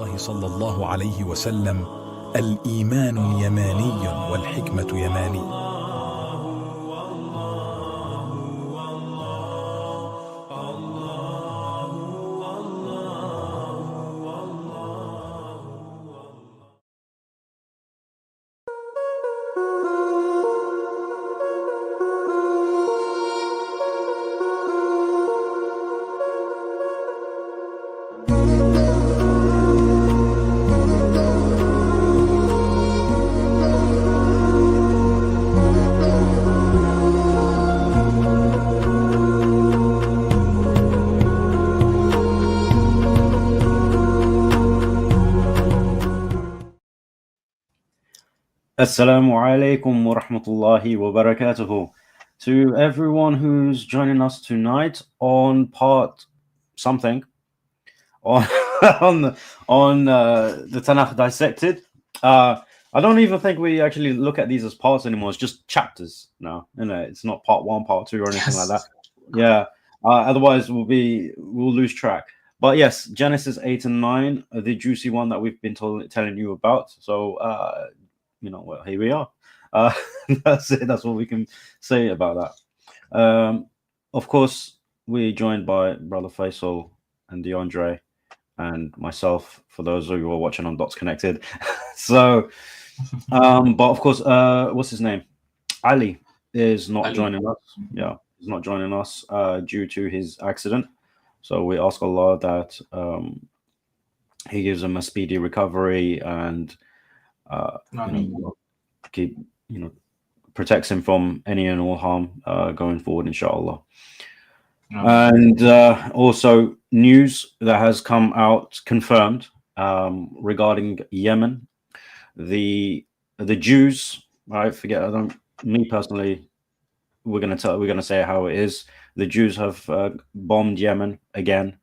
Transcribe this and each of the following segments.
الله صلى الله عليه وسلم: الإيمان يماني والحكمة يماني. Assalamu alaikum wa rahmatullahi wa barakatuhu. To everyone who's joining us tonight on part something on the Tanakh Dissected. I don't even think we actually look at these as parts anymore. It's just chapters now. It's not part 1, part 2, or anything like that. Yeah. Otherwise, we'll lose track. But yes, Genesis 8 and 9, the juicy one that we've been telling you about. So well, here we are. That's it. That's what we can say about that. Of course, we're joined by Brother Faisal and DeAndre and myself, for those of you who are watching on Dots Connected. So, but of course, what's his name? Ali is not joining us. Yeah, he's not joining us due to his accident. So we ask Allah that he gives him a speedy recovery and keep protects him from any and all harm going forward, inshallah. And also news that has come out confirmed regarding Yemen. The Jews, me personally, we're gonna say how it is. The Jews have bombed Yemen again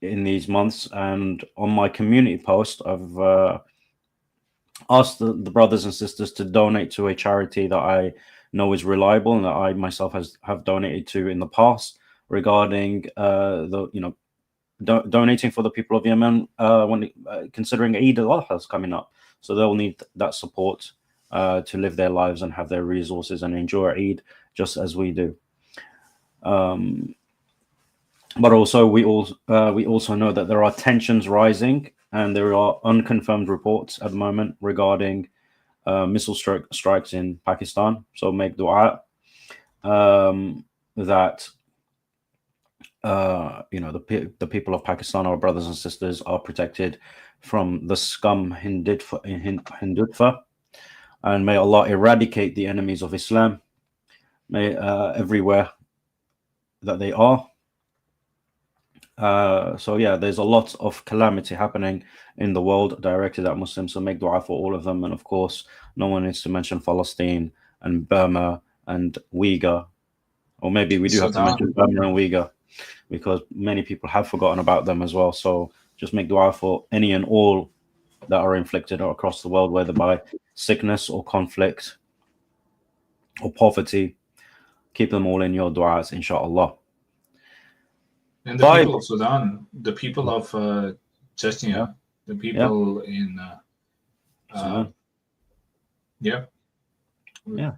in these months, and on my community post, I've asked the brothers and sisters to donate to a charity that I know is reliable and that I myself have donated to in the past regarding donating for the people of Yemen when considering Eid al-Adha is coming up. So they'll need that support to live their lives and have their resources and enjoy Eid just as we do. But also we also know that there are tensions rising, and there are unconfirmed reports at the moment regarding missile strikes in Pakistan. So make dua that the people of Pakistan, our brothers and sisters, are protected from the scum Hindutva, and may Allah eradicate the enemies of Islam everywhere that they are. So yeah, there's a lot of calamity happening in the world directed at Muslims, so make dua for all of them. And of course, no one needs to mention Palestine and Burma and Uyghur, or maybe we do have to mention Burma and Uyghur because many people have forgotten about them as well. So just make dua for any and all that are inflicted across the world, whether by sickness or conflict or poverty. Keep them all in your du'as, inshallah. And the people of Sudan, the people of Chechnya, the people in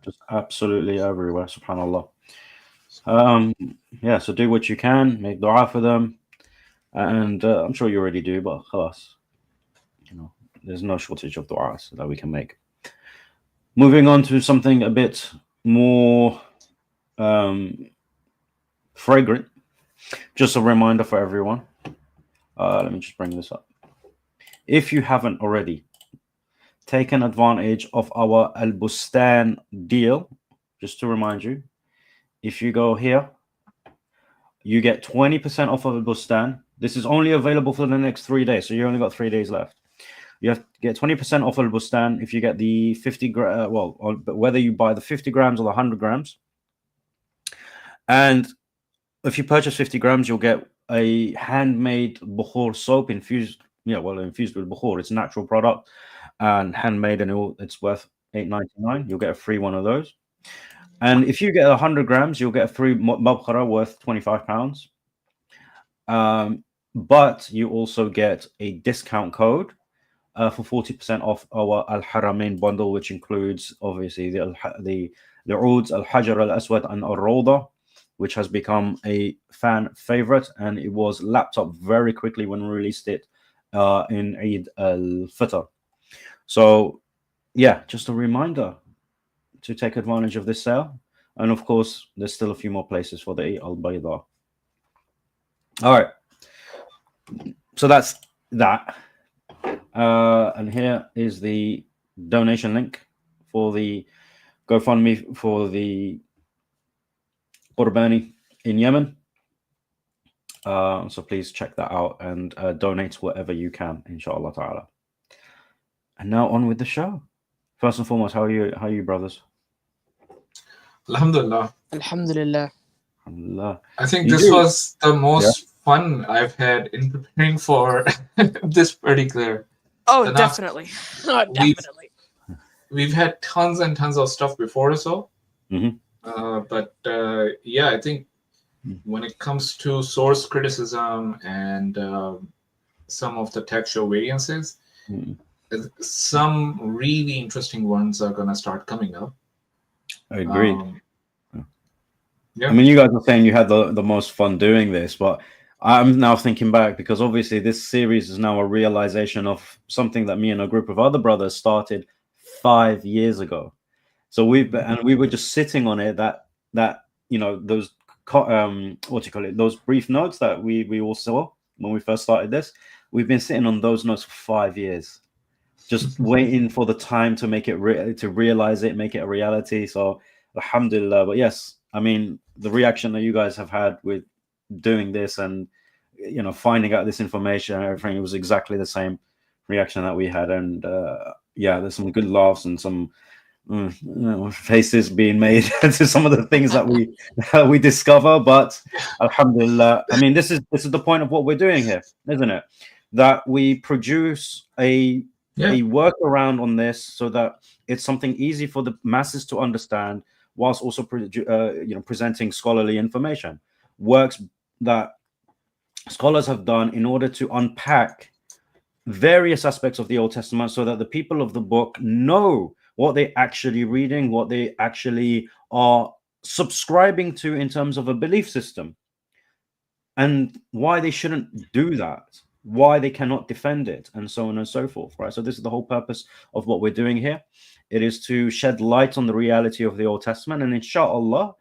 just absolutely everywhere, subhanallah. So do what you can, make dua for them, and I'm sure you already do, but khalas, there's no shortage of du'as that we can make. Moving on to something a bit more fragrant. Just a reminder for everyone. Let me just bring this up. If you haven't already taken advantage of our Al Bustan deal, just to remind you, if you go here, you get 20% off of Al Bustan. This is only available for the next 3 days, so you only got 3 days left. You have to get 20% off Al Bustan if you get the 50 whether you buy the 50 grams or the 100 grams. And if you purchase 50 grams, you'll get a handmade bukhur soap infused with bukhur. It's a natural product and handmade, and it's worth $8.99. You'll get a free one of those. And if you get 100 grams, you'll get a free mabkhara worth £25. but you also get a discount code for 40% off our Al Haramain bundle, which includes obviously the Ouds, Al Hajar Al Aswad, and Al Rawda, which has become a fan favorite, and it was lapped up very quickly when we released it in Eid Al Fitr. So, yeah, just a reminder to take advantage of this sale. And of course, there's still a few more places for the Al Bayda. All right. So that's that. And here is the donation link for the GoFundMe for the Qurbani in Yemen. So please check that out and donate whatever you can, inshallah ta'ala. And now on with the show. First and foremost, how are you, brothers? Alhamdulillah. Alhamdulillah. Alhamdulillah. I think this was the most fun I've had in preparing for this particular. Oh, definitely. Definitely. We've had tons and tons of stuff before or so. Mm-hmm. But yeah, I think when it comes to source criticism and some of the textual variances, some really interesting ones are going to start coming up. I agree. Yeah. I mean, you guys are saying you had the most fun doing this, but I'm now thinking back, because obviously this series is now a realization of something that me and a group of other brothers started 5 years ago. So we were just sitting on it, that those those brief notes that we all saw when we first started this. We've been sitting on those notes for 5 years, just waiting for the time to make it to realize it, make it a reality. So alhamdulillah. But yes, I mean, the reaction that you guys have had with doing this and finding out this information and everything, it was exactly the same reaction that we had. And yeah, there's some good laughs and some faces being made to some of the things that we discover. But alhamdulillah, I mean, this is the point of what we're doing here, isn't it? That we produce a workaround on this so that it's something easy for the masses to understand, whilst also presenting scholarly information, works that scholars have done in order to unpack various aspects of the Old Testament, so that the people of the book know what they're actually reading, what they actually are subscribing to in terms of a belief system, and why they shouldn't do that, why they cannot defend it, and so on and so forth, right? So this is the whole purpose of what we're doing here. It is to shed light on the reality of the Old Testament, and inshallah,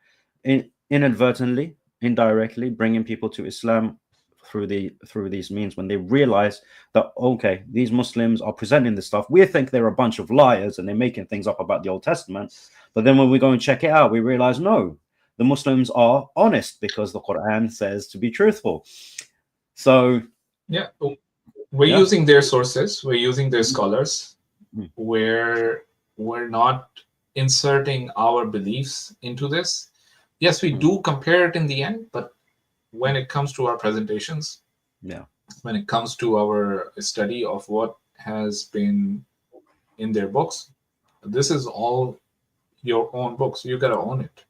inadvertently, indirectly, bringing people to Islam through these means, when they realize that, okay, these Muslims are presenting this stuff. We think they're a bunch of liars and they're making things up about the Old Testament. But then when we go and check it out, we realize, no, the Muslims are honest because the Quran says to be truthful. So yeah, we're using their sources, we're using their scholars, we're not inserting our beliefs into this. Yes, we do compare it in the end, but when it comes to our presentations, when it comes to our study of what has been in their books, this is all your own books. You got to own it.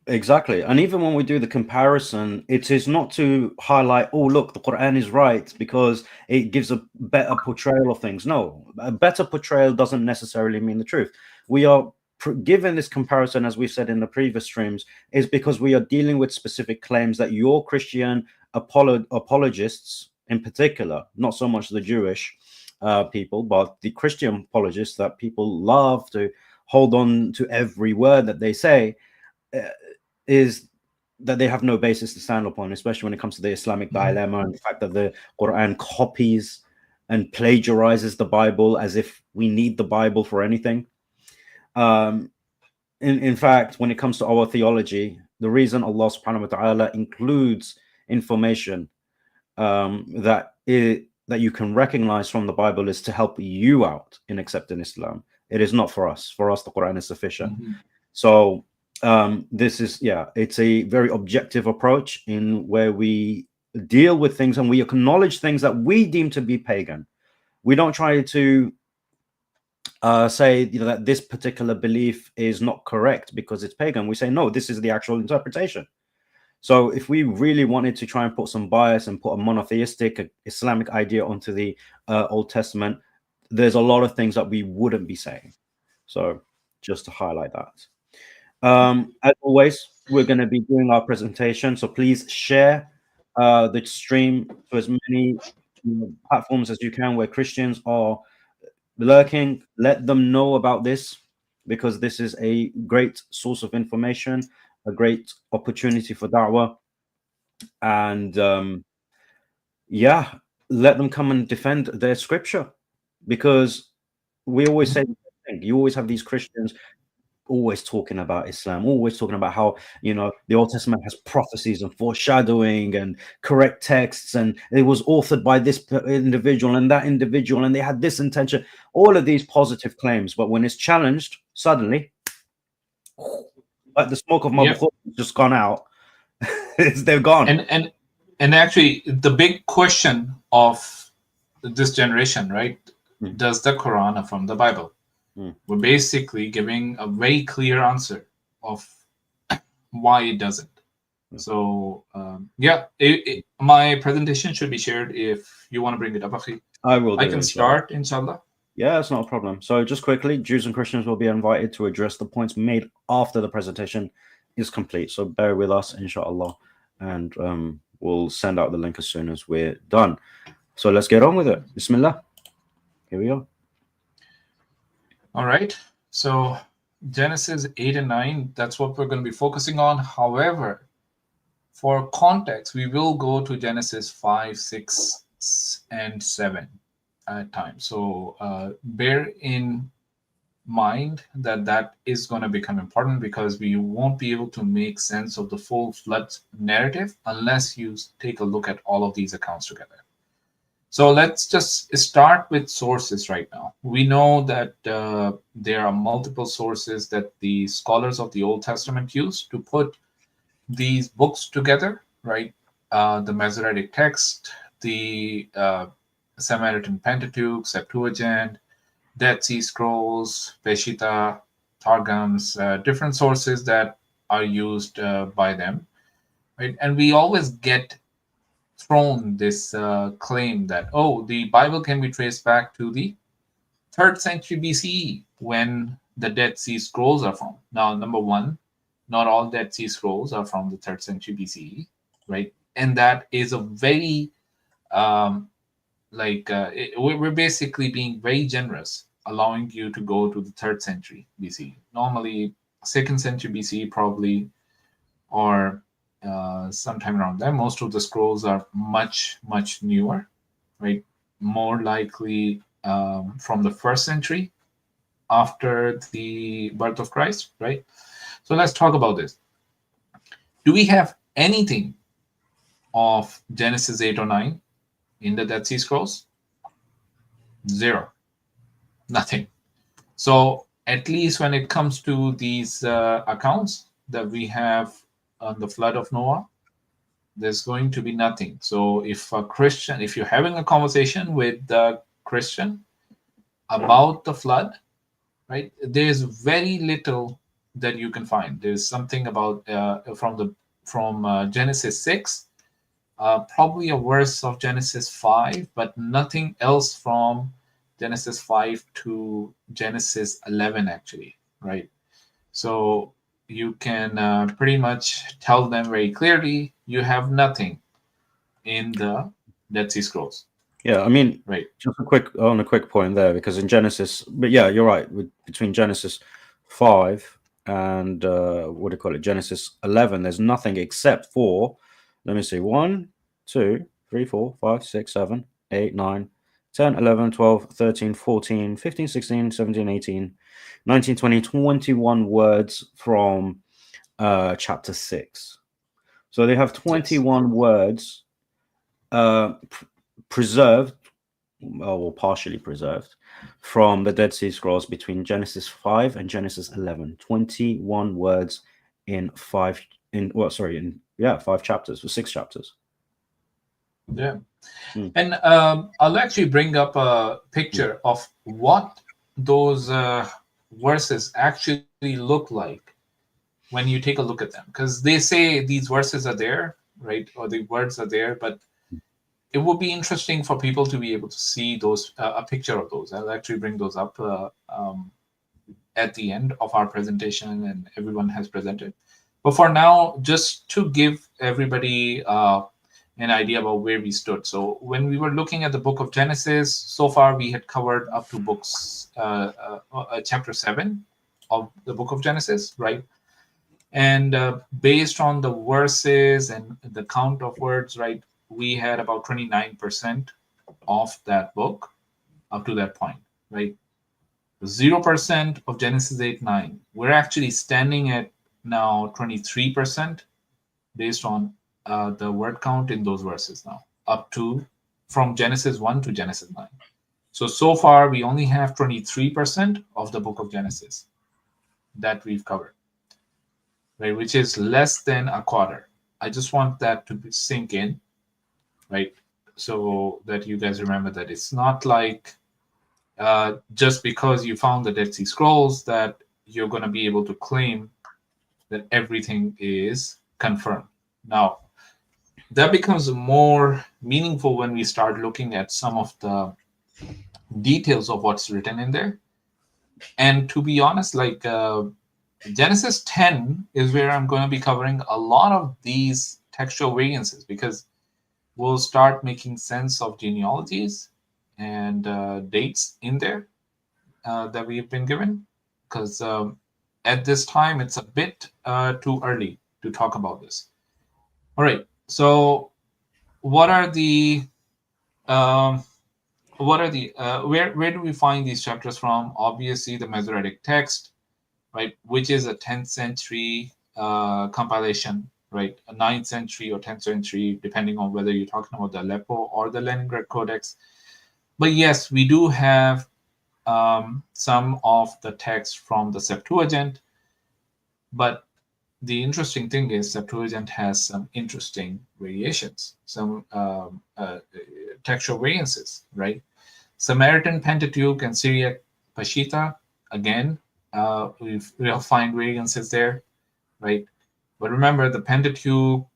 Exactly. And even when we do the comparison, it is not to highlight, oh, look, the Quran is right because it gives a better portrayal of things. No, a better portrayal doesn't necessarily mean the truth. We are given this comparison, as we've said in the previous streams, is because we are dealing with specific claims that your Christian apologists in particular, not so much the Jewish people, but the Christian apologists that people love to hold on to every word that they say, is that they have no basis to stand upon, especially when it comes to the Islamic dilemma and the fact that the Quran copies and plagiarizes the Bible as if we need the Bible for anything. In fact, when it comes to our theology, the reason Allah subhanahu wa ta'ala includes information that you can recognize from the Bible is to help you out in accepting Islam. It is not for us. For us, the Quran is sufficient. So this is, it's a very objective approach in where we deal with things and we acknowledge things that we deem to be pagan. We don't try to say that this particular belief is not correct because it's pagan. We say, no, this is the actual interpretation. So if we really wanted to try and put some bias and put a monotheistic Islamic idea onto the Old Testament, there's a lot of things that we wouldn't be saying. So just to highlight that. As always, we're going to be doing our presentation, so please share the stream to as many platforms as you can where Christians are lurking. Let them know about this, because this is a great source of information, a great opportunity for da'wah. And yeah, let them come and defend their scripture, because we always say, you always have these Christians always talking about Islam, always talking about how, you know, the Old Testament has prophecies and foreshadowing and correct texts, and it was authored by this individual and that individual, and they had this intention, all of these positive claims. But when it's challenged, suddenly, like the smoke of my just gone out. They're gone. And actually, the big question of this generation, right? Does the Quran affirm the Bible? We're basically giving a very clear answer of why it doesn't. So my presentation should be shared if you want to bring it up, Akhi. I will. I can start, inshallah. Yeah, it's not a problem. So just quickly, Jews and Christians will be invited to address the points made after the presentation is complete. So bear with us, inshallah, and we'll send out the link as soon as we're done. So let's get on with it. Bismillah. Here we go. All right. So Genesis 8 and 9, that's what we're going to be focusing on. However, for context, we will go to Genesis 5, 6, and 7 at times. So bear in mind that is going to become important, because we won't be able to make sense of the full flood narrative unless you take a look at all of these accounts together. So let's just start with sources right now. We know that there are multiple sources that the scholars of the Old Testament use to put these books together, right? The Masoretic text, the Samaritan Pentateuch, Septuagint, Dead Sea Scrolls, Peshitta, Targums, different sources that are used by them, right? And we always get thrown this claim that, oh, the Bible can be traced back to the 3rd century BCE, when the Dead Sea Scrolls are from. Now, number one, not all Dead Sea Scrolls are from the 3rd century BCE, right? And that is a very, we're basically being very generous, allowing you to go to the 3rd century BCE. Normally, 2nd century BCE probably, or sometime around there. Most of the scrolls are much newer, right? More likely from the 1st century after the birth of Christ, right? So let's talk about this. Do we have anything of Genesis 8 or 9 in the Dead Sea Scrolls? Zero. Nothing. So at least when it comes to these accounts that we have on the flood of Noah, there's going to be nothing. So if a Christian, if you're having a conversation with the Christian about the flood, right, there's very little that you can find. There's something about from Genesis 6, probably a verse of Genesis 5, but nothing else from Genesis 5 to Genesis 11, actually, right? So you can pretty much tell them very clearly you have nothing in the Dead Sea Scrolls. Yeah, I mean, right. Just a quick point there, because in Genesis, but yeah, you're right. Between Genesis 5 and Genesis 11, there's nothing except for, let me see, 1, 2, 3, 4, 5, 6, 7, 8, 9, 10, 11, 12, 13, 14, 15, 16, 17, 18, 19, 20, 21 words from chapter 6. So they have 21 words preserved, or partially preserved, from the Dead Sea Scrolls between Genesis 5 and Genesis 11. 21 words in 5 chapters, or 6 chapters. Yeah. And I'll actually bring up a picture of what those verses actually look like when you take a look at them, because they say these verses are there, right, or the words are there, but it would be interesting for people to be able to see those, a picture of those. I'll actually bring those up at the end of our presentation, and everyone has presented. But for now, just to give everybody an idea about where we stood. So when we were looking at the book of Genesis, so far we had covered up to chapter 7 of the book of Genesis, right? And based on the verses and the count of words, right, we had about 29% of that book up to that point, right? 0% of Genesis 8:9. We're actually standing at now 23% based on the word count in those verses now, up to from Genesis 1 to Genesis 9. So far, we only have 23% of the book of Genesis that we've covered, right? Which is less than a quarter. I just want that to sink in, right? So that you guys remember that it's not like just because you found the Dead Sea Scrolls that you're going to be able to claim that everything is confirmed. Now, that becomes more meaningful when we start looking at some of the details of what's written in there. And to be honest, like Genesis 10 is where I'm going to be covering a lot of these textual variances, because we'll start making sense of genealogies and dates in there that we've been given, because at this time it's a bit too early to talk about this. All right, so where do we find these chapters from? Obviously the Masoretic text, right, which is a 10th century compilation, right, a 9th century or 10th century, depending on whether you're talking about the Aleppo or the Leningrad Codex. But yes, we do have some of the text from the Septuagint, but the interesting thing is Septuagint has some interesting variations, some textual variances, right? Samaritan Pentateuch and Syriac Peshitta, again, we'll find variances there, right? But remember, the Pentateuch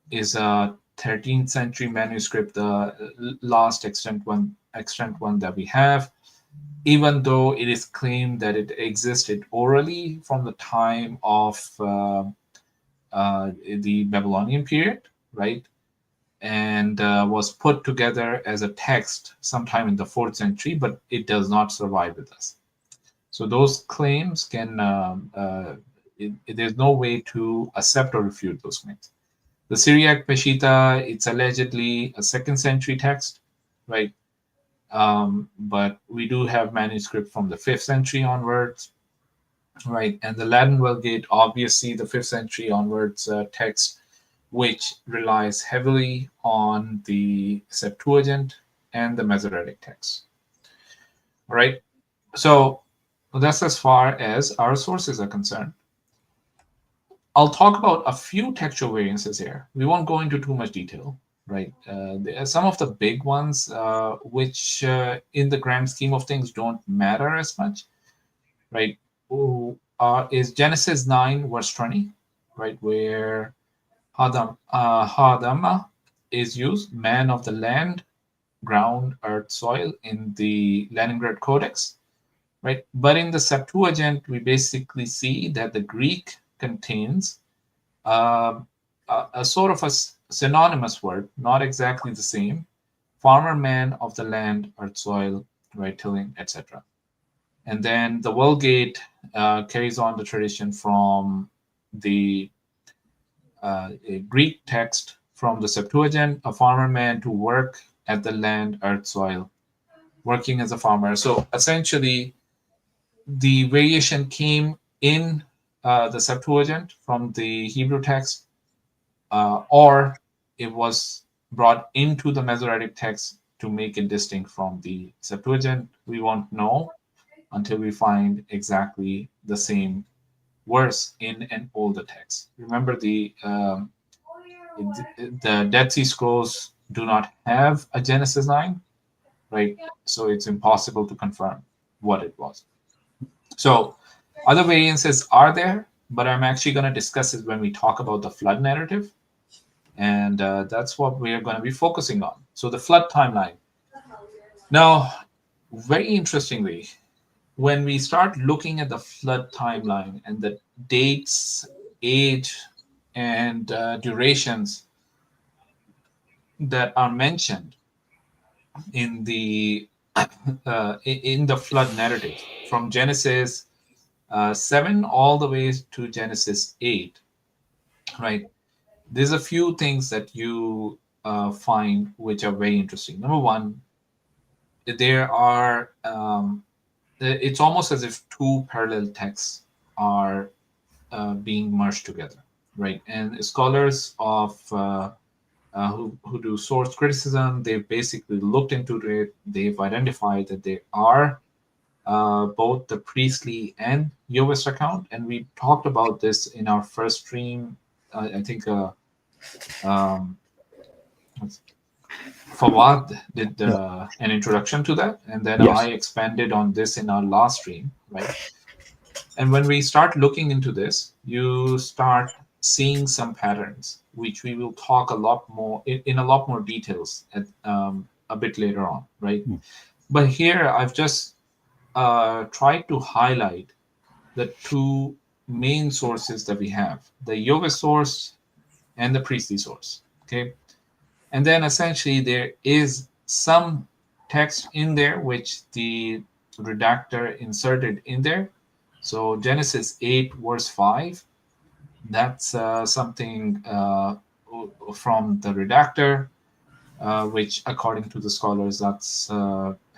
is a 13th century manuscript, the last extant one that we have, even though it is claimed that it existed orally from the time of the Babylonian period, right? And was put together as a text sometime in the 4th century, but it does not survive with us. So those claims can, there's no way to accept or refute those claims. The Syriac Peshitta, it's allegedly a 2nd century text, right? But we do have manuscript from the 5th century onwards, right? And the Latin Vulgate, obviously the 5th century onwards text, which relies heavily on the Septuagint and the Masoretic text. All right, so that's as far as our sources are concerned. I'll talk about a few textual variances here. We won't go into too much detail, right? Some of the big ones, which in the grand scheme of things don't matter as much, right? Is Genesis 9 verse 20, right? Where Hadama is used, man of the land, ground, earth, soil, in the Leningrad Codex, right? But in the Septuagint, we basically see that the Greek contains a sort of a synonymous word, not exactly the same, farmer, man of the land, earth, soil, right, tilling, etc. And then the Vulgate carries on the tradition from the Greek text from the Septuagint, a farmer man to work at the land, earth, soil, working as a farmer. So essentially, the variation came in the Septuagint from the Hebrew text, or it was brought into the Masoretic text to make it distinct from the Septuagint. We won't know until we find exactly the same verse in an older text. Remember, the Dead Sea Scrolls do not have a Genesis 9, right? So it's impossible to confirm what it was. So other variances are there, but I'm actually going to discuss it when we talk about the flood narrative. And that's what we're going to be focusing on. So the flood timeline. Now, very interestingly, when we start looking at the flood timeline and the dates, age, and durations that are mentioned in the flood narrative from Genesis 7 all the way to Genesis 8, right? There's a few things that you find which are very interesting. Number one, there are it's almost as if two parallel texts are being merged together, right? And scholars of who do source criticism, they've basically looked into it. They've identified that there are both the priestly and Yahweh's account, and we talked about this in our first stream. I think Fawad did an introduction to that, and then Yes. I expanded on this in our last stream, right? And when we start looking into this, you start seeing some patterns, which we will talk a lot more in a lot more details at, a bit later on, right? But here I've just tried to highlight the two main sources that we have: the Yahweh source and the priestly source. Okay, and then essentially there is some text in there which the redactor inserted in there. So Genesis 8 verse 5, that's something from the redactor, which according to the scholars that's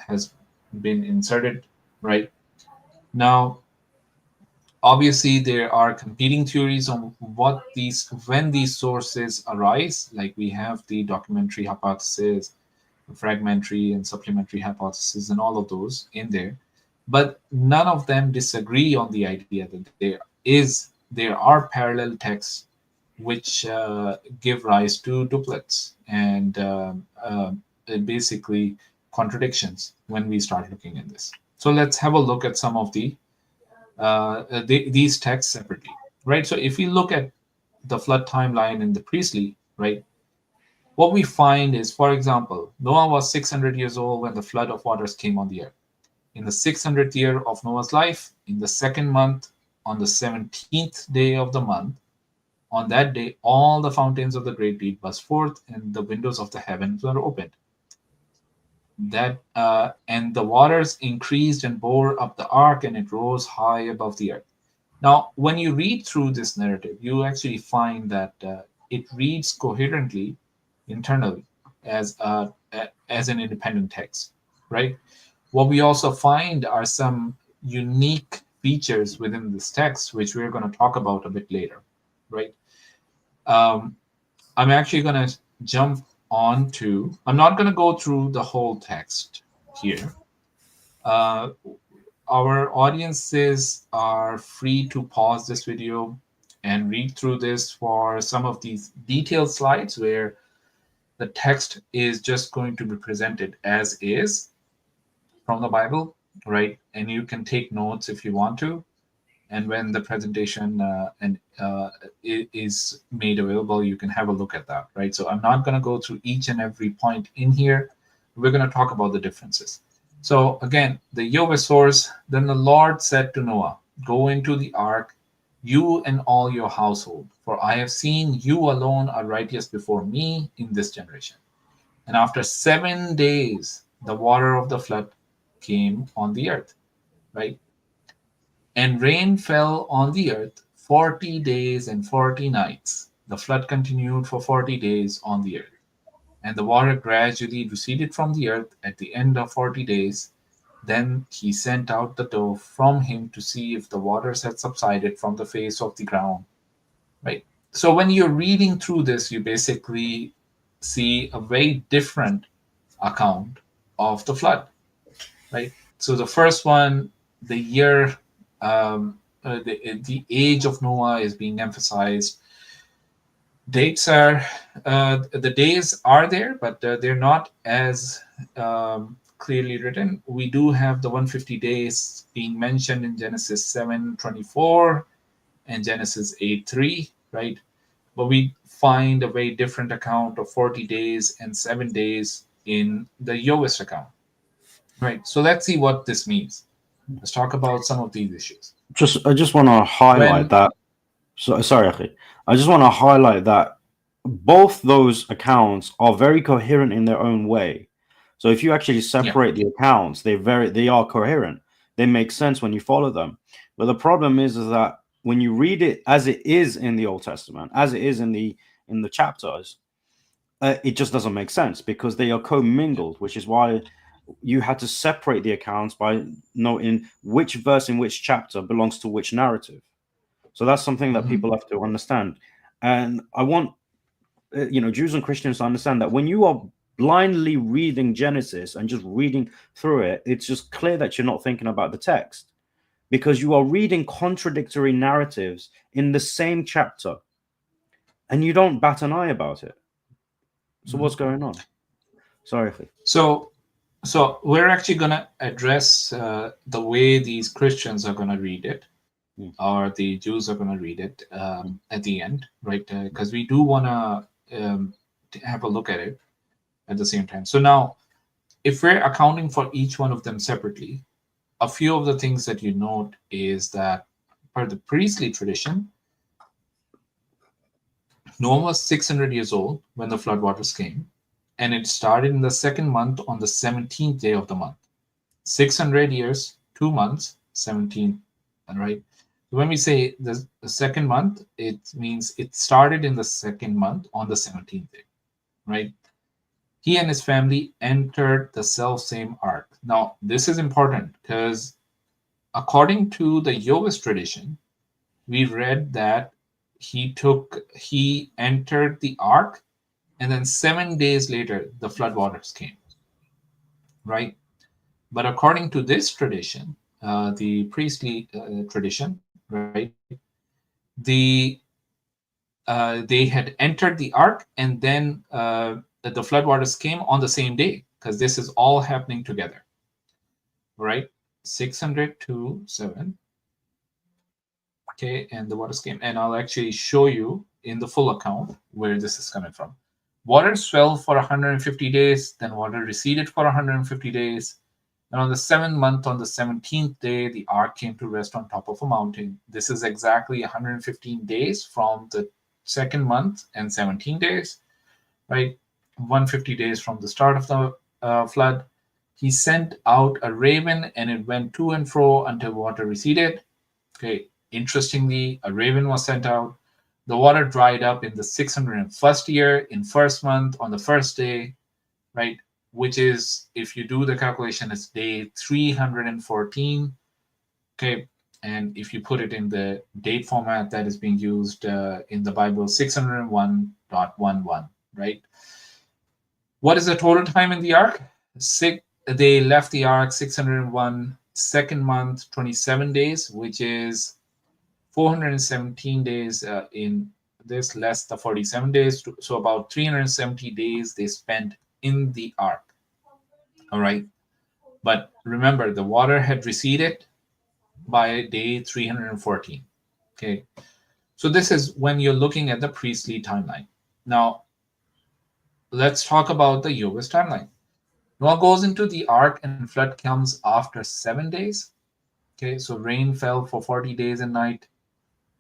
has been inserted, right? Now, obviously there are competing theories on when these sources arise. Like we have the documentary hypothesis, fragmentary and supplementary hypothesis, and all of those in there, but none of them disagree on the idea that there are parallel texts which give rise to duplets and basically contradictions when we start looking at this. So let's have a look at some of these texts separately, right? So if we look at the flood timeline in the priestly, right, what we find is, for example, Noah was 600 years old when the flood of waters came on the earth. In the 600th year of Noah's life, in the second month, on the 17th day of the month, on that day, all the fountains of the great deep burst forth, and the windows of the heavens were opened. And the waters increased and bore up the ark, and it rose high above the earth. Now, when you read through this narrative, you actually find that it reads coherently internally as an independent text, right? What we also find are some unique features within this text, which we're going to talk about a bit later, right? I'm actually going to jump on to, I'm not going to go through the whole text here. Our audiences are free to pause this video and read through this for some of these detailed slides where the text is just going to be presented as is from the Bible, right? And you can take notes if you want to. And when the presentation is made available, you can have a look at that, right? So I'm not going to go through each and every point in here. We're going to talk about the differences. So again, the Yahweh source, then the Lord said to Noah, go into the ark, you and all your household, for I have seen you alone are righteous before me in this generation. And after 7 days, the water of the flood came on the earth, right? And rain fell on the earth 40 days and 40 nights. The flood continued for 40 days on the earth. And the water gradually receded from the earth at the end of 40 days. Then he sent out the dove from him to see if the waters had subsided from the face of the ground. Right. So when you're reading through this, you basically see a very different account of the flood. Right. So the first one, the year, the age of Noah is being emphasized. Dates are the days are there, but they're not as clearly written. We do have the 150 days being mentioned in Genesis 7:24, and Genesis 8:3, right? But we find a very different account of 40 days and 7 days in the Yovist account, right? So let's see what this means. Let's talk about some of these issues. I just want to highlight that. So sorry, Akhi. I just want to highlight that both those accounts are very coherent in their own way. So if you actually separate the accounts, they are coherent. They make sense when you follow them. But the problem is that when you read it as it is in the Old Testament, as it is in the chapters, it just doesn't make sense because they are commingled, which is why you had to separate the accounts by noting which verse in which chapter belongs to which narrative. So that's something that people have to understand. And I want Jews and Christians to understand that when you are blindly reading Genesis and just reading through it, it's just clear that you're not thinking about the text, because you are reading contradictory narratives in the same chapter and you don't bat an eye about it. So what's going on? Sorry. So we're actually going to address the way these Christians are going to read it, or the Jews are going to read it at the end, right? Because we do want to have a look at it at the same time. So now, if we're accounting for each one of them separately, a few of the things that you note is that per the priestly tradition, Noah was 600 years old when the floodwaters came, and it started in the second month on the 17th day of the month. 600 years, 2 months, 17th, right? When we say the second month, it means it started in the second month on the 17th day, right? He and his family entered the self-same ark. Now, this is important because according to the Yovist tradition, we read that he entered the ark, and then 7 days later, the floodwaters came, right? But according to this tradition, the priestly tradition, right, they had entered the ark, and then the floodwaters came on the same day, because this is all happening together, right? 600 to 7. Okay, and the waters came. And I'll actually show you in the full account where this is coming from. Water swelled for 150 days, then water receded for 150 days. And on the 7th month, on the 17th day, the ark came to rest on top of a mountain. This is exactly 115 days from the second month and 17 days, right? 150 days from the start of the flood. He sent out a raven, and it went to and fro until water receded. Okay, interestingly, a raven was sent out. The water dried up in the 601st year, in first month, on the first day, right? Which is, if you do the calculation, it's day 314. Okay, and if you put it in the date format that is being used in the Bible, 601.11, right? What is the total time in the ark? They left the ark 601, second month, 27 days, which is 417 days in this, less the 47 days. So about 370 days they spent in the ark. All right. But remember, the water had receded by day 314. Okay. So this is when you're looking at the priestly timeline. Now, let's talk about the Yovist timeline. Noah goes into the ark, and flood comes after 7 days. Okay, so rain fell for 40 days and night.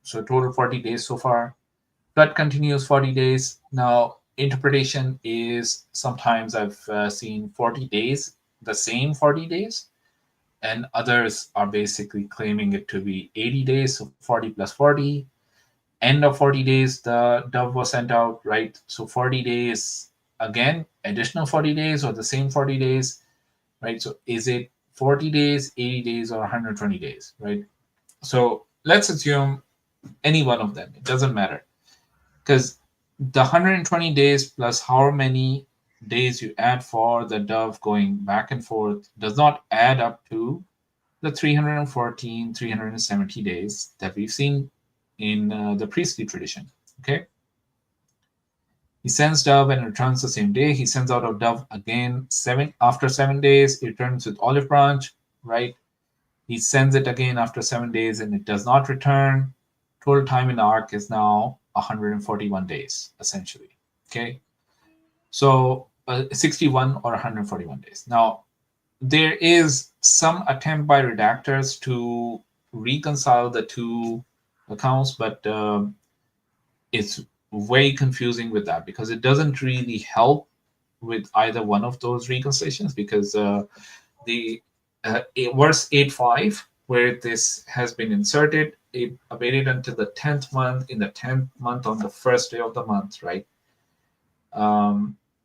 So total 40 days so far. Flood continues 40 days. Now, interpretation is sometimes I've seen 40 days, the same 40 days. And others are basically claiming it to be 80 days, so 40 plus 40. End of 40 days, the dove was sent out, right? So 40 days, again, additional 40 days, or the same 40 days, right? So is it 40 days, 80 days, or 120 days, right? So let's assume any one of them. It doesn't matter. Because the 120 days plus how many days you add for the dove going back and forth does not add up to the 314, 370 days that we've seen in the priestly tradition. Okay. He sends dove and returns the same day. He sends out a dove again after 7 days. It returns with olive branch, right? He sends it again after 7 days, and it does not return. total time in the ark is now 141 days, essentially. Okay, so 61 or 141 days. Now, there is some attempt by redactors to reconcile the two accounts, but it's very confusing with that, because it doesn't really help with either one of those reconciliations, because the verse 8:5, where this has been inserted, it awaited until the 10th month, in the 10th month on the first day of the month, right?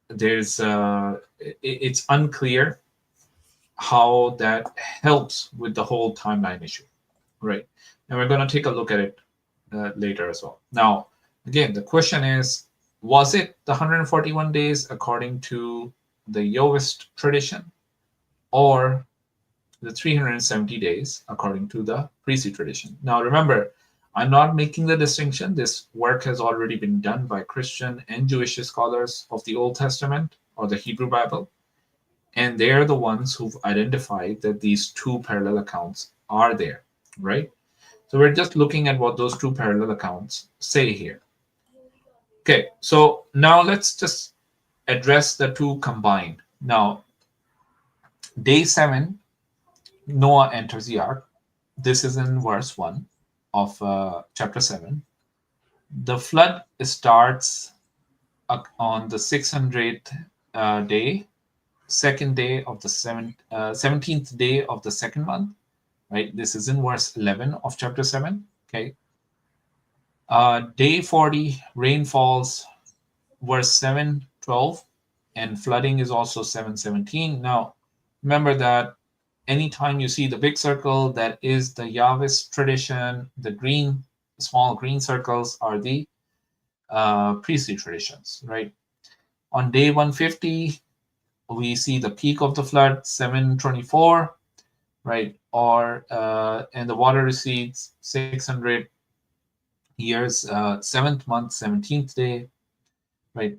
There's it's unclear how that helps with the whole timeline issue, right? And we're going to take a look at it later as well. Now, again, the question is, was it the 141 days according to the Yahwist tradition, or the 370 days according to the priestly tradition? Now, remember, I'm not making the distinction. This work has already been done by Christian and Jewish scholars of the Old Testament or the Hebrew Bible. And they're the ones who've identified that these two parallel accounts are there, right? So we're just looking at what those two parallel accounts say here. Okay, so now let's just address the two combined. Now, day 7, Noah enters the ark. This is in verse 1 of chapter 7. The flood starts on the 600th day, second day of the 17th day of the second month, right? This is in verse 11 of chapter 7. Okay. Day 40, rain falls, verse 7:12, and flooding is also 7:17. Now, remember that anytime you see the big circle, that is the Yahwist tradition. The green, small green circles are the priestly traditions, right? On day 150, we see the peak of the flood, 7:24, right? Or and the water recedes 600 years, 7th month, 17th day, right?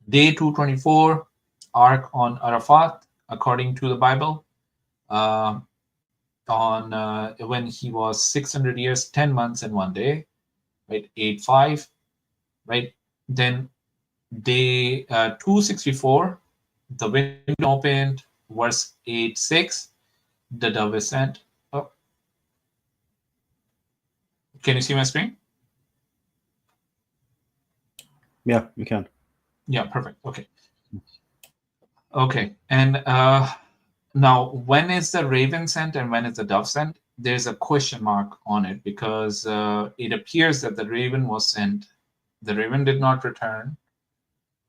Day 224, ark on Arafat, according to the Bible, on when he was 600 years, 10 months and 1 day, right? 8:5, right? Then day 264, the window opened, verse 8:6, the dove is sent. Oh. Can you see my screen? Yeah, you can. Yeah, perfect. Okay. Okay, and now when is the raven sent and when is the dove sent? There's a question mark on it, because it appears that the raven was sent, the raven did not return,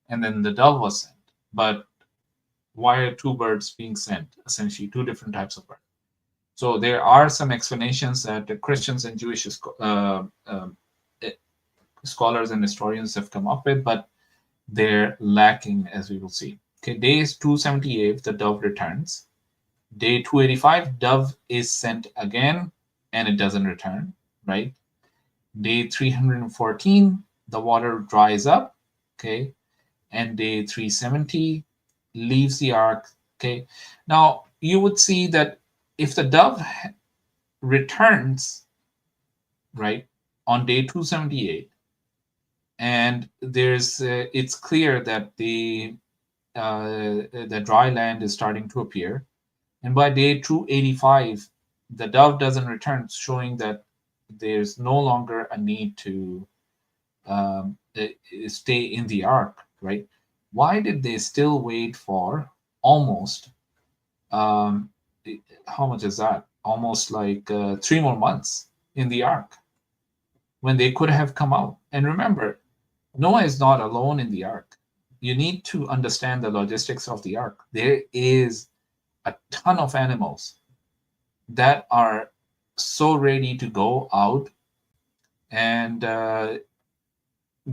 and then the dove was sent. But why are two birds being sent? Essentially, two different types of birds. So there are some explanations that the Christians and Jewish scholars and historians have come up with, but they're lacking, as we will see. Okay, day 278, the dove returns. Day 285, dove is sent again, and it doesn't return, right? Day 314, the water dries up, okay? And day 370, leaves the ark, okay? Now, you would see that if the dove returns, right, on day 278, and there's it's clear that the dry land is starting to appear, and by day 285, the dove doesn't return, showing that there's no longer a need to stay in the ark, right? Why did they still wait for almost how much is that? Almost like 3 more months in the ark, when they could have come out. And remember, Noah is not alone in the ark. You need to understand the logistics of the ark. There is a ton of animals that are so ready to go out and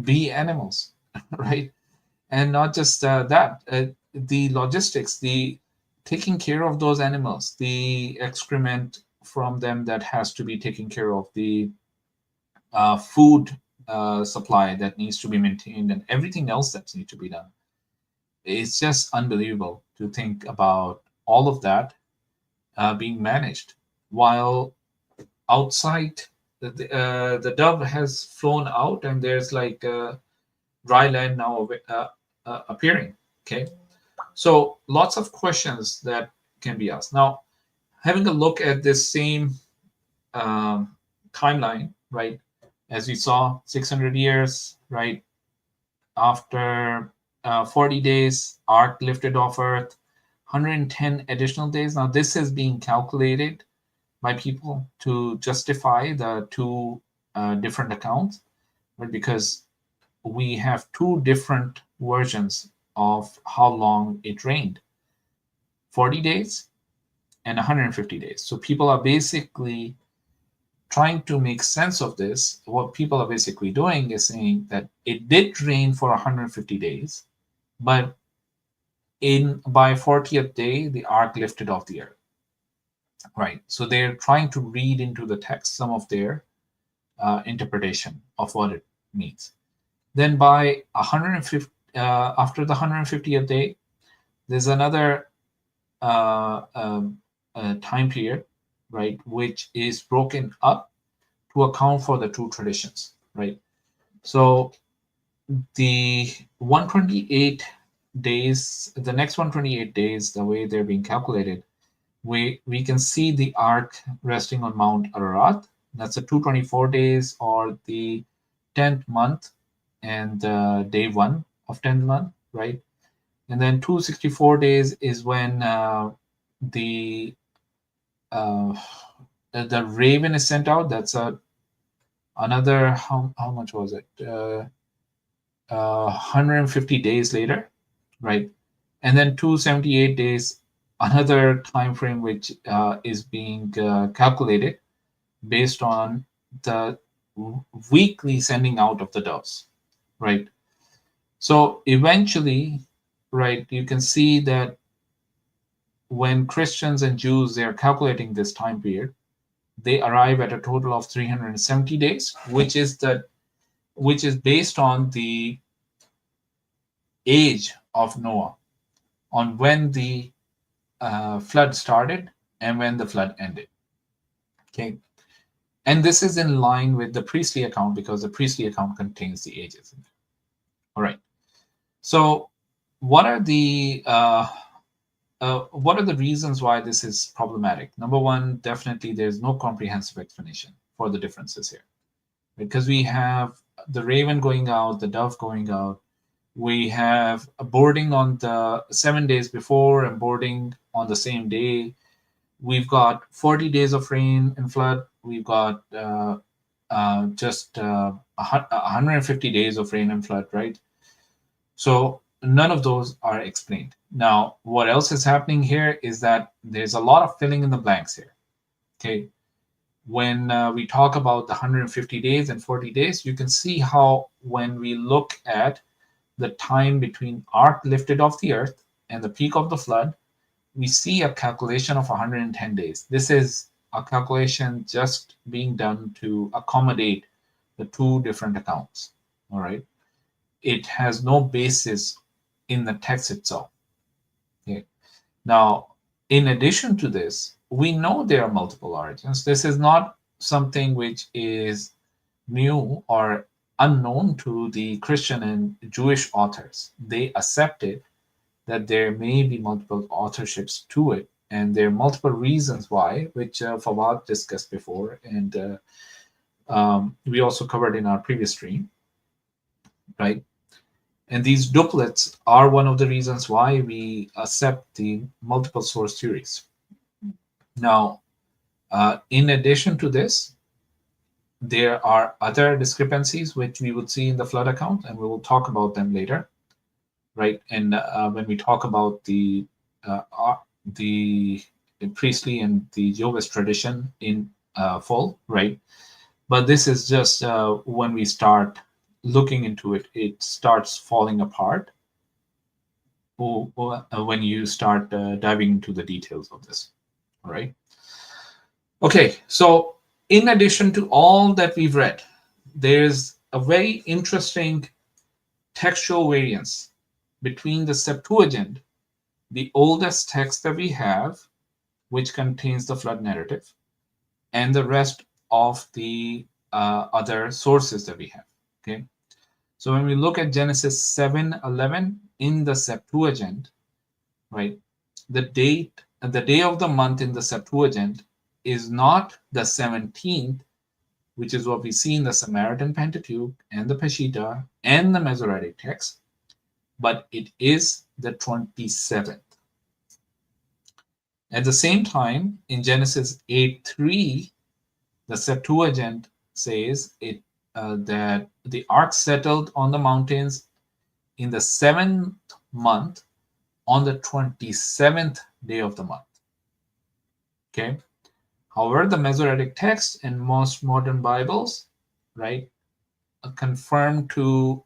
be animals, right? And not just that, the logistics, the taking care of those animals, the excrement from them that has to be taken care of, the food supply that needs to be maintained, and everything else that needs to be done. It's just unbelievable to think about all of that being managed, while outside the dove has flown out, and there's like dry land now appearing. Okay, so lots of questions that can be asked. Now, having a look at this same timeline, right? As we saw, 600 years, right? After 40 days, ark lifted off earth, 110 additional days. Now, this is being calculated by people to justify the two different accounts, right? Because we have two different versions of how long it rained, 40 days and 150 days. So people are basically trying to make sense of this. What people are basically doing is saying that it did rain for 150 days, but by 40th day, the ark lifted off the earth. Right. So they're trying to read into the text some of their interpretation of what it means. Then by 150, after the 150th day, there's another time period, right, which is broken up to account for the two traditions, right? So the 128 days, the next 128 days, the way they're being calculated, we can see the ark resting on Mount Ararat. That's the 224 days, or the 10th month, and day 1 of 10th month, right? And then 264 days is when the raven is sent out. That's another, how much was it? 150 days later, right? And then 278 days, another time frame which is being calculated based on the weekly sending out of the doves, right? So eventually, right, you can see that when Christians and Jews, they are calculating this time period, they arrive at a total of 370 days, which is based on the age of Noah, on when the flood started and when the flood ended. Okay, and this is in line with the priestly account, because the priestly account contains the ages. All right. So, what are the reasons why this is problematic? Number one, definitely there's no comprehensive explanation for the differences here, because we have the raven going out, the dove going out. We have a boarding on the 7 days before and boarding on the same day. We've got 40 days of rain and flood. We've got just 150 days of rain and flood, right? So none of those are explained. Now, what else is happening here is that there's a lot of filling in the blanks here. Okay, when we talk about the 150 days and 40 days, you can see how when we look at the time between ark lifted off the earth and the peak of the flood, we see a calculation of 110 days. This is a calculation just being done to accommodate the two different accounts. All right. It has no basis in the text itself. Okay. Now, in addition to this, we know there are multiple origins. This is not something which is new or unknown to the Christian and Jewish authors. They accepted that there may be multiple authorships to it, and there are multiple reasons why, which Fawad discussed before, and we also covered in our previous stream, right? And these duplets are one of the reasons why we accept the multiple source theories. Now, in addition to this, there are other discrepancies which we would see in the flood account, and we will talk about them later, right? And when we talk about the priestly and the Jehovah's tradition in full, right? But this is just when we start looking into it, it starts falling apart when you start diving into the details of this, all right? Okay, so in addition to all that we've read, there's a very interesting textual variance between the Septuagint, the oldest text that we have, which contains the flood narrative, and the rest of the other sources that we have. Okay, so when we look at Genesis 7:11 in the Septuagint, right, the day of the month in the Septuagint is not the 17th, which is what we see in the Samaritan Pentateuch and the Peshitta and the Masoretic text, but it is the 27th. At the same time, in Genesis 8:3, the Septuagint says that the ark settled on the mountains in the 7th month on the 27th day of the month. Okay. However, the Masoretic text and most modern Bibles, right, confirm to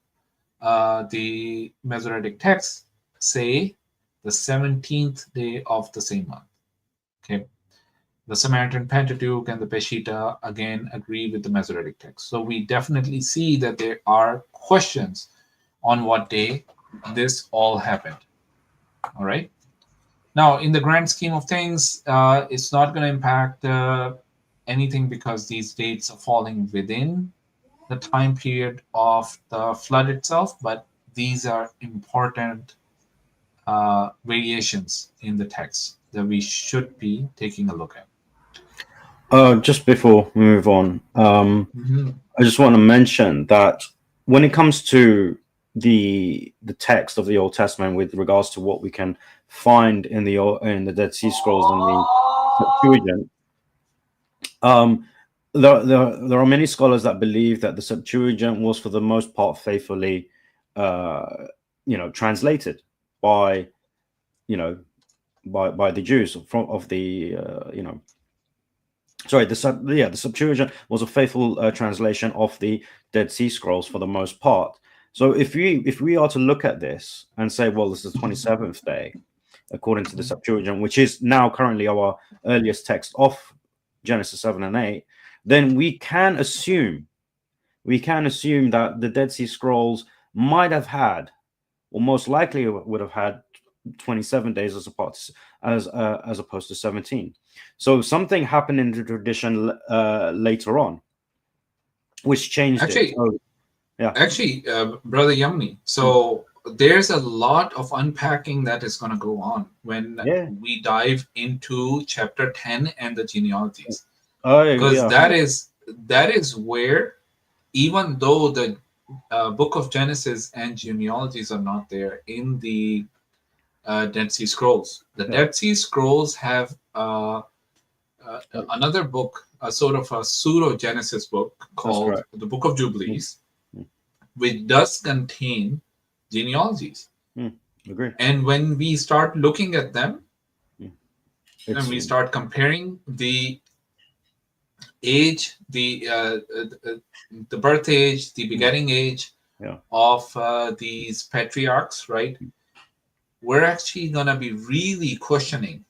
the Masoretic text say the 17th day of the same month. Okay. The Samaritan Pentateuch and the Peshitta again agree with the Masoretic text. So we definitely see that there are questions on what day this all happened. All right. Now, in the grand scheme of things, it's not going to impact anything because these dates are falling within the time period of the flood itself, but these are important variations in the text that we should be taking a look at. Just before we move on, I just want to mention that when it comes to the text of the Old Testament with regards to what we can find in the Dead Sea Scrolls and the Septuagint, there are many scholars that believe that the Septuagint was for the most part faithfully translated by the Jews the Septuagint was a faithful translation of the Dead Sea Scrolls for the most part. So if we are to look at this and say, well, this is the 27th day, according to the Septuagint, which is now currently our earliest text of Genesis 7 and 8, then we can assume that the Dead Sea Scrolls might have had, or most likely would have had, 27 days as opposed to 17. So something happened in the tradition later on, which changed it. So, Actually, Brother Yamni, so there's a lot of unpacking that is going to go on when we dive into chapter 10 and the genealogies. Because that is where, even though the book of Genesis and genealogies are not there in the Dead Sea Scrolls, the Dead Sea Scrolls have another book, a sort of a pseudo-Genesis book called the Book of Jubilees, which does contain genealogies. Agree. And when we start looking at them, and we start comparing the age, the birth age, the begetting age of these patriarchs, right? We're actually going to be really questioning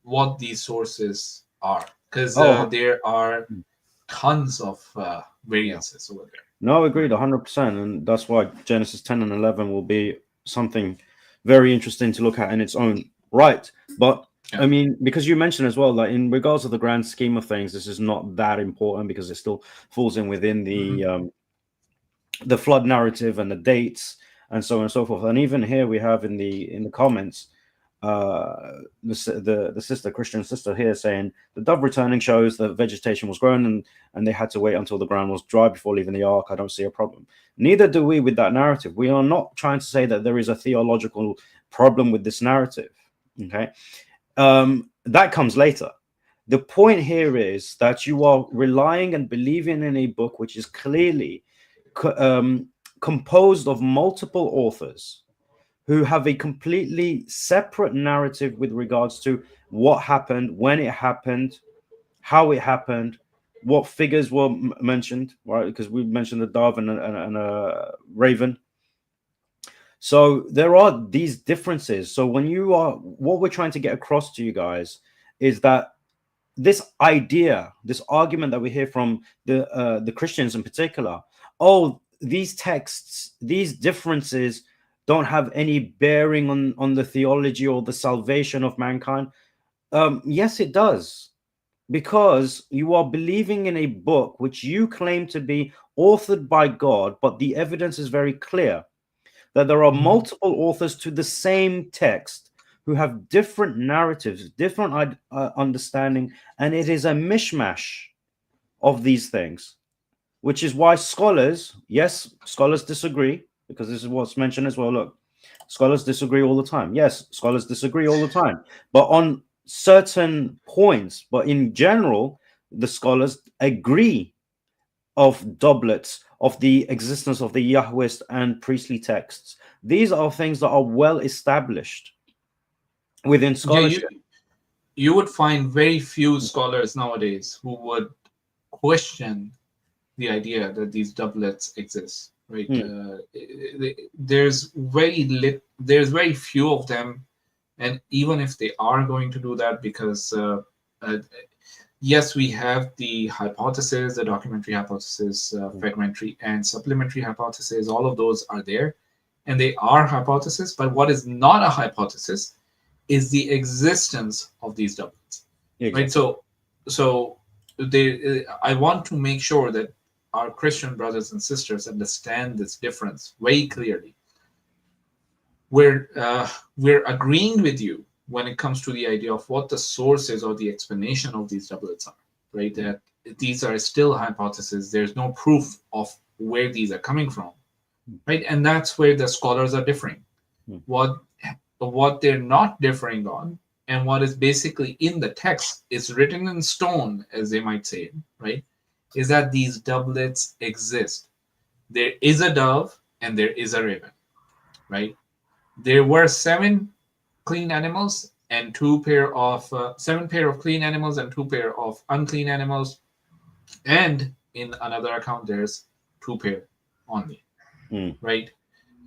what these sources are, because there are tons of variances over there. No, agreed, 100%, and that's why Genesis 10 and 11 will be something very interesting to look at in its own right. But I mean, because you mentioned as well that in regards to the grand scheme of things, this is not that important because it still falls in within the flood narrative and the dates and so on and so forth. And even here we have in the comments, the sister, Christian sister here, saying the dove returning shows that vegetation was grown and they had to wait until the ground was dry before leaving the ark. I don't see a problem. Neither do we with that narrative. We are not trying to say that there is a theological problem with this narrative. Okay, that comes later. The point here is that you are relying and believing in a book which is clearly composed of multiple authors who have a completely separate narrative with regards to what happened, when it happened, how it happened, what figures were mentioned, right? Because we mentioned the dove and a raven. So there are these differences. So what we're trying to get across to you guys is that this idea, this argument that we hear from the Christians in particular, these texts, these differences don't have any bearing on the theology or the salvation of mankind. Yes, it does. because you are believing in a book which you claim to be authored by God, but the evidence is very clear that there are multiple authors to the same text who have different narratives, different understanding, and it is a mishmash of these things, which is why scholars, yes, scholars disagree, because this is what's mentioned as well. Look, scholars disagree all the time. Yes, scholars disagree all the time, but on certain points. But in general, the scholars agree of doublets, of the existence of the Yahwist and priestly texts. These are things that are well established within scholarship. Yeah, you would find very few scholars nowadays who would question the idea that these doublets exist, right? There's very few of them, and even if they are going to do that, because yes, we have the hypothesis, the documentary hypothesis, fragmentary and supplementary hypothesis. All of those are there, and they are hypotheses. But what is not a hypothesis is the existence of these doublets, right? So I want to make sure that our Christian brothers and sisters understand this difference very clearly. We're agreeing with you when it comes to the idea of what the sources or the explanation of these doublets are, right? That these are still hypotheses. There's no proof of where these are coming from, right? And that's where the scholars are differing. What they're not differing on, and what is basically in the text is written in stone, as they might say, right, is that these doublets exist. There is a dove and there is a raven, right? There were 7 clean animals and 2 pair of 7 pair of clean animals and 2 pair of unclean animals, and in another account there's 2 pair only, right?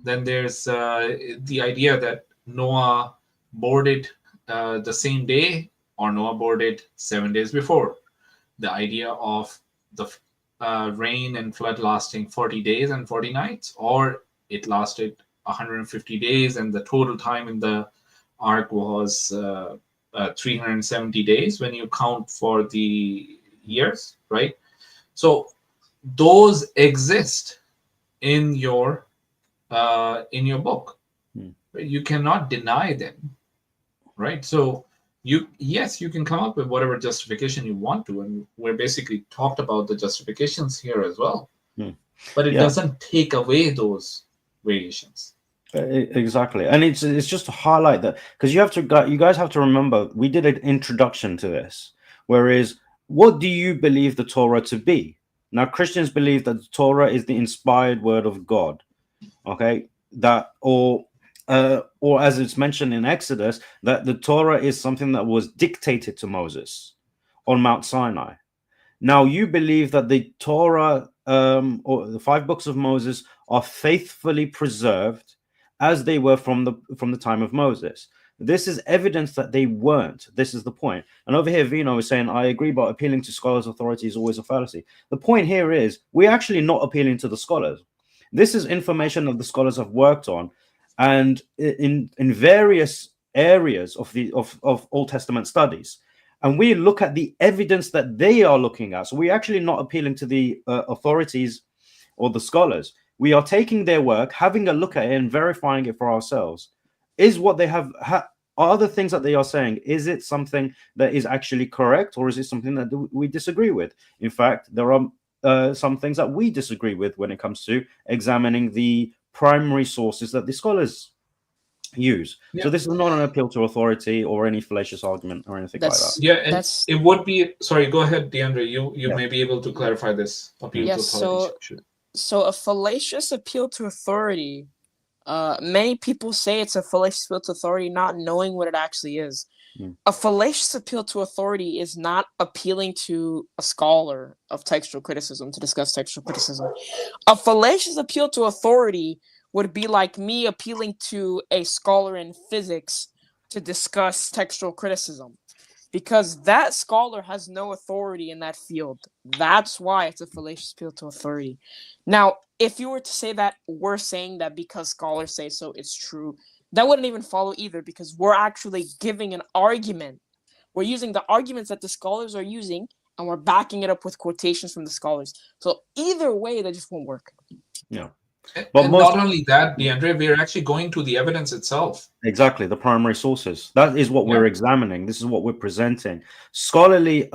Then there's the idea that Noah boarded the same day, or Noah boarded 7 days before. The idea of the rain and flood lasting 40 days and 40 nights, or it lasted 150 days and the total time in the ark was 370 days when you count for the years, right? So those exist in your book. You cannot deny them, right? So you can come up with whatever justification you want to, and we're basically talked about the justifications here as well, but it doesn't take away those variations. Exactly. And it's just to highlight that, because you guys have to remember, we did an introduction to this, whereas what do you believe the Torah to be? Now, Christians believe that the Torah is the inspired word of God, okay? That or as it's mentioned in Exodus, that the Torah is something that was dictated to Moses on Mount Sinai. Now, you believe that the Torah or the 5 books of Moses are faithfully preserved as they were from the time of Moses. This is evidence that they weren't. This is the point. And over here, Vino is saying, I agree, but appealing to scholars' authority is always a fallacy. The point here is, we're actually not appealing to the scholars. This is information that the scholars have worked on, and in various areas of Old Testament studies. And we look at the evidence that they are looking at. So we're actually not appealing to the authorities or the scholars. We are taking their work, having a look at it, and verifying it for ourselves. Is what they have, are the things that they are saying, is it something that is actually correct, or is it something that we disagree with? In fact, there are some things that we disagree with when it comes to examining the primary sources that the scholars use. So this is not an appeal to authority or any fallacious argument or anything like that. Yeah, and it would be, sorry, go ahead, DeAndre. You may be able to clarify this appeal to authority. So a fallacious appeal to authority, many people say it's a fallacious appeal to authority not knowing what it actually is. A fallacious appeal to authority is not appealing to a scholar of textual criticism to discuss textual criticism. A fallacious appeal to authority would be like me appealing to a scholar in physics to discuss textual criticism, because that scholar has no authority in that field. That's why it's a fallacious appeal to authority. Now, if you were to say that we're saying that because scholars say so, it's true, that wouldn't even follow either, because we're actually giving an argument We're using the arguments that the scholars are using, and we're backing it up with quotations from the scholars. So either way, that just won't work. Yeah. But not only that, DeAndre, we're actually going to the evidence itself. Exactly, the primary sources. That is what we're examining. This is what we're presenting. Scholarly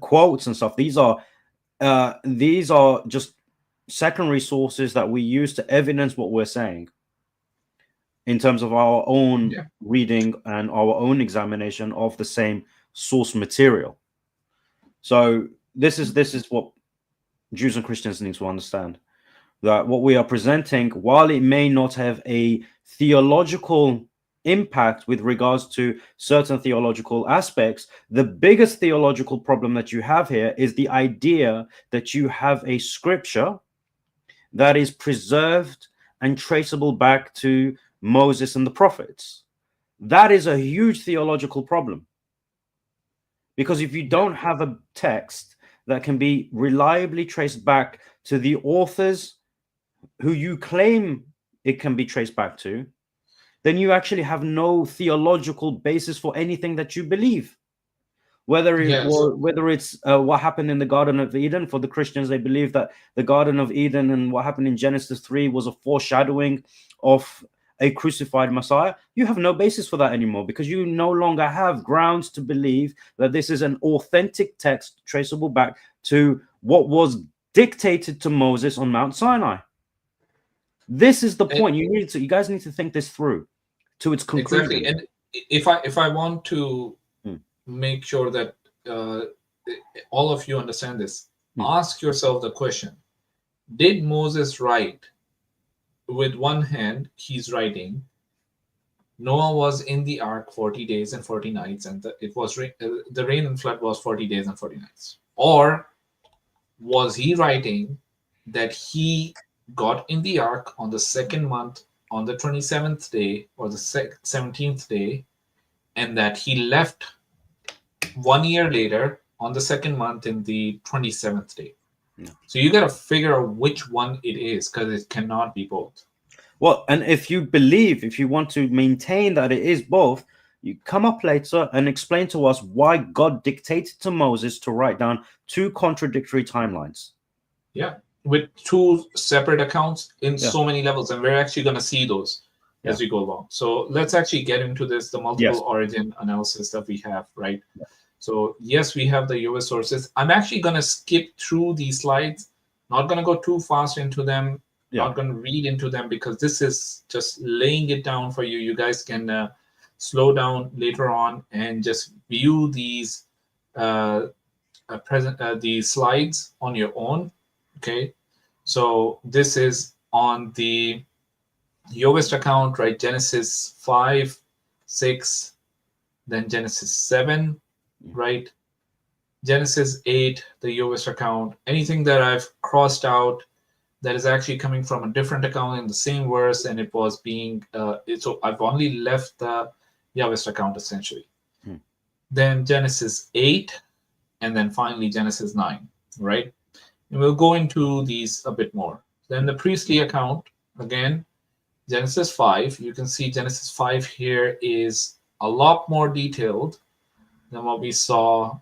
quotes and stuff. These are just secondary sources that we use to evidence what we're saying in terms of our own reading and our own examination of the same source material. So this is what Jews and Christians need to understand, that what we are presenting, while it may not have a theological impact with regards to certain theological aspects, the biggest theological problem that you have here is the idea that you have a scripture that is preserved and traceable back to Moses and the prophets. That is a huge theological problem, because if you don't have a text that can be reliably traced back to the authors who you claim it can be traced back to, then you actually have no theological basis for anything that you believe. Whether it's what happened in the Garden of Eden. For the Christians, they believe that the Garden of Eden and what happened in Genesis 3 was a foreshadowing of a crucified Messiah. You have no basis for that anymore, because you no longer have grounds to believe that this is an authentic text traceable back to what was dictated to Moses on Mount Sinai. This is the point. You guys need to think this through to its conclusion. Exactly. And if I want to make sure that all of you understand this, ask yourself the question: did Moses write with one hand? He's writing, Noah was in the ark 40 days and 40 nights, and the rain and flood was 40 days and 40 nights. Or was he writing that he got in the ark on the second month on the 27th day or the 17th day, and that he left 1 year later on the second month in the 27th day? So you got to figure out which one it is, because it cannot be both. Well, and if you want to maintain that it is both, you come up later and explain to us why God dictated to Moses to write down two contradictory timelines. Yeah, with two separate accounts in so many levels, and we're actually going to see those as we go along. So let's actually get into this, the multiple origin analysis that we have, right? So yes, we have the US sources. I'm actually going to skip through these slides, not going to go too fast into them, not going to read into them, because this is just laying it down for you. You guys can slow down later on and just view these these slides on your own. Okay, so this is on the Yoast account, right? Genesis 5, 6, then Genesis 7, right? Genesis 8, the Yoast account. Anything that I've crossed out that is actually coming from a different account in the same verse, and it was being so I've only left the Yoast account essentially. Then Genesis 8, and then finally Genesis 9, right? And we'll go into these a bit more. Then the priestly account, again, Genesis 5. You can see Genesis 5 here is a lot more detailed than what we saw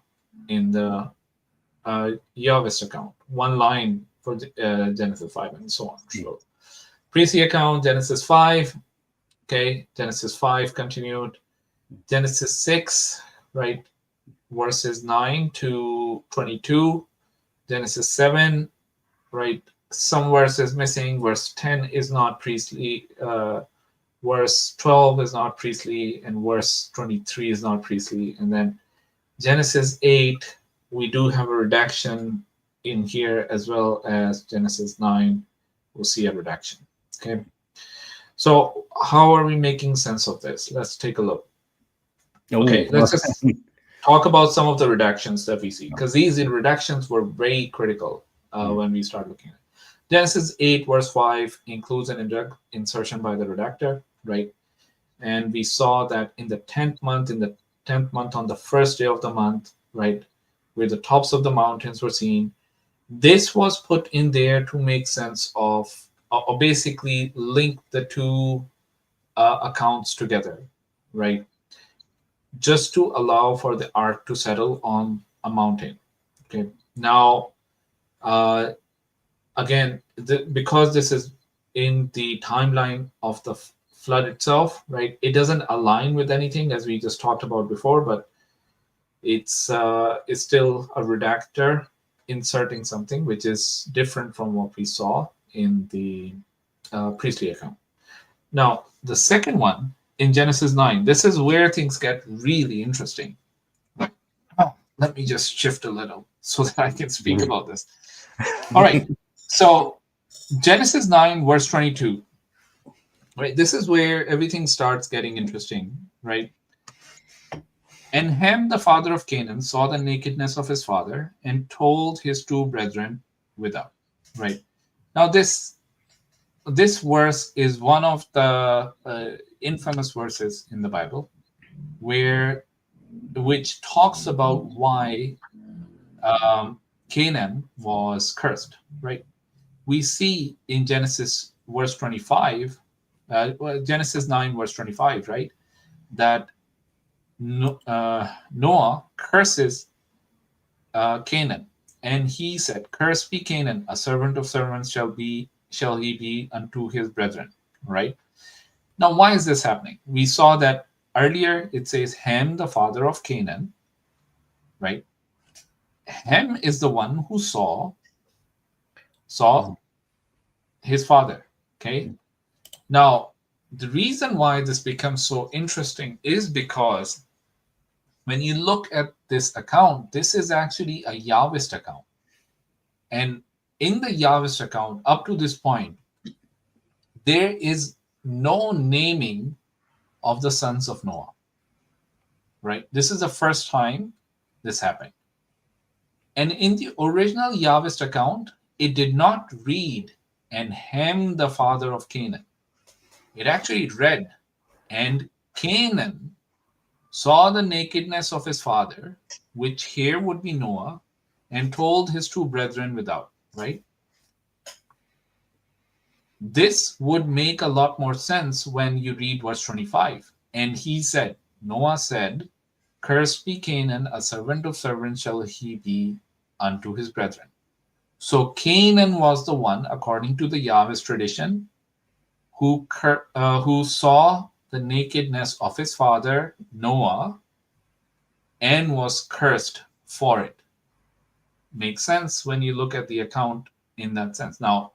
in the Yoast account. One line for Genesis 5 and so on. So, priestly account, Genesis 5. Okay, Genesis 5 continued. Genesis 6, right, verses 9 to 22. Genesis 7, right, some verses missing. Verse 10 is not priestly. Verse 12 is not priestly, and verse 23 is not priestly. And then Genesis 8, we do have a redaction in here, as well as Genesis 9. We'll see a redaction. Okay. So how are we making sense of this? Let's take a look. Okay, let's just talk about some of the redactions that we see, because these redactions were very critical when we start looking at it. Genesis 8, verse 5 includes an insertion by the redactor, right? And we saw that in the 10th month, on the first day of the month, right, where the tops of the mountains were seen, this was put in there to make sense of, or basically link the two accounts together, right? just to allow for the ark to settle on a mountain. Okay. Now, again, because this is in the timeline of the flood itself, right? It doesn't align with anything as we just talked about before, but it's still a redactor inserting something which is different from what we saw in the priestly account. Now, the second one in Genesis 9, this is where things get really interesting. Oh, let me just shift a little so that I can speak about this. All right. So Genesis 9, verse 22. Right. This is where everything starts getting interesting, right? And Ham, the father of Canaan, saw the nakedness of his father and told his two brethren without. Right. Now, this verse is one of the infamous verses in the Bible, which talks about why Canaan was cursed. Right. We see in Genesis verse 25, Genesis 9 verse 25, right, that Noah curses Canaan, and he said, "Cursed be Canaan, a servant of servants shall he be unto his brethren." Right? Now, why is this happening? We saw that earlier. It says Ham, the father of Canaan. Right? Ham is the one who saw his father. Okay. Now, the reason why this becomes so interesting is because when you look at this account, this is actually a Yahwist account. And in the Yahwist account, up to this point, there is no naming of the sons of Noah. Right? This is the first time this happened. And in the original Yahwist account, it did not read, "and Ham, the father of Canaan." It actually read, "and Canaan saw the nakedness of his father," which here would be Noah, "and told his two brethren without." Right? This would make a lot more sense when you read verse 25. And he said, Noah said, "Cursed be Canaan, a servant of servants shall he be unto his brethren." So Canaan was the one, according to the Yahweh's tradition, who saw the nakedness of his father Noah and was cursed for it. Makes sense when you look at the account in that sense. Now,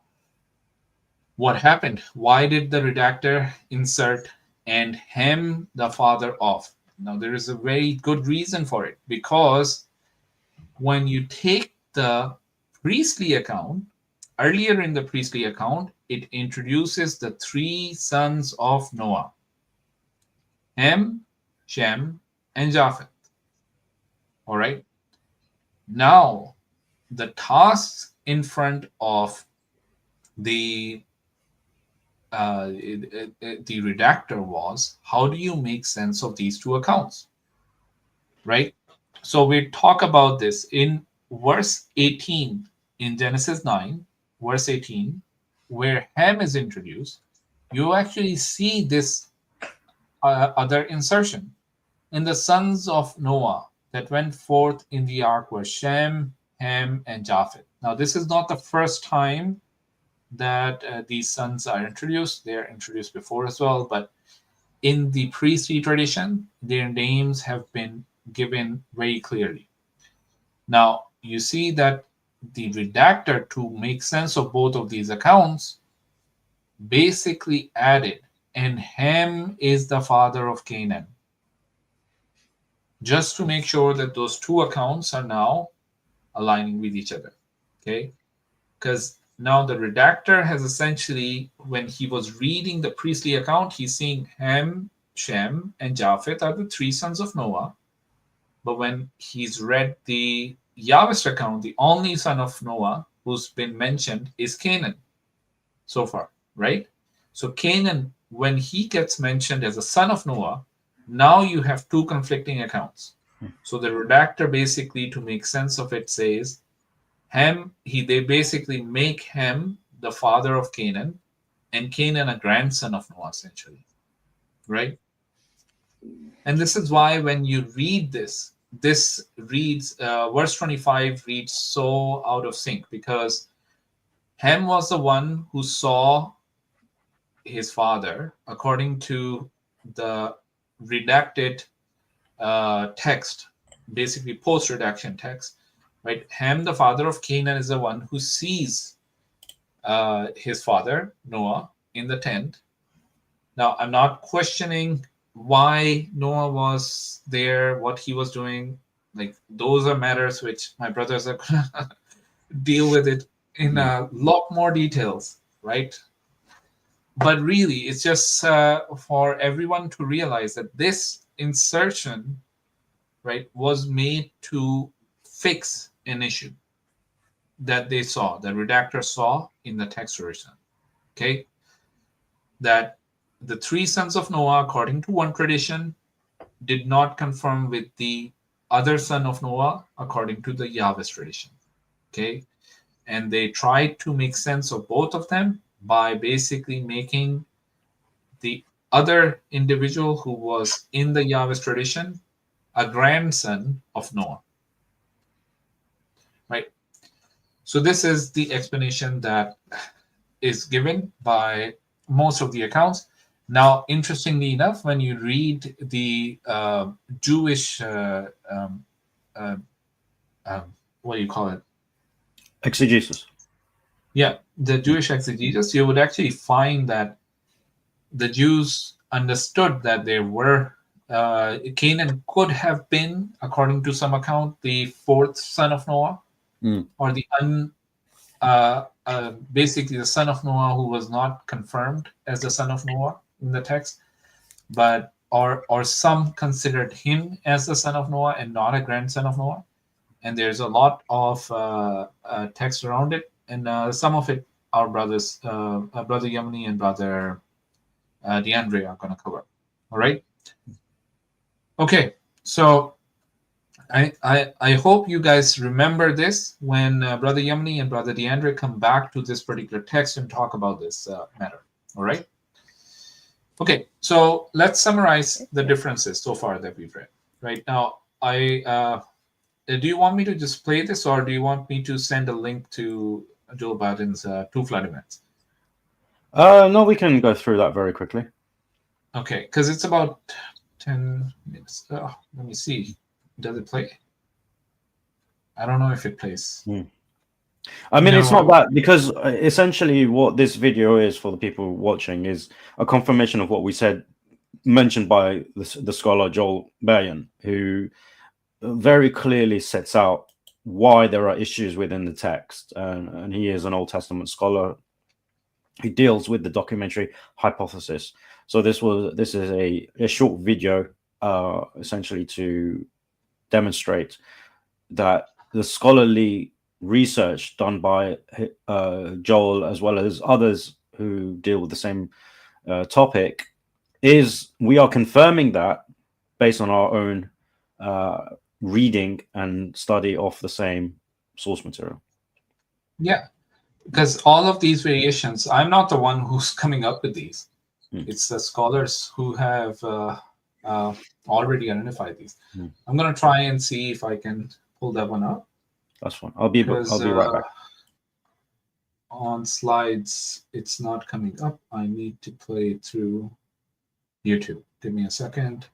what happened? Why did the redactor insert "and Ham, the father of"? Now, there is a very good reason for it, because when you take the priestly account, earlier in the priestly account, it introduces the three sons of Noah: Ham, Shem, and Japheth. All right. Now, the tasks in front of the redactor was, how do you make sense of these two accounts? Right? So we talk about this in verse 18 in Genesis 9, verse 18, where Ham is introduced. You actually see this other insertion. "In the sons of Noah that went forth in the ark were Shem, Ham, and Japheth." Now, this is not the first time that these sons are introduced. They are introduced before as well, but in the priestly tradition, their names have been given very clearly. Now, you see that the redactor, to make sense of both of these accounts, basically added, "and Ham is the father of Canaan," just to make sure that those two accounts are now aligning with each other. Okay? Because now the redactor has essentially, when he was reading the priestly account, he's seeing Ham, Shem, and Japheth are the three sons of Noah. But when he's read the Yahwist account, the only son of Noah who's been mentioned is Canaan so far, right? So Canaan, when he gets mentioned as a son of Noah, now you have two conflicting accounts. So the redactor, basically, to make sense of it, says Ham, they basically make Ham the father of Canaan, and Canaan a grandson of Noah, essentially. Right? And this is why when you read this, this reads, verse 25 reads so out of sync, because Ham was the one who saw his father, according to the redacted text, basically post-redaction text, right? Ham, the father of Canaan, is the one who sees his father, Noah, in the tent. Now, I'm not questioning why Noah was there, what he was doing. Like, those are matters which my brothers are going to deal with it in a lot more details, right? But really, it's just for everyone to realize that this insertion, right, was made to fix an issue that they saw, the redactor saw in the text version. Okay, that the three sons of Noah, according to one tradition, did not conform with the other son of Noah, according to the Yahweh's tradition. Okay, and they tried to make sense of both of them by basically making the other individual who was in the Yahweh's tradition a grandson of Noah. Right? So this is the explanation that is given by most of the accounts. Now, interestingly enough, when you read the Jewish, what do you call it? Exegesis. Yeah, the Jewish exegesis, you would actually find that the Jews understood that there were Canaan could have been, according to some account, the fourth son of Noah, or the basically the son of Noah who was not confirmed as the son of Noah in the text, but or some considered him as the son of Noah and not a grandson of Noah. And there's a lot of text around it, and some of it our brothers, Brother Yamini and Brother DeAndre are going to cover. All right. Okay. So I hope you guys remember this when Brother Yamini and Brother DeAndre come back to this particular text and talk about this matter. All right. Okay. So let's summarize the differences so far that we've read. Right now, do you want me to just play this, or do you want me to send a link to Joel Biden's two flood events? No, we can go through that very quickly. Okay, because it's about 10 minutes. Oh, let me see. Does it play? I don't know if it plays. I mean, it's not that, because essentially what this video is for the people watching is a confirmation of what we said, mentioned by the scholar Joel Bayan, who very clearly sets out why there are issues within the text. And he is an Old Testament scholar who deals with the documentary hypothesis. So this is a short video, essentially to demonstrate that the scholarly research done by Joel, as well as others who deal with the same topic, we are confirming that based on our own reading and study of the same source material. Yeah, because all of these variations, I'm not the one who's coming up with these. It's the scholars who have already identified these. I'm going to try and see if I can pull that one up. That's fine. I'll be right back. On slides, it's not coming up. I need to play it through YouTube. Give me a second.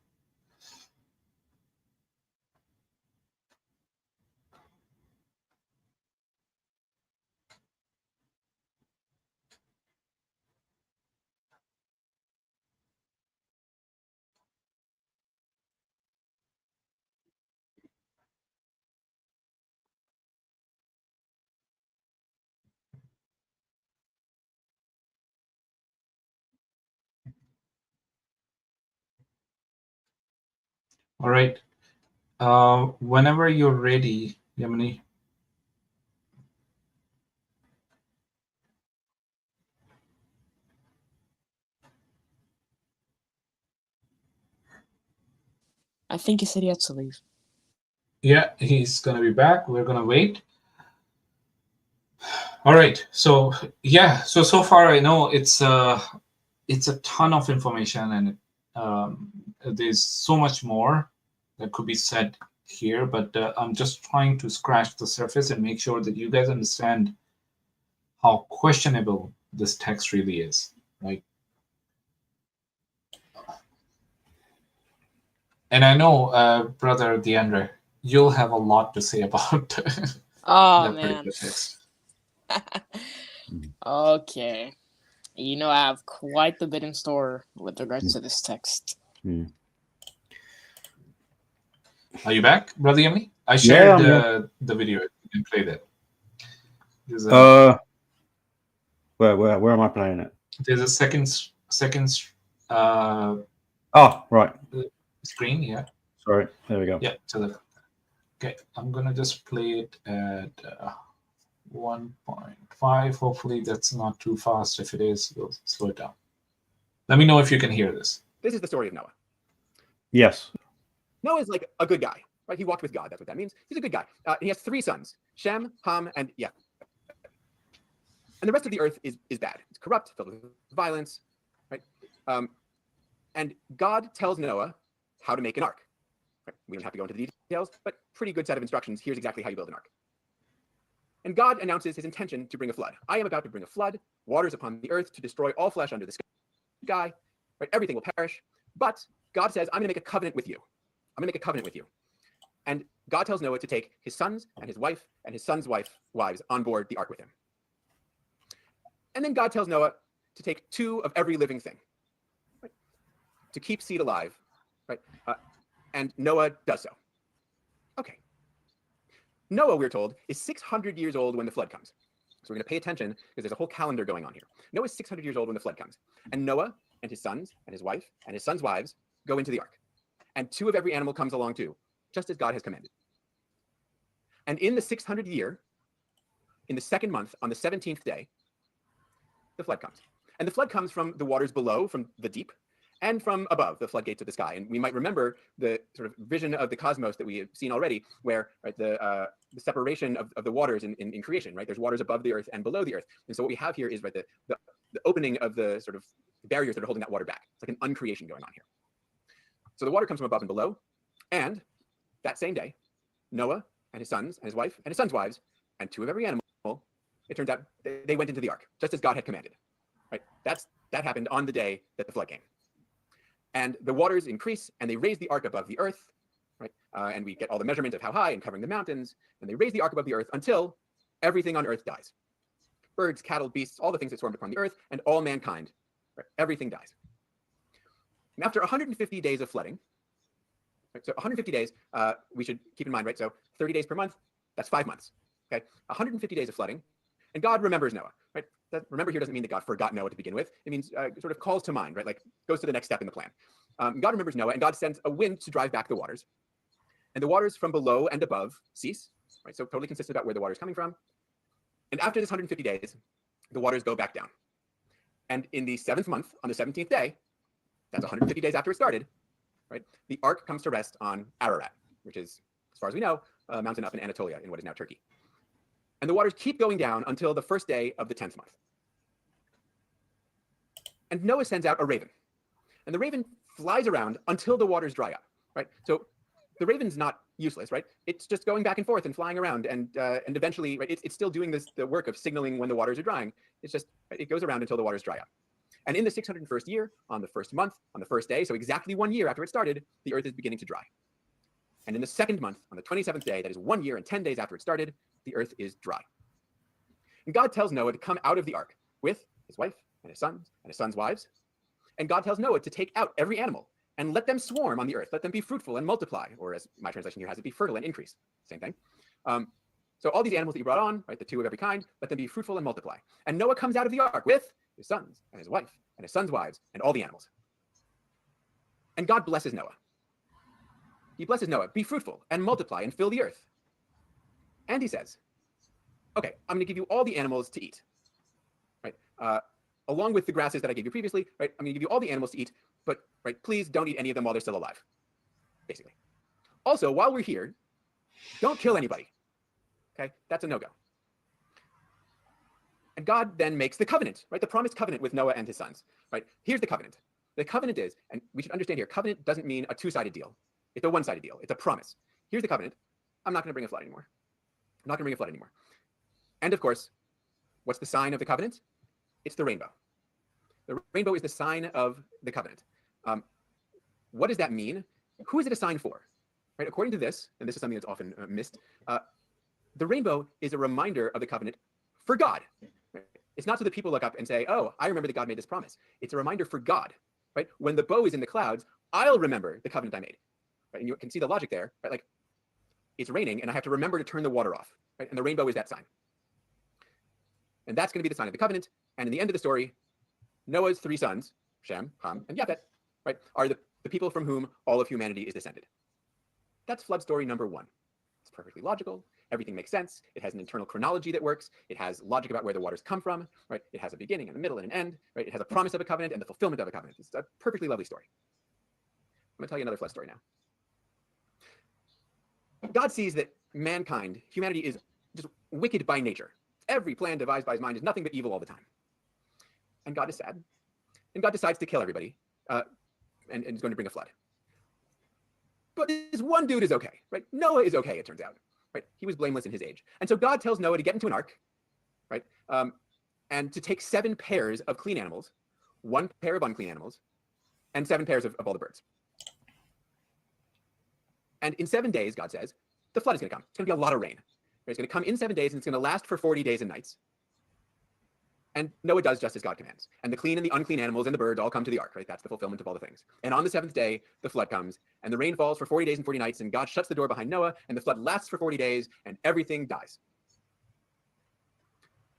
All right. Whenever you're ready, Yamini. I think he said he had to leave. Yeah, he's going to be back. We're going to wait. All right. So, yeah. So far I know it's a ton of information, and There's so much more that could be said here, but I'm just trying to scratch the surface and make sure that you guys understand how questionable this text really is, right? And I know, Brother DeAndre, you'll have a lot to say about Oh that man. particular text. Okay. You know, I have quite the bit in store with regards to this text. Are you back, Brother Yemi? I shared Yeah, the video. You can play that. Where am I playing it? There's a second Oh, right. screen. Yeah. Sorry. There we go. Yeah. Okay. I'm gonna just play it at 1.5. Hopefully that's not too fast. If it is, we'll slow it down. Let me know if you can hear this. This is the story of Noah. Yes. Noah's like a good guy, right? He walked with God. That's what that means. He's a good guy. He has 3 sons: Shem, Ham, and Yafet. And the rest of the earth is bad. It's corrupt, filled with violence, right? And God tells Noah how to make an ark. Right? We don't have to go into the details, but pretty good set of instructions. Here's exactly how you build an ark. And God announces his intention to bring a flood. I am about to bring a flood, waters upon the earth to destroy all flesh under the sky. Right? Everything will perish. But God says, I'm going to make a covenant with you. I'm going to make a covenant with you. And God tells Noah to take his sons and his wife and his sons' wives on board the ark with him. And then God tells Noah to take 2 of every living thing, right? To keep seed alive, right? And Noah does so. Okay. Noah, we're told, is 600 years old when the flood comes. So we're going to pay attention because there's a whole calendar going on here. Noah is 600 years old when the flood comes. And Noah and his sons and his wife and his sons' wives go into the ark. And 2 of every animal comes along too, just as God has commanded. And in the 600th year, in the 2nd month, on the 17th day, the flood comes. And the flood comes from the waters below, from the deep, and from above, the floodgates of the sky. And we might remember the sort of vision of the cosmos that we have seen already, where right, the separation of the waters in creation, right? There's waters above the earth and below the earth. And so what we have here is right, the opening of the sort of barriers that are holding that water back. It's like an uncreation going on here. So the water comes from above and below. And that same day, Noah and his sons and his wife and his sons' wives and 2 of every animal, it turns out they went into the ark, just as God had commanded. Right? That happened on the day that the flood came. And the waters increase, and they raise the ark above the earth, right? And we get all the measurement of how high and covering the mountains. And they raise the ark above the earth until everything on earth dies. Birds, cattle, beasts, all the things that swarmed upon the earth, and all mankind, right? Everything dies. And after 150 days of flooding, right? So 150 days, we should keep in mind, right? So 30 days per month, that's 5 months. Okay, 150 days of flooding. And God remembers Noah, right? That remember here doesn't mean that God forgot Noah to begin with. It means sort of calls to mind, right? Like goes to the next step in the plan. God remembers Noah, and God sends a wind to drive back the waters. And the waters from below and above cease, right? So totally consistent about where the water is coming from. And after this 150 days, the waters go back down. And in the 7th month, on the 17th day, that's 150 days after it started, right? The ark comes to rest on Ararat, which is, as far as we know, a mountain up in Anatolia in what is now Turkey. And the waters keep going down until the 1st day of the 10th month. And Noah sends out a raven. And the raven flies around until the waters dry up, right? So the raven's not useless, right? It's just going back and forth and flying around. And eventually, right, it's still doing the work of signaling when the waters are drying. It's just, it goes around until the waters dry up. And in the 601st year, on the 1st month, on the 1st day, so exactly 1 year after it started, the earth is beginning to dry. And in the 2nd month, on the 27th day, that is 1 year and 10 days after it started, the earth is dry. And God tells Noah to come out of the ark with his wife and his sons' wives. And God tells Noah to take out every animal and let them swarm on the earth. Let them be fruitful and multiply, or as my translation here has it, be fertile and increase. Same thing. So all these animals that you brought on, right, the 2 of every kind, let them be fruitful and multiply. And Noah comes out of the ark with his sons and his wife and his sons' wives and all the animals. And God blesses Noah. He blesses Noah, be fruitful and multiply and fill the earth. And he says, okay, I'm going to give you all the animals to eat, right? Along with the grasses that I gave you previously, right? I'm going to give you all the animals to eat, but right, please don't eat any of them while they're still alive, basically. Also, while we're here, don't kill anybody, okay? That's a no-go. And God then makes the covenant, right? The promised covenant with Noah and his sons, right? Here's the covenant. The covenant is, and we should understand here, covenant doesn't mean a two-sided deal. It's a one-sided deal. It's a promise. Here's the covenant. I'm not going to bring a flood anymore. I'm not going to bring a flood anymore. And of course, what's the sign of the covenant? It's the rainbow. The rainbow is the sign of the covenant. What does that mean? Who is it a sign for? Right? According to this, and this is something that's often missed, the rainbow is a reminder of the covenant for God. Right? It's not so that people look up and say, oh, I remember that God made this promise. It's a reminder for God. Right? When the bow is in the clouds, I'll remember the covenant I made. Right? And you can see the logic there. Right? Like, it's raining and I have to remember to turn the water off. Right? And the rainbow is that sign. And that's going to be the sign of the covenant. And in the end of the story, Noah's three sons, Shem, Ham, and Japheth, right, are the people from whom all of humanity is descended. That's flood story number one. It's perfectly logical. Everything makes sense. It has an internal chronology that works. It has logic about where the waters come from, right? It has a beginning and a middle and an end, right? It has a promise of a covenant and the fulfillment of a covenant. It's a perfectly lovely story. I'm going to tell you another flood story now. God sees that mankind, humanity, is just wicked by nature. Every plan devised by his mind is nothing but evil all the time. And God is sad. And God decides to kill everybody and is going to bring a flood. But this one dude is okay, right? Noah is okay, it turns out, right? He was blameless in his age. And so God tells Noah to get into an ark, right? And to take 7 pairs of clean animals, 1 pair of unclean animals, and 7 pairs of all the birds. And in 7 days, God says, the flood is going to come. It's going to be a lot of rain. It's going to come in 7 days, and it's going to last for 40 days and nights. And Noah does just as God commands. And the clean and the unclean animals and the birds all come to the ark, right? That's the fulfillment of all the things. And on the 7th day, the flood comes, and the rain falls for 40 days and 40 nights, and God shuts the door behind Noah, and the flood lasts for 40 days, and everything dies.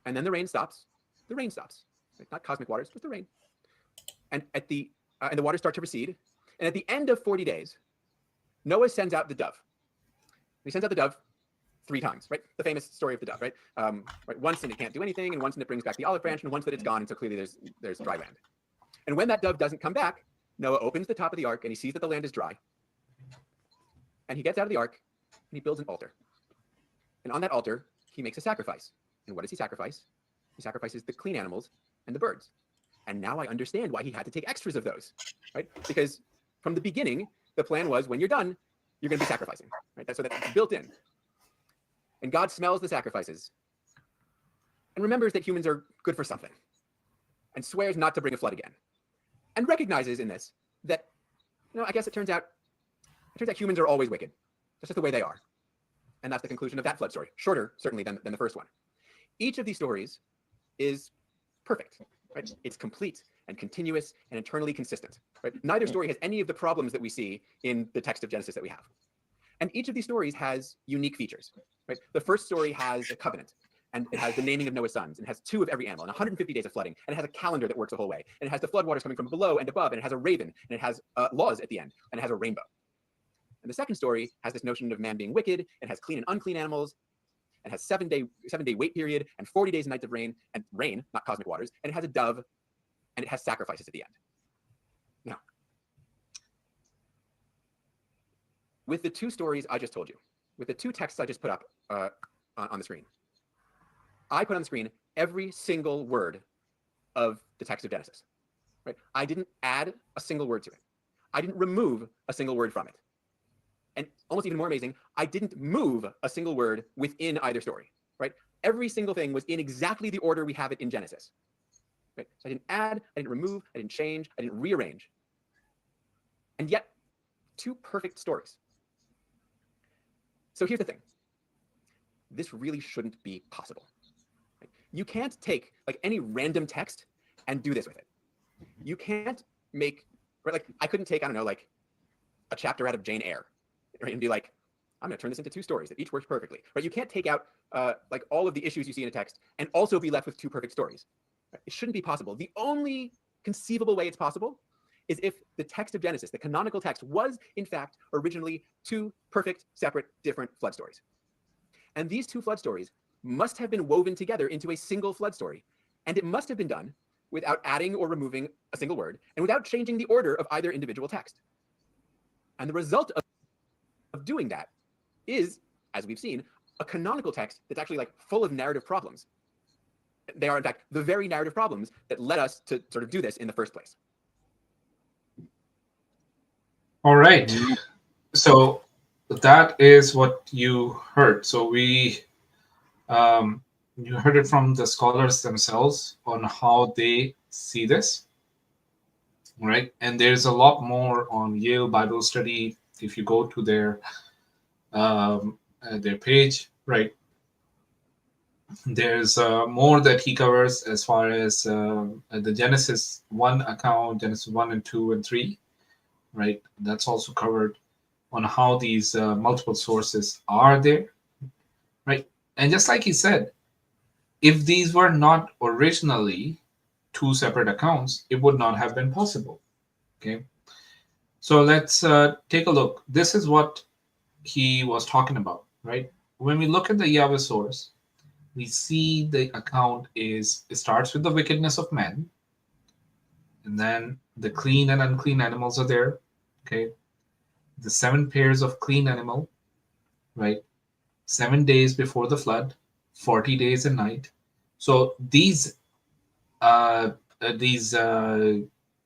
And then the rain stops. The rain stops. Right? Not cosmic waters, just the rain. And the waters start to recede. And at the end of 40 days, Noah sends out the dove. He sends out the dove 3 times, right? The famous story of the dove, right? Right? Once and it can't do anything, and once and it brings back the olive branch, and once that it's gone, and so clearly there's dry land. And when that dove doesn't come back, Noah opens the top of the ark and he sees that the land is dry. And he gets out of the ark and he builds an altar. And on that altar, he makes a sacrifice. And what does he sacrifice? He sacrifices the clean animals and the birds. And now I understand why he had to take extras of those, right? Because from the beginning, the plan was when you're done, you're going to be sacrificing, right? So that's built in. And God smells the sacrifices and remembers that humans are good for something and swears not to bring a flood again and recognizes in this that, I guess it turns out humans are always wicked. That's just the way they are. And that's the conclusion of that flood story. Shorter, certainly, than the first one. Each of these stories is perfect, right? It's complete and continuous and internally consistent, right? Neither story has any of the problems that we see in the text of Genesis that we have. And each of these stories has unique features, right? The first story has a covenant, and it has the naming of Noah's sons, and it has 2 of every animal, and 150 days of flooding, and it has a calendar that works the whole way, and it has the flood waters coming from below and above, and it has a raven, and it has laws at the end, and it has a rainbow. And the second story has this notion of man being wicked, and has clean and unclean animals, and has 7-day wait period, and 40 days and nights of rain, not cosmic waters, and it has a dove, and it has sacrifices at the end. Now, with the 2 stories I just told you, with the 2 texts I just put up on the screen, I put on the screen every single word of the text of Genesis. Right? I didn't add a single word to it. I didn't remove a single word from it. And almost even more amazing, I didn't move a single word within either story. Right? Every single thing was in exactly the order we have it in Genesis. Right? So I didn't add, I didn't remove, I didn't change, I didn't rearrange. And yet, 2 perfect stories. So here's the thing. This really shouldn't be possible. Right? You can't take any random text and do this with it. You can't make, right, I couldn't take, I don't know, a chapter out of Jane Eyre, right, and be like, I'm going to turn this into 2 stories that each work perfectly. Right? You can't take out all of the issues you see in a text and also be left with 2 perfect stories. Right? It shouldn't be possible. The only conceivable way it's possible is if the text of Genesis, the canonical text, was in fact originally 2 perfect, separate, different flood stories. And these 2 flood stories must have been woven together into a single flood story. And it must have been done without adding or removing a single word and without changing the order of either individual text. And the result of doing that is, as we've seen, a canonical text that's actually full of narrative problems. They are, in fact, the very narrative problems that led us to sort of do this in the first place. All right. So that is what you heard. So you heard it from the scholars themselves on how they see this, right? And there's a lot more on Yale Bible Study if you go to their page, right? There's more that he covers as far as the Genesis 1 account, Genesis 1 and 2 and 3, right? That's also covered on how these multiple sources are there, right? And just like he said, if these were not originally two separate accounts, it would not have been possible. Okay, so let's take a look. This is what he was talking about, right? When we look at the Yahweh source, we see the account it starts with the wickedness of men, and then the clean and unclean animals are there. Okay, the 7 pairs of clean animal, right? 7 days before the flood, 40 days and night. So these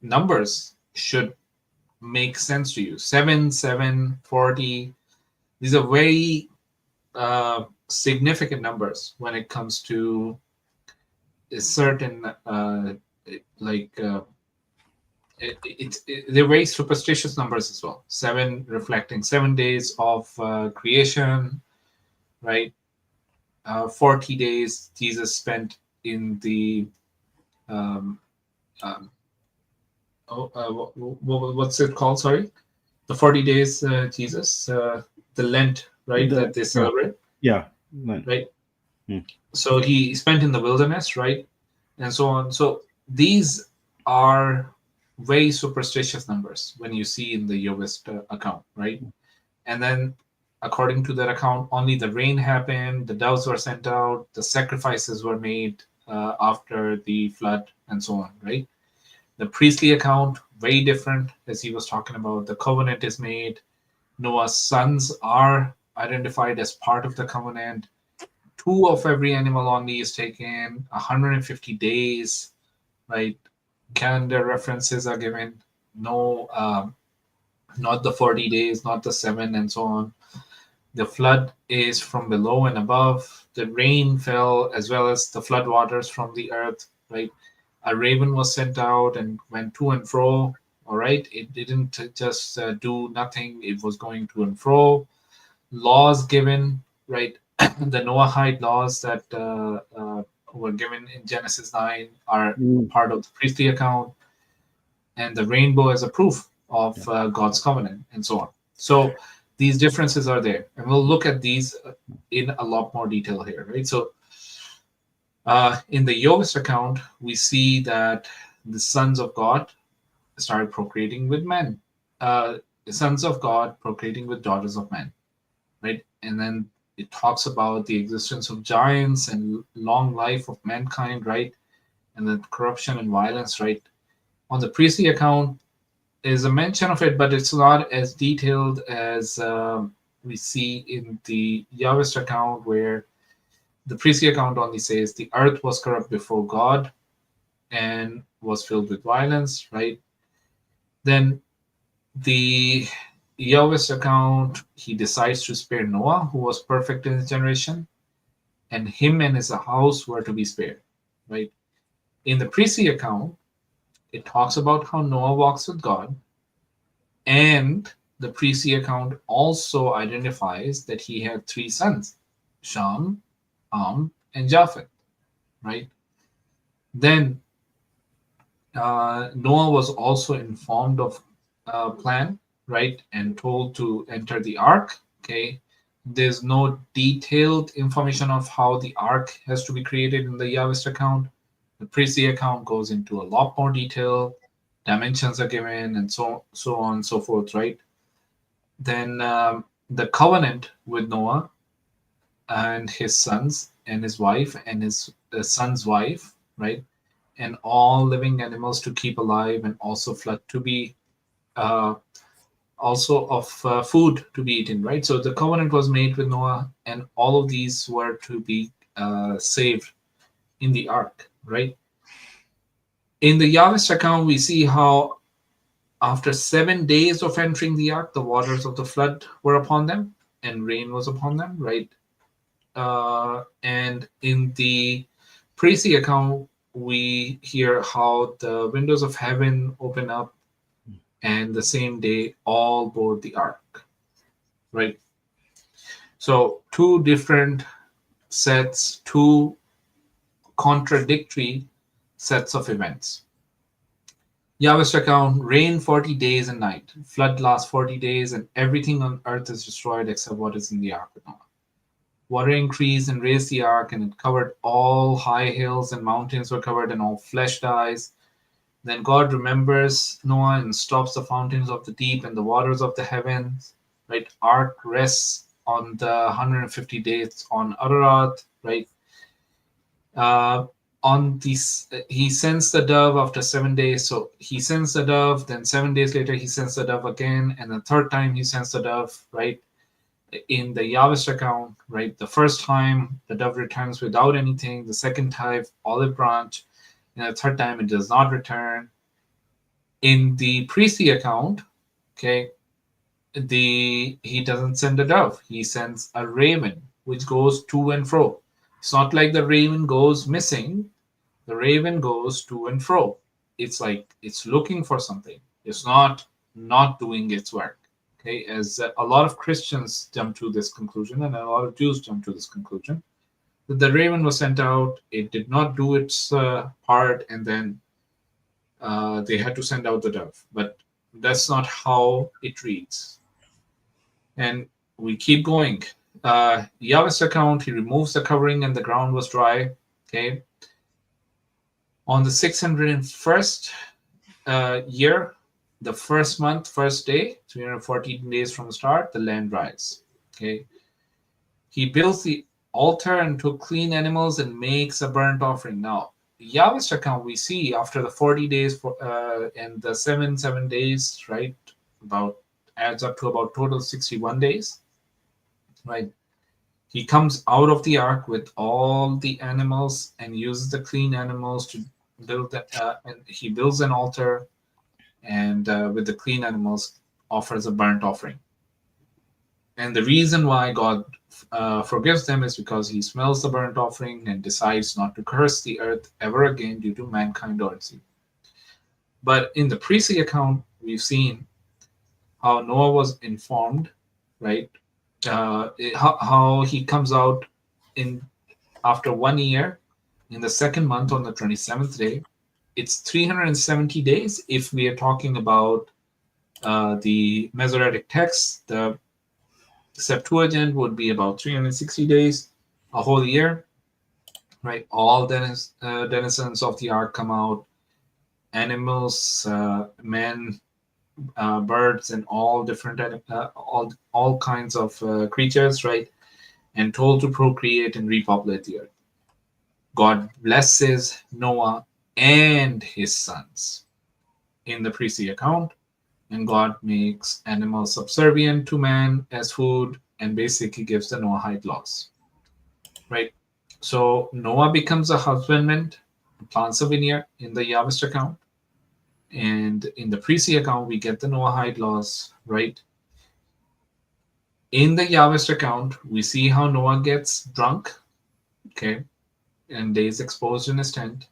numbers should make sense to you. 7, 7, 40. These are very significant numbers when it comes to a certain they're very superstitious numbers as well. 7 reflecting 7 days of creation, right? 40 days Jesus spent in the what's it called? Sorry, the 40 days Jesus, the Lent, right? That they celebrate. Yeah. Right. So he spent in the wilderness, right, and so on. So these are very superstitious numbers when you see in the Yahwist account, right? And then according to that account, only the rain happened, the doves were sent out, the sacrifices were made after the flood, and so on, right? The priestly account, very different, as he was talking about. The covenant is made. Noah's sons are identified as part of the covenant. 2 of every animal only is taken. 150 days, right? Calendar references are given. No, not the 40 days, not the 7, and so on. The flood is from below and above. The rain fell as well as the flood waters from the earth, right? A raven was sent out and went to and fro. All right, it didn't just do nothing. It was going to and fro. Laws given, right? The Noahide laws that were given in Genesis 9 are part of the priestly account, and the rainbow as a proof of God's covenant, and so on. So these differences are there, and we'll look at these in a lot more detail here, right? So in the Yahwist account, we see that the sons of God started procreating with men. The sons of God procreating with daughters of men, right? And then it talks about the existence of giants and long life of mankind, right? And then corruption and violence, right? On the priestly account, there's a mention of it, but it's not as detailed as we see in the Yahwist account, where the priestly account only says the earth was corrupt before God and was filled with violence, right? Then the Yahwist account, he decides to spare Noah, who was perfect in his generation, and him and his house were to be spared, right? In the priestly account, it talks about how Noah walks with God, and the priestly account also identifies that he had 3 sons, Shem, Ham, and Japheth, right? Then Noah was also informed of plan, right, and told to enter the ark. Okay, there's no detailed information of how the ark has to be created in the Yahwist account. The priestly account goes into a lot more detail. Dimensions are given, and so on and so forth, right? Then the covenant with Noah and his sons and his wife and his son's wife, right? And all living animals to keep alive, and also flood to be also of food to be eaten, right? So the covenant was made with Noah, and all of these were to be saved in the ark, right? In the Yahwist account, we see how After 7 days of entering the ark, the waters of the flood were upon them, and rain was upon them, right? And in the priestly account, we hear how the windows of heaven open up, and the same day all board the ark, right? So two different sets, two contradictory sets of events. Yahweh's account, rain 40 days and night, flood lasts 40 days, and everything on earth is destroyed except what is in the ark of Noah. Water increased and raised the ark, and it covered all high hills and mountains were covered, and all flesh dies. Then God remembers Noah and stops the fountains of the deep and the waters of the heavens. Right? Ark rests on the 150 days on Ararat. Right? On this, he sends the dove after 7 days. So he sends the dove. Then 7 days later, he sends the dove again, and the third time he sends the dove. Right? In the Yahweh's account, right? The first time the dove returns without anything. The second time, olive branch. And the third time, it does not return. In the priestly account, okay, he doesn't send a dove. He sends a raven, which goes to and fro. It's not like the raven goes missing. The raven goes to and fro. It's like it's looking for something. It's not doing its work. Okay, as a lot of Christians jump to this conclusion, and a lot of Jews jump to this conclusion, that the raven was sent out, it did not do its part, and then they had to send out the dove. But that's not how it reads. And we keep going. Yahweh's account, he removes the covering and the ground was dry. Okay. On the 601st year, the first month, first day, 314 days from the start, the land dries. Okay. He builds the altar and took clean animals and makes a burnt offering. Now, Yahweh's account, we see after the 40 days and the 7 days, right, about adds up to about total 61 days, right? He comes out of the ark with all the animals and uses the clean animals to build that, and he builds an altar, and with the clean animals offers a burnt offering. And the reason why God forgives them is because he smells the burnt offering and decides not to curse the earth ever again due to mankind or sin. But in the priestly account, we've seen how Noah was informed, right? How he comes out after 1 year in the second month on the 27th day. It's 370 days if we are talking about the Masoretic text. The Septuagint would be about 360 days, a whole year, right? All denizens of the ark come out, animals, men, birds, and all different all kinds of creatures, right? And told to procreate and repopulate the earth. God blesses Noah and his sons in the priestly account, and God makes animals subservient to man as food and basically gives the Noahide laws, right? So Noah becomes a husbandman, plants a vineyard in the Yahweh's account. And in the priestly account, we get the Noahide laws, right? In the Yahweh's account, we see how Noah gets drunk, okay, and is exposed in his tent.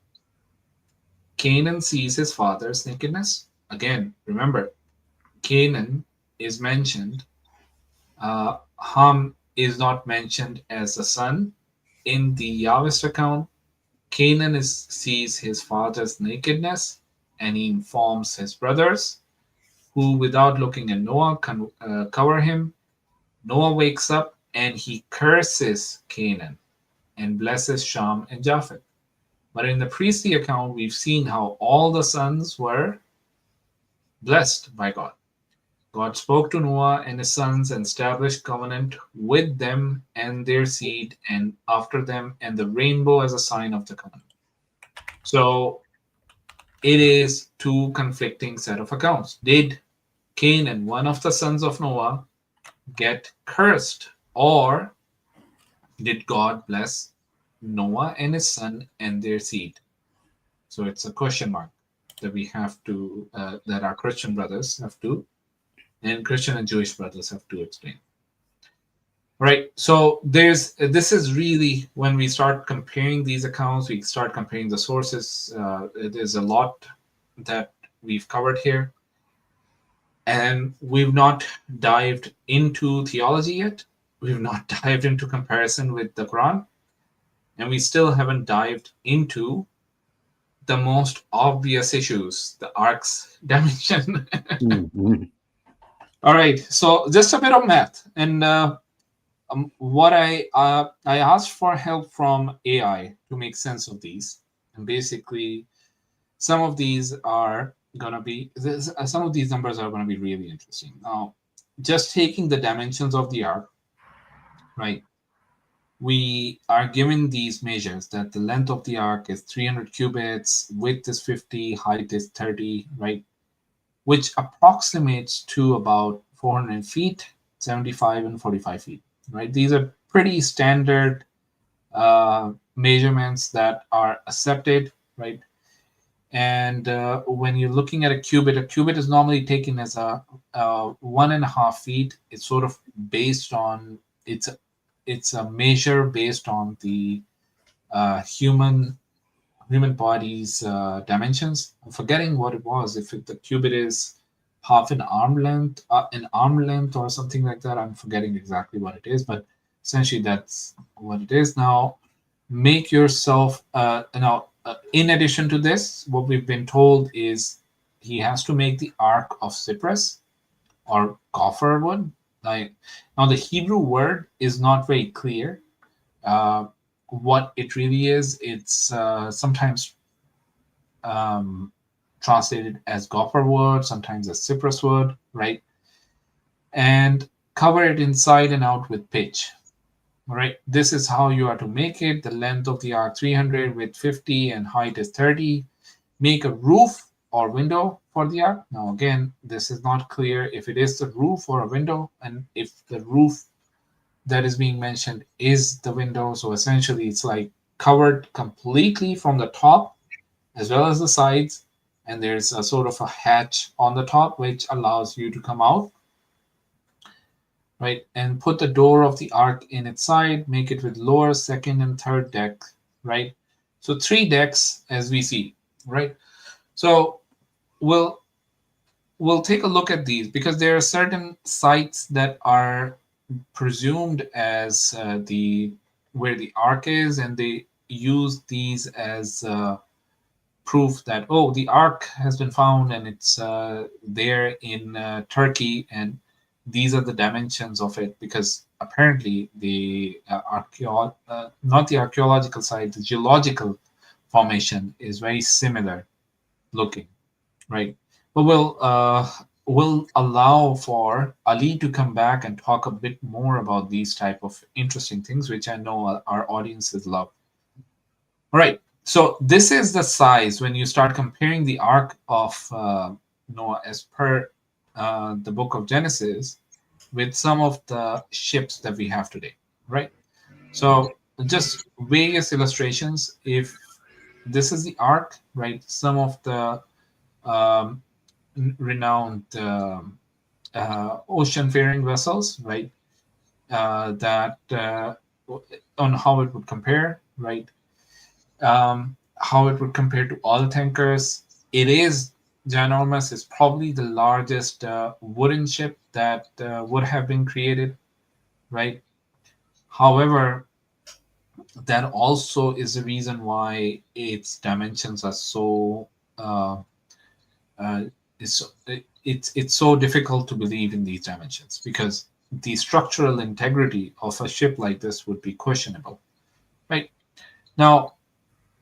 Canaan sees his father's nakedness. Again, remember, Canaan is mentioned. Ham is not mentioned as a son. In the Yahweh's account, Canaan sees his father's nakedness, and he informs his brothers, who, without looking at Noah, can cover him. Noah wakes up and he curses Canaan and blesses Shem and Japheth. But in the priestly account, we've seen how all the sons were blessed by God. God spoke to Noah and his sons and established covenant with them and their seed and after them, and the rainbow as a sign of the covenant. So it is two conflicting set of accounts. Did Canaan, one of the sons of Noah, get cursed, or did God bless Noah and his son and their seed? So it's a question mark. that we have to, that our Christian brothers have to, and Christian and Jewish brothers have to explain. Right. So this is really when we start comparing these accounts, we start comparing the sources. There's a lot that we've covered here. And we've not dived into theology yet. We've not dived into comparison with the Quran. And we still haven't dived into the most obvious issues, the ark's dimension. All right. So just a bit of math. And what I asked for help from AI to make sense of these. And basically, some of these are going to be, some of these numbers are going to be really interesting. Now, just taking the dimensions of the ark, right? We are given these measures that the length of the ark is 300 cubits, width is 50, height is 30, right? Which approximates to about 400 feet, 75 and 45 feet, right? These are pretty standard measurements that are accepted, right? And when you're looking at a cubit is normally taken as a 1.5 feet. It's sort of based on, it's a measure based on the human body's dimensions. I'm forgetting what it was. If the cubit is half an arm length or something like that, I'm forgetting exactly what it is, but essentially that's what it is. Now, make yourself in addition to this, what we've been told is he has to make the ark of cypress or gopher wood. Now, the Hebrew word is not very clear what it really is. It's sometimes translated as gopher wood, sometimes as cypress wood, right? And cover it inside and out with pitch. Right, this is how you are to make it. The length of the ark 300, width 50, and height is 30. Make a roof or window for the ark. Now, again, this is not clear if it is the roof or a window, and if the roof that is being mentioned is the window. So essentially, it's like covered completely from the top as well as the sides, and there's a sort of a hatch on the top which allows you to come out. Right, and put the door of the ark in its side, make it with lower, second, and third deck, right? So 3 decks as we see, right? So we'll take a look at these because there are certain sites that are presumed as where the ark is, and they use these as proof that, oh, the ark has been found and it's there in Turkey, and these are the dimensions of it, because apparently the not the archaeological site, the geological formation is very similar looking, right? But we'll allow for Ali to come back and talk a bit more about these type of interesting things, which I know our audiences love. All right, so this is the size when you start comparing the ark of Noah as per the book of Genesis with some of the ships that we have today, right? So just various illustrations. If this is the ark, right? Some of the renowned ocean-faring vessels, right? That on how it would compare, right? How it would compare to oil tankers. It is ginormous. It's probably the largest wooden ship that would have been created, right? However, that also is the reason why its dimensions are so it's so difficult to believe in these dimensions, because the structural integrity of a ship like this would be questionable, right? Now,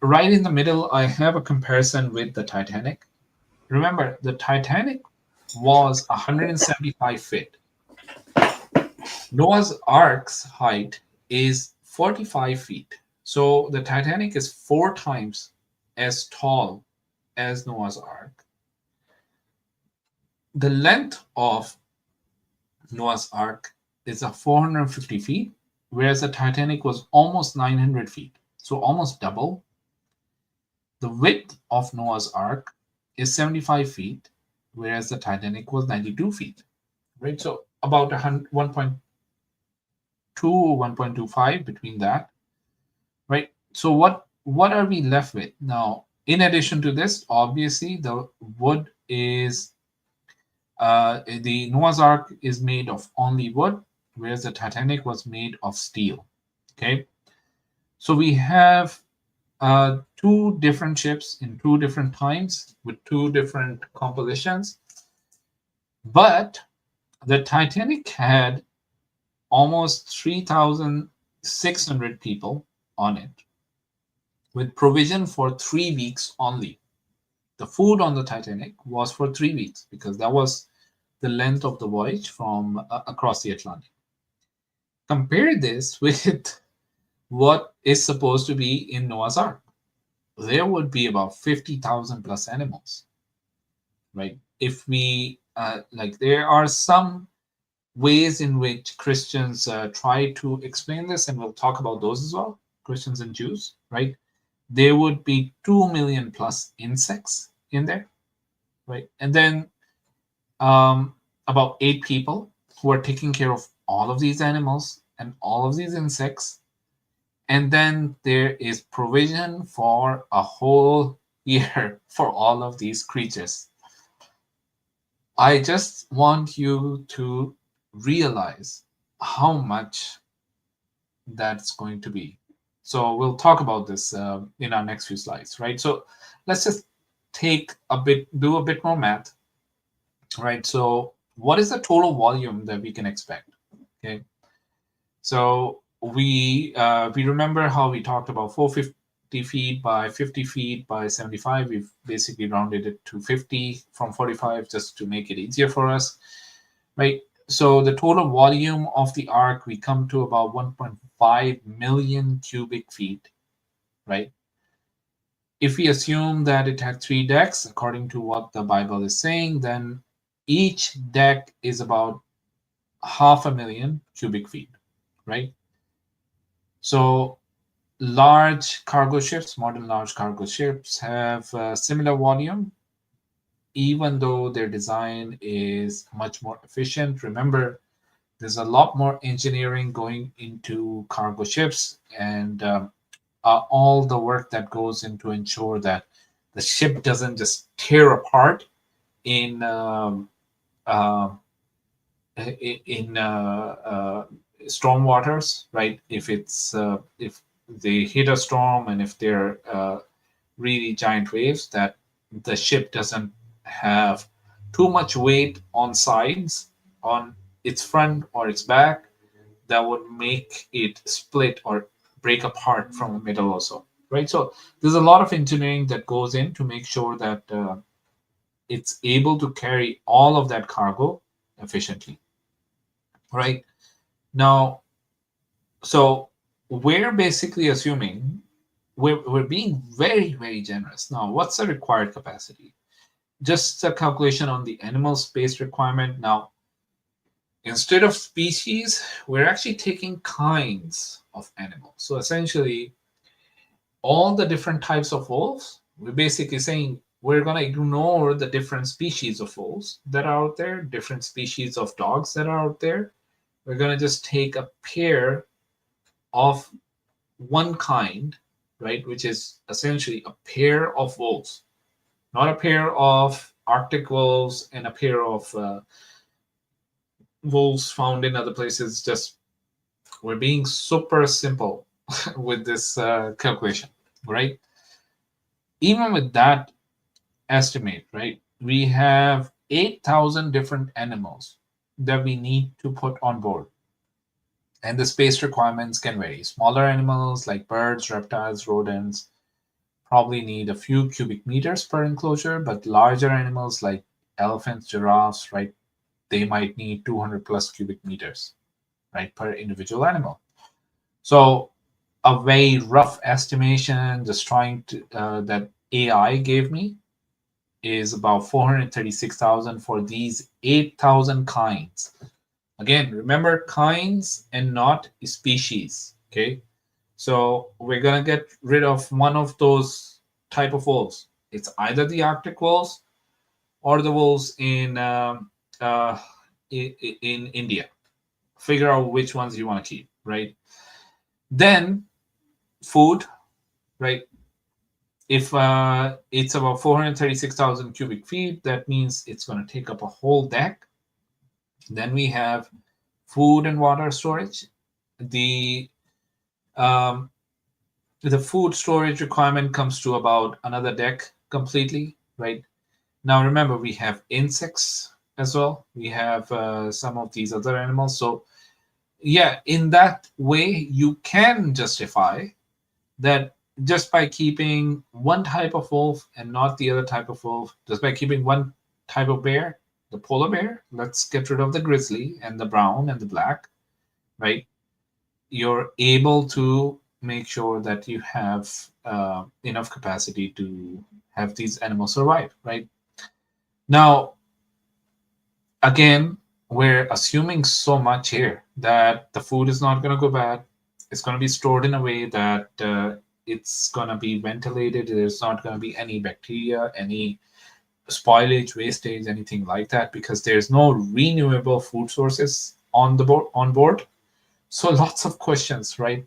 right in the middle, I have a comparison with the Titanic. Remember, the Titanic was 175 feet. Noah's Ark's height is 45 feet. So the Titanic is 4 times as tall as Noah's Ark. The length of Noah's Ark is 450 feet, whereas the Titanic was almost 900 feet. So almost double. The width of Noah's Ark is 75 feet, whereas the Titanic was 92 feet, right? So about 1.2, 1.25 between that, right? So what are we left with now? In addition to this, obviously the wood is the Noah's Ark is made of only wood, whereas the Titanic was made of steel. Okay, so we have two different ships in two different times with two different compositions, but the Titanic had almost 3,600 people on it, with provision for 3 weeks only. The food on the Titanic was for 3 weeks because that was the length of the voyage from across the Atlantic. Compare this with what is supposed to be in Noah's Ark. There would be about 50,000 plus animals, right? If we there are some ways in which Christians try to explain this, and we'll talk about those as well, Christians and Jews, right? There would be 2 million plus insects in there, right? And then about 8 people who are taking care of all of these animals and all of these insects. And then there is provision for a whole year for all of these creatures. I just want you to realize how much that's going to be. So we'll talk about this in our next few slides, right? So let's just do a bit more math, right? So what is the total volume that we can expect? Okay, so we remember how we talked about 450 feet by 50 feet by 75. We've basically rounded it to 50 from 45 just to make it easier for us, right? So the total volume of the ark, we come to about 1.5 million cubic feet, right? If we assume that it had 3 decks, according to what the Bible is saying, then each deck is about 500,000 cubic feet, right? So large cargo ships, modern large cargo ships, have a similar volume, even though their design is much more efficient. Remember, there's a lot more engineering going into cargo ships, and all the work that goes into ensure that the ship doesn't just tear apart in storm waters, right? If they hit a storm and if they're really giant waves, that the ship doesn't have too much weight on sides, on its front or its back, that would make it split or break apart from the middle also, right? So there's a lot of engineering that goes in to make sure that it's able to carry all of that cargo efficiently, right? Now, so we're basically assuming we're being very, very generous. Now, what's the required capacity? Just a calculation on the animal space requirement. Now, instead of species, we're actually taking kinds of animals. So essentially, all the different types of wolves, we're basically saying we're going to ignore the different species of wolves that are out there, different species of dogs that are out there. We're going to just take a pair of one kind, right, which is essentially a pair of wolves, not a pair of Arctic wolves and a pair of wolves found in other places. Just we're being super simple with this calculation, right? Even with that estimate, right, we have 8,000 different animals that we need to put on board. And the space requirements can vary. Smaller animals like birds, reptiles, rodents probably need a few cubic meters per enclosure, but larger animals like elephants, giraffes, right, they might need 200 plus cubic meters, right, per individual animal. So a very rough estimation, just trying to that AI gave me, is about 436,000 for these 8,000 kinds. Again, remember, kinds and not species, okay? So we're going to get rid of one of those type of wolves. It's either the Arctic wolves or the wolves in India. Figure out which ones you want to keep, right? Then food, right? If it's about 436,000 cubic feet, that means it's going to take up a whole deck. Then we have food and water storage. The food storage requirement comes to about another deck completely, right? Now remember, we have insects as well. We have some of these other animals. So yeah, in that way, you can justify that just by keeping one type of wolf and not the other type of wolf, just by keeping one type of bear, the polar bear, let's get rid of the grizzly and the brown and the black, right? You're able to make sure that you have enough capacity to have these animals survive, right? Now, again, we're assuming so much here that the food is not going to go bad. It's going to be stored in a way that it's going to be ventilated. There's not going to be any bacteria, any spoilage, wastage, anything like that, because there's no renewable food sources on board. So lots of questions, right?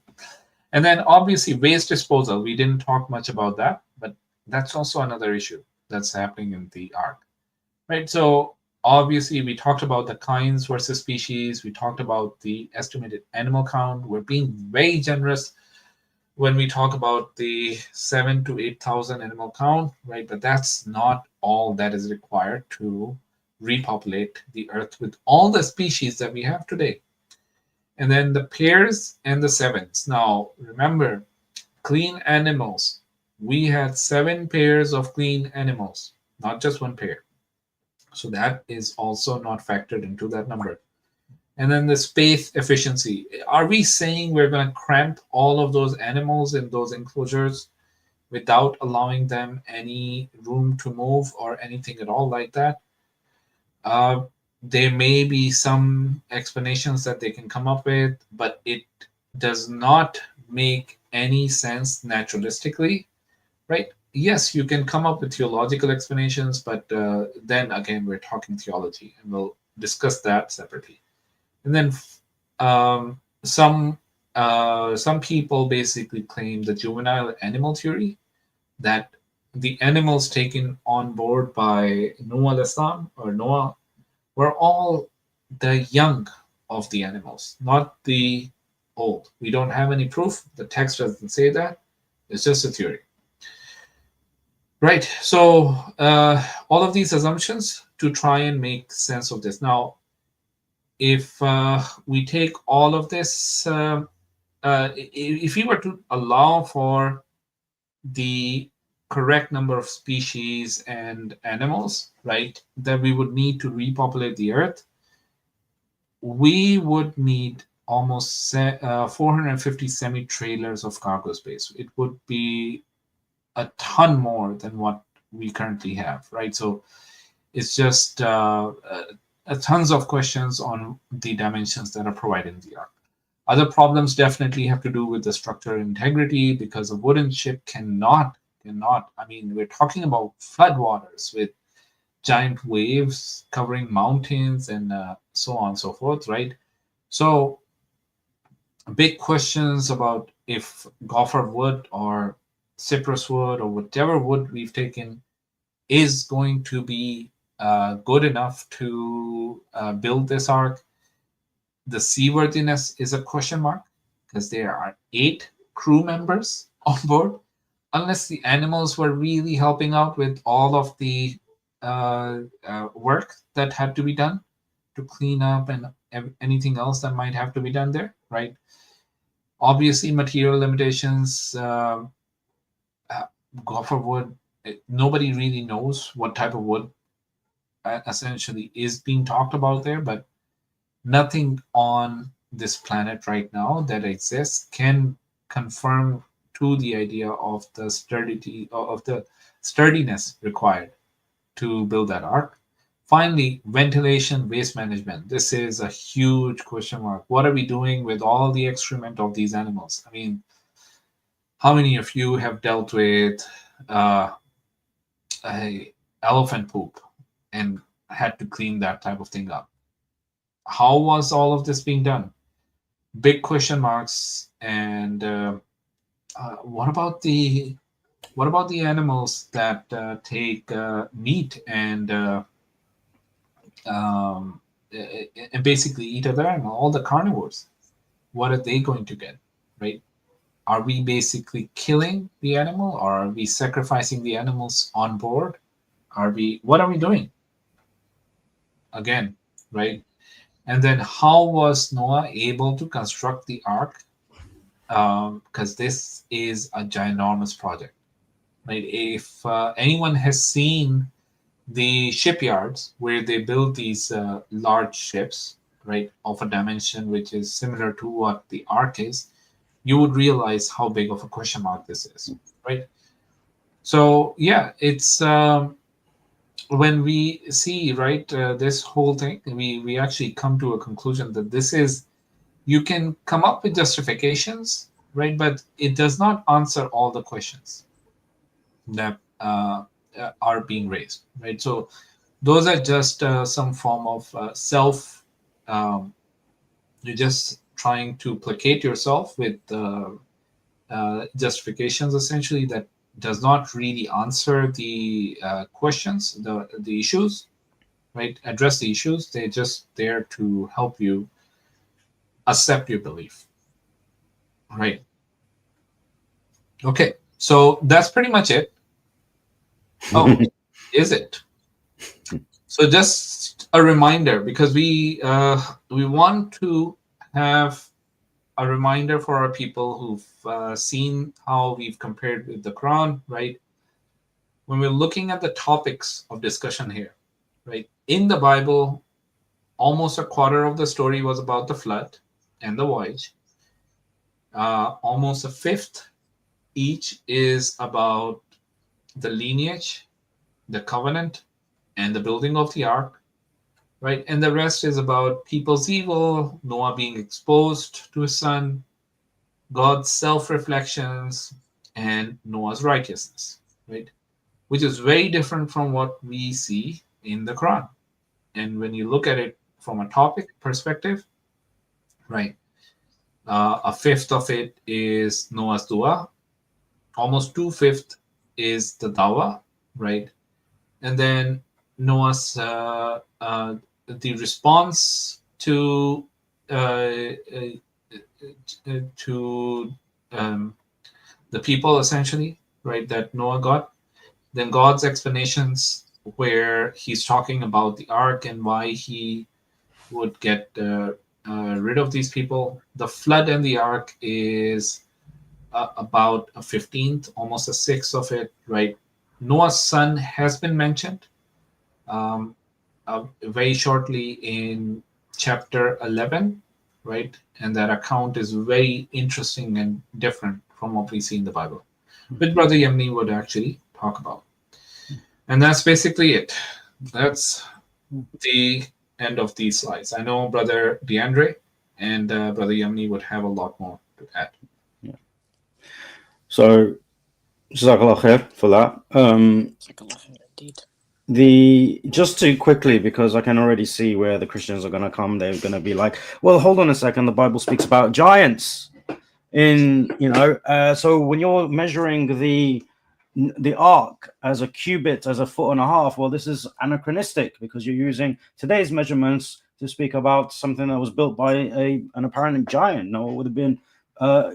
And then obviously waste disposal. We didn't talk much about that, but that's also another issue that's happening in the Ark, right? So obviously we talked about the kinds versus species. We talked about the estimated animal count. We're being very generous when we talk about the 7,000 to 8,000 animal count, right? But that's not all that is required to repopulate the Earth with all the species that we have today. And then the pairs and the sevens. Now, remember, clean animals. We had 7 pairs of clean animals, not just one pair. So that is also not factored into that number. And then the space efficiency. Are we saying we're going to cramp all of those animals in those enclosures without allowing them any room to move or anything at all like that? There may be some explanations that they can come up with, but it does not make any sense naturalistically, right? Yes, you can come up with theological explanations, but then again, we're talking theology, and we'll discuss that separately. And then some people basically claim the juvenile animal theory, that the animals taken on board by Noah were all the young of the animals, not the old. We don't have any proof. The text doesn't say that. It's just a theory. Right. So all of these assumptions to try and make sense of this. Now, if we take all of this, if we were to allow for the correct number of species and animals, right, that we would need to repopulate the Earth, we would need almost 450 semi-trailers of cargo space. It would be a ton more than what we currently have, right? So it's just tons of questions on the dimensions that are provided in the Ark. Other problems definitely have to do with the structural integrity, because a wooden ship cannot. I mean, we're talking about floodwaters with giant waves covering mountains and so on and so forth, right? So big questions about if gopher wood or cypress wood or whatever wood we've taken is going to be good enough to build this Ark. The seaworthiness is a question mark, because there are 8 crew members on board. Unless the animals were really helping out with all of the work that had to be done to clean up and anything else that might have to be done there, right? Obviously, material limitations, gopher wood, nobody really knows what type of wood essentially is being talked about there, but nothing on this planet right now that exists can confirm to the idea of the sturdiness required to build that Ark. Finally, ventilation, waste management. This is a huge question mark. What are we doing with all the excrement of these animals? I mean, how many of you have dealt with elephant poop and had to clean that type of thing up. How was all of this being done? Big question marks. And what about the animals that take meat and basically eat other animals, all the carnivores? What are they going to get, right? Are we basically killing the animal, or are we sacrificing the animals on board? What are we doing? Again, right? And then how was Noah able to construct the ark? Because this is a ginormous project, right? If anyone has seen the shipyards where they build these large ships, right, of a dimension which is similar to what the ark is, you would realize how big of a question mark this is, right? So yeah, it's when we see, right, this whole thing, we actually come to a conclusion that this is, you can come up with justifications, right, but it does not answer all the questions that are being raised, right? So those are just some form of self. You're just trying to placate yourself with justifications, essentially, that does not really answer the questions, the issues, right? Address the issues. They're just there to help you accept your belief, right? Okay, so that's pretty much it. Oh, is it? So just a reminder, because we want to have a reminder for our people who've seen how we've compared with the Quran, right? When we're looking at the topics of discussion here, right? In the Bible, almost a quarter of the story was about the flood and the voyage. Almost a fifth each is about the lineage, the covenant, and the building of the ark, right? And the rest is about people's evil, Noah being exposed to his son, God's self-reflections, and Noah's righteousness, right? Which is very different from what we see in the Quran. And when you look at it from a topic perspective, right, a fifth of it is Noah's dua, almost 2/5 is the dawah, right? And then Noah's the response to the people, essentially, right, that Noah got. Then God's explanations, where he's talking about the ark and why he would get rid of these people. The flood and the ark is about a 15th, almost a sixth of it, right? Noah's son has been mentioned very shortly in chapter 11, right? And that account is very interesting and different from what we see in the Bible, which Brother Yemni would actually talk about. And that's basically it. That's the end of these slides. I know Brother DeAndre and Brother Yemni would have a lot more to add. Yeah. So, Jazakallah khair for that. Just to quickly, because I can already see where the Christians are going to come. They're going to be like, well, hold on a second. The Bible speaks about giants so when you're measuring the ark as a cubit, as a 1.5 feet, well, this is anachronistic, because you're using today's measurements to speak about something that was built by an apparent giant. No, it would have been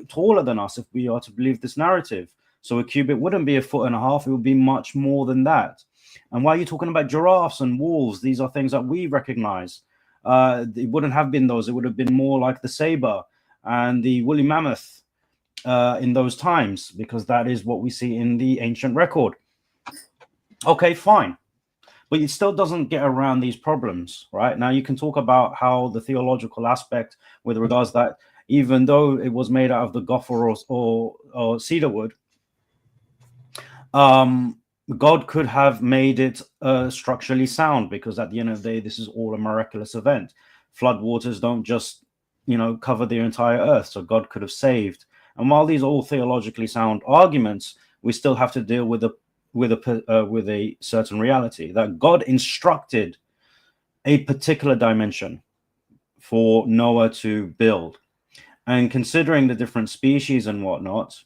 taller than us if we are to believe this narrative. So a cubit wouldn't be a 1.5 feet, it would be much more than that. And why are you talking about giraffes and wolves? These are things that we recognize. It wouldn't have been those. It would have been more like the saber and the woolly mammoth in those times, because that is what we see in the ancient record. Okay, fine. But it still doesn't get around these problems, right? Now you can talk about how the theological aspect with regards that even though it was made out of the gopher or cedar wood, God could have made it structurally sound, because at the end of the day, this is all a miraculous event. Flood waters don't just, cover the entire earth. So God could have saved. And while these are all theologically sound arguments, we still have to deal with with a certain reality, that God instructed a particular dimension for Noah to build. And considering the different species and whatnot,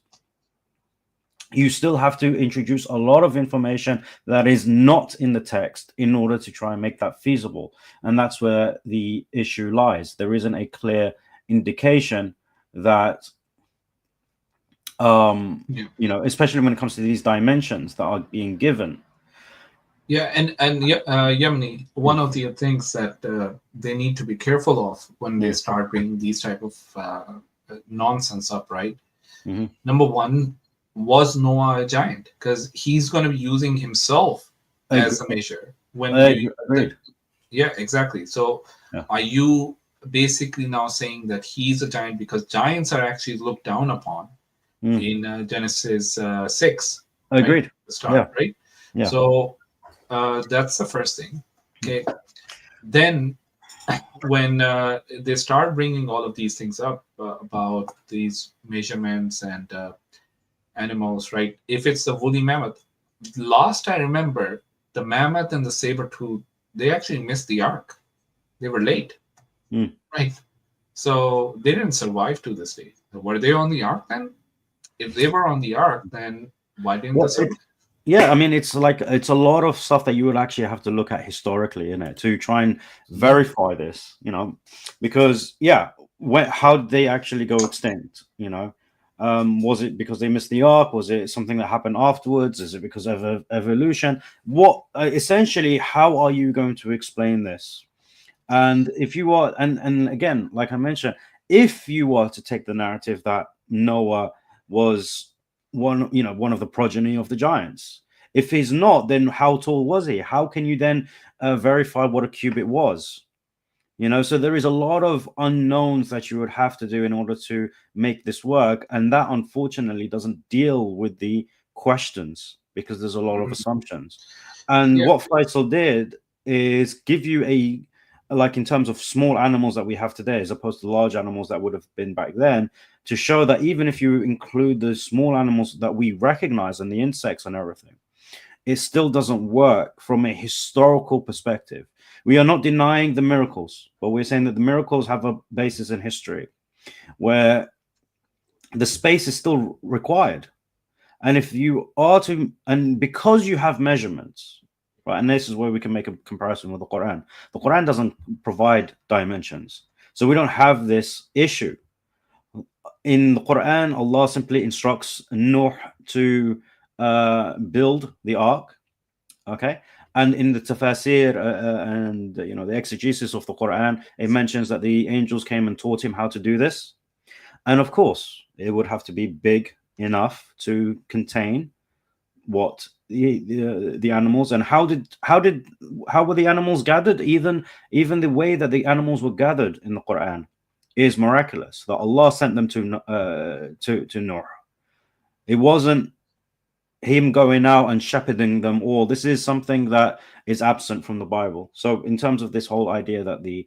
you still have to introduce a lot of information that is not in the text in order to try and make that feasible. And that's where the issue lies. There isn't a clear indication that, you know, especially when it comes to these dimensions that are being given. Yeah, and Yemeni, one of the things that they need to be careful of when they start bringing these type of nonsense up, right? Number one, was Noah a giant? Because he's going to be using himself as a measure. Yeah, exactly. So are you basically now saying that he's a giant because giants are actually looked down upon in Genesis 6? Agreed. Right? The start, right? Yeah. So that's the first thing. Okay. Then when they start bringing all of these things up about these measurements and animals, right? If it's the woolly mammoth, last I remember, the mammoth and the saber-tooth, they actually missed the ark. They were late, right? So they didn't survive to this day. Were they on the ark then? If they were on the ark, then why didn't they survive? Yeah, I mean, it's a lot of stuff that you would actually have to look at historically, in it, to try and verify this, you know, because how did they actually go extinct? You know, was it because they missed the ark? Was it something that happened afterwards? Is it because of evolution? What essentially, how are you going to explain this? And if you are, and again, like I mentioned, if you are to take the narrative that Noah was one of the progeny of the giants, if he's not, then how tall was he? How can you then verify what a cubit was? You know, so there is a lot of unknowns that you would have to do in order to make this work, and that unfortunately doesn't deal with the questions because there's a lot of assumptions. And what Faisal did is give you like in terms of small animals that we have today, as opposed to large animals that would have been back then, to show that even if you include the small animals that we recognize and the insects and everything, it still doesn't work from a historical perspective. We are not denying the miracles, but we're saying that the miracles have a basis in history where the space is still required. And if you are to, and because you have measurements, right, and this is where we can make a comparison with the Quran doesn't provide dimensions. So we don't have this issue. In the Quran, Allah simply instructs Nuh to build the ark, okay? And in the tafsir and the exegesis of the Quran, it mentions that the angels came and taught him how to do this. And of course, it would have to be big enough to contain what the animals, and how were the animals gathered? Even the way that the animals were gathered in the Quran is miraculous, that Allah sent them to Nuh. It wasn't him going out and shepherding them all. This is something that is absent from the Bible. So in terms of this whole idea that the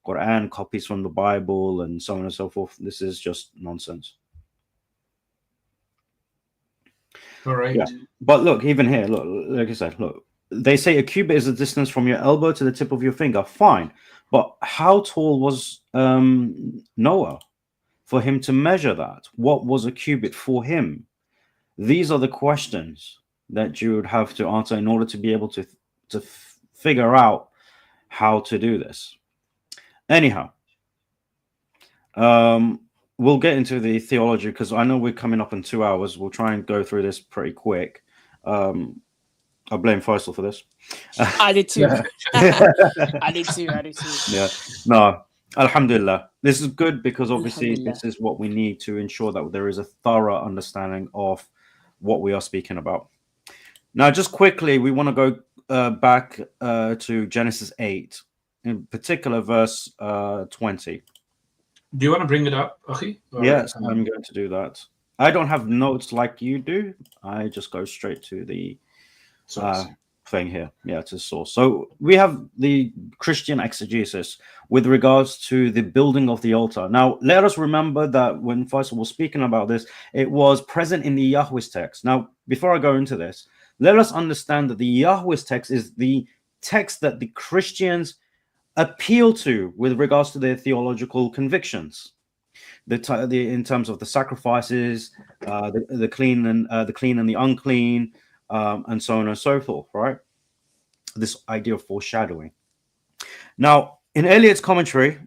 Quran copies from the Bible and so on and so forth, this is just nonsense. All right. Yeah. But look, even here, look, like I said, look, they say a cubit is the distance from your elbow to the tip of your finger. Fine. But how tall was Noah for him to measure that? What was a cubit for him? These are the questions that you would have to answer in order to be able to figure out how to do this. Anyhow, we'll get into the theology because I know we're coming up in 2 hours. We'll try and go through this pretty quick. I blame Faisal for this. I did too. I did too. Yeah. No, alhamdulillah. This is good because obviously this is what we need to ensure that there is a thorough understanding of what we are speaking about. Now, just quickly, we want to go back to Genesis 8, in particular verse 20. Do you want to bring it up, Akhi? Yes, I'm going to do that. I don't have notes like you do. I just go straight to the thing here. Yeah, to source. So we have the Christian exegesis with regards to the building of the altar. Now, let us remember that when Faisal was speaking about this, it was present in the Yahweh's text. Now, before I go into this, let us understand that the Yahweh's text is the text that the Christians appeal to with regards to their theological convictions. In terms of the sacrifices, the clean and the unclean, and so on and so forth, right? This idea of foreshadowing. Now, in Eliot's commentary,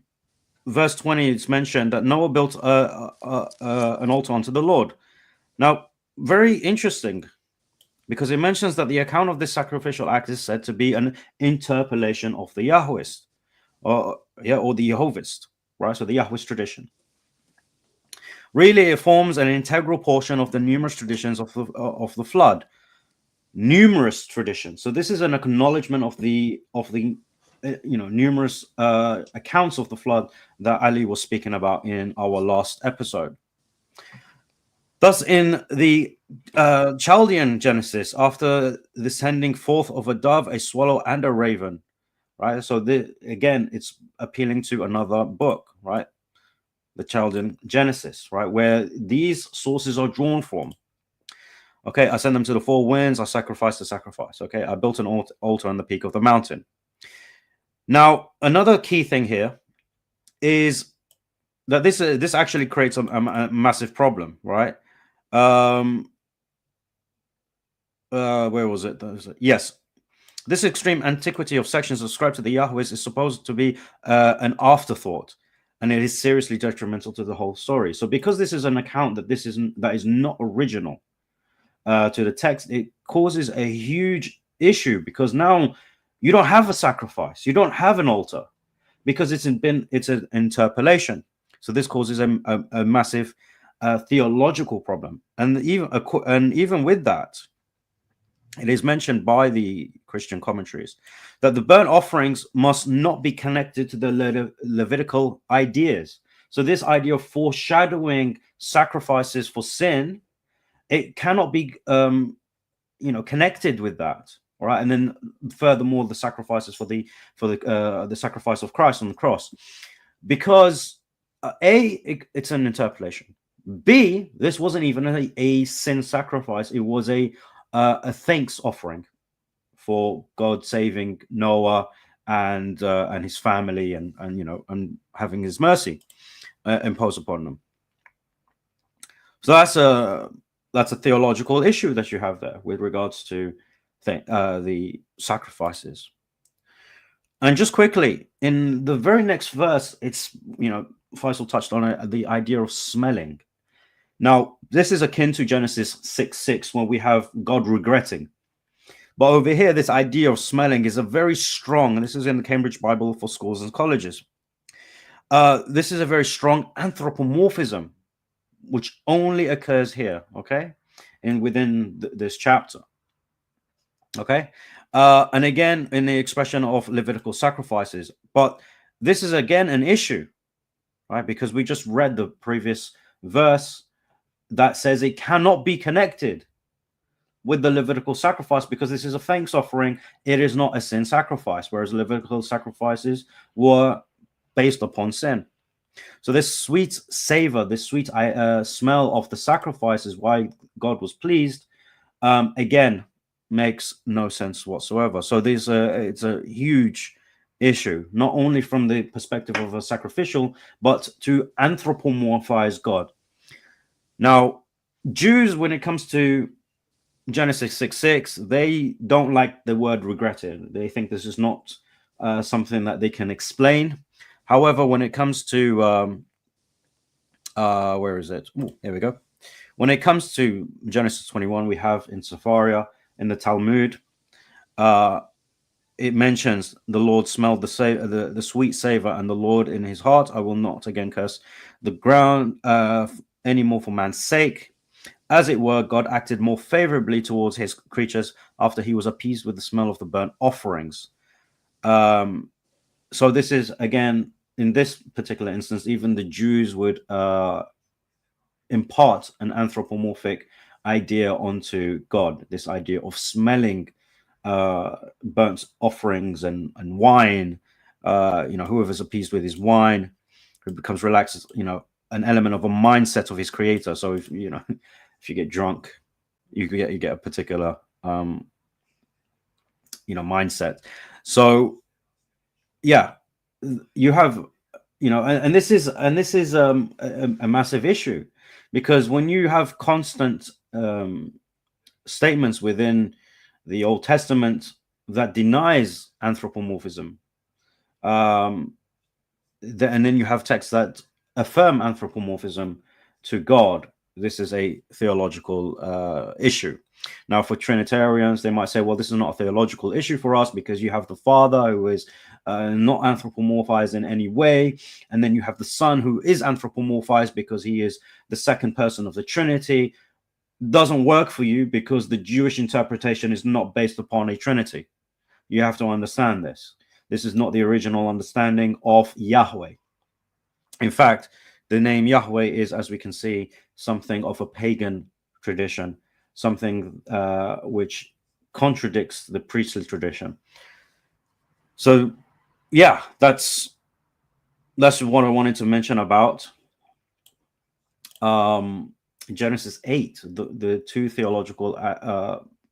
verse 20, it's mentioned that Noah built an altar unto the Lord. Now, very interesting, because it mentions that the account of this sacrificial act is said to be an interpolation of the Yahwist, or the Jehovist, right? So the Yahwist tradition. Really, it forms an integral portion of the numerous traditions of the flood. Numerous traditions. So this is an acknowledgement of the numerous accounts of the flood that Ali was speaking about in our last episode. Thus, in the Chaldean Genesis, after the sending forth of a dove, a swallow, and a raven, right? So again, it's appealing to another book, right? The Chaldean Genesis, right, where these sources are drawn from. Okay, I sent them to the four winds. I sacrificed the sacrifice. Okay, I built an altar on the peak of the mountain. Now, another key thing here is that this actually creates a massive problem, right? Where was it? Yes. This extreme antiquity of sections ascribed to the Yahwehs is supposed to be an afterthought, and it is seriously detrimental to the whole story. So because this is an account that is not original to the text, it causes a huge issue, because now you don't have a sacrifice, you don't have an altar, because it's an interpolation. So this causes a massive theological problem, and even with that, it is mentioned by the Christian commentaries that the burnt offerings must not be connected to the Levitical ideas. So this idea of foreshadowing sacrifices for sin, it cannot be connected with that. All right, and then furthermore, the sacrifices for the sacrifice of Christ on the cross, because it's an interpolation. B, this wasn't even a sin sacrifice; it was a thanks offering for God saving Noah and his family, and having His mercy imposed upon them. So that's a theological issue that you have there with regards to the sacrifices. And just quickly, in the very next verse, it's Faisal touched on it, the idea of smelling. Now, this is akin to Genesis 6:6, when we have God regretting. But over here, this idea of smelling is a very strong, and this is in the Cambridge Bible for Schools and Colleges. This is a very strong anthropomorphism, which only occurs here, okay, within this chapter, okay, and again in the expression of Levitical sacrifices. But this is again an issue, right? Because we just read the previous verse that says it cannot be connected with the Levitical sacrifice, because this is a thanks offering. It is not a sin sacrifice, whereas Levitical sacrifices were based upon sin. So this sweet savor, this sweet smell of the sacrifices, why God was pleased, again, makes no sense whatsoever. So it's a huge issue, not only from the perspective of a sacrificial, but to anthropomorphize God. Now, Jews, when it comes to Genesis 6:6, they don't like the word regretted. They think this is not something that they can explain. However, when it comes to where is it? Ooh, here we go. When it comes to Genesis 21, we have in Sepharia, in the Talmud, it mentions the Lord smelled the sweet savor, and the Lord in his heart, I will not again curse the ground anymore for man's sake. As it were, God acted more favorably towards his creatures after he was appeased with the smell of the burnt offerings. So this is, again, in this particular instance, even the Jews would impart an anthropomorphic idea onto God, this idea of smelling burnt offerings and wine. Whoever's appeased with his wine, who becomes relaxed, an element of a mindset of his creator. So if you get drunk, you get a particular mindset. So yeah, you have, and this is a massive issue, because when you have constant statements within the Old Testament that denies anthropomorphism, and then you have texts that affirm anthropomorphism to God, this is a theological issue. Now, for Trinitarians, they might say, well, this is not a theological issue for us because you have the Father who is not anthropomorphized in any way. And then you have the Son who is anthropomorphized because he is the second person of the Trinity. Doesn't work for you because the Jewish interpretation is not based upon a Trinity. You have to understand this. This is not the original understanding of Yahweh. In fact, the name Yahweh is, as we can see, something of a pagan tradition, something which contradicts the priestly tradition. So, yeah, that's what I wanted to mention about Genesis 8, the two theological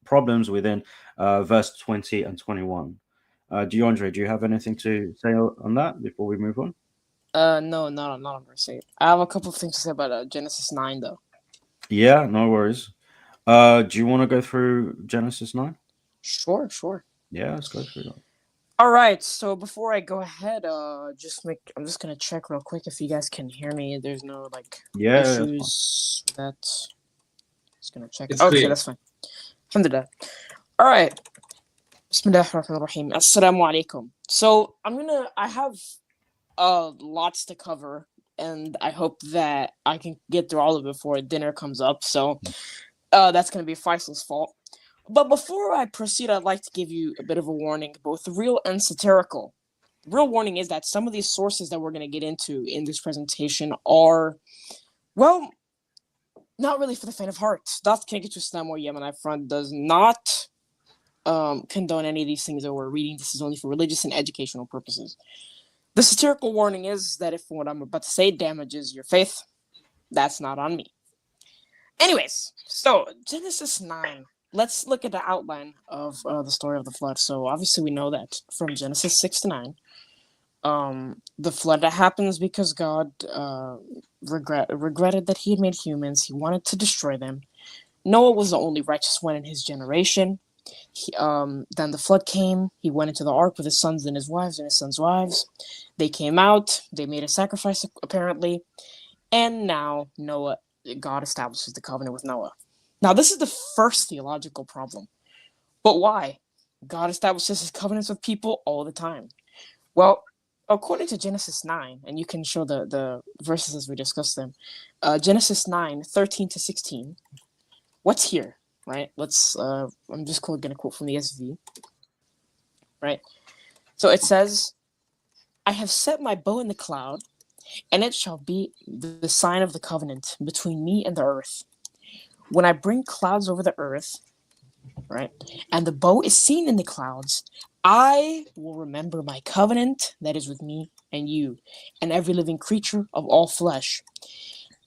problems within verse 20 and 21. DeAndre, do you have anything to say on that before we move on? No, not on verse 8. I have a couple of things to say about Genesis 9, though. Yeah, no worries. Do you want to go through Genesis 9? Sure. Yeah, let's go through that. All right, so before I go ahead, I'm just gonna check real quick if you guys can hear me. There's no issues with that. Just gonna check. It's Okay, clear. that's fine. Alhamdulillah. All right. Bismillahirrahmanirrahim. Assalamu alaikum. So I have lots to cover, and I hope that I can get through all of it before dinner comes up. So that's gonna be Faisal's fault. But before I proceed, I'd like to give you a bit of a warning, both real and satirical. The real warning is that some of these sources that we're going to get into in this presentation are, well, not really for the faint of heart. That Connected to Islam or Yemen Front does not condone any of these things that we're reading. This is only for religious and educational purposes. The satirical warning is that if what I'm about to say damages your faith, that's not on me. Anyways, so Genesis 9. Let's look at the outline of the story of the flood. So obviously we know that from Genesis 6 to 9, the flood that happens because God regretted that he had made humans. He wanted to destroy them. Noah was the only righteous one in his generation. Then the flood came. He went into the ark with his sons and his wives and his sons' wives. They came out. They made a sacrifice, apparently. And now God establishes the covenant with Noah. Now, this is the first theological problem. But why? God establishes his covenants with people all the time. Well, according to Genesis 9, and you can show the verses as we discuss them, Genesis 9, 13 to 16, what's here, right? I'm just going to quote from the ESV, right? So it says, I have set my bow in the cloud, and it shall be the sign of the covenant between me and the earth. When I bring clouds over the earth, right, and the bow is seen in the clouds, I will remember my covenant that is with me and you, and every living creature of all flesh.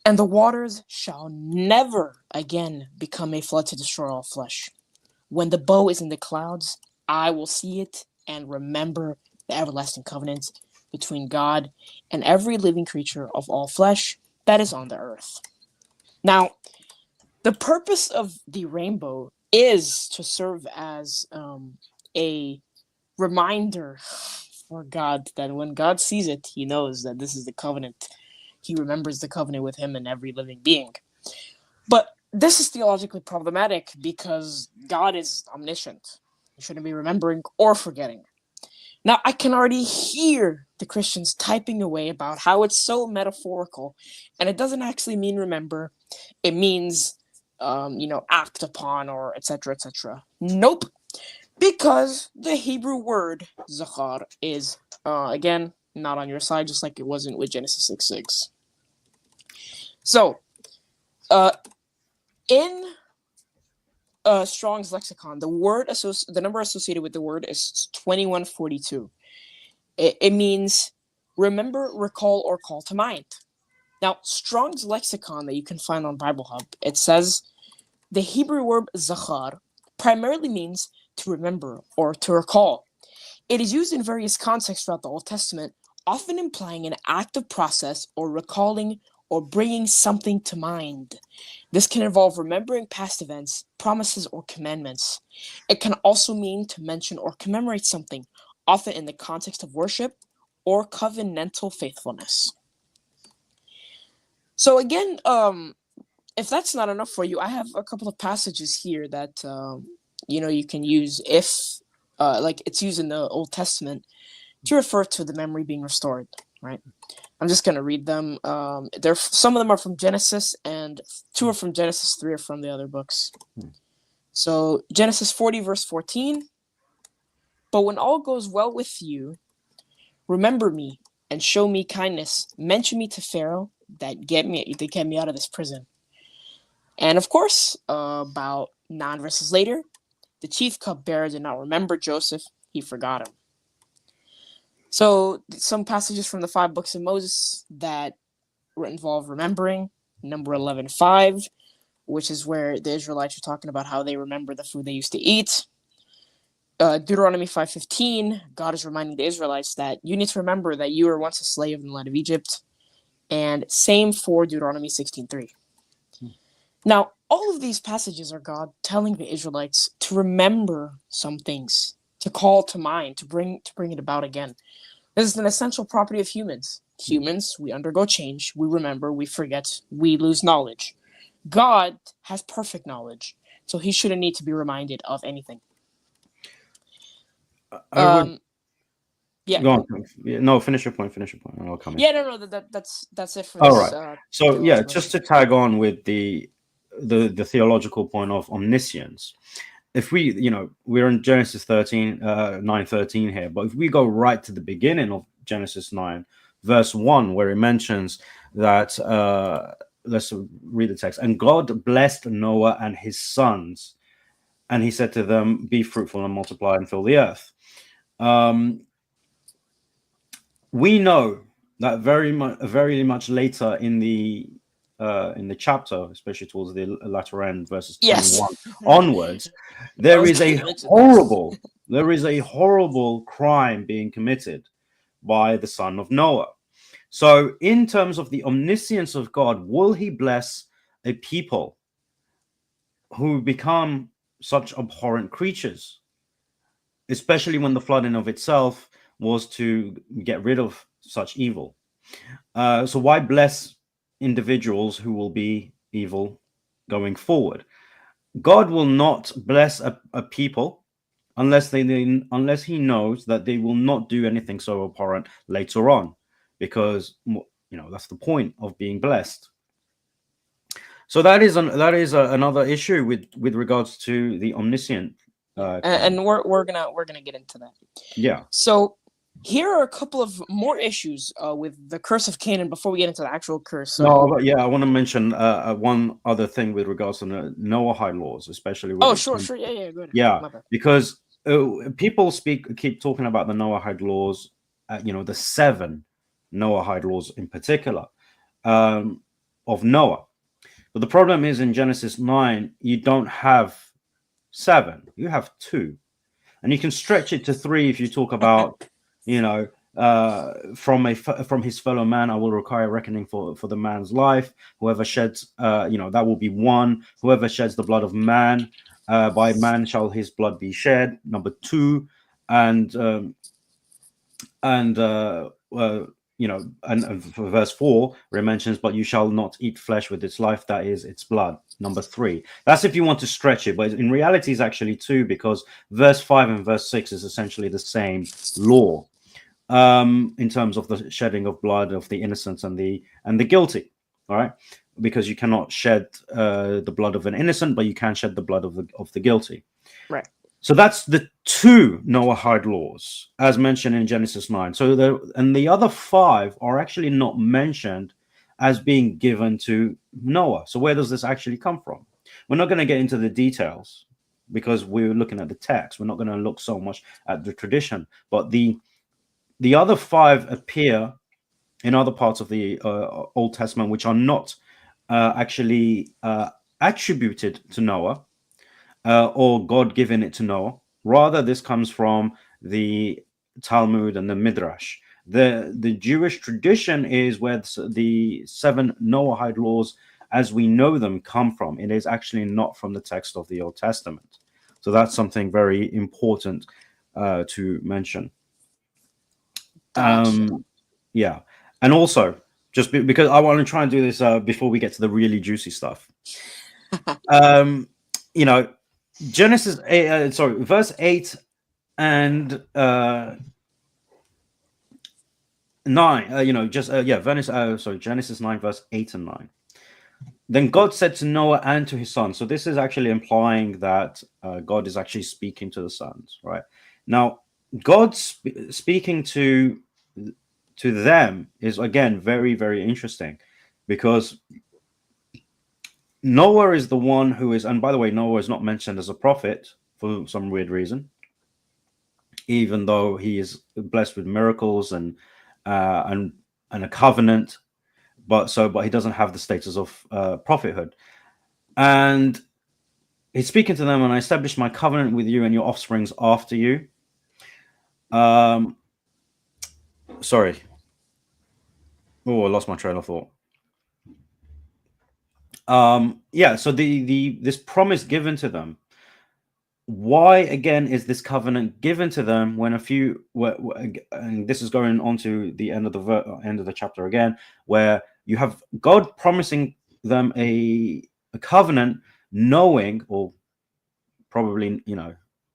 And the waters shall never again become a flood to destroy all flesh. When the bow is in the clouds, I will see it and remember the everlasting covenant between God and every living creature of all flesh that is on the earth. Now, the purpose of the rainbow is to serve as a reminder for God that when God sees it, he knows that this is the covenant. He remembers the covenant with him and every living being. But this is theologically problematic because God is omniscient. He shouldn't be remembering or forgetting. Now, I can already hear the Christians typing away about how it's so metaphorical, and it doesn't actually mean remember. It means act upon, or etc., etc. Nope, because the Hebrew word zachar is again not on your side, just like it wasn't with Genesis 6:6. So, in Strong's lexicon, the number associated with the word is 2142. It means remember, recall, or call to mind. Now, Strong's lexicon that you can find on Bible Hub, it says the Hebrew word zachar primarily means to remember or to recall. It is used in various contexts throughout the Old Testament, often implying an active process or recalling or bringing something to mind. This can involve remembering past events, promises, or commandments. It can also mean to mention or commemorate something, often in the context of worship or covenantal faithfulness. So again, if that's not enough for you, I have a couple of passages here that you can use if like it's used in the Old Testament to refer to the memory being restored, right? I'm just going to read them. Some of them are from Genesis, and 2 are from Genesis, 3 are from the other books. So Genesis 40, verse 14. But when all goes well with you, remember me and show me kindness. Mention me to Pharaoh that get me out of this prison. And of course, about 9 verses later, the chief cupbearer did not remember Joseph; he forgot him. So some passages from the 5 books of Moses that involve remembering. Number 11:5, which is where the Israelites are talking about how they remember the food they used to eat. Deuteronomy 5:15, God is reminding the Israelites that you need to remember that you were once a slave in the land of Egypt. And same for Deuteronomy 16:3. Now, all of these passages are God telling the Israelites to remember some things, to call to mind, to bring it about again. This is an essential property of humans. Humans, we undergo change, we remember, we forget, we lose knowledge. God has perfect knowledge, so he shouldn't need to be reminded of anything. Yeah. Go on. No, finish your point. And I'll come in. Yeah, no, that's it for All this. right. So yeah, just to tag on with the theological point of omniscience. If we, we're in Genesis 9:13 here, but if we go right to the beginning of Genesis 9, verse 1, where it mentions that, let's read the text. And God blessed Noah and his sons, and he said to them, be fruitful and multiply and fill the earth. We know that very much later in the chapter, especially towards the latter end, verses 21 onwards, there is a horrible crime being committed by the son of Noah. So in terms of the omniscience of God, will he bless a people who become such abhorrent creatures, especially when the flooding of itself was to get rid of such evil? So why bless individuals who will be evil going forward? God will not bless a people unless he knows that they will not do anything so abhorrent later on, because that's the point of being blessed. So that is another issue with regards to the omniscient. And we're gonna get into that. Yeah. So here are a couple of more issues with the curse of Canaan before we get into the actual curse. So, I want to mention one other thing with regards to the Noahide laws, especially. Sure, yeah, go ahead. Yeah, because people keep talking about the Noahide laws, the 7 Noahide laws in particular of Noah. But the problem is in Genesis 9, you don't have 7, you have 2, and you can stretch it to 3 if you talk about. From his fellow man, I will require reckoning for the man's life. Whoever sheds, that will be 1. Whoever sheds the blood of man, by man shall his blood be shed. Number 2, and for verse 4, where it mentions, but you shall not eat flesh with its life, that is its blood. Number 3. That's if you want to stretch it, but in reality, it's actually 2, because verse 5 and verse 6 is essentially the same law. In terms of the shedding of blood of the innocent and the guilty, all right? Because you cannot shed the blood of an innocent, but you can shed the blood of the guilty. Right. So that's the 2 Noahide laws, as mentioned in Genesis 9. So the other 5 are actually not mentioned as being given to Noah. So where does this actually come from? We're not going to get into the details because we're looking at the text. We're not going to look so much at the tradition, but the other 5 appear in other parts of the Old Testament, which are not actually attributed to Noah, or God giving it to Noah. Rather, this comes from the Talmud and the Midrash. The Jewish tradition is where the 7 Noahide laws, as we know them, come from. It is actually not from the text of the Old Testament. So that's something very important to mention. Yeah, and also just because I want to try and do this before we get to the really juicy stuff. You know, Genesis 8, verse 8 and 9. Genesis 9, verse 8 and 9. Then God said to Noah and to his sons. So this is actually implying that God is actually speaking to the sons, right? Now, God speaking to them is, again, very, very interesting, because Noah is the one who is, and by the way, Noah is not mentioned as a prophet for some weird reason, even though he is blessed with miracles and a covenant, but he doesn't have the status of prophethood. And he's speaking to them, and I established my covenant with you and your offsprings after you. Sorry. Oh, I lost my train of thought. Yeah, so this promise given to them. Why again is this covenant given to them when and this is going on to the end of the chapter again, where you have God promising them a covenant, knowing, or probably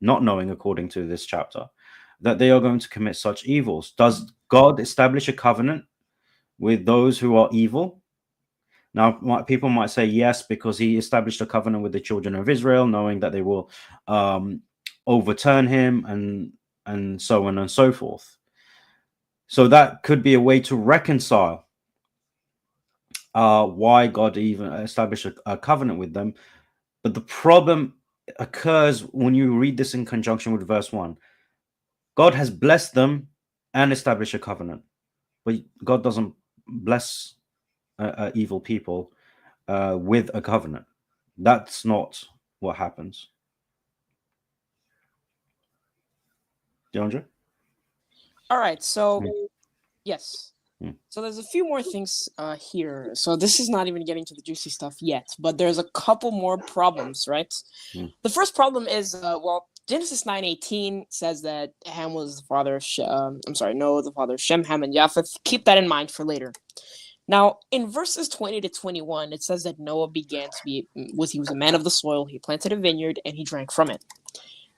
not knowing, according to this chapter, that they are going to commit such evils. Does God establish a covenant with those who are evil? Now, people might say yes, because he established a covenant with the children of Israel, knowing that they will overturn him and so on and so forth. So that could be a way to reconcile why God even established a covenant with them. But the problem occurs when you read this in conjunction with verse 1. God has blessed them and established a covenant, but God doesn't bless evil people with a covenant. That's not what happens. DeAndre? All right, so yes. So there's a few more things here. So this is not even getting to the juicy stuff yet, but there's a couple more problems, right? The first problem is, Genesis 9:18 says that Ham was the father of Noah, the father of Shem, Ham, and Japheth. Keep that in mind for later. Now, in verses 20 to 21, it says that Noah he was a man of the soil, he planted a vineyard, and he drank from it.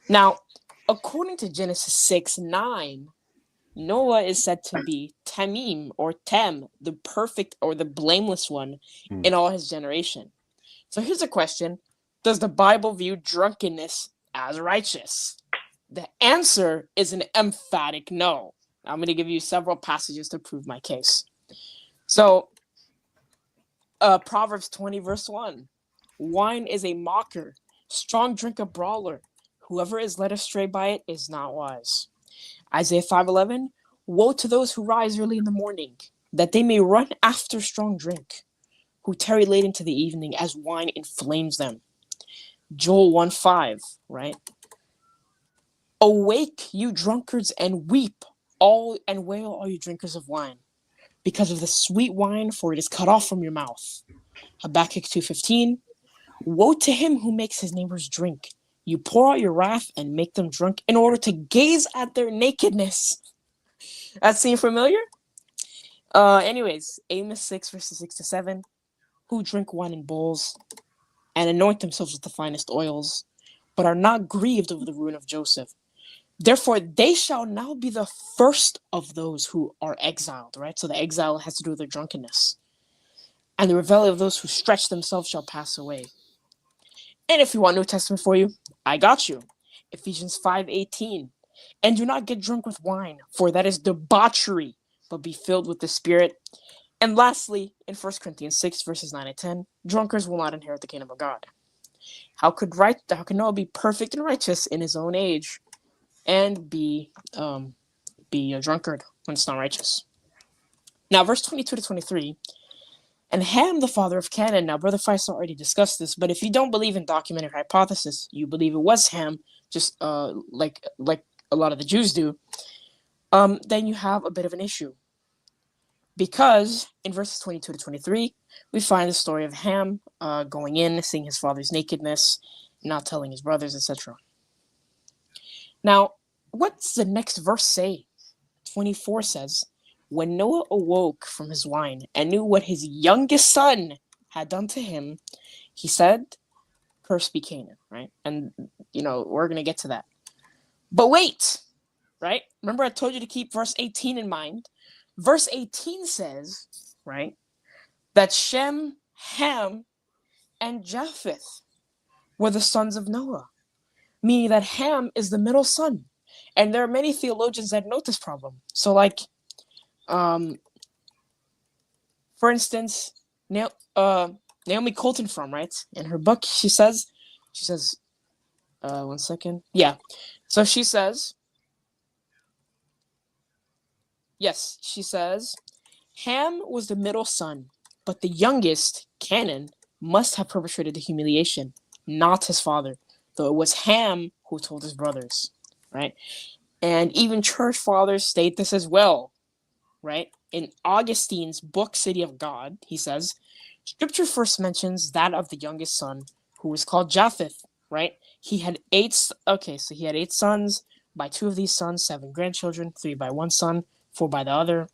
Now, according to Genesis 6:9, Noah is said to be Tamim, or Tem, the perfect or the blameless one in all his generation. So here's a question. Does the Bible view drunkenness as righteous? The answer is an emphatic no. I'm going to give you several passages to prove my case. So, Proverbs 20, verse 1. Wine is a mocker, strong drink a brawler. Whoever is led astray by it is not wise. Isaiah 5:11. Woe to those who rise early in the morning, that they may run after strong drink, who tarry late into the evening, as wine inflames them. Joel 1:5, right? Awake, you drunkards, and weep, and wail, all you drinkers of wine, because of the sweet wine, for it is cut off from your mouth. Habakkuk 2:15. Woe to him who makes his neighbors drink. You pour out your wrath and make them drunk in order to gaze at their nakedness. That seem familiar? Anyways, Amos 6, verses 6 to 7. Who drink wine in bowls and anoint themselves with the finest oils, but are not grieved over the ruin of Joseph. Therefore, they shall now be the first of those who are exiled, right? So the exile has to do with their drunkenness. And the revelry of those who stretch themselves shall pass away. And if you want New Testament for you, I got you. Ephesians 5:18. And do not get drunk with wine, for that is debauchery, but be filled with the Spirit. And lastly, in 1 Corinthians 6, verses 9 and 10, drunkards will not inherit the kingdom of God. How could Noah be perfect and righteous in his own age and be a drunkard when it's not righteous? Now, verse 22 to 23, And Ham, the father of Canaan. Now, Brother Faisal already discussed this, but if you don't believe in documented hypothesis, you believe it was Ham, just like a lot of the Jews do, then you have a bit of an issue. Because in verses 22 to 23, we find the story of Ham going in, seeing his father's nakedness, not telling his brothers, etc. Now, what's the next verse say? 24 says, when Noah awoke from his wine and knew what his youngest son had done to him, he said, cursed be Canaan, right? And, we're going to get to that. But wait, right? Remember I told you to keep verse 18 in mind. Verse 18 says, right, that Shem, Ham, and Japheth were the sons of Noah, meaning that Ham is the middle son. And there are many theologians that note this problem. So, for instance, Naomi Colton right, in her book, she says, one second. Yeah. So she says, yes, she says, Ham was the middle son, but the youngest, Canaan, must have perpetrated the humiliation, not his father, though it was Ham who told his brothers, right? And even church fathers state this as well, right? In Augustine's book, City of God, he says, Scripture first mentions that of the youngest son, who was called Japheth, right? He had 8 sons. By 2 of these sons, 7 grandchildren, 3 by one son, 4 by the other.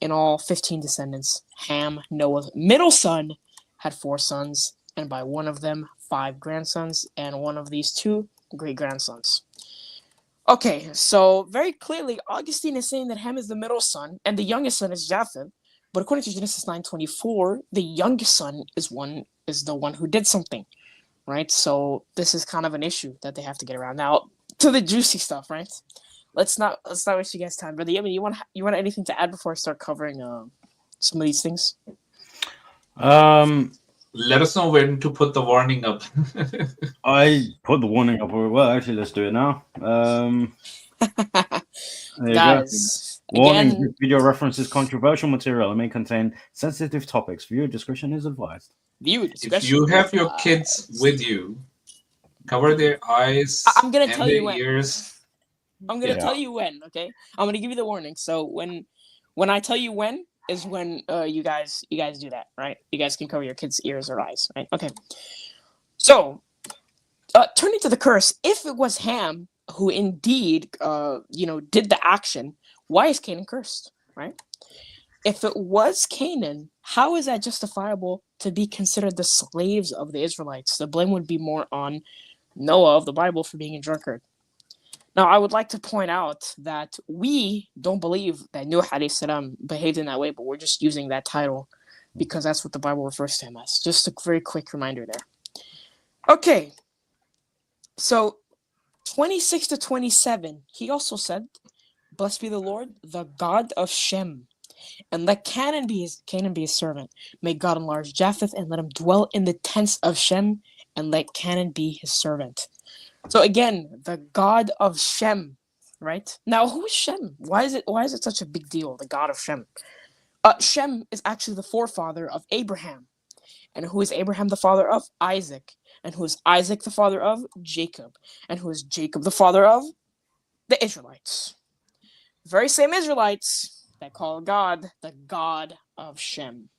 In all, 15 descendants. Ham, Noah's middle son, had 4 sons, and by one of them, 5 grandsons, and one of these 2 great-grandsons. Okay, so very clearly, Augustine is saying that Ham is the middle son, and the youngest son is Japheth. But according to Genesis 9:24, the youngest son is the one who did something, right? So this is kind of an issue that they have to get around. Now, to the juicy stuff, right? Let's not waste you guys' time. Brother Yemen, you want anything to add before I start covering some of these things? Let us know when to put the warning up. I put the warning up. Well, actually, let's do it now. There Guys, you go. Warning: again, this video references controversial material and may contain sensitive topics. Viewer discretion is advised. If you have your kids with you, cover their eyes I'm gonna and tell their you when. ears. I'm gonna tell you when, okay? I'm gonna give you the warning. So when I tell you when is when you guys do that, right? You guys can cover your kids' ears or eyes, right? Okay. So turning to the curse, if it was Ham who indeed did the action, why is Canaan cursed, right? If it was Canaan, how is that justifiable to be considered the slaves of the Israelites? The blame would be more on Noah of the Bible for being a drunkard. Now, I would like to point out that we don't believe that Nuh alayhi salam behaved in that way, but we're just using that title because that's what the Bible refers to him as. Just a very quick reminder there. Okay, so 26 to 27, he also said, blessed be the Lord, the God of Shem, and let Canaan be his servant. May God enlarge Japheth and let him dwell in the tents of Shem, and let Canaan be his servant. So again, the God of Shem, right? Now, who is Shem? Why is it such a big deal, the God of Shem? Shem is actually the forefather of Abraham. And who is Abraham the father of? Isaac. And who is Isaac the father of? Jacob. And who is Jacob the father of? The Israelites. The very same Israelites that call God the God of Shem.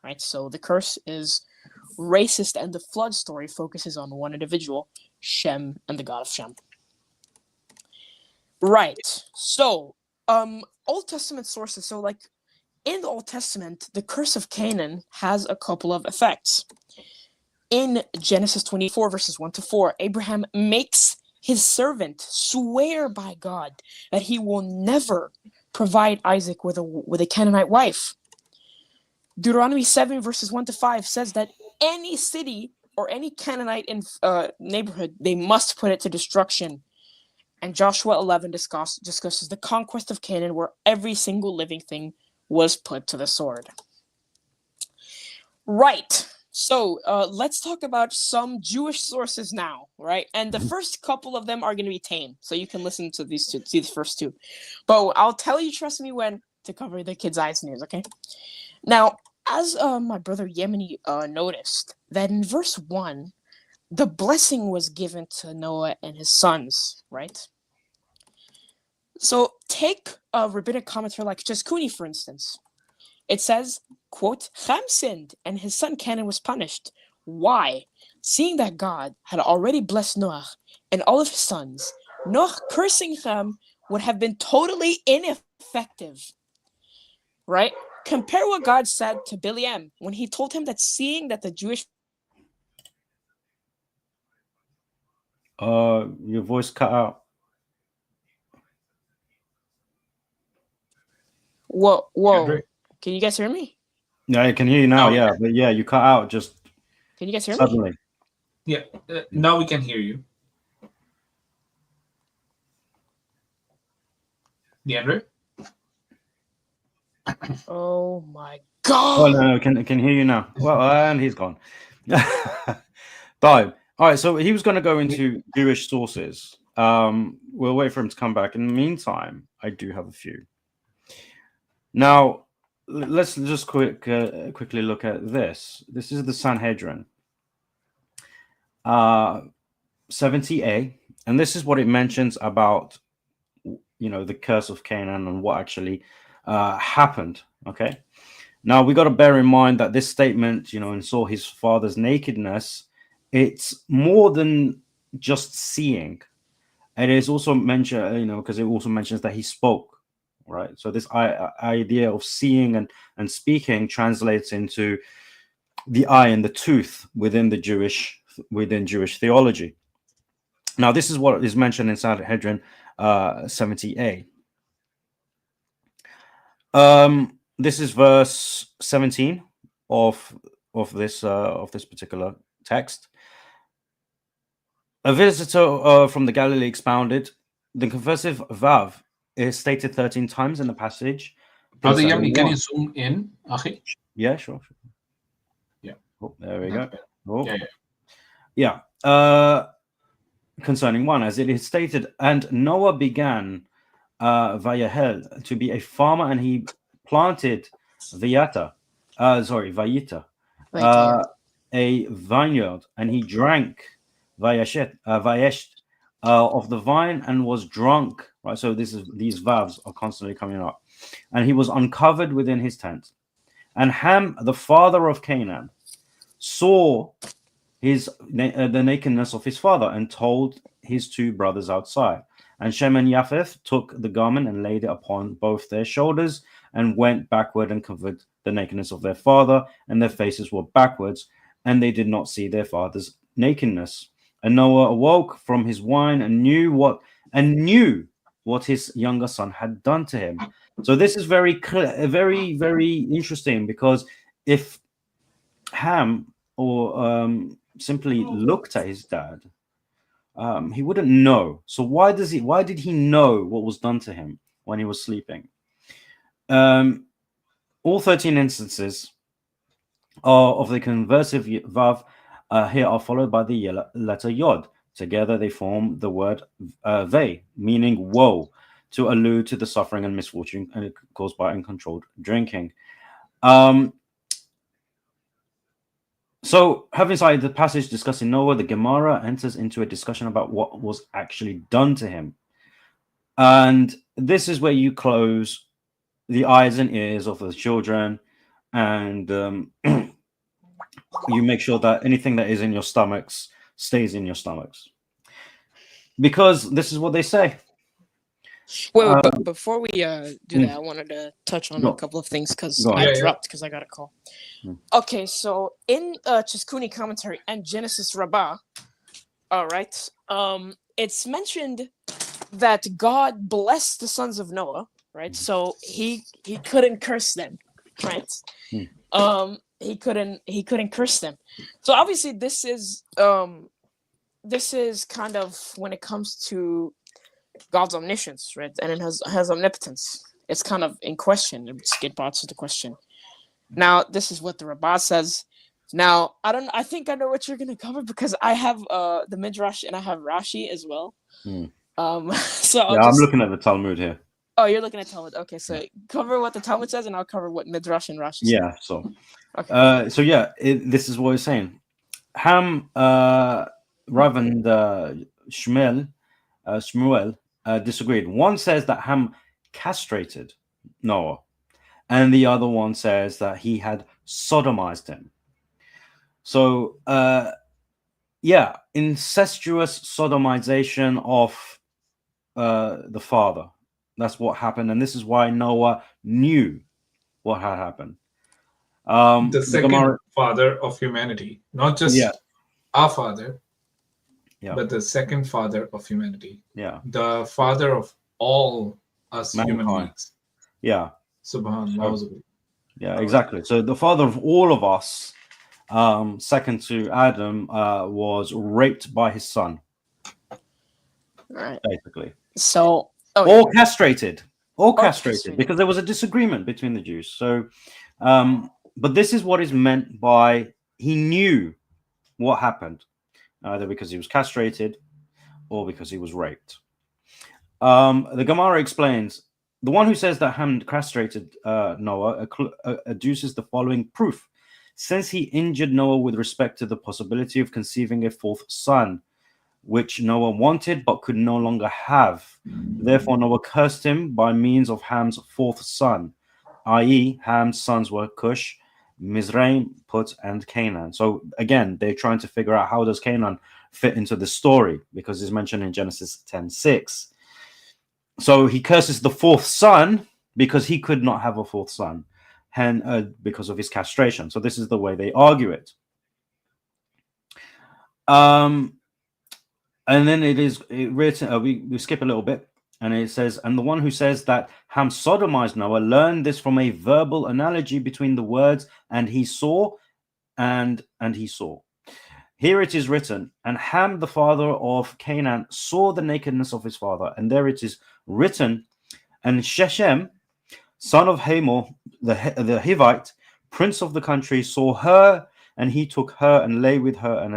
Right? So the curse is racist, and the flood story focuses on one individual, Shem, and the God of Shem. Right. So, Old Testament sources. So, in the Old Testament, the curse of Canaan has a couple of effects. In Genesis 24, verses 1 to 4, Abraham makes his servant swear by God that he will never provide Isaac with a Canaanite wife. Deuteronomy 7, verses 1 to 5 says that any city or any Canaanite neighborhood, they must put it to destruction. And Joshua 11 discusses the conquest of Canaan, where every single living thing was put to the sword. Right. So let's talk about some Jewish sources now, right? And the first couple of them are going to be tame, so you can listen to these first two. But I'll tell you, trust me, when to cover the kids' eyes and ears, okay? Now, as my brother Yemeni noticed, that in verse 1, the blessing was given to Noah and his sons, right? So take a rabbinic commentary like Cheskuni, for instance. It says, quote, Ham sinned and his son Canaan was punished. Why? Seeing that God had already blessed Noah and all of his sons, Noah cursing Ham would have been totally ineffective. Right? Compare what God said to Bileam when he told him that seeing that the Jewish... Your voice cut out. Whoa. Andrew? Can you guys hear me? Yeah, I can hear you now. Oh, Yeah, but yeah, you cut out just Can you guys hear me? suddenly. Yeah, now we can hear you. Andrew? Oh my Oh God. no, can hear you now. Well, and he's gone. Dive. All right, so he was going to go into Jewish sources. We'll wait for him to come back. In the meantime, I do have a few. Now, let's just quickly look at this. This is the Sanhedrin, 70a, and this is what it mentions about, the curse of Canaan and what actually happened. Okay. Now we got to bear in mind that this statement, and saw his father's nakedness, it's more than just seeing. It is also mentioned, because it also mentions that he spoke. Right, so this idea of seeing and speaking translates into the eye and the tooth within Jewish theology. Now, this is what is mentioned in Sanhedrin 70a. This is verse 17 of this particular text. A visitor from the Galilee expounded. The conversive vav is stated 13 times in the passage. Brother Yemni, can you zoom in? Yeah, sure. Yeah. Oh, there we That's go. better. Yeah. Concerning one, as it is stated, and Noah began Vayahel to be a farmer, and he planted Vayita, a vineyard, and he drank Vayesht of the vine and was drunk. Right, so these vavs are constantly coming up, and he was uncovered within his tent. And Ham, the father of Canaan, saw the nakedness of his father and told his two brothers outside. And Shem and Japheth took the garment and laid it upon both their shoulders and went backward and covered the nakedness of their father, and their faces were backwards, and they did not see their father's nakedness. And Noah awoke from his wine and knew what his younger son had done to him. So this is very clear, very, very interesting, because if Ham or simply looked at his dad, he wouldn't know. So why did he know what was done to him when he was sleeping? All 13 instances of the conversive vav here are followed by the letter yod. Together they form the word ve, meaning woe, to allude to the suffering and misfortune caused by uncontrolled drinking. So, having cited the passage discussing Noah, the Gemara enters into a discussion about what was actually done to him. And this is where you close the eyes and ears of the children, and you make sure that anything that is in your stomachs stays in your stomachs. Because this is what they say. Wait, but before we do that, I wanted to touch on a couple of things because I dropped because I got a call. Okay, so in Cheskuni commentary and Genesis Rabbah, all right, it's mentioned that God blessed the sons of Noah, right? So he couldn't curse them, right? He couldn't curse them. So obviously this is kind of when it comes to God's omniscience, right? And it has omnipotence. It's kind of in question. It's get brought to the question. Now, this is what the Rabbah says. Now, I think I know what you're gonna cover because I have the Midrash and I have Rashi as well. So I'm looking at the Talmud here. Oh, you're looking at Talmud. Okay, so cover what the Talmud says, and I'll cover what Midrash and Rashi says. Yeah. So, Okay. So yeah, this is what he's saying. Ham, Rav, and Shmuel disagreed. One says that Ham castrated Noah, and the other one says that he had sodomized him. So, yeah, incestuous sodomization of the father. That's what happened, and this is why Noah knew what had happened. The second father of humanity, not just our father, but the second father of humanity. Yeah, the father of all us mankind. human beings. Yeah, Subhanallah. Yeah, exactly. So the father of all of us, second to Adam, was raped by his son. Right. Basically. So, or castrated, because there was a disagreement between the Jews. So, but this is what is meant by he knew what happened, either because he was castrated or because he was raped. The Gemara explains, the one who says that Ham castrated Noah adduces the following proof. Since he injured Noah with respect to the possibility of conceiving a fourth son, which Noah wanted but could no longer have. Therefore, Noah cursed him by means of Ham's fourth son, i.e., Ham's sons were Cush, Mizraim, Put, and Canaan. So again, they're trying to figure out how does Canaan fit into the story, because it's mentioned in Genesis 10:6. So he curses the fourth son because he could not have a fourth son, and because of his castration. So this is the way they argue it. And then it is written, we skip a little bit, and it says, and the one who says that Ham sodomized Noah learned this from a verbal analogy between the words, and he saw, and he saw. Here it is written, and Ham, the father of Canaan, saw the nakedness of his father. And there it is written, and Shechem, son of Hamor, the Hivite, prince of the country, saw her, and he took her and lay with her and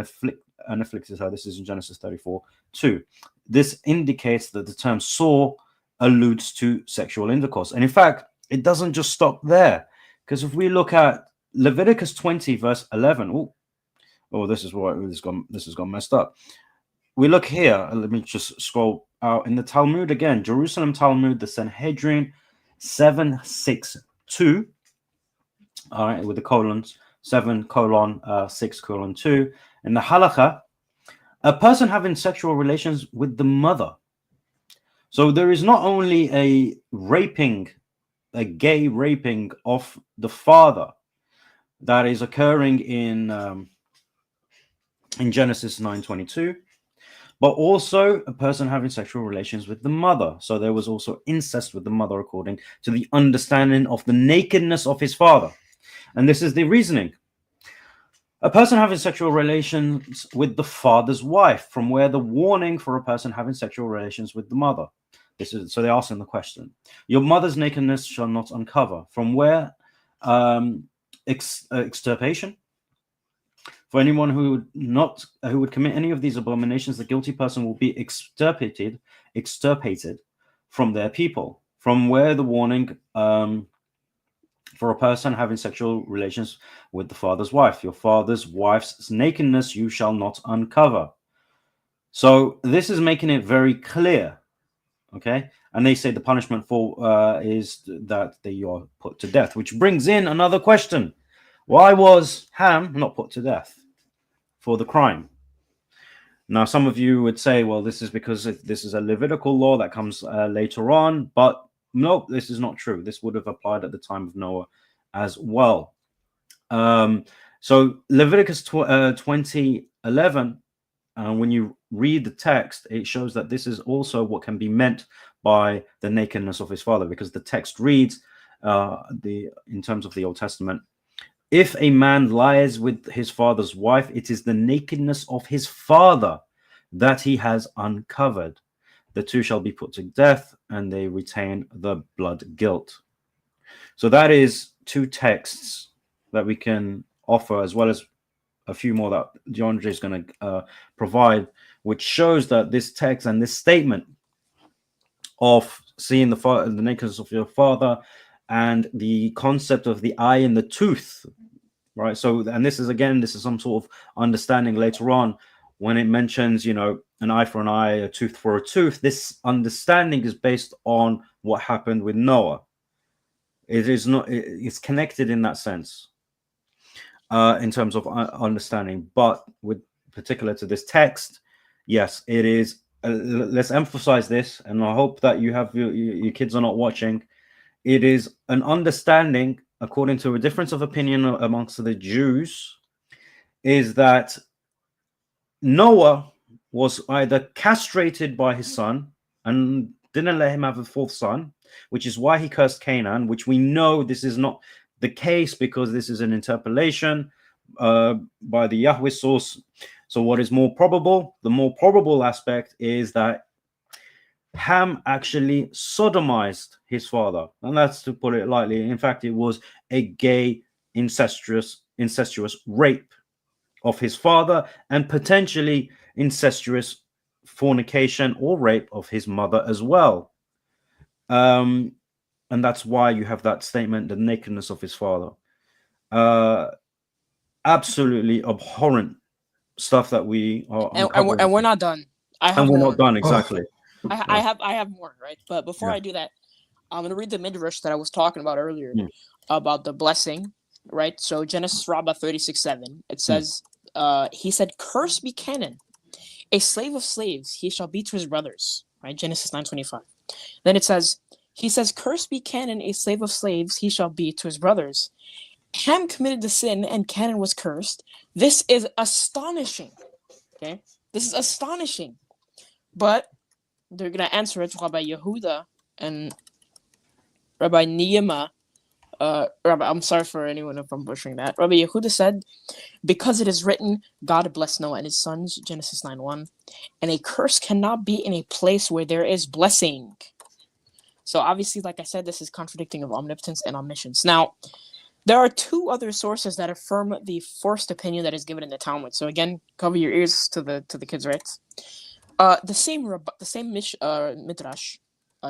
afflicted her. This is in Genesis 34:2. This indicates that the term saw alludes to sexual intercourse. And in fact, it doesn't just stop there, because if we look at Leviticus 20, verse 11, this is what this has gone messed up. We look here, let me just scroll out in the Talmud again, Jerusalem Talmud, the Sanhedrin 7:6:2. All right, with the colons, 7:6:2. In the Halakha, a person having sexual relations with the mother. So there is not only a gay raping of the father that is occurring in Genesis 9:22, but also a person having sexual relations with the mother. So there was also incest with the mother, according to the understanding of the nakedness of his father. And this is the reasoning. A person having sexual relations with the father's wife, from where the warning for a person having sexual relations with the mother. So they're asking the question. Your mother's nakedness shall not uncover. From where extirpation. For anyone who would commit any of these abominations, the guilty person will be extirpated from their people. From where the warning for a person having sexual relations with the father's wife, your father's wife's nakedness you shall not uncover. So this is making it very clear, okay? And they say the punishment for is that they are put to death, which brings in another question. Why was Ham not put to death for the crime? Now, some of you would say, well, this is because this is a Levitical law that comes later on, but no, this is not true. This would have applied at the time of Noah as well. So Leviticus 20:11, when you read the text, it shows that this is also what can be meant by the nakedness of his father, because the text reads, in terms of the Old Testament, if a man lies with his father's wife, it is the nakedness of his father that he has uncovered. The two shall be put to death, and they retain the blood guilt. So that is two texts that we can offer, as well as a few more that DeAndre is going to provide, which shows that this text and this statement of seeing the nakedness of your father and the concept of the eye and the tooth right? So, and this is some sort of understanding later on when it mentions, you know, an eye for an eye, a tooth for a tooth. This understanding is based on what happened with Noah. It is not, it's connected in that sense, in terms of understanding. But with particular to this text, yes, it is. Let's emphasize this, and I hope that you have your kids are not watching. It is an understanding, according to a difference of opinion amongst the Jews, is that Noah was either castrated by his son and didn't let him have a fourth son, which is why he cursed Canaan, which we know this is not the case because this is an interpolation by the Yahweh source. So what is more probable? The more probable aspect is that Ham actually sodomized his father, and that's to put it lightly. In fact, it was a gay, incestuous rape of his father, and potentially incestuous fornication or rape of his mother as well. And that's why you have that statement, the nakedness of his father. Absolutely abhorrent stuff that we are uncovering. And we're not done. We're not done, exactly. I have more, right? But before I do that, I'm gonna read the midrash that I was talking about earlier about the blessing, right? So Genesis Rabbah 36:7. It says, he said, "Cursed be Canaan, a slave of slaves, he shall be to his brothers." Right? Genesis 9:25. Then it says, he says, "Cursed be Canaan, a slave of slaves, he shall be to his brothers." Ham committed the sin, and Canaan was cursed. This is astonishing. Okay, this is astonishing, but they're gonna answer it. Rabbi Yehuda and Rabbi Nehemiah. Rabbi, I'm sorry for anyone if I'm butchering that. Rabbi Yehuda said, "Because it is written, God blessed Noah and his sons," Genesis 9:1, "and a curse cannot be in a place where there is blessing." So obviously, like I said, this is contradicting of omnipotence and omniscience. Now, there are two other sources that affirm the first opinion that is given in the Talmud. So again, cover your ears to the kids, right? The same midrash,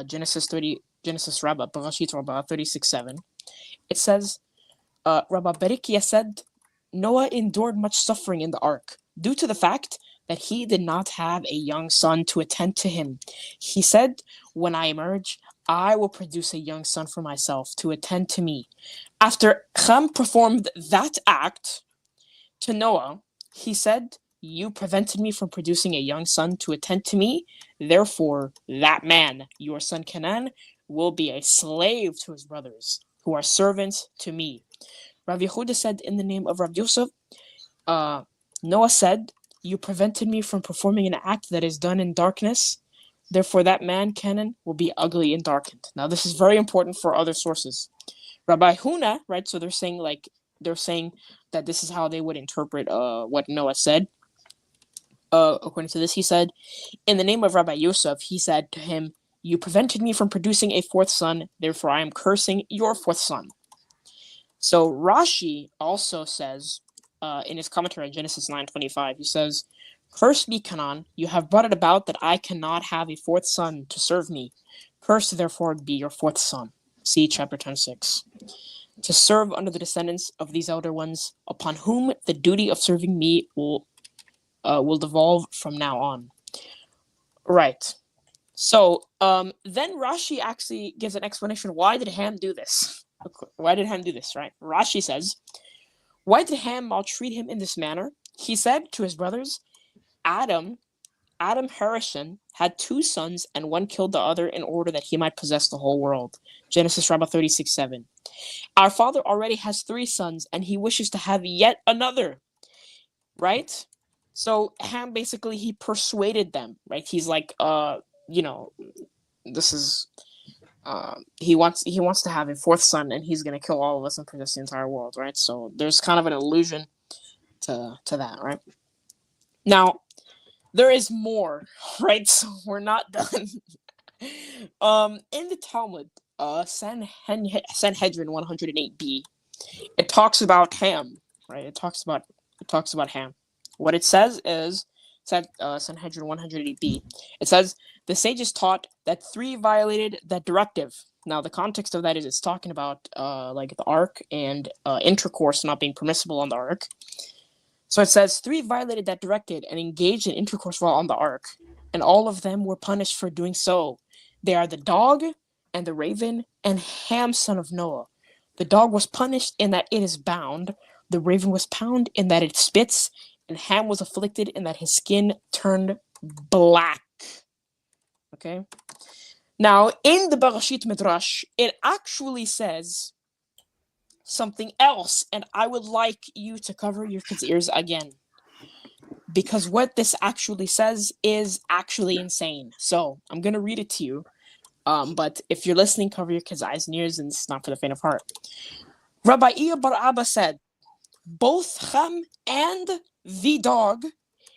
Genesis Rabbah, Bereshit Rabbah 36:7. It says, Rabbi Berikia said, "Noah endured much suffering in the ark due to the fact that he did not have a young son to attend to him. He said, 'When I emerge, I will produce a young son for myself to attend to me.' After Ham performed that act to Noah, he said, 'You prevented me from producing a young son to attend to me. Therefore, that man, your son Canaan, will be a slave to his brothers, who are servants to me.'" Rav Yehuda said in the name of Rav Yosef, Noah said, "You prevented me from performing an act that is done in darkness. Therefore, that man, Canaan, will be ugly and darkened." Now, this is very important for other sources. Rabbi Huna, right? So they're saying that this is how they would interpret what Noah said. According to this, he said, in the name of Rabbi Yosef, he said to him, "You prevented me from producing a fourth son, therefore I am cursing your fourth son." So Rashi also says, in his commentary on Genesis 9:25, he says, "Cursed be Canaan, you have brought it about that I cannot have a fourth son to serve me. Cursed therefore be your fourth son." See chapter 10:6. "To serve under the descendants of these elder ones, upon whom the duty of serving me will devolve from now on." Right. So then Rashi actually gives an explanation. Why did Ham do this? Why did Ham do this, right? Rashi says, "Why did Ham maltreat him in this manner? He said to his brothers, Adam Harishon had two sons, and one killed the other in order that he might possess the whole world." Genesis Rabbah 36:7. "Our father already has three sons, and he wishes to have yet another." Right? So Ham basically, he persuaded them, right? He's like, this is he wants to have a fourth son, and he's gonna kill all of us and possess the entire world, right? So there's kind of an allusion to that, right? Now, there is more, right? So we're not done. In the Talmud, Sanhedrin 108b, it talks about Ham, right? It talks about Ham. What it says is, Sanhedrin 108b, it says, "The sages taught that three violated that directive," Now, the context of that is it's talking about like the ark and intercourse not being permissible on the ark. So it says 3 violated that directed and engaged in intercourse while on the ark, and all of them were punished for doing so. They are the dog and the raven and Ham, son of Noah. The dog was punished in that it is bound. The raven was bound in that it spits, and Ham was afflicted in that his skin turned black. Okay? Now, in the Bereshit Midrash, it actually says something else, and I would like you to cover your kids' ears again, because what this actually says is actually insane. So I'm gonna read it to you, but if you're listening, cover your kids' eyes and ears, and it's not for the faint of heart. Rabbi Iya Bar Abba said, both Ham and the dog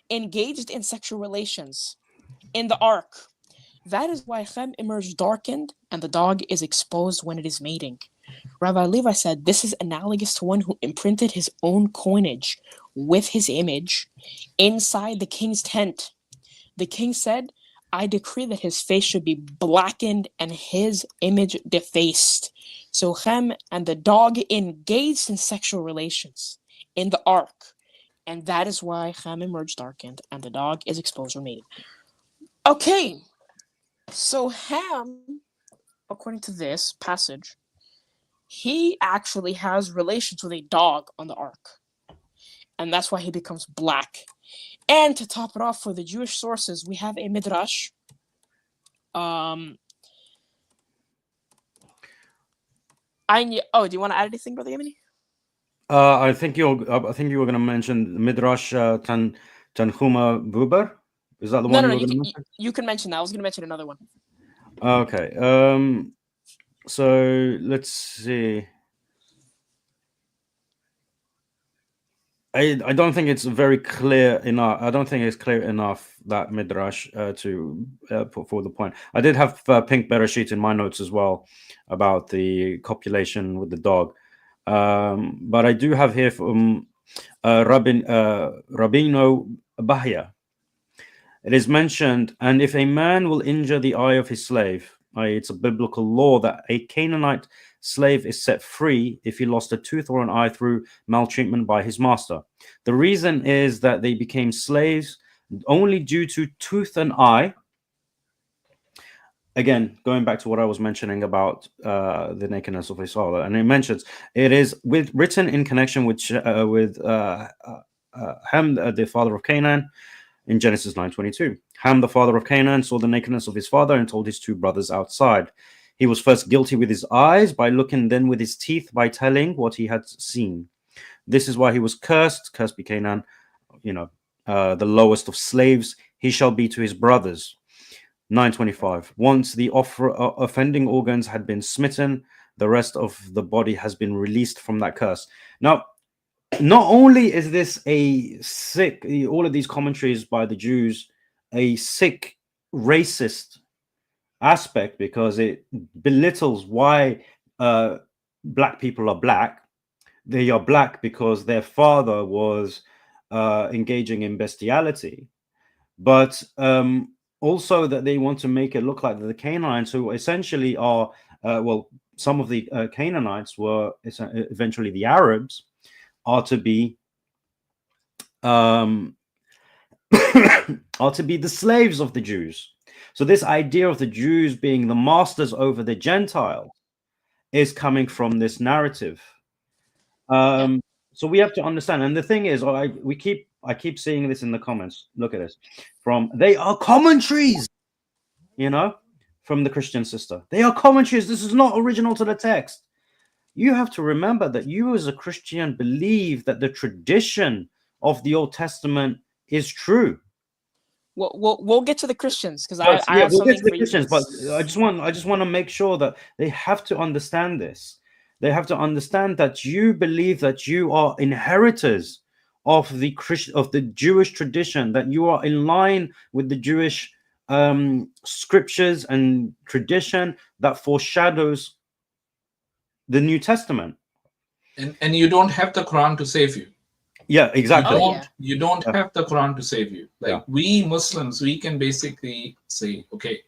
engaged in sexual relations in the ark. That is why Ham emerged darkened and the dog is exposed when it is mating. Rabbi Levi said this is analogous to one who imprinted his own coinage with his image inside the king's tent. The king said, I decree that his face should be blackened and his image defaced. So Ham and the dog engaged in sexual relations in the ark. And that is why Ham emerged darkened and the dog is exposed or mating. Okay. So Ham, according to this passage, he actually has relations with a dog on the ark. And that's why he becomes black. And to top it off, for the Jewish sources, we have a midrash. Do you want to add anything, Brother Yemeni? I think you were going to mention Midrash Tanhuma Buber. Is that the one? No. You can mention that. I was going to mention another one. Okay. So let's see. I don't think it's very clear enough. I don't think it's clear enough that Midrash to put forward the point. I did have Pink Bereshit in my notes as well about the copulation with the dog. But I do have here from Rabbeinu Bahya. It is mentioned, and if a man will injure the eye of his slave, it's a biblical law that a Canaanite slave is set free if he lost a tooth or an eye through maltreatment by his master. The reason is that they became slaves only due to tooth and eye. Again, going back to what I was mentioning about the nakedness of his father, and it mentions it is written in connection with Ham, the father of Canaan, in Genesis 9:22. Ham, the father of Canaan, saw the nakedness of his father and told his 2 brothers outside. He was first guilty with his eyes by looking, then with his teeth by telling what he had seen. This is why he was cursed. Cursed be Canaan, the lowest of slaves. He shall be to his brothers. 9:25. Once the offending organs had been smitten, the rest of the body has been released from that curse. Now, not only is this a sick, all of these commentaries by the Jews, a sick, racist aspect, because it belittles why black people are black. They are black because their father was engaging in bestiality, but also that they want to make it look like the Canaanites, who essentially are, some of the Canaanites were eventually the Arabs, are to be the slaves of the Jews. So this idea of the Jews being the masters over the Gentiles is coming from this narrative. So we have to understand. And the thing is, I keep seeing this in the comments. Look at this. They are commentaries, from the Christian sister. They are commentaries. This is not original to the text. You have to remember that you as a Christian believe that the tradition of the Old Testament is true. We'll get to the Christians, because I have we'll get to the Christians, but I just want to make sure that they have to understand this. They have to understand that you believe that you are inheritors of the Jewish tradition, that you are in line with the Jewish scriptures and tradition that foreshadows the New Testament. And you don't have the Quran to save you. Yeah, exactly. You don't have the Quran to save you. We Muslims, we can basically say, okay,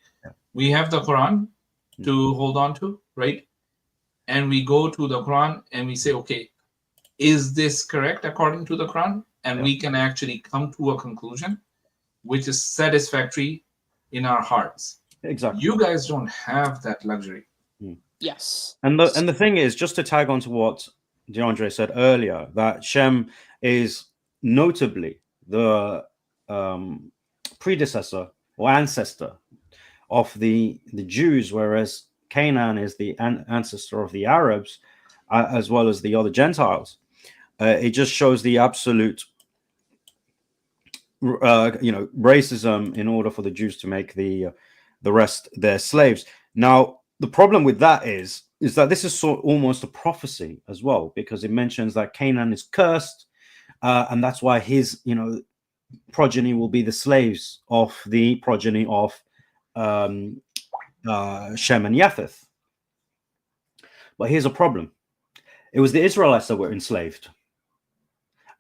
we have the Quran. to hold on to, right? And we go to the Quran and we say, okay, is this correct according to the Quran? And we can actually come to a conclusion which is satisfactory in our hearts. Exactly. You guys don't have that luxury. Yes. And the thing is, just to tag on to what DeAndre said earlier, that Shem is notably the predecessor or ancestor of the Jews, whereas Canaan is the ancestor of the Arabs, as well as the other Gentiles. It just shows the absolute, racism in order for the Jews to make the rest their slaves. Now, the problem with that is that this is almost a prophecy as well, because it mentions that Canaan is cursed, and that's why his progeny will be the slaves of the progeny of Shem and Japheth. But here's a problem. It was the Israelites that were enslaved.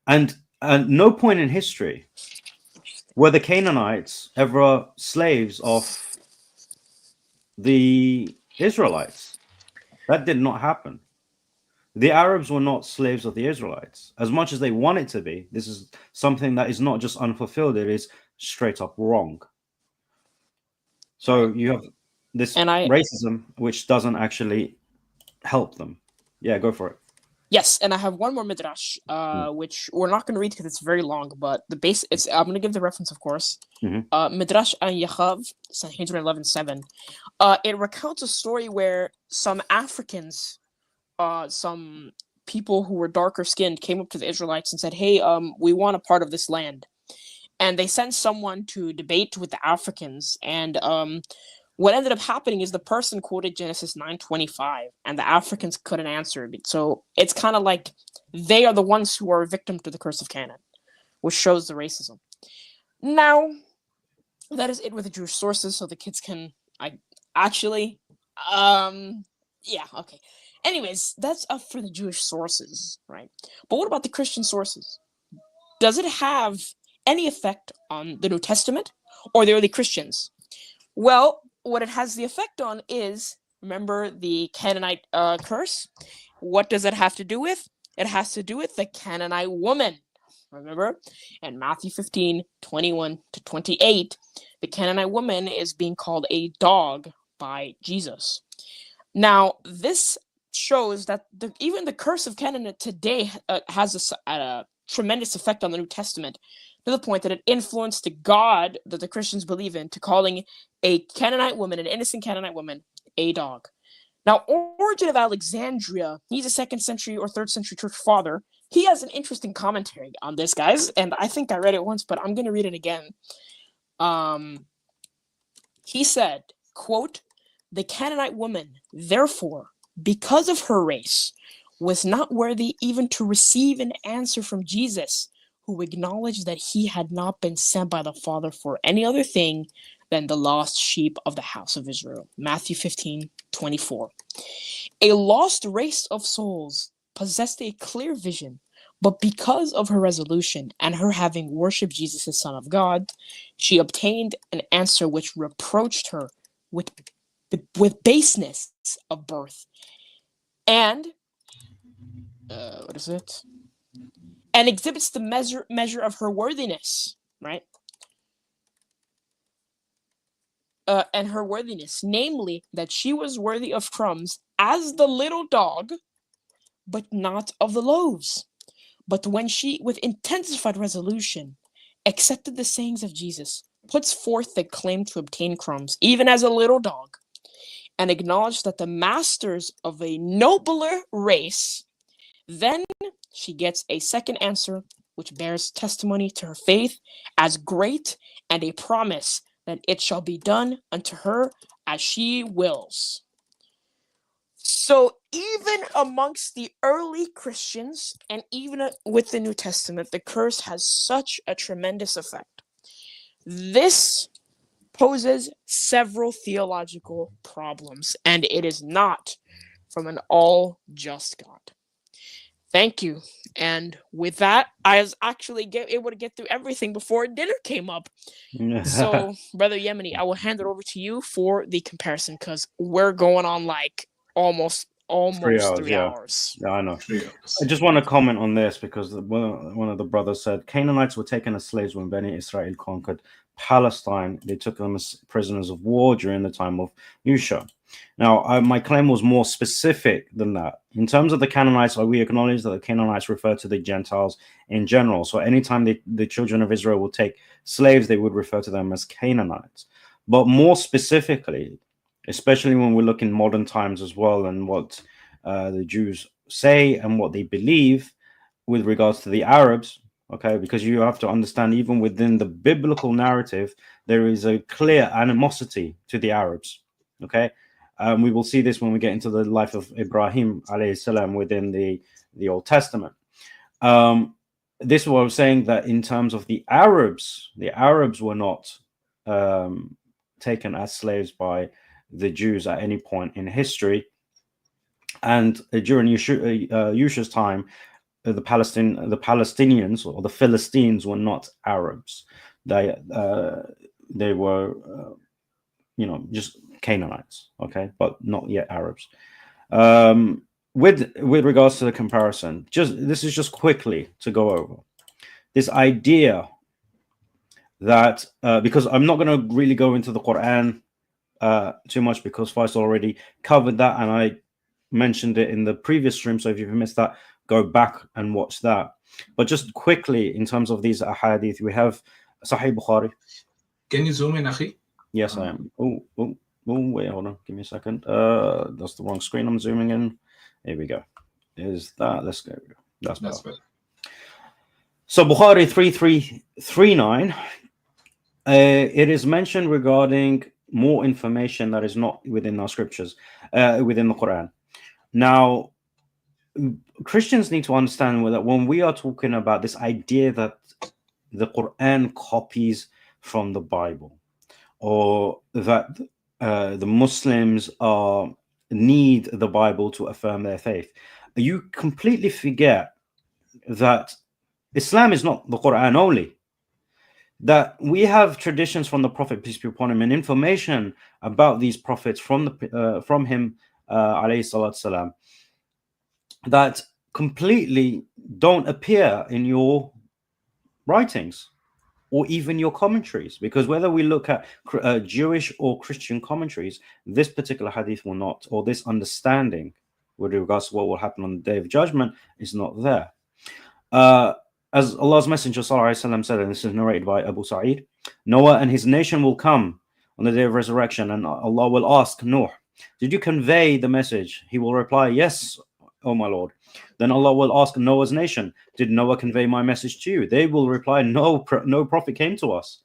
And at no point in history were the Canaanites ever slaves of the Israelites. That did not happen. The Arabs were not slaves of the Israelites. As much as they want it to be, this is something that is not just unfulfilled, it is straight up wrong. So you have this racism which doesn't actually help them. Yeah, go for it. Yes, and I have one more midrash, which we're not going to read because it's very long, but I'm going to give the reference, of course. Midrash an Yachav, Sanhedrin 11:7. It recounts a story where some Africans, some people who were darker skinned, came up to the Israelites and said, "Hey, we want a part of this land," and they sent someone to debate with the Africans, and what ended up happening is the person quoted Genesis 9:25, and the Africans couldn't answer it. So it's kind of like they are the ones who are a victim to the curse of Canaan, which shows the racism. Now, that is it with the Jewish sources, so the kids can okay. Anyways, that's up for the Jewish sources, right? But what about the Christian sources? Does it have any effect on the New Testament or the early Christians? Well, what it has the effect on is, remember the Canaanite curse? What does it have to do with? It has to do with the Canaanite woman. Remember? In Matthew 15:21-28, the Canaanite woman is being called a dog by Jesus. Now, this shows that even the curse of Canaan today has a tremendous effect on the New Testament, to the point that it influenced the God that the Christians believe in to calling a Canaanite woman, an innocent Canaanite woman, a dog. Now, Origen of Alexandria, he's a 2nd century or 3rd century church father. He has an interesting commentary on this, guys, and I think I read it once, but I'm going to read it again. He said, quote, "The Canaanite woman, therefore, because of her race, was not worthy even to receive an answer from Jesus, who acknowledged that he had not been sent by the Father for any other thing than the lost sheep of the house of Israel." Matthew 15:24. A lost race of souls possessed a clear vision, but because of her resolution and her having worshipped Jesus as Son of God, she obtained an answer which reproached her with baseness of birth and and exhibits the measure of her worthiness, right? And her worthiness, namely that she was worthy of crumbs as the little dog, but not of the loaves. But when she, with intensified resolution, accepted the sayings of Jesus, puts forth the claim to obtain crumbs, even as a little dog, and acknowledged that the masters of a nobler race, then she gets a second answer, which bears testimony to her faith as great, and a promise that it shall be done unto her as she wills. So even amongst the early Christians, and even with the New Testament, the curse has such a tremendous effect. This poses several theological problems, and it is not from an all-just God. Thank you. And with that, I was actually able to get through everything before dinner came up. So, Brother Yemeni, I will hand it over to you for the comparison because we're going on like almost 3 hours. Yeah, I know. 3 hours. I just want to comment on this because one of the brothers said Canaanites were taken as slaves when Beni Israel conquered Palestine. They took them as prisoners of war during the time of Yusha. Now, my claim was more specific than that. In terms of the Canaanites, we acknowledge that the Canaanites refer to the Gentiles in general. So anytime the children of Israel would take slaves, they would refer to them as Canaanites. But more specifically, especially when we look in modern times as well, and what the Jews say and what they believe with regards to the Arabs, okay, because you have to understand, even within the biblical narrative, there is a clear animosity to the Arabs, okay. We will see this when we get into the life of Ibrahim alayhi salam within the Old Testament. This is what I was saying, that in terms of the Arabs were not taken as slaves by the Jews at any point in history. And during Yusha's time, the Palestinians or the Philistines were not Arabs. They were, just Canaanites, okay, but not yet Arabs. With regards to the comparison, this is just quickly to go over this idea that because I'm not going to really go into the Quran too much because Faisal already covered that, and I mentioned it in the previous stream. So if you've missed that, go back and watch that. But just quickly, in terms of these ahadith, we have Sahih Bukhari. Can you zoom in, Akhi? Yes, I am. Oh, wait, hold on. Give me a second. That's the wrong screen I'm zooming in. Here we go. Is that? Let's go. That's better. So Bukhari 3339. It is mentioned regarding more information that is not within our scriptures, within the Quran. Now, Christians need to understand that when we are talking about this idea that the Quran copies from the Bible, or that the Muslims need the Bible to affirm their faith, you completely forget that Islam is not the Quran only. That we have traditions from the Prophet, peace be upon him, and information about these prophets from him, alayhi salatu salam, that completely don't appear in your writings or even your commentaries. Because whether we look at Jewish or Christian commentaries, this particular hadith will not, or this understanding with regards to what will happen on the Day of Judgment is not there. As Allah's Messenger ﷺ said, and this is narrated by Abu Sa'id, Noah and his nation will come on the day of resurrection, and Allah will ask Noah, did you convey the message? He will reply, yes, O my Lord. Then Allah will ask Noah's nation, did Noah convey my message to you? They will reply, no prophet came to us.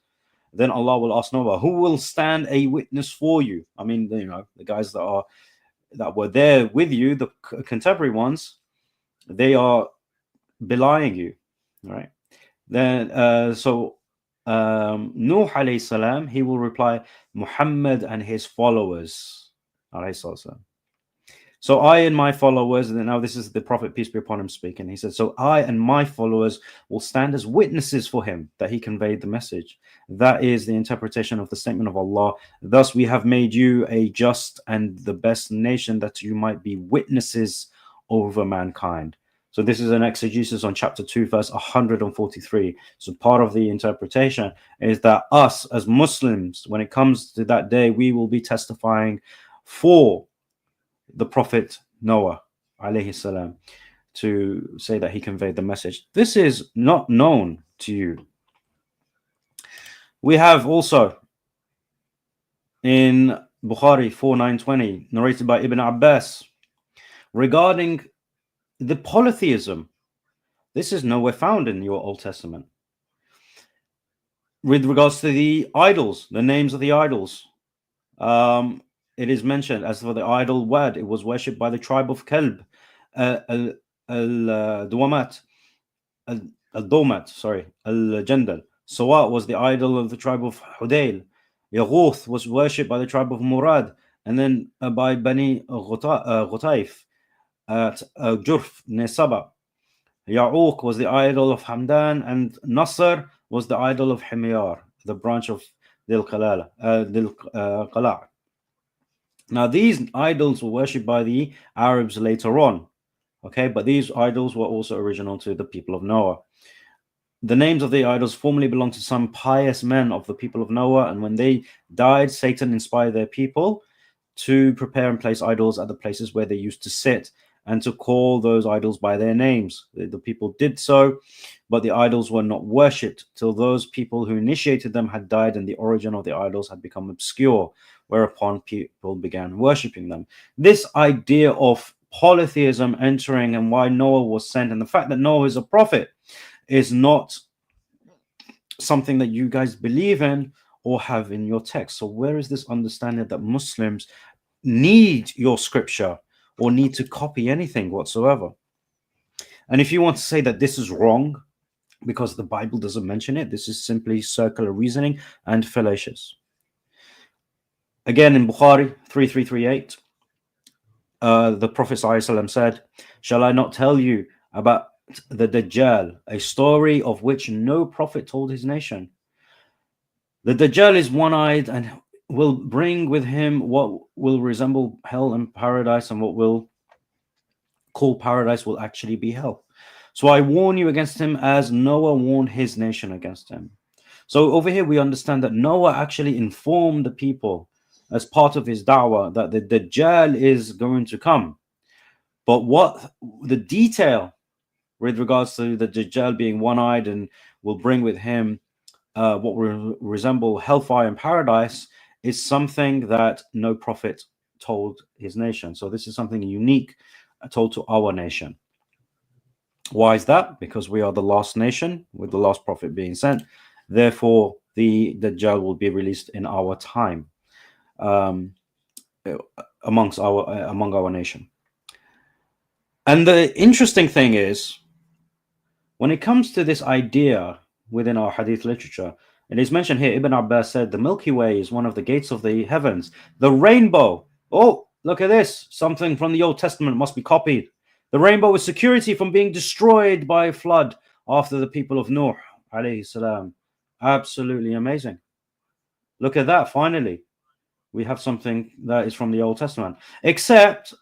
Then Allah will ask Noah, who will stand a witness for you? I mean, the guys that were there with you, the contemporary ones, they are belying you. Right. Then Nuh alayhi salam, he will reply, Muhammad and his followers alayhi salam. So I and my followers, and now this is the Prophet, peace be upon him, speaking. He said, so I and my followers will stand as witnesses for him that he conveyed the message. That is the interpretation of the statement of Allah. Thus we have made you a just and the best nation, that you might be witnesses over mankind. So this is an exegesis on chapter 2, verse 143. So part of the interpretation is that us as Muslims, when it comes to that day, we will be testifying for the Prophet Noah, alayhi salam, to say that he conveyed the message. This is not known to you. We have also in Bukhari 4920, narrated by Ibn Abbas, regarding the polytheism. This is nowhere found in your Old Testament. With regards to the idols, the names of the idols, it is mentioned, as for the idol Wad, it was worshipped by the tribe of Kalb. Al-Domat, Al-Jandal. Sawa was the idol of the tribe of Hudayl. Yaghuth was worshipped by the tribe of Murad, and then by Bani Ghutaif at Jurf near Saba. Ya'uq was the idol of Hamdan, and Nasr was the idol of Himyar, the branch of Dil Qala'. Now, these idols were worshipped by the Arabs later on, okay, but these idols were also original to the people of Noah. The names of the idols formerly belonged to some pious men of the people of Noah, and when they died, Satan inspired their people to prepare and place idols at the places where they used to sit, and to call those idols by their names. The people did so, but the idols were not worshipped till those people who initiated them had died and the origin of the idols had become obscure, whereupon people began worshipping them. This idea of polytheism entering and why Noah was sent, and the fact that Noah is a prophet, is not something that you guys believe in or have in your text. So where is this understanding that Muslims need your scripture or need to copy anything whatsoever? And if you want to say that this is wrong because the Bible doesn't mention it, this is simply circular reasoning and fallacious. Again, in Bukhari 3338, the Prophet ﷺ said, "Shall I not tell you about the Dajjal, a story of which no prophet told his nation? The Dajjal is one-eyed and will bring with him what will resemble hell and paradise, and what will call paradise will actually be hell. So I warn you against him as Noah warned his nation against him." So over here we understand that Noah actually informed the people as part of his da'wah that the Dajjal is going to come. But what the detail with regards to the Dajjal being one-eyed and will bring with him what will resemble hellfire and paradise is something that no prophet told his nation. So this is something unique told to our nation. Why is that? Because we are the last nation with the last prophet being sent. Therefore, the Dajjal will be released in our time among our nation. And the interesting thing is, when it comes to this idea within our hadith literature, it is mentioned here, Ibn Abbas said, the Milky Way is one of the gates of the heavens. The rainbow, oh, look at this. Something from the Old Testament must be copied. The rainbow is security from being destroyed by a flood after the people of Nuh, alayhi salam. Absolutely amazing. Look at that, finally. We have something that is from the Old Testament. Except,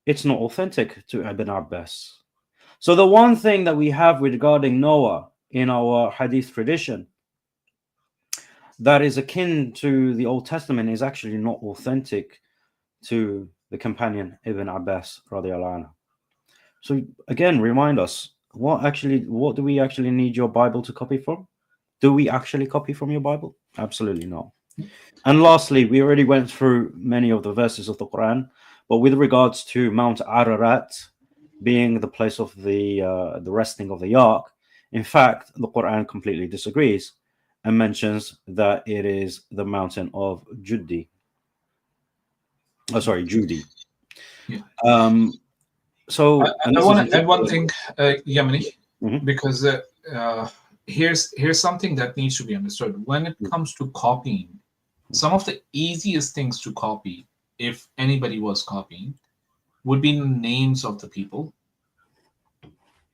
it's not authentic to Ibn Abbas. So the one thing that we have regarding Noah in our hadith tradition that is akin to the Old Testament is actually not authentic to the companion Ibn Abbas radiallahu anhu. So again, remind us, what do we actually need your Bible to copy from? Do we actually copy from your Bible? Absolutely not. And lastly, we already went through many of the verses of the Quran, but with regards to Mount Ararat being the place of the resting of the Ark, in fact, the Quran completely disagrees and mentions that it is the mountain of Judy. Judy. Yeah. So I want to add one thing, Yamini, Mhm. because here's something that needs to be understood. When it comes to copying, some of the easiest things to copy, if anybody was copying, would be the names of the people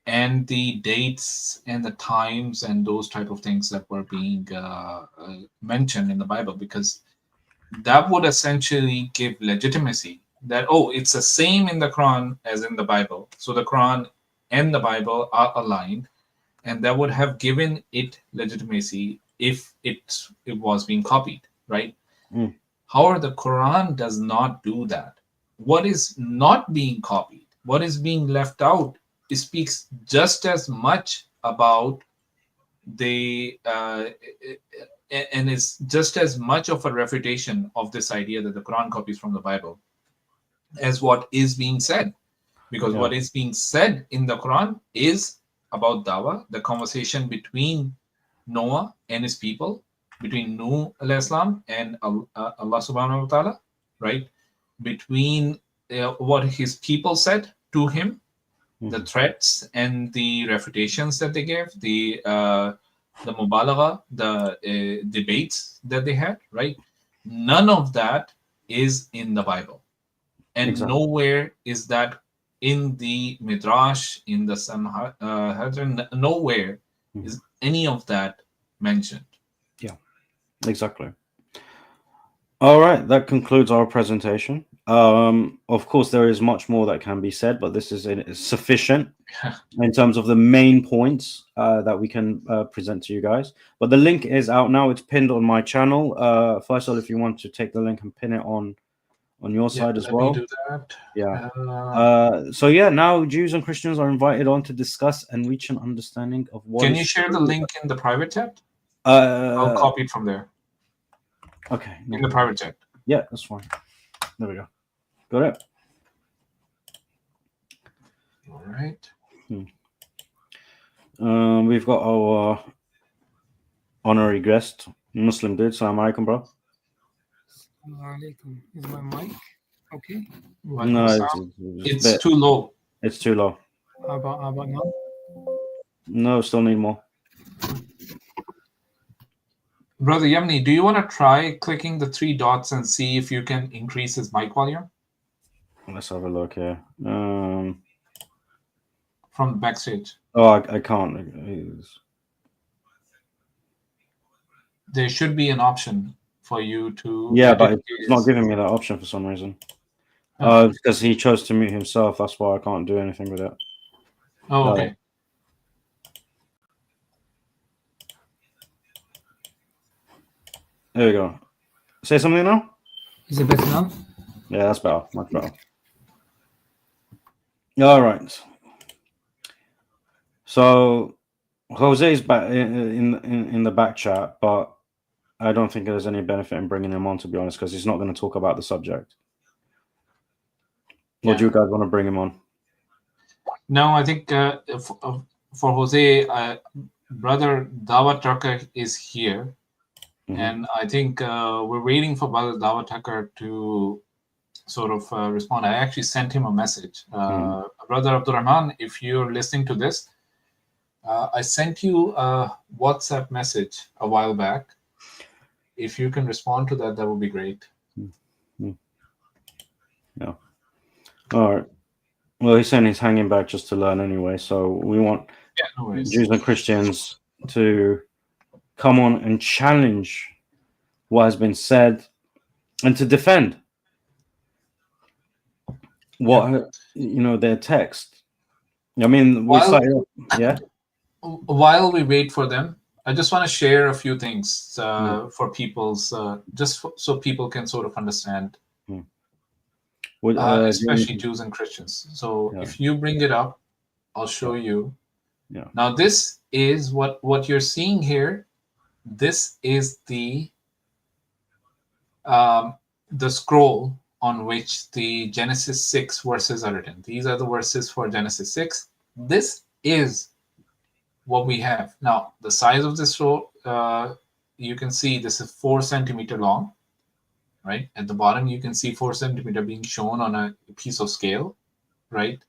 and the dates and the times and those type of things that were being mentioned in the Bible, because that would essentially give legitimacy that, oh, it's the same in the Quran as in the Bible. So the Quran and the Bible are aligned, and that would have given it legitimacy if it was being copied, right? Mm. However, the Quran does not do that. What is not being copied, what is being left out, it speaks just as much about the and is just as much of a refutation of this idea that the Quran copies from the Bible as what is being said. Because what is being said in the Quran is about dawah, the conversation between Noah and his people, between Nuh alayhi salam and Allah subhanahu wa ta'ala, right? Between what his people said to him, the threats and the refutations that they gave, the mubalagha, the debates that they had, right? None of that is in the Bible. And Exactly. nowhere is that in the Midrash, in the Sanhedrin, nowhere is any of that mentioned. Exactly. All right, that concludes our presentation. Of course, there is much more that can be said, but this is sufficient in terms of the main points that we can present to you guys. But the link is out now. It's pinned on my channel. Faisal, if you want to take the link and pin it on your side as well. Let me do that. Yeah. So yeah, now Jews and Christians are invited on to discuss and reach an understanding of what. Can you share the link in the private chat? I'll copy it from there. Okay. In the private chat. Yeah, that's fine. There we go. Got it. All right. We've got our honorary guest, Muslim dude. Assalamu alaikum, bro. Assalamualaikum. Is my mic okay? No, it's too low. It's too low. How about now? No, still need more. Brother Yemni, do you want to try clicking the 3 dots and see if you can increase his mic volume? Let's have a look here. From the backstage. Oh, I can't. There should be an option for you to. Yeah, but it's not giving me that option for some reason. Because he chose to mute himself. That's why I can't do anything with it. Oh, okay. There we go. Say something now? Is it better now? Yeah, that's better. Much better. All right. So Jose's back in the back chat, but I don't think there's any benefit in bringing him on, to be honest, because he's not going to talk about the subject. Or do you guys want to bring him on? No, I think for Jose, Brother Dawa Tucker is here. And I think we're waiting for Brother Dawa Tucker to sort of respond. I actually sent him a message. Brother Abdurrahman, if you're listening to this, I sent you a WhatsApp message a while back. If you can respond to that, that would be great. Yeah. All right. Well, he's saying he's hanging back just to learn anyway. So we want Jews and Christians to come on and challenge what has been said and to defend what their text. I mean, While we wait for them, I just want to share a few things for people's so people can sort of understand, especially Jews and Christians. So if you bring it up, I'll show you. Yeah. Now this is what you're seeing here. This is the scroll on which the Genesis 6 verses are written. These are the verses for Genesis 6. This is what we have. Now, the size of this scroll, you can see this is 4 centimeter long, right? At the bottom, you can see 4 centimeter being shown on a piece of scale, right?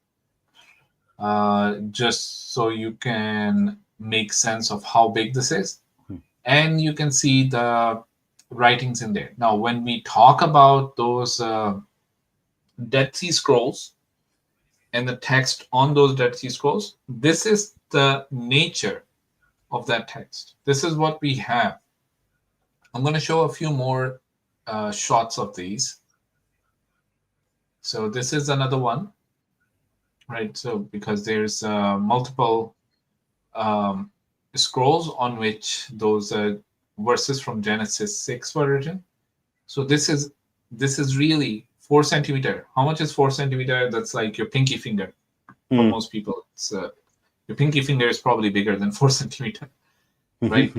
Just so you can make sense of how big this is. And you can see the writings in there. Now, when we talk about those Dead Sea Scrolls and the text on those Dead Sea Scrolls, this is the nature of that text. This is what we have. I'm going to show a few more shots of these. So this is another one, right? So because there's multiple scrolls on which those verses from Genesis 6 were written. So this is really 4 centimeter. How much is 4 centimeter? That's like your pinky finger for most people. It's your pinky finger is probably bigger than 4 centimeter, right?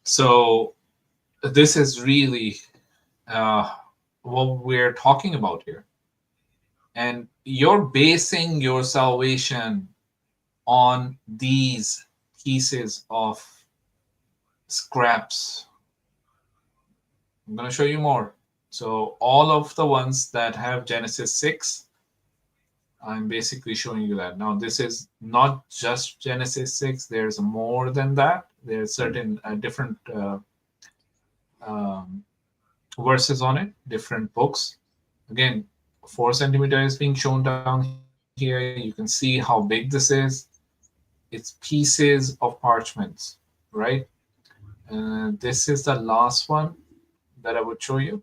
So this is really what we're talking about here. And you're basing your salvation on these pieces of scraps. I'm going to show you more. So all of the ones that have Genesis 6, I'm basically showing you that. Now, this is not just Genesis 6. There's more than that. There's certain different verses on it, different books. Again, 4 centimeter is being shown down here, you can see how big this is. It's pieces of parchments, right? This is the last one that I would show you.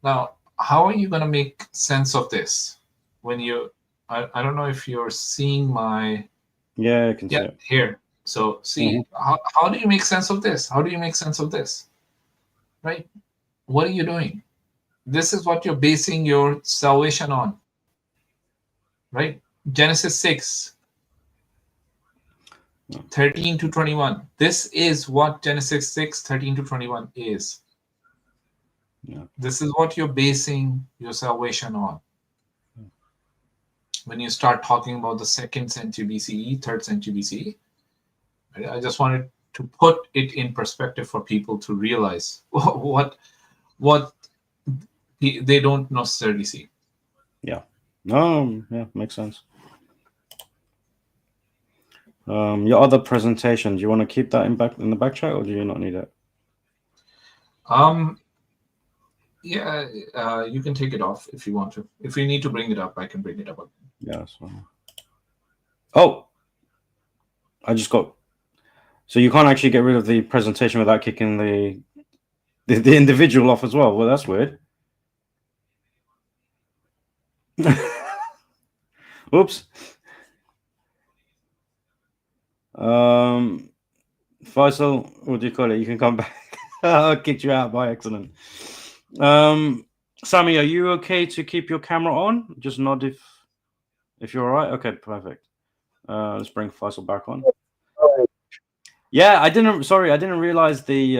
Now, how are you going to make sense of this when you? I don't know if you're seeing my. Yeah, I can see it here. So see, how do you make sense of this? How do you make sense of this? Right? What are you doing? This is what you're basing your salvation on. Right? Genesis 6, 13 to 21. This is what Genesis 6, 13 to 21 is. Yeah. This is what you're basing your salvation on. When you start talking about the 2nd century BCE, 3rd century BCE, I just wanted to put it in perspective for people to realize what they don't necessarily see. Yeah. No, yeah, makes sense. Your other presentation, do you want to keep that in the back chat, or do you not need it? Yeah, you can take it off if you want to. If you need to bring it up, I can bring it up. Yeah, that's fine. Oh, I just got. So you can't actually get rid of the presentation without kicking the individual off as well. Well, that's weird. Oops. Faisal, what do you call it? You can come back. I kicked you out by accident. Sammy, are you okay to keep your camera on? Just nod if you're all right. Okay, perfect. Let's bring Faisal back on. Yeah, I didn't realize the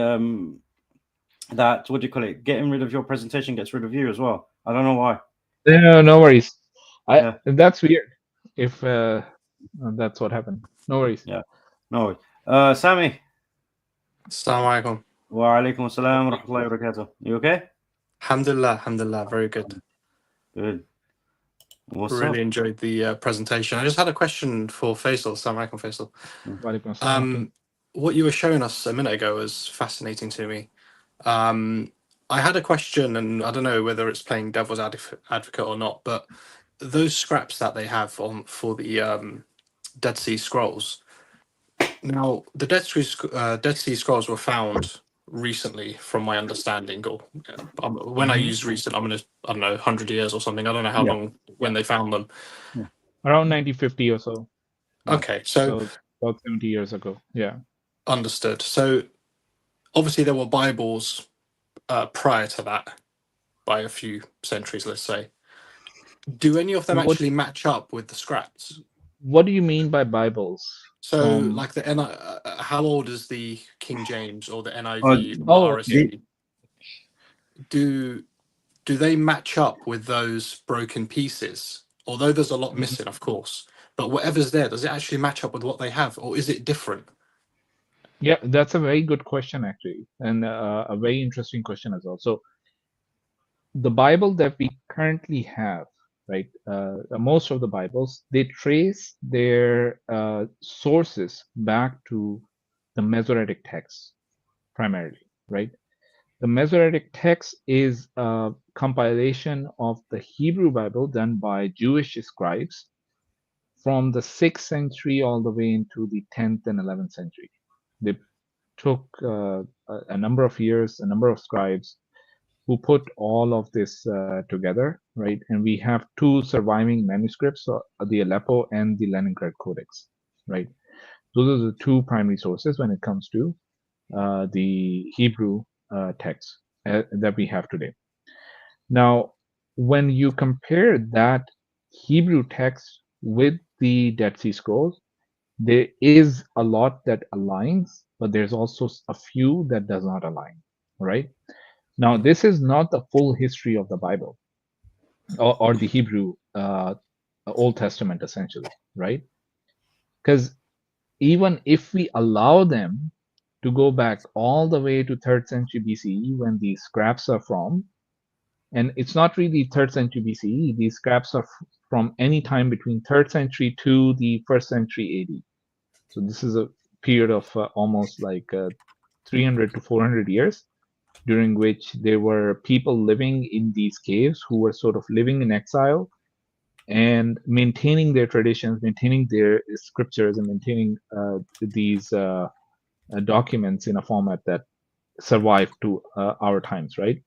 that, what do you call it? Getting rid of your presentation gets rid of you as well. I don't know why. No worries. Yeah. That's weird. If that's what happened. No worries. Yeah. No worries. Sammy. Assalamu alaikum. Wa alaikum assalam wa rahmatullahi wa barakatuh. You okay? Alhamdulillah, very good. Good. What's Really up? enjoyed the presentation. I just had a question for Faisal. Assalamu alaikum, Faisal. Walaikum assalam. What you were showing us a minute ago was fascinating to me. I had a question, and I don't know whether it's playing devil's advocate or not, but those scraps that they have for the Dead Sea Scrolls. Now, the Dead Sea Scrolls were found recently, from my understanding, or when I use recent, I don't know, 100 years or something. I don't know how long when they found them. Around 1950 or so. Okay, so about 70 years ago. Yeah. Understood. So obviously there were Bibles prior to that by a few centuries, let's say. Do any of them actually match up with the scraps? What do you mean by Bibles? So, like how old is the King James or the NIV or RSV? Do they match up with those broken pieces? Although there's a lot missing, of course, but whatever's there, does it actually match up with what they have, or is it different? Yeah, that's a very good question, actually, and a very interesting question as well. So, the Bible that we currently have, right? Most of the Bibles, they trace their sources back to the Masoretic text, primarily, right? The Masoretic text is a compilation of the Hebrew Bible done by Jewish scribes from the 6th century all the way into the 10th and 11th century. They took a number of years, a number of scribes who put all of this together, right? And we have two surviving manuscripts, the Aleppo and the Leningrad Codex, right? Those are the two primary sources when it comes to the Hebrew text that we have today. Now, when you compare that Hebrew text with the Dead Sea Scrolls, there is a lot that aligns, but there's also a few that does not align, right? Now, this is not the full history of the Bible or the Hebrew Old Testament, essentially, right? Because even if we allow them to go back all the way to 3rd century BCE when these scraps are from, and it's not really 3rd century BCE, these scraps are from any time between 3rd century to the 1st century AD. So this is a period of almost like 300 to 400 years, during which there were people living in these caves who were sort of living in exile, and maintaining their traditions, maintaining their scriptures, and maintaining these documents in a format that survived to our times, right?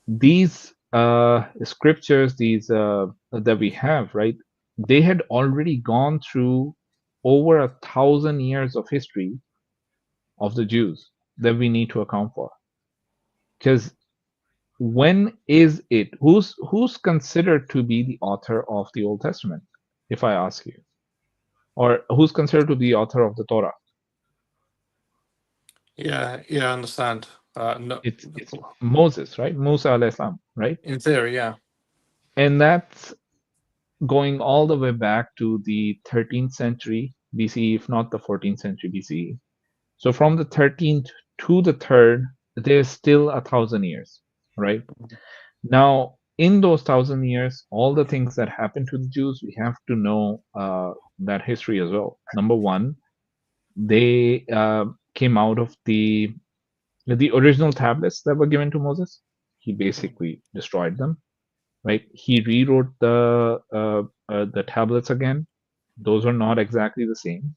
These scriptures, these that we have, right? They had already gone through over 1,000 years of history of the Jews that we need to account for. Because when is it? Who's considered to be the author of the Old Testament? If I ask you, or who's considered to be the author of the Torah? Yeah, I understand. No, It's Moses, right? Musa alayhi salam, right? in theory, yeah. And that's going all the way back to the 13th century BCE, if not the 14th century BCE. So from the 13th to the 3rd, there's still 1,000 years, right? Now, in those 1,000 years, all the things that happened to the Jews, we have to know that history as well. Number one, they came out of the original tablets that were given to Moses. He basically destroyed them, right? He rewrote the tablets again. Those are not exactly the same.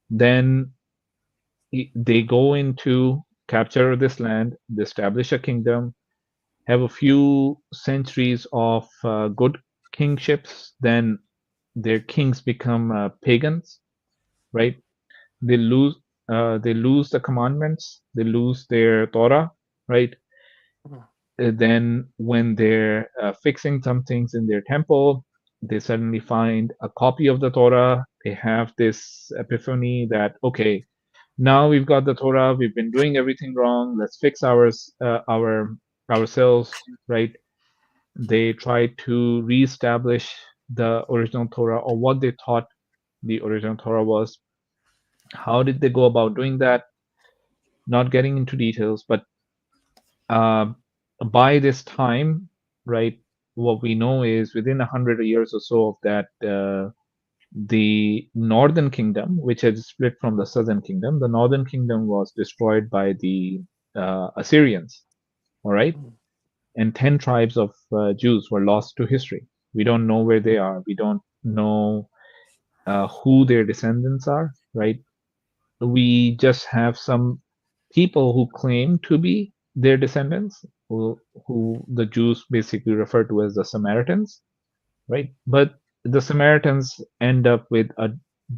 Then they go into capture this land, they establish a kingdom, have a few centuries of good kingships, then their kings become pagans, right? They lose the commandments, they lose their Torah, right? Then when they're fixing some things in their temple, they suddenly find a copy of the Torah. They have this epiphany that, okay, now we've got the Torah, we've been doing everything wrong, let's fix ourselves, right? They try to reestablish the original Torah, or what they thought the original Torah was. How did they go about doing that? Not getting into details, but by this time, right, what we know is within 100 years or so of that, the northern kingdom, which had split from the southern kingdom, the northern kingdom was destroyed by the Assyrians, all right? And 10 tribes of Jews were lost to history. We don't know where they are. We don't know who their descendants are, right? We just have some people who claim to be their descendants, who the Jews basically refer to as the Samaritans, right? But the Samaritans end up with a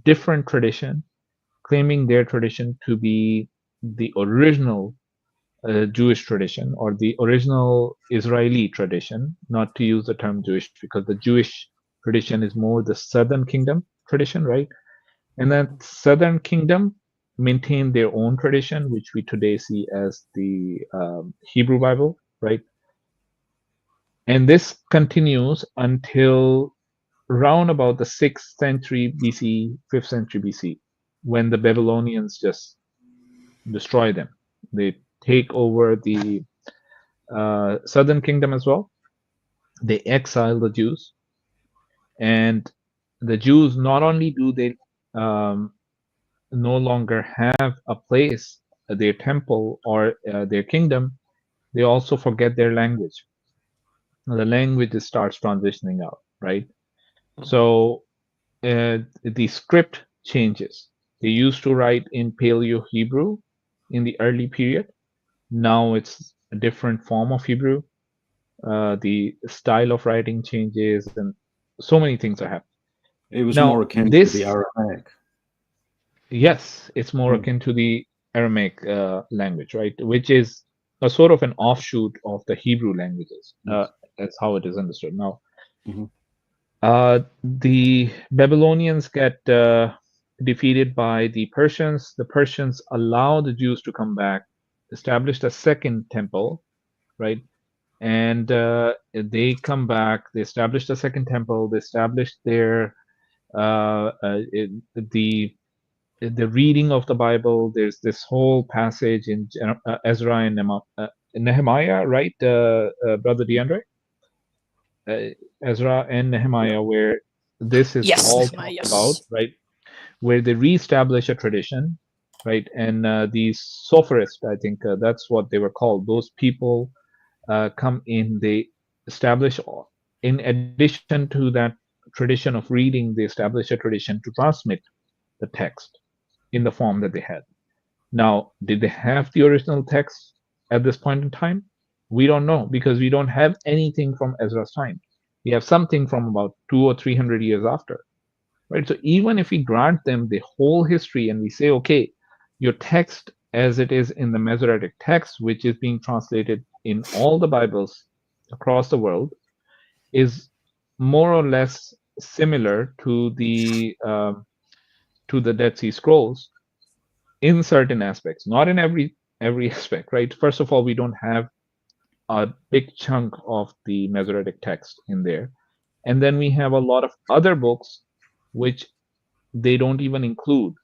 different tradition, claiming their tradition to be the original Jewish tradition, or the original Israeli tradition, not to use the term Jewish, because the Jewish tradition is more the southern kingdom tradition, right? And that southern kingdom maintained their own tradition, which we today see as the Hebrew Bible, right? And this continues until round about the 6th century BC, 5th century BC, when the Babylonians just destroy them. They take over the southern kingdom as well. They exile the Jews, and the Jews, not only do they no longer have a place, their temple or their kingdom, they also forget their language. The language starts transitioning out, right? So the script changes. They used to write in Paleo Hebrew in the early period. Now it's a different form of Hebrew. The style of writing changes, and so many things are happening. It was Now, more akin this, to the Aramaic. Yes, it's more akin to the Aramaic language, right? Which is a sort of an offshoot of the Hebrew languages. That's how it is understood. Now, the Babylonians get defeated by the Persians. The Persians allow the Jews to come back, established a second temple, right? And they come back, they established a second temple, they established their the reading of the Bible. There's this whole passage in Ezra and Nehemiah, right, Brother DeAndre? Ezra and Nehemiah, where this is Yes, all Nehemiah, talked about, right? Where they reestablish a tradition, right? And these sopharists, I think that's what they were called. Those people come in, they establish in addition to that tradition of reading, they established a tradition to transmit the text in the form that they had. Now, did they have the original text at this point in time? We don't know, because we don't have anything from Ezra's time. We have something from about 200 or 300 years after, right? So even if we grant them the whole history and we say, okay, your text as it is in the Masoretic text, which is being translated in all the Bibles across the world, is more or less similar to the Dead Sea Scrolls in certain aspects, not in every aspect, right? First of all, we don't have a big chunk of the Masoretic text in there, and then we have a lot of other books which they don't even include,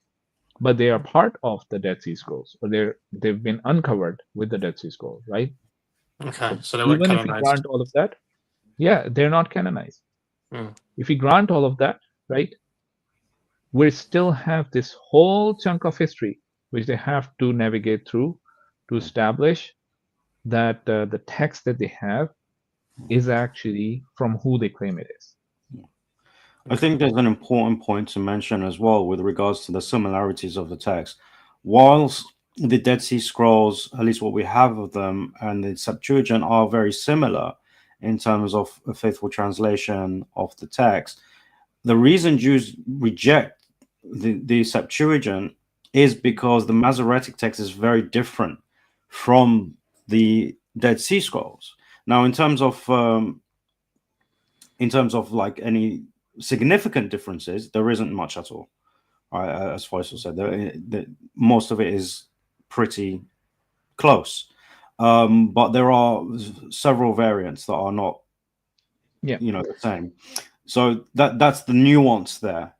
but they are part of the Dead Sea Scrolls, or they've been uncovered with the Dead Sea Scrolls, right? Okay, so they weren't Even if we canonized. grant all of that, yeah, they're not canonized. Hmm. If we grant all of that, right, we still have this whole chunk of history which they have to navigate through to establish that the text that they have is actually from who they claim it is. I think there's an important point to mention as well with regards to the similarities of the text. Whilst the Dead Sea Scrolls, at least what we have of them, and the Septuagint are very similar in terms of a faithful translation of the text, the reason Jews reject the Septuagint is because the Masoretic text is very different from the Dead Sea Scrolls. Now, in terms of like any significant differences, there isn't much at all. As Faisal said, most of it is pretty close, but there are several variants that are not, the same. So that's the nuance there.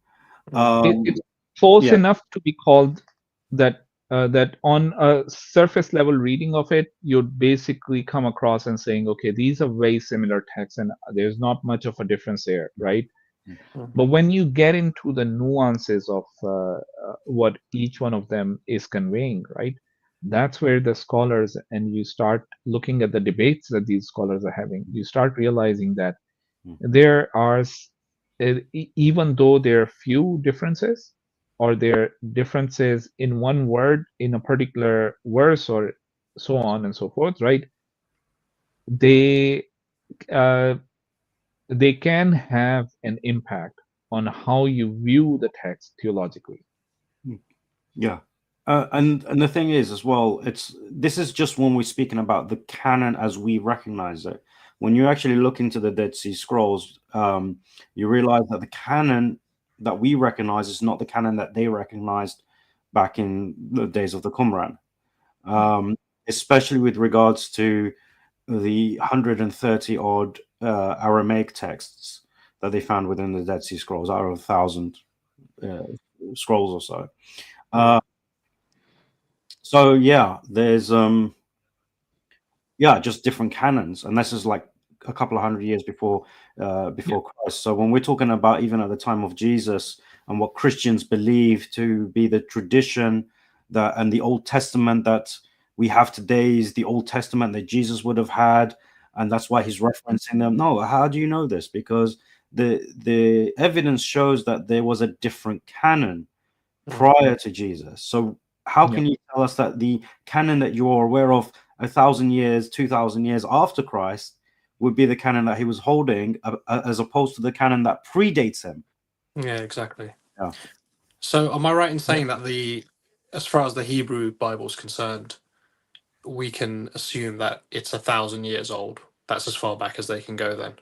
It's close yeah. enough to be called that. That on a surface level reading of it, you'd basically come across and saying, okay, these are very similar texts, and there's not much of a difference there, right? But when you get into the nuances of what each one of them is conveying, right, that's where the scholars, and you start looking at the debates that these scholars are having, you start realizing that there are, even though there are few differences, or there are differences in one word in a particular verse, or so on and so forth, right, they can have an impact on how you view the text theologically. Yeah. And the thing is as well, this is just when we're speaking about the canon as we recognize it. When you actually look into the Dead Sea Scrolls, you realize that the canon that we recognize is not the canon that they recognized back in the days of the Qumran, especially with regards to the 130 odd Aramaic texts that they found within the Dead Sea Scrolls, out of 1,000 scrolls or so. So yeah, there's just different canons, and this is like a couple of hundred years before Christ. So when we're talking about even at the time of Jesus and what Christians believe to be the tradition that and the Old Testament that we have today is the Old Testament that Jesus would have had, and that's why he's referencing them. No, how do you know this? Because the evidence shows that there was a different canon prior to Jesus. So how can you tell us that the canon that you're aware of 1,000 years, 2,000 years after Christ would be the canon that he was holding, as opposed to the canon that predates him? Yeah, exactly. Yeah. So am I right in saying that as far as the Hebrew Bible is concerned, we can assume that it's 1,000 years old? That's as far back as they can go then?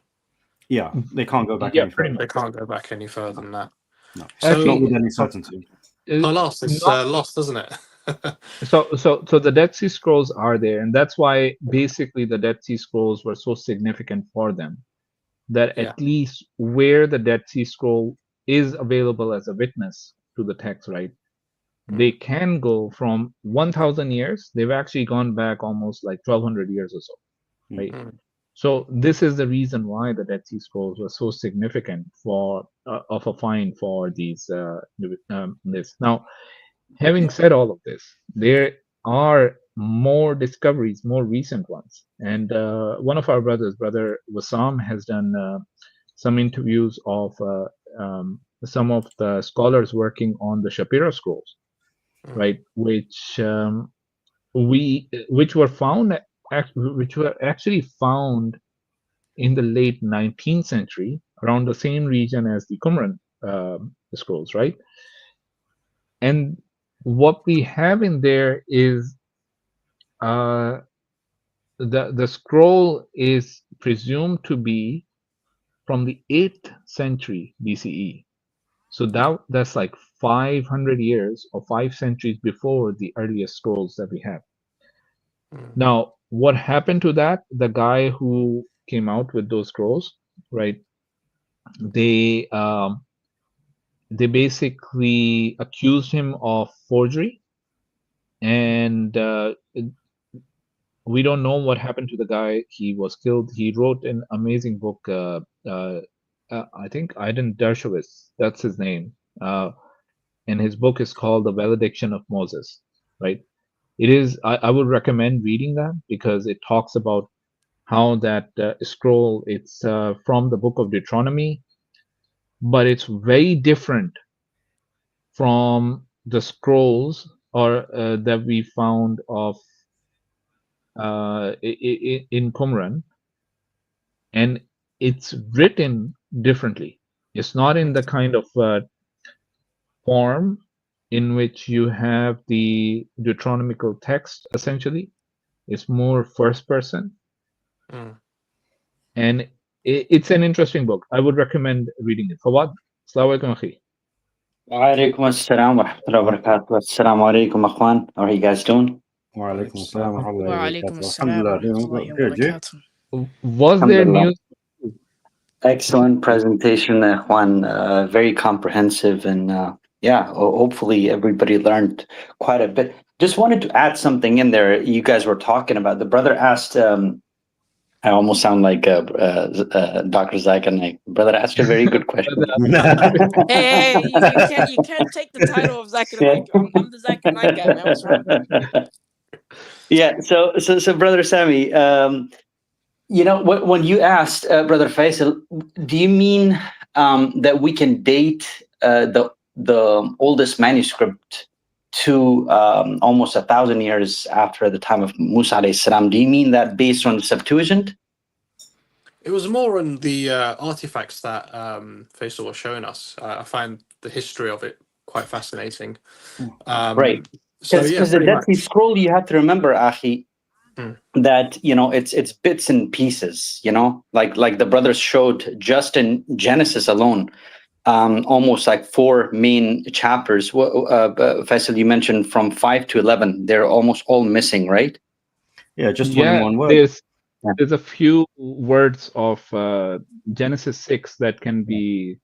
Yeah, they can't go back Yeah, any pretty further. much. They can't go back any further than that. No. So, Not with any certainty. lost. It's lost, isn't it? So the Dead Sea Scrolls are there, and that's why basically the Dead Sea Scrolls were so significant for them. That at least where the Dead Sea Scroll is available as a witness to the text, right? They can go from 1,000 years. They've actually gone back almost like 1,200 years or so, right? So this is the reason why the Dead Sea Scrolls were so significant for of a find for these this. Now, having said all of this, there are more discoveries, more recent ones. And one of our brothers, Brother Wassam, has done some interviews of some of the scholars working on the Shapira scrolls, right? Which were found, which were actually found in the late 19th century, around the same region as the Qumran scrolls, right? And what we have in there is the scroll is presumed to be from the 8th century BCE. So that's like 500 years or 5 centuries before the earliest scrolls that we have. Now, what happened to that? The guy who came out with those scrolls, right? They basically accused him of forgery, and we don't know what happened to the guy. He was killed. He wrote an amazing book. I think Aiden Dershowitz, that's his name. And his book is called The Valediction of Moses, right? It is, I would recommend reading that because it talks about how that scroll, it's from the book of Deuteronomy, but it's very different from the scrolls or that we found of in Qumran, and it's written differently. It's not in the kind of form in which you have the Deuteronomical text, essentially. It's more first person. And it's an interesting book. I would recommend reading it. Fawad, Assalamu alaikum akhi. Walaikum assalam wa rahmatullahi wa barakatuh. Assalamu alaikum, akhwan. How are you guys doing? Wa alaikum assalam wa rahmatullahi wa Waalaikum barakatuh. assalam wa Alhamdulillah, rahmatullahi wa good, you? barakatuh. Was there Alhamdulillah. news? Excellent presentation, Juan. Very comprehensive, and hopefully everybody learned quite a bit. Just wanted to add something in there. You guys were talking about, the brother asked, I almost sound like Dr. Zakir Naik. Brother asked a very good question. Hey, you can't take the title of Zakir Naik. I'm the Zakir Naik guy, man. What's wrong? Yeah, so Brother Sami, when you asked Brother Faisal, do you mean that we can date the oldest manuscript to almost 1,000 years after the time of Musa alayhi salam? Do you mean that based on the Septuagint? It was more on the artifacts that Faisal was showing us. I find the history of it quite fascinating. Right. So Because the Dead Sea Scroll, you have to remember, Achi, that it's bits and pieces. Like the brothers showed just in Genesis alone, almost like 4 main chapters. Faisal, you mentioned from 5 to 11, they're almost all missing, right? Yeah, just one word. There's a few words of Genesis 6 that can be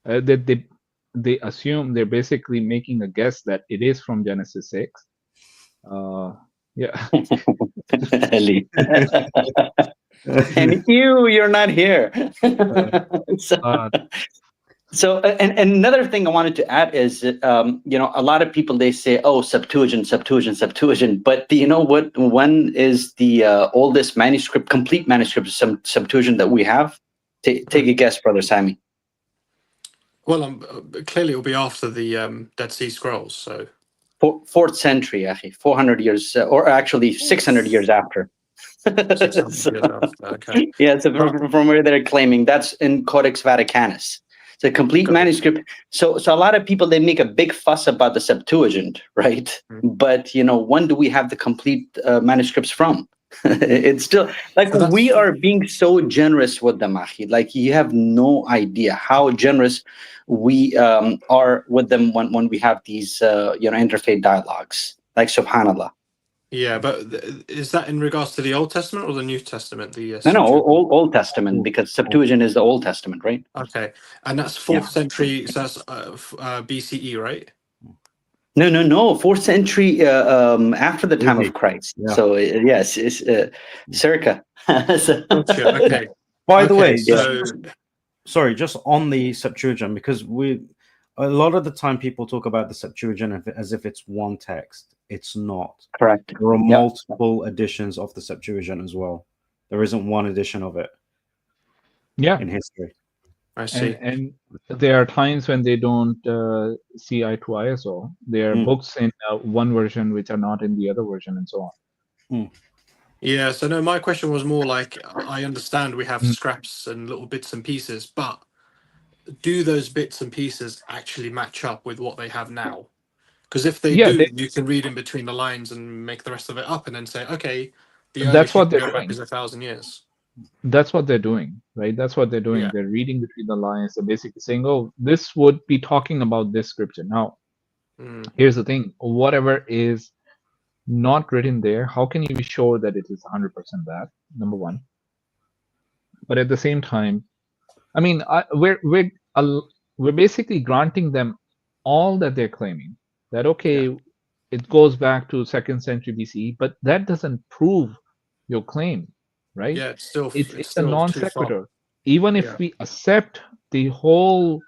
that they assume, they're basically making a guess that it is from Genesis 6. Yeah. Ali. And you're not here. So, and another thing I wanted to add is that, a lot of people, they say, oh, Septuagint. But do you know when is the oldest manuscript, complete manuscript of Septuagint that we have? Take a guess, Brother Sami. Well, clearly it will be after the Dead Sea Scrolls. So 4th century, actually, 400 years, or actually 600 years after. 600 years after, okay. Yeah, so from where they're claiming, that's in Codex Vaticanus. It's a complete manuscript. So a lot of people, they make a big fuss about the Septuagint, right? But when do we have the complete manuscripts from? It's still like we are being so generous with them, Achi. Like you have no idea how generous we are with them when we have these interfaith dialogues. Like subhanallah. Yeah, but is that in regards to the Old Testament or the New Testament? No, Old Testament, because Septuagint is the Old Testament, right? Okay, and that's 4th century, so that's BCE, right? No, 4th century after the time of Christ. Yeah. So yes, it's circa. Gotcha, okay. By the way, sorry, just on the Septuagint, because a lot of the time people talk about the Septuagint as if it's one text. it's not. Correct. There are Yep. multiple editions of the Septuagint as well. There isn't one edition of it Yeah, in history. I see. and there are times when they don't see eye to eye as well. There are books in one version which are not in the other version, and so on. Yeah, so no, my question was more like, I understand we have scraps and little bits and pieces, but do those bits and pieces actually match up with what they have now? Because if they do, you can read in between the lines and make the rest of it up and then say, okay, the that's earliest you what can they're go back doing. is 1,000 years. That's what they're doing, right? That's what they're doing. Yeah. They're reading between the lines. They're basically saying, oh, this would be talking about this scripture. Now, here's the thing. Whatever is not written there, how can you be sure that it is 100% that? Number one. But at the same time, I mean, we're basically granting them all that they're claiming. That, okay, it goes back to 2nd century BCE, but that doesn't prove your claim, right? Yeah, it's still It's a too non far. sequitur. Even if we accept the whole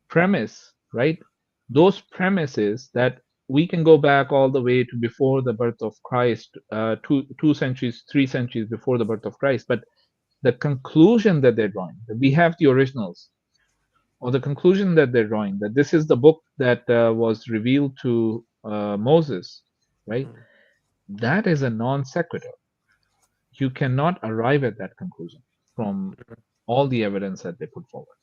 premise, right? Those premises that we can go back all the way to before the birth of Christ, 2 centuries, 3 centuries before the birth of Christ, but the conclusion that they're drawing, that we have the originals, or the conclusion that they're drawing, that this is the book that was revealed to Moses, right? That is a non sequitur. You cannot arrive at that conclusion from all the evidence that they put forward.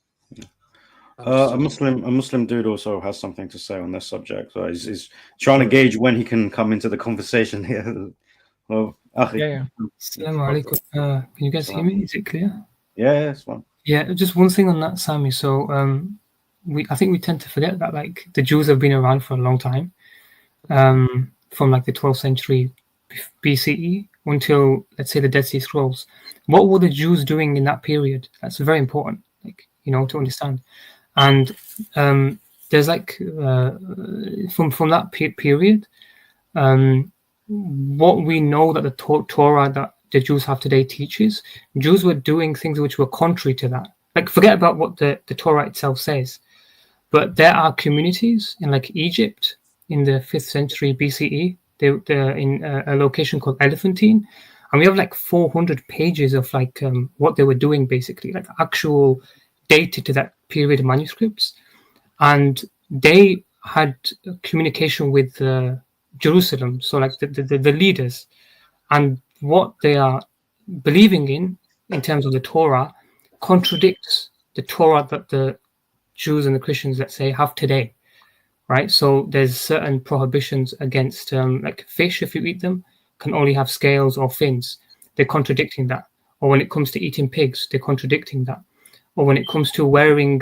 A Muslim dude also has something to say on this subject. So he's trying to gauge when he can come into the conversation here. Well, Assalamu alaikum. Can you guys hear me? Is it clear? Yeah, it's fine. Yeah, just one thing on that, Sami. So I think we tend to forget that like the Jews have been around for a long time, from like the 12th century BCE until, let's say, the Dead Sea Scrolls. What were the Jews doing in that period? That's very important, like, you know, to understand. And there's like from that period, what we know that the Torah that the Jews have today teaches, Jews were doing things which were contrary to that. Like, forget about what the Torah itself says, but there are communities in like Egypt in the 5th century BCE. They're in a location called Elephantine, and we have like 400 pages of like what they were doing, basically, like actual dated to that period of manuscripts. And they had communication with Jerusalem, so like the leaders, and what they are believing in terms of the Torah contradicts the Torah that the Jews and the Christians, let's say, have today, right? So there's certain prohibitions against like fish, if you eat them, can only have scales or fins. They're contradicting that. Or when it comes to eating pigs, they're contradicting that. Or when it comes to wearing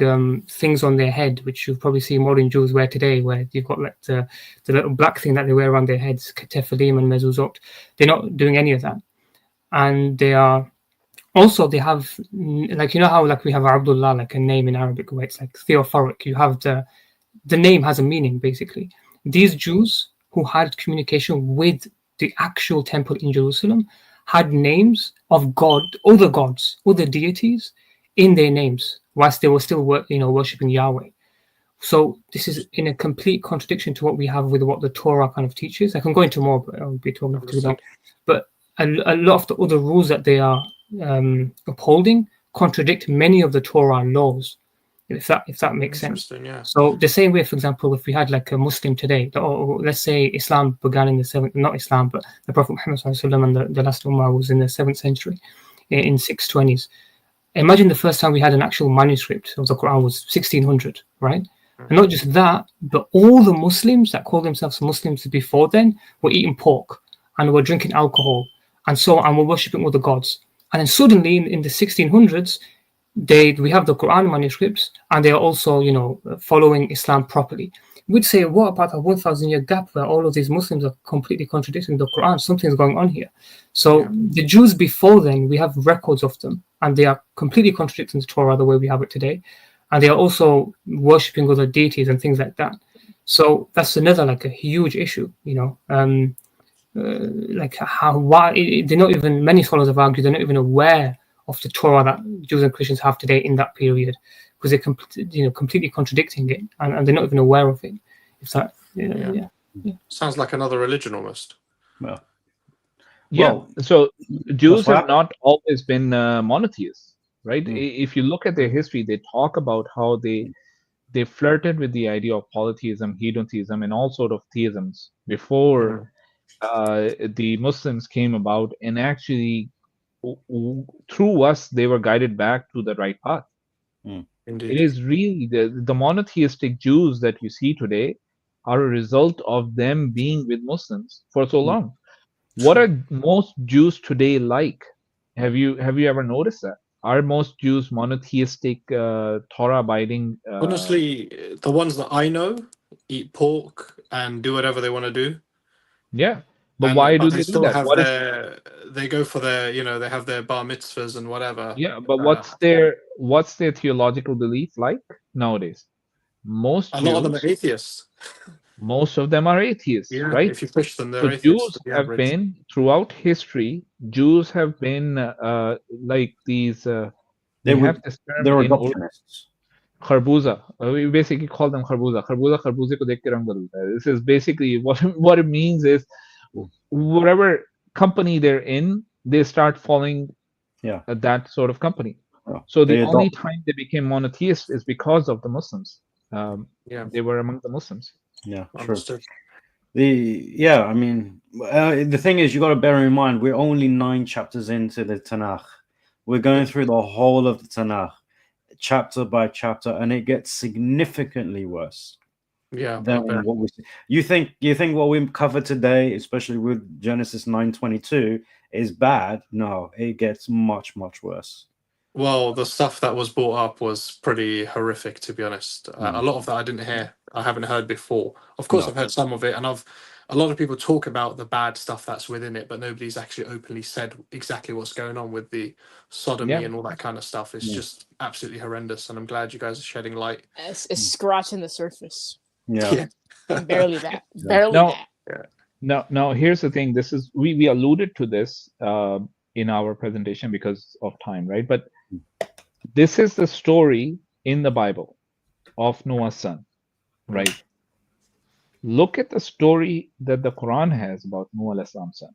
things on their head, which you've probably seen modern Jews wear today, where you've got like the little black thing that they wear around their heads, ketephilim and mezuzot. They're not doing any of that. And they are also, they have, like, you know how like we have Abdullah, like a name in Arabic, where it's like theophoric. You have the name has a meaning, basically. These Jews who had communication with the actual temple in Jerusalem had names of other gods, other deities in their names, whilst they were still worshipping Yahweh. So this is in a complete contradiction to what we have with what the Torah kind of teaches. I can go into more, but I'll be talking too long. But a lot of the other rules that they are upholding contradict many of the Torah laws, if that makes sense. Yeah. So the same way, for example, if we had like a Muslim today, or let's say Islam began in the 7th, not Islam, but the Prophet Muhammad and the last Ummah was in the 7th century, in 620s. Imagine the first time we had an actual manuscript of the Quran was 1600, right? And not just that, but all the Muslims that called themselves Muslims before then were eating pork and were drinking alcohol and so on, and were worshipping other gods. And then suddenly in the 1600s, we have the Quran manuscripts, and they are also, following Islam properly. We'd say, what about a 1,000-year gap where all of these Muslims are completely contradicting the Quran? Something's going on here. So the Jews before then, we have records of them, and they are completely contradicting the Torah the way we have it today. And they are also worshipping other deities and things like that. So that's another like a huge issue, like why they're not even, many scholars have argued they're not even aware of the Torah that Jews and Christians have today in that period, because they're completely contradicting it, and they're not even aware of it. If that, Sounds like another religion almost. Well, Yeah. well, So Jews what have not always been monotheists, right? Mm. If you look at their history, they talk about how they flirted with the idea of polytheism, hedonism, and all sort of theisms before the Muslims came about, and actually through us they were guided back to the right path. Indeed. It is really the monotheistic Jews that you see today are a result of them being with Muslims for so long. What are most Jews today like? Have you ever noticed that? Are most Jews monotheistic, Torah abiding? Honestly, the ones that I know eat pork and do whatever they want to do. Yeah, but why do They they do still that? have What is they go for their, they have their bar mitzvahs and whatever. Yeah, but what's their theological belief like nowadays? Most A lot of them Jews, are atheists. most of them are atheists, Yeah, right? if you push them, they're So atheists. Jews The have average. been throughout history. Jews have been like these. They We were have this term they're in adoptionists. Kharbuza. We basically call them Kharbuza. Kharbuza kharbuze ko dekh ke rang badalta hai. This is basically what it means is whatever company they're in, they start following that sort of company. So the only time they became monotheist is because of the Muslims. They were among the Muslims. Yeah, true. Understood. I mean, the thing is, you got to bear in mind we're only 9 chapters into the Tanakh. We're going through the whole of the Tanakh, chapter by chapter, and it gets significantly worse. Yeah, than what we see. You think what we covered today, especially with Genesis 9:22, is bad? No, it gets much worse. Well, the stuff that was brought up was pretty horrific, to be honest. A lot of that I didn't hear. I haven't heard before. Of course, I've heard some of it, and a lot of people talk about the bad stuff that's within it, but nobody's actually openly said exactly what's going on with the sodomy and all that kind of stuff. It's just absolutely horrendous, and I'm glad you guys are shedding light. It's scratching the surface. Yeah. Barely that. Barely that. Now, here's the thing. This is we alluded to this in our presentation because of time, right? But this is the story in the Bible of Noah's son, right? Look at the story that the Quran has about Noah alayhis salam's son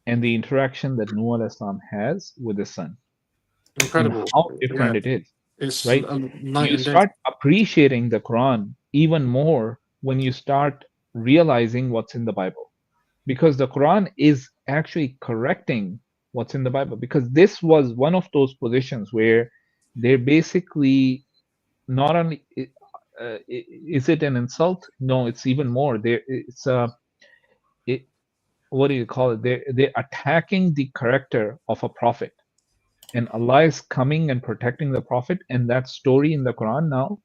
and the interaction that Noah alayhis salam has with his son. Incredible. And how different it is. It's right? You start appreciating the Quran even more when you start realizing what's in the Bible, because the Quran is actually correcting what's in the Bible, because this was one of those positions where they're basically not only is it an insult? No, it's even more. What do you call it? They're attacking the character of a prophet, and Allah is coming and protecting the prophet, and that story in the Quran now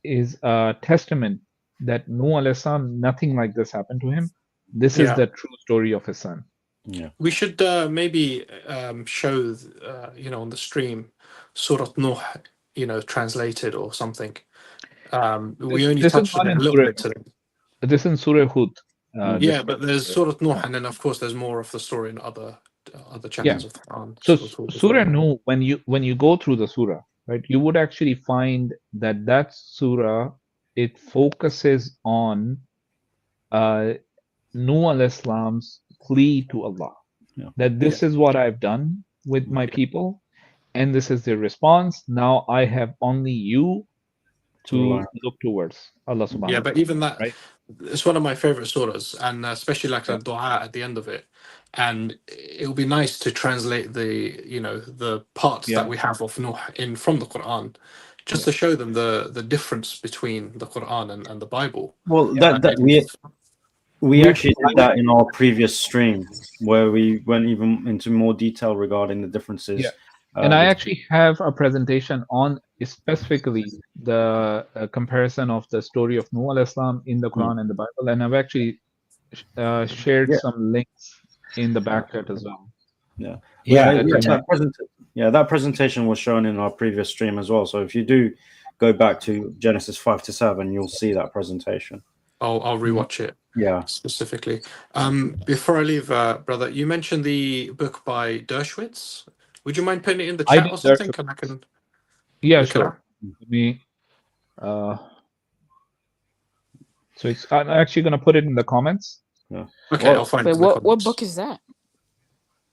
is a testament that Noah alayhis salam, nothing like this happened to him. This is the true story of his son. Yeah, we should maybe show on the stream Surah Nuh, translated or something. We only touched on it a little bit today. This is Surah Hud. But there's Surah Nuh, and then of course there's more of the story in other chapters of the Quran. So Surah Nuh, when you go through the surah, right, you would actually find that surah, it focuses on Nuh alayhis salam's plea to Allah, that this is what I've done with my people, and this is their response. Now I have only you to look towards, Allah subhanahu wa ta'ala. Yeah, but even that, right? It's one of my favorite surahs, and especially like the dua at the end of it. And it would be nice to translate the parts that we have of Nuh from the Quran, just to show them the difference between the Quran and the Bible. Well, we actually did that in our previous stream, where we went even into more detail regarding the differences. Yeah. And I actually have a presentation on specifically the comparison of the story of Nuh alayhis salam in the Quran and the Bible, and I've actually shared some links in the back chat as well. That presentation was shown in our previous stream as well. So if you do go back to Genesis 5-7, you'll see that presentation. I'll rewatch it. Yeah, specifically. Before I leave, brother, you mentioned the book by Dershowitz. Would you mind putting it in the chat or something? And I can. Yeah, sure. Let me. So I'm actually going to put it in the comments. Yeah. Okay, I'll find it. Wait, in the what comments. book is that?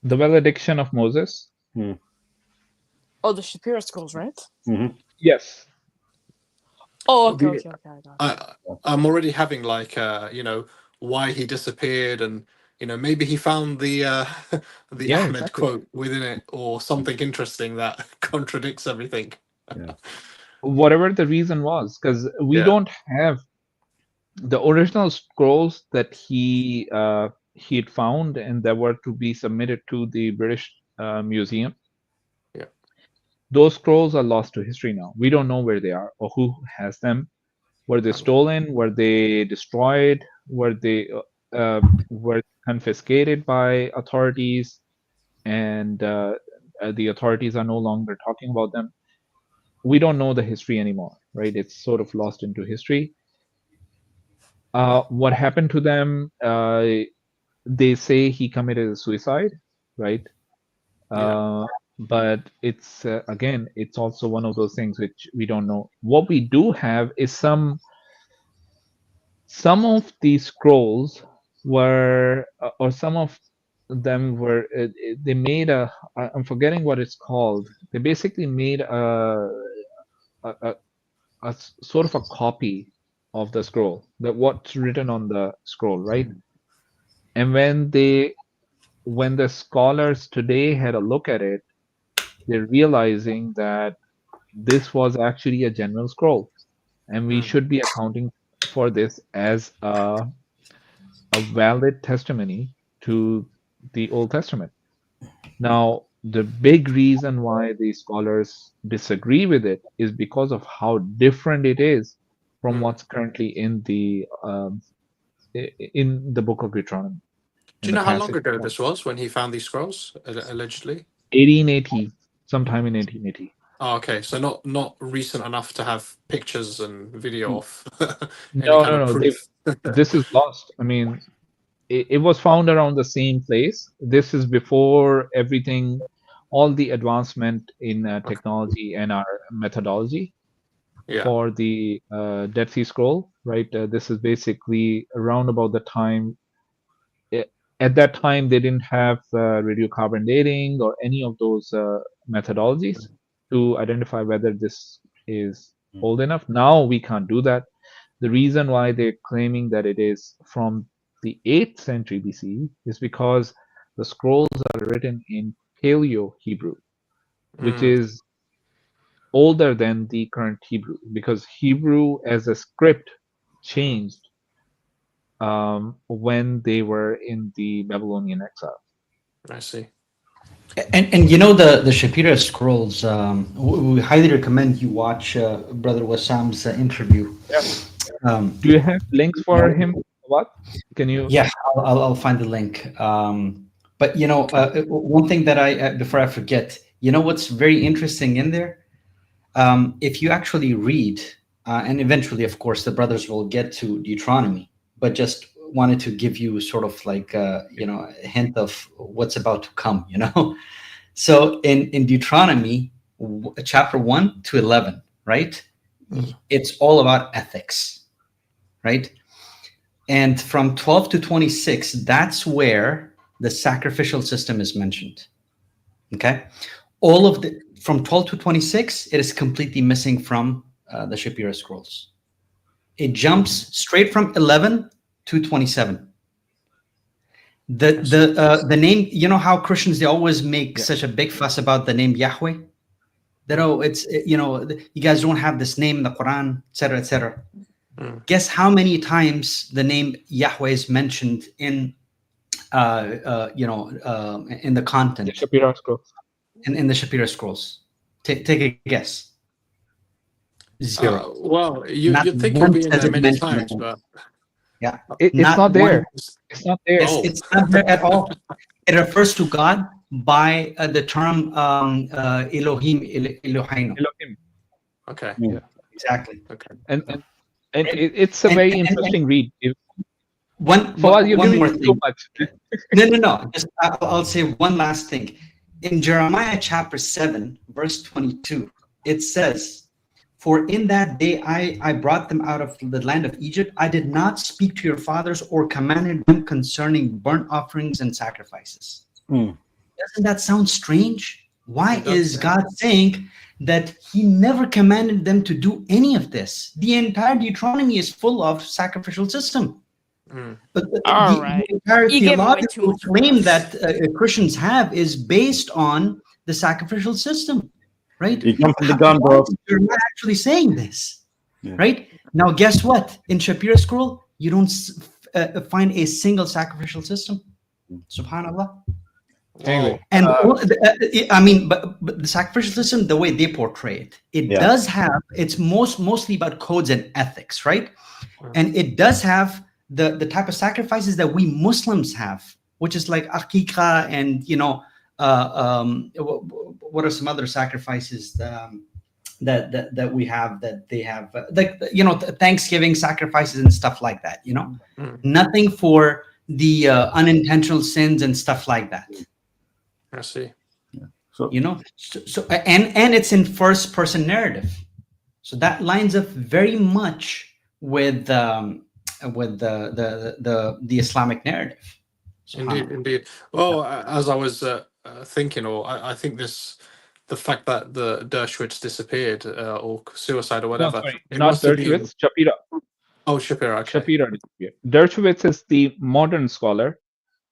The Valediction of Moses. Oh, the Shapiro Scrolls, right? Yes. Oh, okay. I'm already having like why he disappeared, and maybe he found the the Yeah, Ahmed exactly. quote within it, or something interesting that contradicts everything. Whatever the reason was, because we don't have the original scrolls that he had found and that were to be submitted to the British Museum. Yeah. Those scrolls are lost to history now. We don't know where they are or who has them. Were they stolen? Were they destroyed? Were they were confiscated by authorities? And the authorities are no longer talking about them. We don't know the history anymore, right? It's sort of lost into history. What happened to them? They say he committed suicide, right? But it's again, it's also one of those things which we don't know. What we do have is some of these scrolls were, or some of them were, they made I'm forgetting what it's called. They basically made a sort of a copy of the scroll, that what's written on the scroll, right? And when the scholars today had a look at it, they're realizing that this was actually a general scroll, and we should be accounting for this as a valid testimony to the Old Testament. Now, the big reason why the scholars disagree with it is because of how different it is from what's currently in the book of Deuteronomy. Do you know how long ago this was when he found these scrolls, allegedly? 1880, sometime in 1880. Oh, okay, so not recent enough to have pictures and video of any No, kind of proof. This is lost. I mean, it was found around the same place. This is before everything, all the advancement in technology and our methodology for the Dead Sea Scroll, right? This is basically around about the time. At that time, they didn't have radiocarbon dating or any of those methodologies to identify whether this is old enough. Now we can't do that. The reason why they're claiming that it is from the 8th century BCE is because the scrolls are written in Paleo Hebrew, which is older than the current Hebrew, because Hebrew as a script changed when they were in the Babylonian exile. I see. And the Shapiro Scrolls, we highly recommend you watch Brother Wassam's interview. Do you have links for him? What can you? Yeah, I'll find the link. But one thing that I before I forget, what's very interesting in there, if you actually read, and eventually, of course, the brothers will get to Deuteronomy, but just wanted to give you sort of like a hint of what's about to come. So in Deuteronomy, chapter 1 to 11, right? It's all about ethics, right? And from 12 to 26, that's where the sacrificial system is mentioned. Okay, from 12 to 26, it is completely missing from the Shapiro Scrolls. It jumps straight from 11 to 27. The name, how Christians, they always make such a big fuss about the name Yahweh. That you guys don't have this name in the Quran, etc., etc. Guess how many times the name Yahweh is mentioned in in the content? The Shapiro Scrolls. In the Shapiro Scrolls. Take a guess. 0. Well, you'd think it would be in there many times, but yeah, it's not there. It's not there. It's not there at all. It refers to God by the term Elohim. Okay. Yeah. Exactly. Okay. And it's a very interesting read. One more thing. Too much. No. Just I'll say one last thing. In Jeremiah chapter 7, verse 22, it says, For in that day I brought them out of the land of Egypt. I did not speak to your fathers or commanded them concerning burnt offerings and sacrifices. Doesn't that sound strange? Why is God saying that he never commanded them to do any of this? The entire Deuteronomy is full of sacrificial system. But the entire theological claim that Christians have is based on the sacrificial system, right? You jump in the gun, bro. You're not actually saying this, right? Now, guess what? In Shapira scroll, you don't find a single sacrificial system. Subhanallah. Anyway, And I mean, but the sacrificial system, the way they portray it does have. It's mostly about codes and ethics, right? And it does have the type of sacrifices that we Muslims have, which is like aqiqah and what are some other sacrifices that we have that they have, like Thanksgiving sacrifices and stuff like that. Nothing for the unintentional sins and stuff like that. I see. So and it's in first person narrative, so that lines up very much with the Islamic narrative. Indeed. Well, as I was thinking, or I think the fact that the Dershowitz disappeared or suicide or whatever. No, sorry, not Dershowitz, Shapira. Oh, Shapira. Okay. Shapira disappeared. Dershowitz is the modern scholar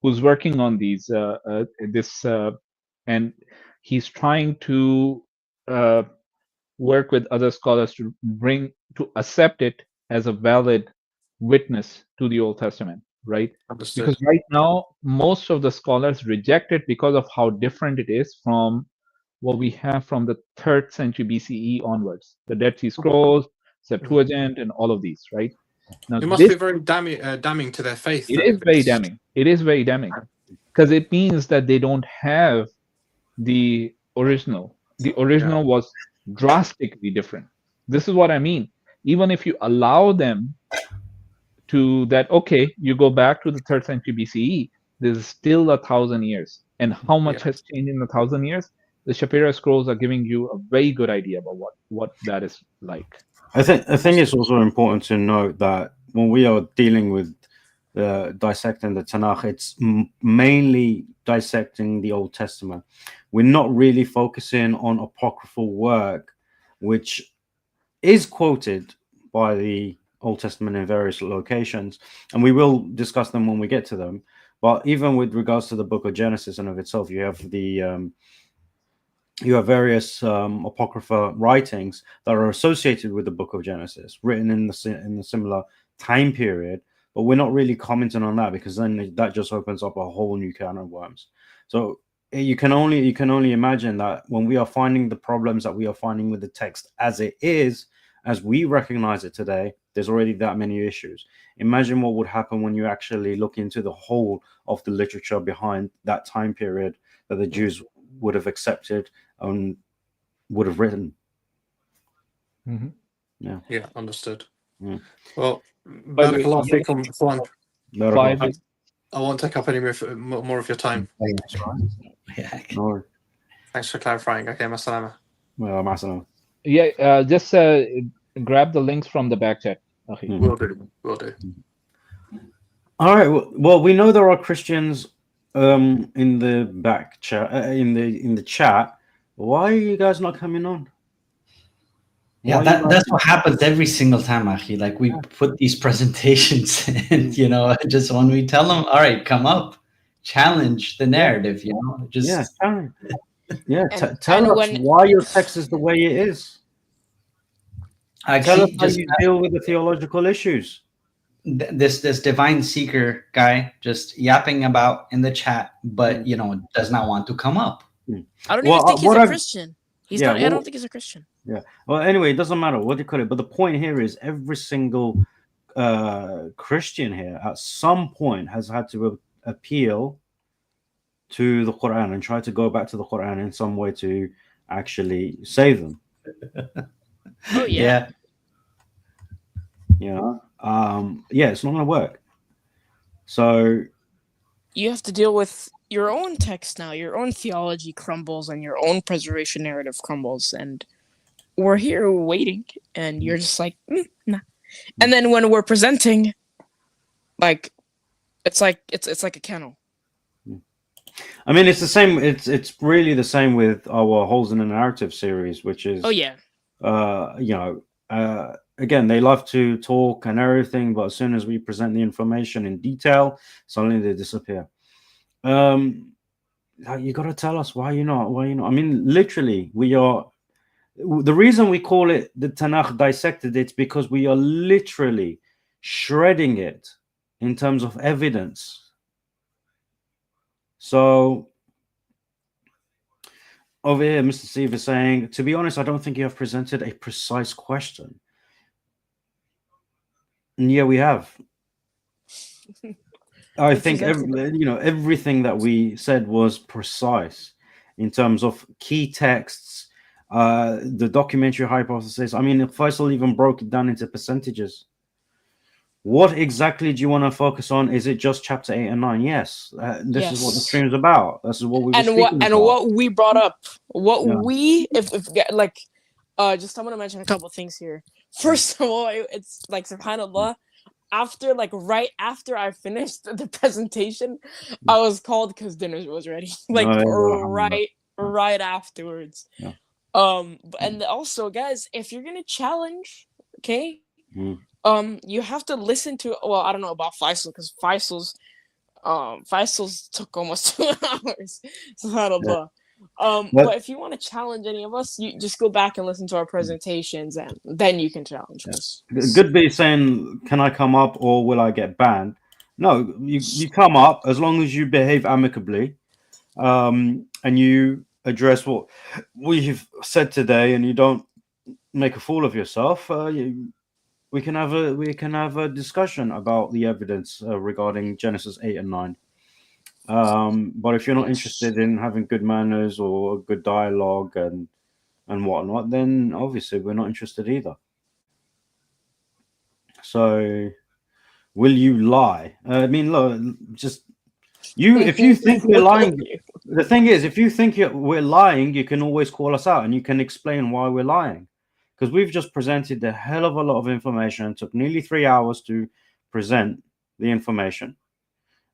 who's working on these and he's trying to work with other scholars to accept it as a valid witness to the Old Testament, right? Understood. Because right now most of the scholars reject it because of how different it is from what we have from the 3rd century BCE onwards, the Dead Sea Scrolls, Septuagint, and all of these, right? Now, it must be very damning to their faith. It is very damning. It is very damning because it means that they don't have the original. The original was drastically different. This is what I mean. Even if you allow them to that, okay, you go back to the 3rd century BCE, there's still 1,000 years. And how much has changed in 1,000 years? The Shapira scrolls are giving you a very good idea about what that is like. I think it's also important to note that when we are dealing with dissecting the Tanakh, it's mainly dissecting the Old Testament. We're not really focusing on apocryphal work, which is quoted by the Old Testament in various locations, and we will discuss them when we get to them. But even with regards to the book of Genesis and of itself, you have various apocrypha writings that are associated with the book of Genesis, written in the similar time period. But we're not really commenting on that because then that just opens up a whole new can of worms. So you can only imagine that when we are finding the problems that we are finding with the text as it is, as we recognize it today, there's already that many issues. Imagine what would happen when you actually look into the whole of the literature behind that time period that the Jews would have accepted and would have written. Yeah, understood. Well, Barakallahu fikum, Ikhwan. Barakallahu. I won't take up any more of your time. No. Thanks for clarifying. Okay, masalama. Well, masalama. Yeah, just grab the links from the back chat. Okay. Will do. All right. Well, we know there are Christians in the back chat, in the chat. Why are you guys not coming on? Yeah, that's what happens every single time, Akhi. Like we put these presentations and just when we tell them, all right, come up, challenge the narrative, just tell us why your text is the way it is. Tell us how you deal with the theological issues. This divine seeker guy just yapping about in the chat, but does not want to come up. I don't even think he's a Christian. I don't think he's a Christian. Yeah. Well, anyway, it doesn't matter what you call it. But the point here is every single Christian here at some point has had to appeal to the Quran and try to go back to the Quran in some way to actually save them. Oh yeah. It's not going to work. So you have to deal with your own text now. Your own theology crumbles and your own preservation narrative crumbles, and we're here waiting, and you're just like, nah. And then when we're presenting, like, it's like a kennel. I mean, it's the same. It's really the same with our Holes in the Narrative series, which is, Oh yeah, again, they love to talk and everything, but as soon as we present the information in detail, suddenly they disappear. You got to tell us why you're not. I mean, literally, we are. The reason we call it the Tanakh Dissected, it's because we are literally shredding it in terms of evidence. So over here, Mr. Steve is saying, to be honest, I don't think you have presented a precise question. And yeah, we have. I think everything that we said was precise in terms of key texts, the documentary hypothesis. I mean, Faisal even broke it down into percentages. What exactly do you want to focus on? Is it just chapter 8 and 9? Yes. This is what the stream is about. This is what we were speaking about. What we brought up. Just I'm gonna mention a couple things here. First of all, it's like subhanAllah. Right after I finished the presentation, I was called because dinner was ready. Right afterwards. Yeah. And also, guys, if you're gonna challenge, okay, you have to listen to. Well, I don't know about Faisal because Faisal's took almost 2 hours. SubhanAllah. But if you want to challenge any of us, you just go back and listen to our presentations, and then you can challenge us. Good be saying, can I come up or will I get banned? No, you come up as long as you behave amicably, and you address what we've said today, and you don't make a fool of yourself. We can have a discussion about the evidence regarding Genesis 8 and 9. But if you're not interested in having good manners or good dialogue and whatnot, then obviously we're not interested either. So, will you lie? I mean, look, just if you think we're lying, the thing is, if you think we're lying, you can always call us out and you can explain why we're lying. Because we've just presented a hell of a lot of information. It took nearly 3 hours to present the information.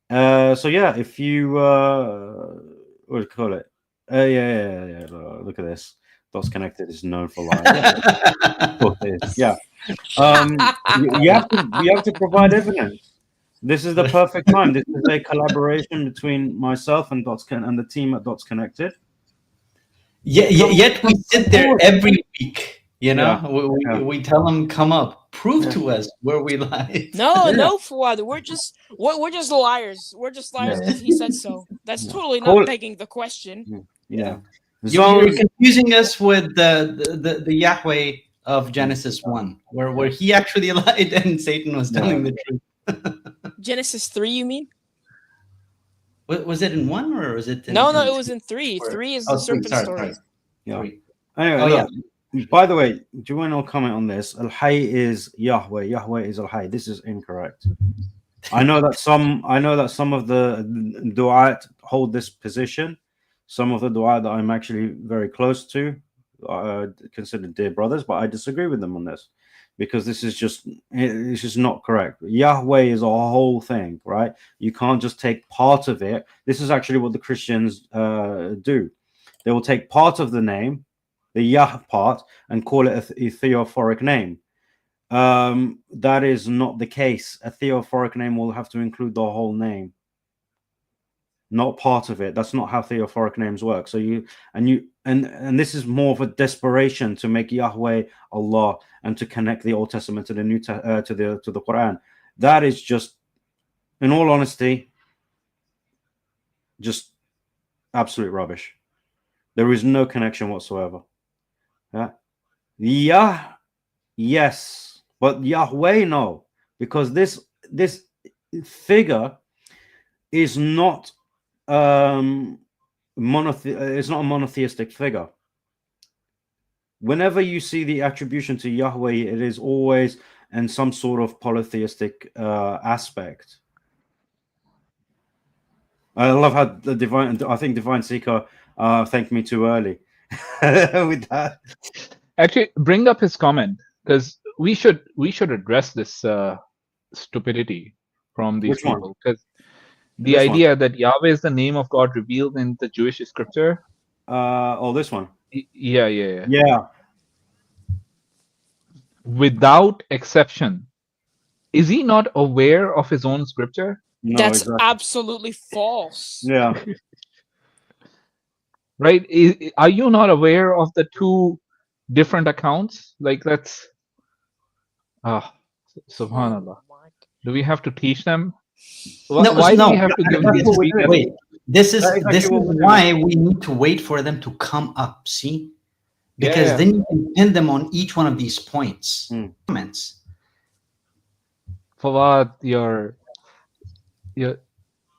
So yeah, if you what do you call it? Yeah. Look at this. Dots Connected is known for lying. Yeah. You have to provide evidence. This is the perfect time. This is a collaboration between myself and the team at Dots Connected. Yet we sit there every week. We tell them, come up, prove to us where we lie. No, Fuad, we're just liars. We're just liars because he said so. That's totally not begging the question. Yeah. You're confusing us with the Yahweh of Genesis 1, where he actually lied and Satan was telling the truth. Genesis 3, you mean? Was it in 1 or was it in No, it was in 3. 3 is the serpent story. Yeah. Anyway, by the way, do you want to comment on this? Al-Hayy is Yahweh. Yahweh is Al-Hayy. This is incorrect. I know that some of the du'at hold this position. Some of the du'at that I'm actually very close to consider dear brothers, but I disagree with them on this because it's just not correct. Yahweh is a whole thing, right? You can't just take part of it. This is actually what the Christians do. They will take part of the name, the Yah part, and call it a theophoric name. That is not the case. A theophoric name will have to include the whole name, not part of it. That's not how theophoric names work. So this is more of a desperation to make Yahweh Allah and to connect the Old Testament to the New to the Quran. That is just, in all honesty, just absolute rubbish. There is no connection whatsoever. Yah, yes, but Yahweh, no, because this figure is not it's not a monotheistic figure. Whenever you see the attribution to Yahweh, it is always in some sort of polytheistic aspect. I love how I think Divine Seeker thanked me too early with that. Actually, bring up his comment, because we should address this stupidity from these Which one? people. Because the This one. idea that Yahweh is the name of God revealed in the Jewish scripture. Oh, this one. Yeah. Without exception, is he not aware of his own scripture? No, That's exactly. absolutely false. Yeah. Right? Are you not aware of the two different accounts? Like, that's subhanallah. Do we have to teach them? Why do we have to give them? Wait. This is Exactly this is what we're doing. why we need to wait for them to come up. See, because then you can pin them on each one of these points. Comments. Fawad, you're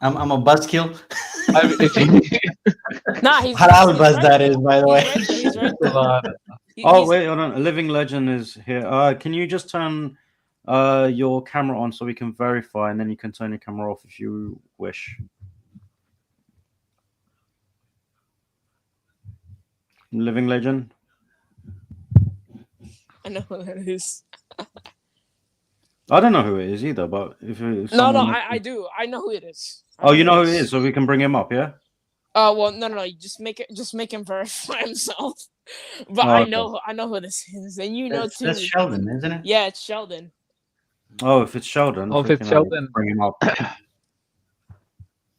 I'm a buzzkill. Nah, he's Halal buzz right, that is, by the way. He's right there. Oh, wait, hold on. A living legend is here. Can you just turn your camera on so we can verify, and then you can turn your camera off if you wish. Living legend. I know who that is. I don't know who it is either, but if No, someone... I do. I know who it is. Oh, you know who it is, so we can bring him up, yeah? Well, no. You just make him verify himself. But I know who this is, and you know too. That's Sheldon, isn't it? Yeah, it's Sheldon. Oh, if it's Sheldon. Oh, if it's Sheldon, bring him up.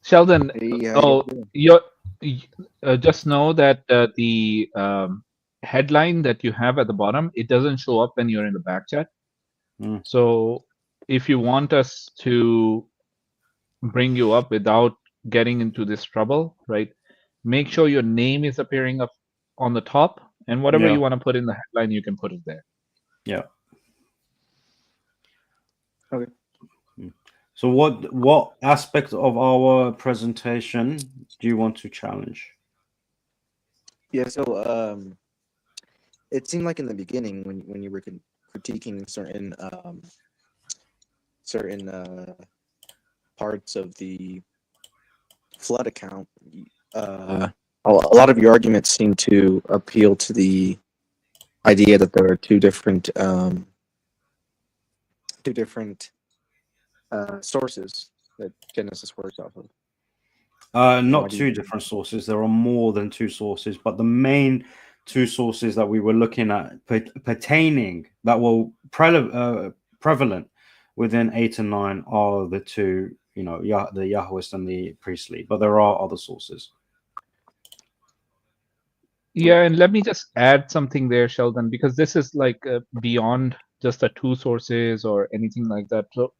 Sheldon. You just know that the headline that you have at the bottom, it doesn't show up when you're in the back chat. So if you want us to bring you up without getting into this trouble, right, make sure your name is appearing up on the top, and whatever you want to put in the headline, you can put it there. Yeah. Okay. So what aspect of our presentation do you want to challenge? Yeah, so it seemed like in the beginning when you were critiquing certain parts of the flood account, a lot of your arguments seem to appeal to the idea that there are two different sources that Genesis works off of. Not two different sources. There are more than two sources, but the main two sources that we were looking at pertaining that were prevalent within 8 and 9 are the two, the Yahwist and the priestly, but there are other sources. Yeah, and let me just add something there, Sheldon, because this is like beyond just the two sources or anything like that. So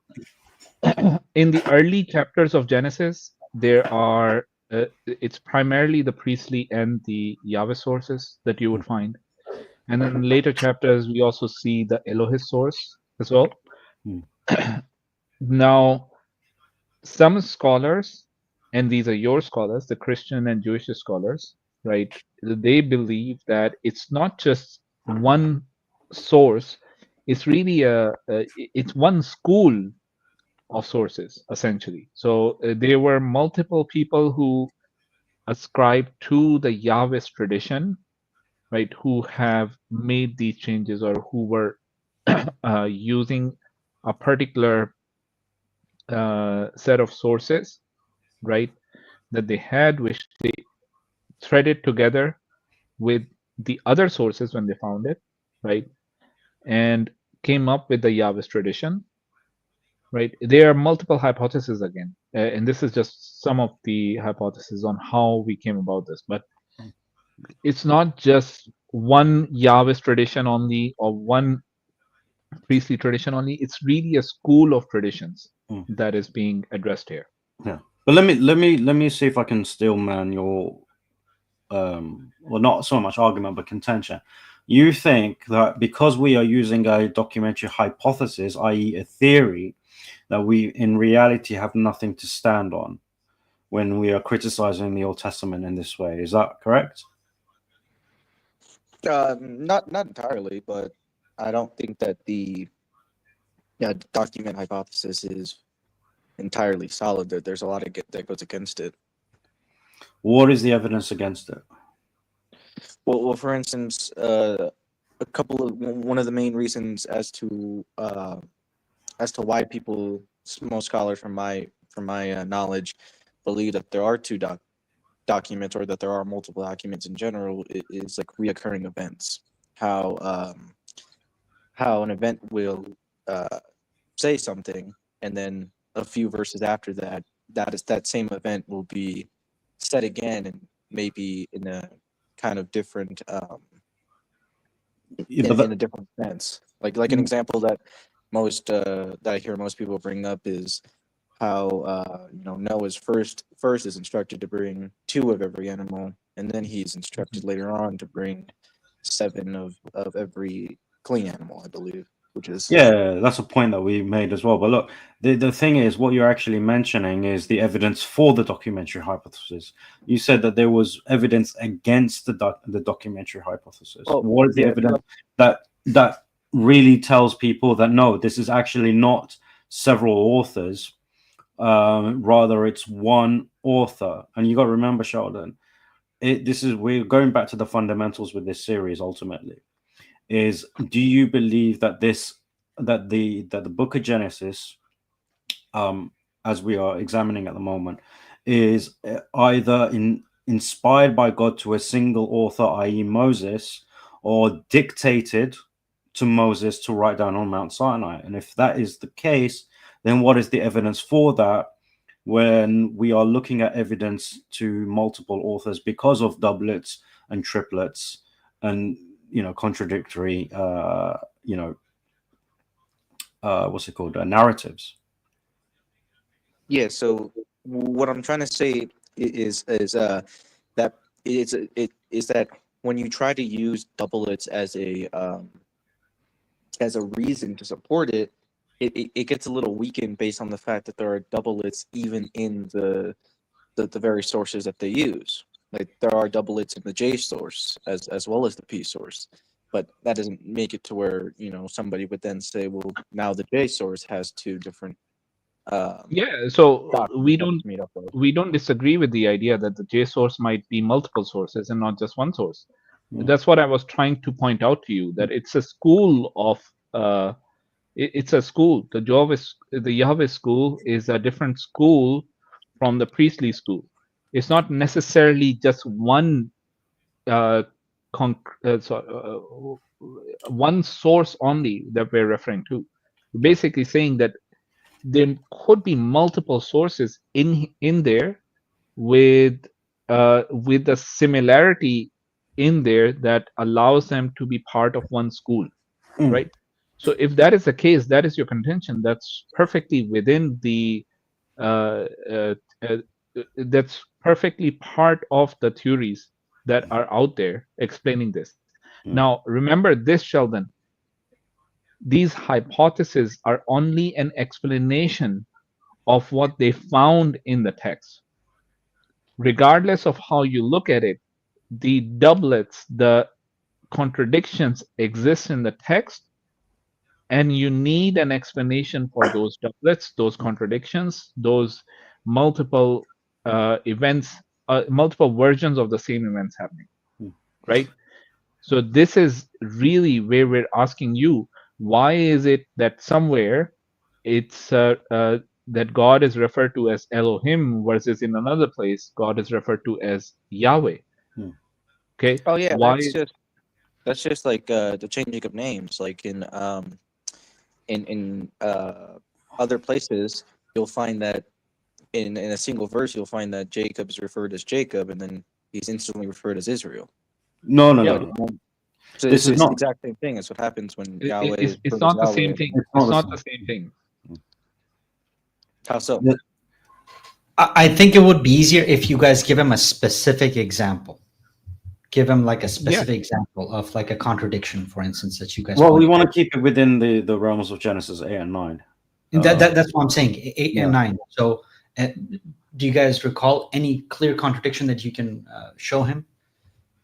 in the early chapters of Genesis, there are it's primarily the priestly and the Yahweh sources that you would find, and then in later chapters we also see the Elohist source as well. Now, some scholars, and these are your scholars, the Christian and Jewish scholars, right? They believe that it's not just one source; it's really it's one school of sources, essentially. So there were multiple people who ascribe to the Yahwist tradition, right, who have made these changes or who were using a particular set of sources, right, that they had, which they threaded together with the other sources when they found it, right, and came up with the Yahwist tradition. Right, there are multiple hypotheses again, and this is just some of the hypotheses on how we came about this. But it's not just one Yahwist tradition only or one priestly tradition only. It's really a school of traditions that is being addressed here. Yeah, but let me see if I can still man your well, not so much argument but contention. You think that because we are using a documentary hypothesis, i.e. a theory, that we in reality have nothing to stand on when we are criticizing the Old Testament in this way. Is that correct? Not entirely, but I don't think that the document hypothesis is entirely solid. There's a lot that goes against it. What is the evidence against it? Well, for instance, one of the main reasons as to why people, most scholars from my knowledge, believe that there are two documents, or that there are multiple documents in general, is like reoccurring events. How an event will say something, and then a few verses after that, that same event will be said again, and maybe in a kind of different in a different sense. Like an example that I hear most people bring up is how Noah's first is instructed to bring 2 of every animal, and then he's instructed later on to bring 7 of every clean animal, I believe. Which is, yeah, that's a point that we made as well. But look, the thing is, what you're actually mentioning is the evidence for the documentary hypothesis. You said that there was evidence against the documentary hypothesis. What is the evidence that really tells people that no, this is actually not several authors, rather it's one author? And you got to remember, Sheldon, we're going back to the fundamentals with this series. Ultimately, is, do you believe that the book of Genesis, as we are examining at the moment, is either inspired by God to a single author, i.e. Moses, or dictated to Moses to write down on Mount Sinai? And if that is the case, then what is the evidence for that when we are looking at evidence to multiple authors because of doublets and triplets and contradictory narratives? Yeah, so what I'm trying to say is that that when you try to use doublets as a reason to support it, it gets a little weakened based on the fact that there are doublets even in the very sources that they use. Like, there are doublets in the J source as well as the P source, but that doesn't make it to where somebody would then say, well, now the J source has 2 different. So we don't disagree with the idea that the J source might be multiple sources and not just one source. That's what I was trying to point out to you, that it's a school of it's a school. The Yahweh school is a different school from the priestly school. It's not necessarily just one one source only that we're referring to. Basically saying that there could be multiple sources in there with a similarity in there that allows them to be part of one school, right? So if that is the case, that is your contention, that's perfectly within the that's perfectly part of the theories that are out there explaining this. Now, remember this, Sheldon. These hypotheses are only an explanation of what they found in the text. Regardless of how you look at it, the doublets, the contradictions exist in the text, and you need an explanation for those doublets, those contradictions, those multiple events, multiple versions of the same events happening, right? So this is really where we're asking you, why is it that somewhere it's that God is referred to as Elohim, versus in another place God is referred to as Yahweh? Okay. Oh yeah, why? That's just like the changing of names. Like in other places, you'll find that in a single verse, you'll find that Jacob is referred as Jacob, and then he's instantly referred as Israel. No. So this is not the exact same thing as what happens when Yahweh. It's not the same thing. It's not the same thing. How so? I think it would be easier if you guys give him a specific example. Give him like a specific example of like a contradiction, for instance, that you guys. Well, we want to keep it within the realms of Genesis 8 and 9. That's what I'm saying, 8 and 9. So, do you guys recall any clear contradiction that you can show him?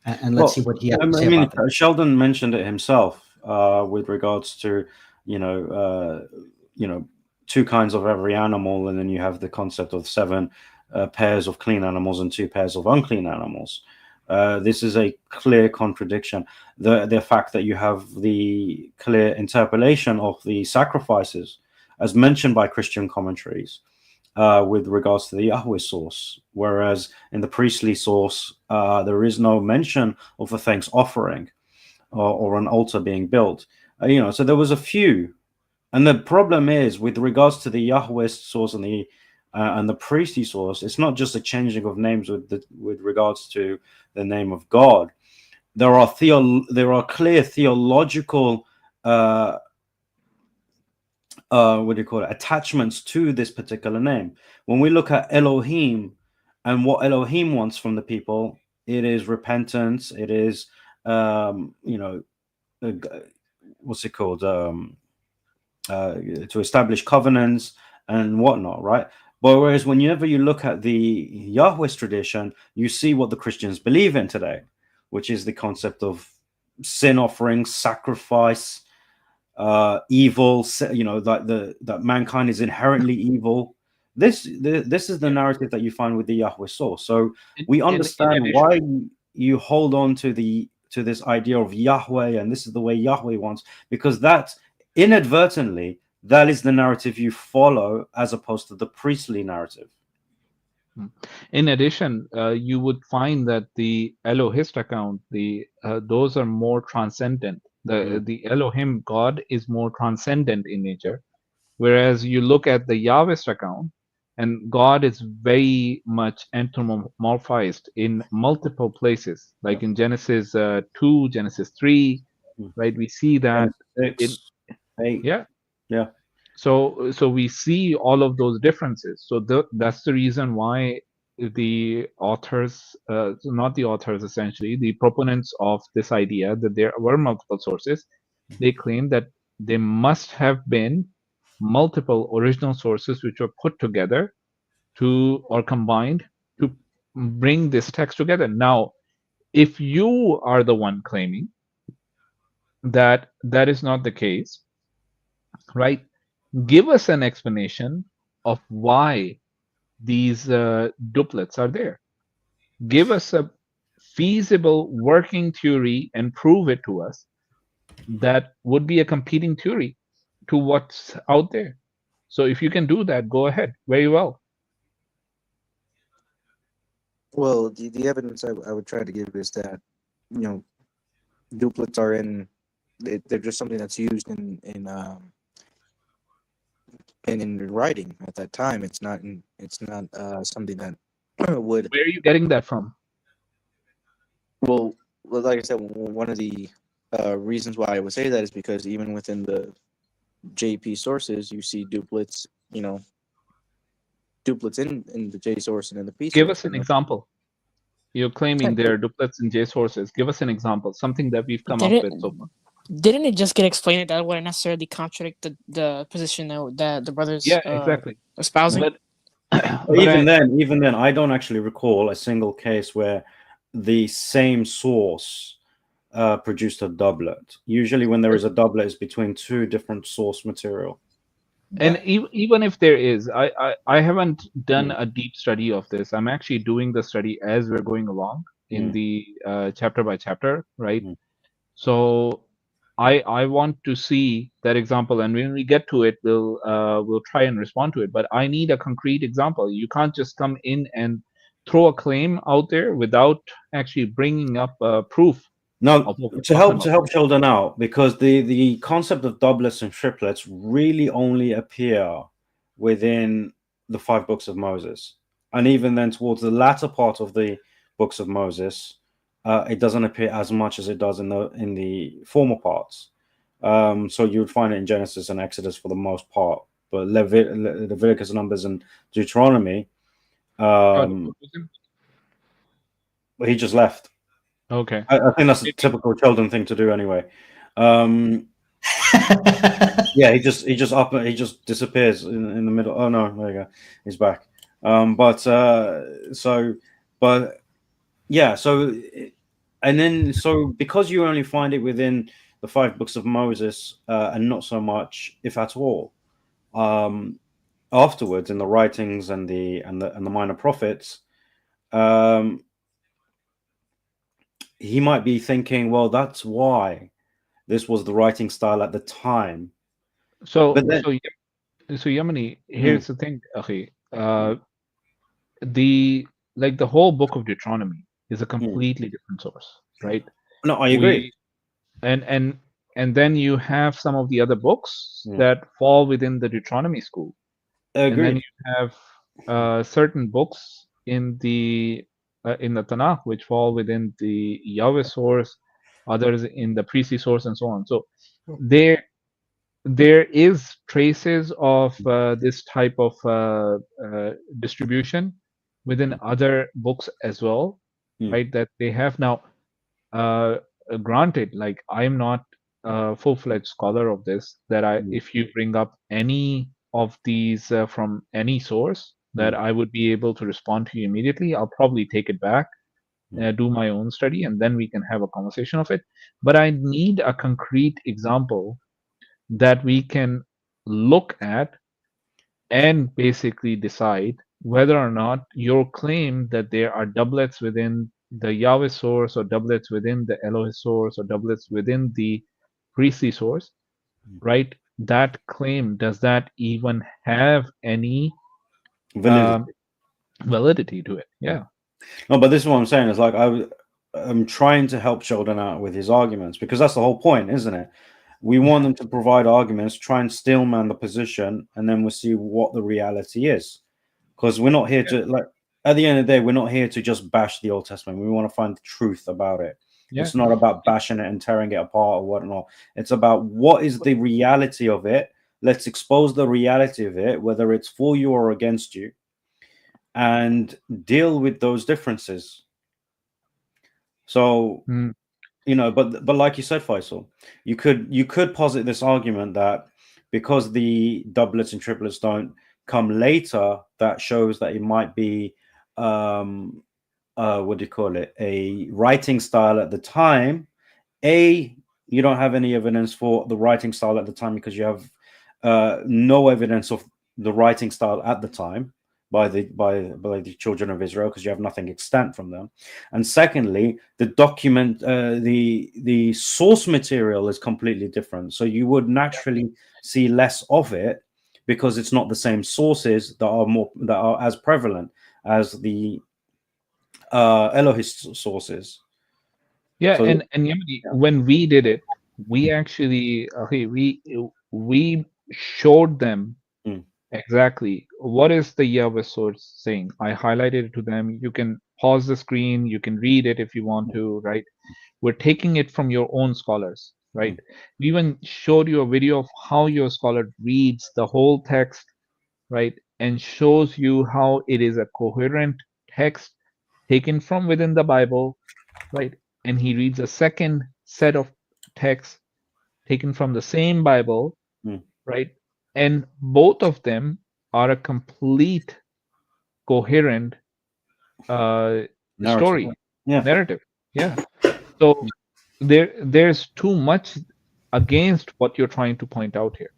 And let's see what he has to say about that. Sheldon mentioned it himself with regards to 2 kinds of every animal, and then you have the concept of 7 pairs of clean animals and 2 pairs of unclean animals. This is a clear contradiction. The fact that you have the clear interpolation of the sacrifices, as mentioned by Christian commentaries, with regards to the Yahweh source, whereas in the priestly source, there is no mention of a thanks offering or an altar being built. So there was a few. And the problem is, with regards to the Yahweh source and the priestly source, it's not just a changing of names with regards to the name of God. There are clear theological attachments to this particular name. When we look at Elohim and what Elohim wants from the people, it is repentance. It is what's it called? To establish covenants and whatnot, right? But whereas whenever you look at the Yahweh's tradition, you see what the Christians believe in today, which is the concept of sin offerings, sacrifice, evil, that mankind is inherently evil. This is the narrative that you find with the Yahweh source. So we understand why you hold on to this idea of Yahweh, and this is the way Yahweh wants, because that inadvertently, that is the narrative you follow, as opposed to the priestly narrative. In addition, you would find that the Elohist account, those are more transcendent. The Elohim God is more transcendent in nature, whereas you look at the Yahwist account, and God is very much anthropomorphized in multiple places, like in Genesis 2, Genesis 3, right? We see that in 8. Yeah. So we see all of those differences. So that's the reason why the authors, not the authors, essentially the proponents of this idea that there were multiple sources, they claim that there must have been multiple original sources which were put together or combined to bring this text together. Now, if you are the one claiming that that is not the case, right? Give us an explanation of why these duplets are there. Give us a feasible working theory and prove it to us that would be a competing theory to what's out there. So if you can do that, go ahead. Very well. Well, the evidence I would try to give is that, duplets are they're just something that's used in writing at that time. It's not something that would. Where are you getting that from? Well, like I said, one of the reasons why I would say that is because even within the JP sources, you see duplets. Duplets in the J source and in the P source. Give us an example. You're claiming there are duplets in J sources. Give us an example, something that we've come up with so far. Didn't it just get explained that wouldn't necessarily contradict the position that the brothers exactly espousing? But even then, I don't actually recall a single case where the same source produced a doublet. Usually when there is a doublet, it's between two different source material. And even if there is, I haven't done a deep study of this. I'm actually doing the study as we're going along in the chapter by chapter, right? So I want to see that example, and when we get to it, we'll try and respond to it. But I need a concrete example. You can't just come in and throw a claim out there without actually bringing up proof. No, to help Sheldon out, because the concept of doublets and triplets really only appear within the 5 books of Moses, and even then towards the latter part of the books of Moses, it doesn't appear as much as it does in the former parts. So you would find it in Genesis and Exodus for the most part, but Leviticus, Numbers, and Deuteronomy. But he just left. Okay. I think that's a typical Sheldon thing to do anyway. Yeah, he just disappears in the middle. Oh no, there you go. He's back. So because you only find it within the 5 books of Moses, and not so much, if at all, afterwards in the writings and the minor prophets, he might be thinking, well, that's why this was the writing style at the time. So, But then, so Yamani, here's the thing, okay. The whole book of Deuteronomy is a completely different source, right? no, I agree. And then you have some of the other books that fall within the Deuteronomy school. I agree. And then you have certain books in the Tanakh which fall within the Yahweh source, others in the priestly source, and so on. So there is traces of this type of distribution within other books as well, right? That they have now. Granted, like I'm not a full-fledged scholar of this. That if you bring up any of these from any source, that I would be able to respond to you immediately. I'll probably take it back, do my own study, and then we can have a conversation of it. But I need a concrete example that we can look at and basically decide whether or not your claim that there are doublets within the Yahweh source, or doublets within the Elohim source, or doublets within the priestly source, right? That claim, does that even have any validity to it? Yeah. No, but this is what I'm saying. Is like I'm trying to help Sheldon out with his arguments, because that's the whole point, isn't it? We want them to provide arguments, try and steelman the position, and then we'll see what the reality is. Because we're not here to, like, at the end of the day, we're not here to just bash the Old Testament. We want to find the truth about it. It's not about bashing it and tearing it apart or whatnot. It's about what is the reality of it. Let's expose the reality of it, whether it's for you or against you, and deal with those differences. So, you know, but like you said, Faisal, you could posit this argument that because the doublets and triplets don't come later, that shows that it might be what do you call it, a writing style at the time. You don't have any evidence for the writing style at the time, because you have no evidence of the writing style at the time by the children of Israel, because you have nothing extant from them. And secondly, the document, the source material is completely different, so you would naturally see less of it, because it's not the same sources that are as prevalent as the Elohim sources. Yeah, so, and Yamani, when we did it, we actually we showed them exactly what is the Yahweh source saying. I highlighted it to them. You can pause the screen, you can read it if you want to, right? We're taking it from your own scholars, right? We even showed you a video of how your scholar reads the whole text, right? And shows you how it is a coherent text taken from within the Bible, right? And he reads a second set of texts taken from the same Bible, right? And both of them are a complete, coherent story, narrative. Yeah. So there's too much against what you're trying to point out here.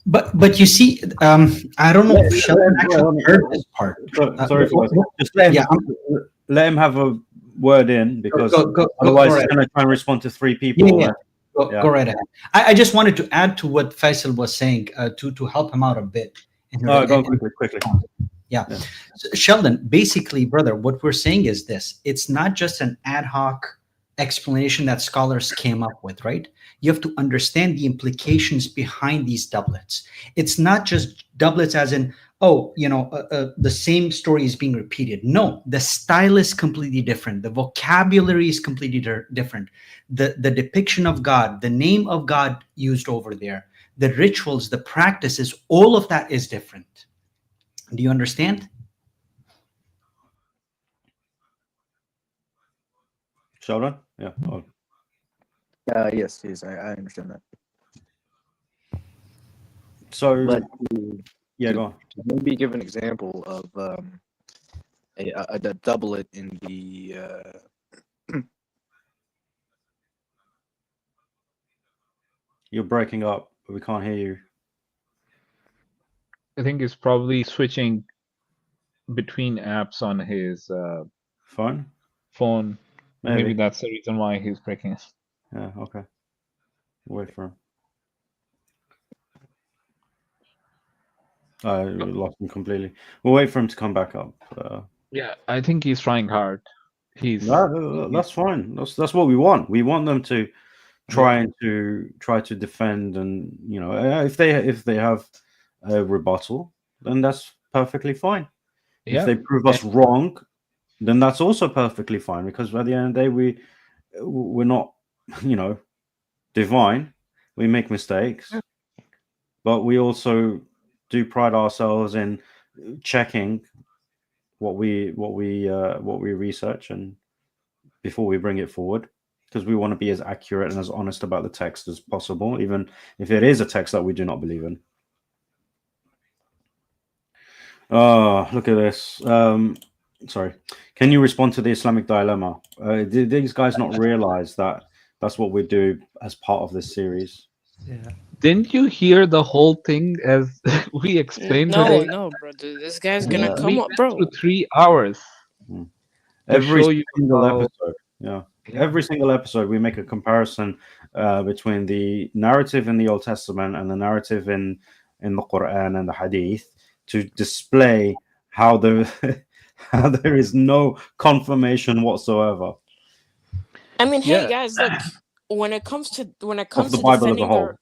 But you see, I don't know if Sheldon actually heard this part. Sorry, just let him have a word in, because otherwise he's going to try and respond to three people. Go right ahead. I just wanted to add to what Faisal was saying to help him out a bit. Go quickly. Yeah. So, Sheldon, basically, brother, what we're saying is this: it's not just an ad hoc explanation that scholars came up with, right? You have to understand the implications behind these doublets. It's not just doublets as in, oh, you know, the same story is being repeated. No, the style is completely different. The vocabulary is completely different. The depiction of God, the name of God used over there, the rituals, the practices, all of that is different. Do you understand? Sheldon? Yeah. Yes, I understand that. So, but go on. Maybe give an example of a doublet in the. You're breaking up. We can't hear you. I think he's probably switching between apps on his phone. Maybe that's the reason why he's breaking it. Yeah, okay. Wait for him. I lost him completely. We'll wait for him to come back up. Yeah, I think he's trying hard. That's fine. That's what we want. We want them to try to defend, and if they have a rebuttal, then that's perfectly fine. Yeah. If they prove us wrong, then that's also perfectly fine, because at the end of the day, we're not divine. We make mistakes, but we also do pride ourselves in checking what we research and before we bring it forward, because we want to be as accurate and as honest about the text as possible, even if it is a text that we do not believe in. Oh, look at this. Sorry. Can you respond to the Islamic dilemma? Did these guys not realize that that's what we do as part of this series? Yeah. Didn't you hear the whole thing as we explained? No, bro. This guy's gonna come up, bro. 3 hours. Every single episode. Yeah. Every single episode, we make a comparison between the narrative in the Old Testament and the narrative in the Quran and the Hadith to display how there is no confirmation whatsoever. I mean, hey guys, look. When it comes to defending their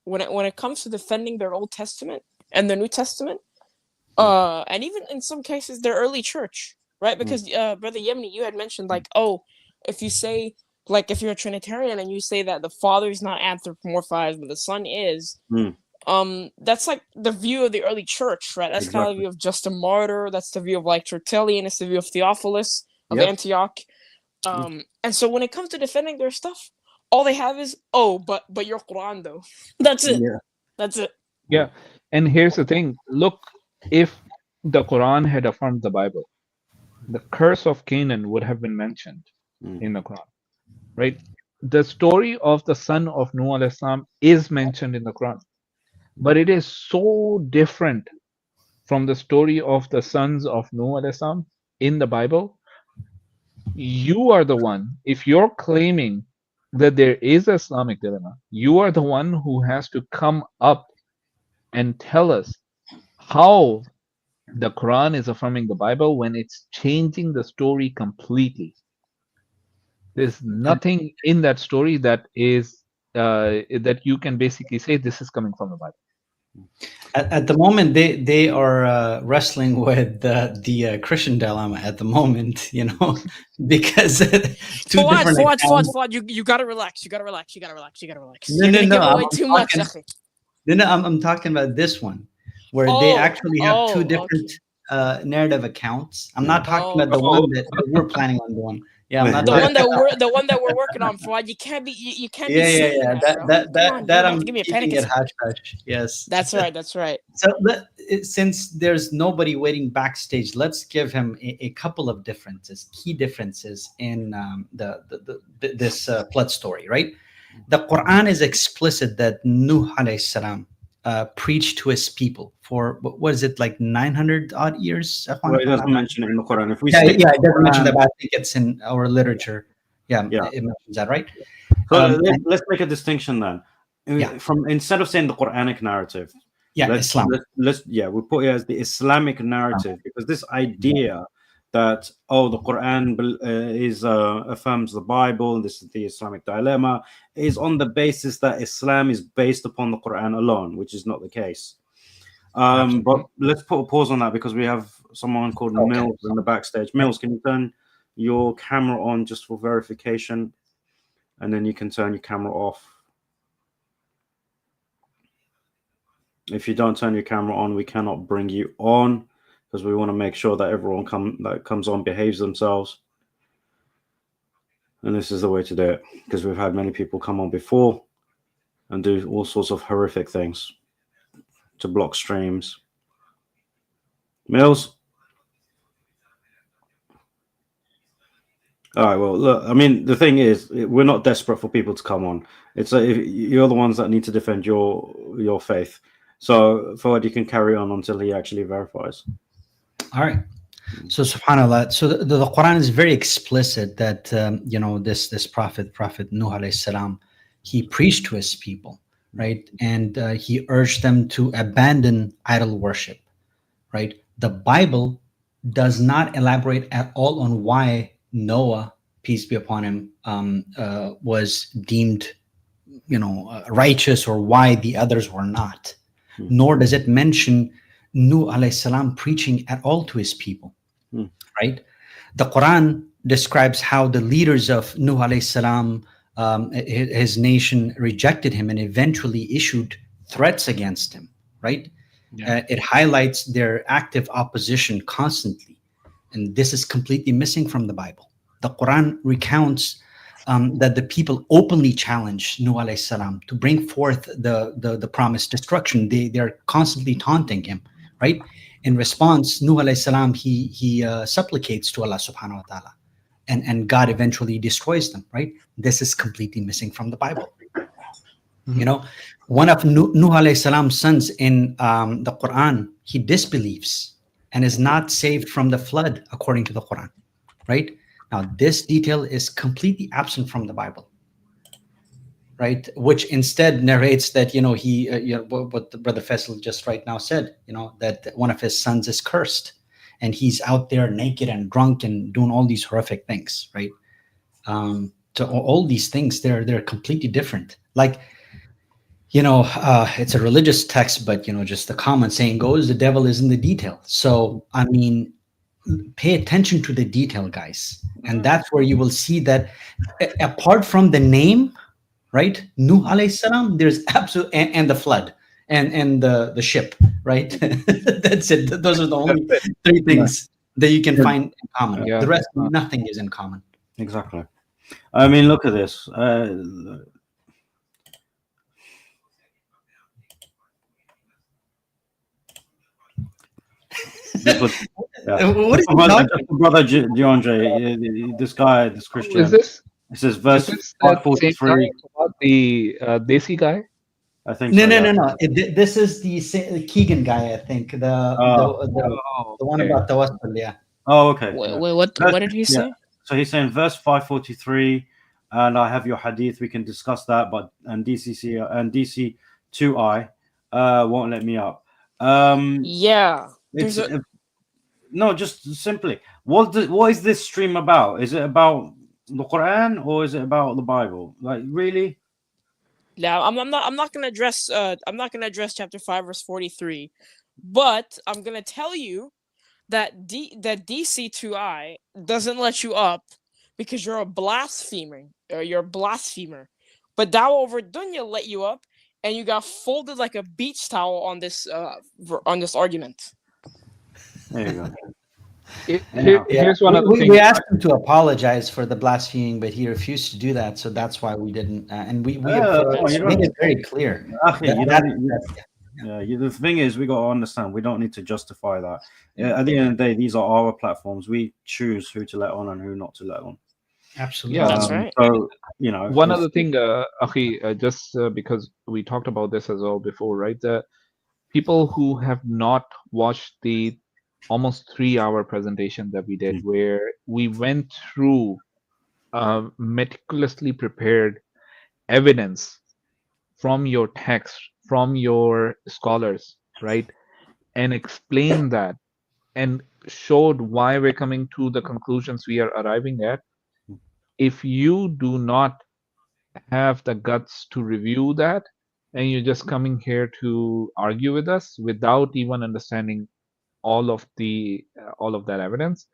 when it comes to defending their Old Testament and the New Testament, and even in some cases their early church, right? Because Brother Yemeni, you had mentioned if you say, if you're a Trinitarian and you say that the Father is not anthropomorphized but the Son is, that's like the view of the early church, right? That's kind of the view of Justin Martyr. That's the view of Tertullian. It's the view of Theophilus of Antioch. And so when it comes to defending their stuff, all they have is, but your Quran though. That's it. Yeah. That's it. Yeah. And here's the thing. Look, if the Quran had affirmed the Bible, the curse of Canaan would have been mentioned in the Quran, right? The story of the son of Nuh alayhi salam is mentioned in the Quran, but it is so different from the story of the sons of Nuh alayhi salam in the Bible. You are the one, if you're claiming that there is an Islamic dilemma, you are the one who has to come up and tell us how the Quran is affirming the Bible when it's changing the story completely. There's nothing in that story that is that you can basically say this is coming from the Bible. At the moment, they are wrestling with the Christian dilemma at the moment, because Fawad, you gotta relax. You gotta relax. No, too much. I'm talking about this one, where they actually have two different narrative accounts. I'm not talking about the one that we're planning on doing. Yeah, I'm not the one that we're working on, Fawad. You can't be. Yeah. That I'm give me a keeping panic it hush hush. Yes, that's right. So since there's nobody waiting backstage, let's give him a couple of key differences in this flood story. Right, the Quran is explicit that Nuh alayhi salam preached to his people for what is it, like 900 odd years? Well, it doesn't mention it in the Quran. If we it doesn't mention that, but I think it's in our literature. Yeah. It mentions that, right? So let's make a distinction then. From instead of saying the Quranic narrative, Islam. We put it as the Islamic narrative, because this idea that the Quran affirms the Bible, this is the Islamic dilemma, is on the basis that Islam is based upon the Quran alone, which is not the case. But let's put a pause on that, because we have someone called Mills in the backstage. Mills, can you turn your camera on just for verification, and then you can turn your camera off. If you don't turn your camera on, we cannot bring you on, because we want to make sure that everyone that comes on behaves themselves. And this is the way to do it, because we've had many people come on before and do all sorts of horrific things to block streams. Mills? All right, well, look, I mean, the thing is, we're not desperate for people to come on. You're the ones that need to defend your faith. So, Fawad, you can carry on until he actually verifies. All right. So subhanallah, so the Quran is very explicit that this prophet Nuh alayhi salam, he preached to his people, right? And he urged them to abandon idol worship, right? The Bible does not elaborate at all on why Noah, peace be upon him, was deemed righteous, or why the others were not. Nor does it mention Nuh alayhi salam preaching at all to his people, right? The Quran describes how the leaders of Nuh alayhi salam, his nation, rejected him and eventually issued threats against him, right? It highlights their active opposition constantly, and this is completely missing from the Bible. The Quran recounts that the people openly challenged Nuh alayhi salam to bring forth the promised destruction. They're constantly taunting him, right? In response, Nuh alayhi salam, he supplicates to Allah subhanahu wa ta'ala, and God eventually destroys them, right? This is completely missing from the Bible. One of Nuh alayhi salam's sons in the Quran, he disbelieves and is not saved from the flood according to the Quran, right? Now, this detail is completely absent from the Bible, right? Which instead narrates that, what the brother Faisal just right now said, that one of his sons is cursed and he's out there naked and drunk and doing all these horrific things, right? So all these things, they're completely different. Like, it's a religious text, but, just the common saying goes, the devil is in the detail. So, I mean, pay attention to the detail, guys. And that's where you will see that apart from the name, right? Nuh alayhi salam, there's absolute, and the flood and the ship, right? That's it. Those are the only three things that you can find in common. The rest, nothing is in common. Exactly. I mean, look at this. What is brother DeAndre? This guy, this Christian. Is this? It says verse 543. About the Desi guy. I think. No. This is the Keegan guy. I think the one about Tawassul. Yeah. Oh, okay. Wait, what did he say? So he's saying verse 543, and I have your hadith. We can discuss that, but DC 2I won't let me up. Yeah. No, just simply, what is this stream about? Is it about the Quran or is it about the Bible? Like, really? Now, I'm not gonna address chapter 5 verse 43, but I'm gonna tell you that DC2I doesn't let you up because you're a blasphemer, But Dawa over Dunya let you up, and you got folded like a beach towel on this argument. There you go. Here's one of the things. We asked him to apologize for the blaspheming, but he refused to do that. So that's why we didn't. And we made it very clear. The thing is, we got to understand, we don't need to justify that. At the end of the day, these are our platforms. We choose who to let on and who not to let on. Absolutely. Yeah, that's right. So, one other thing, Akhi, just because we talked about this as well before, right? The people who have not watched the almost 3-hour presentation that we did, where we went through meticulously prepared evidence from your text, from your scholars, right? And explained that and showed why we're coming to the conclusions we are arriving at. If you do not have the guts to review that, and you're just coming here to argue with us without even understanding all of that evidence,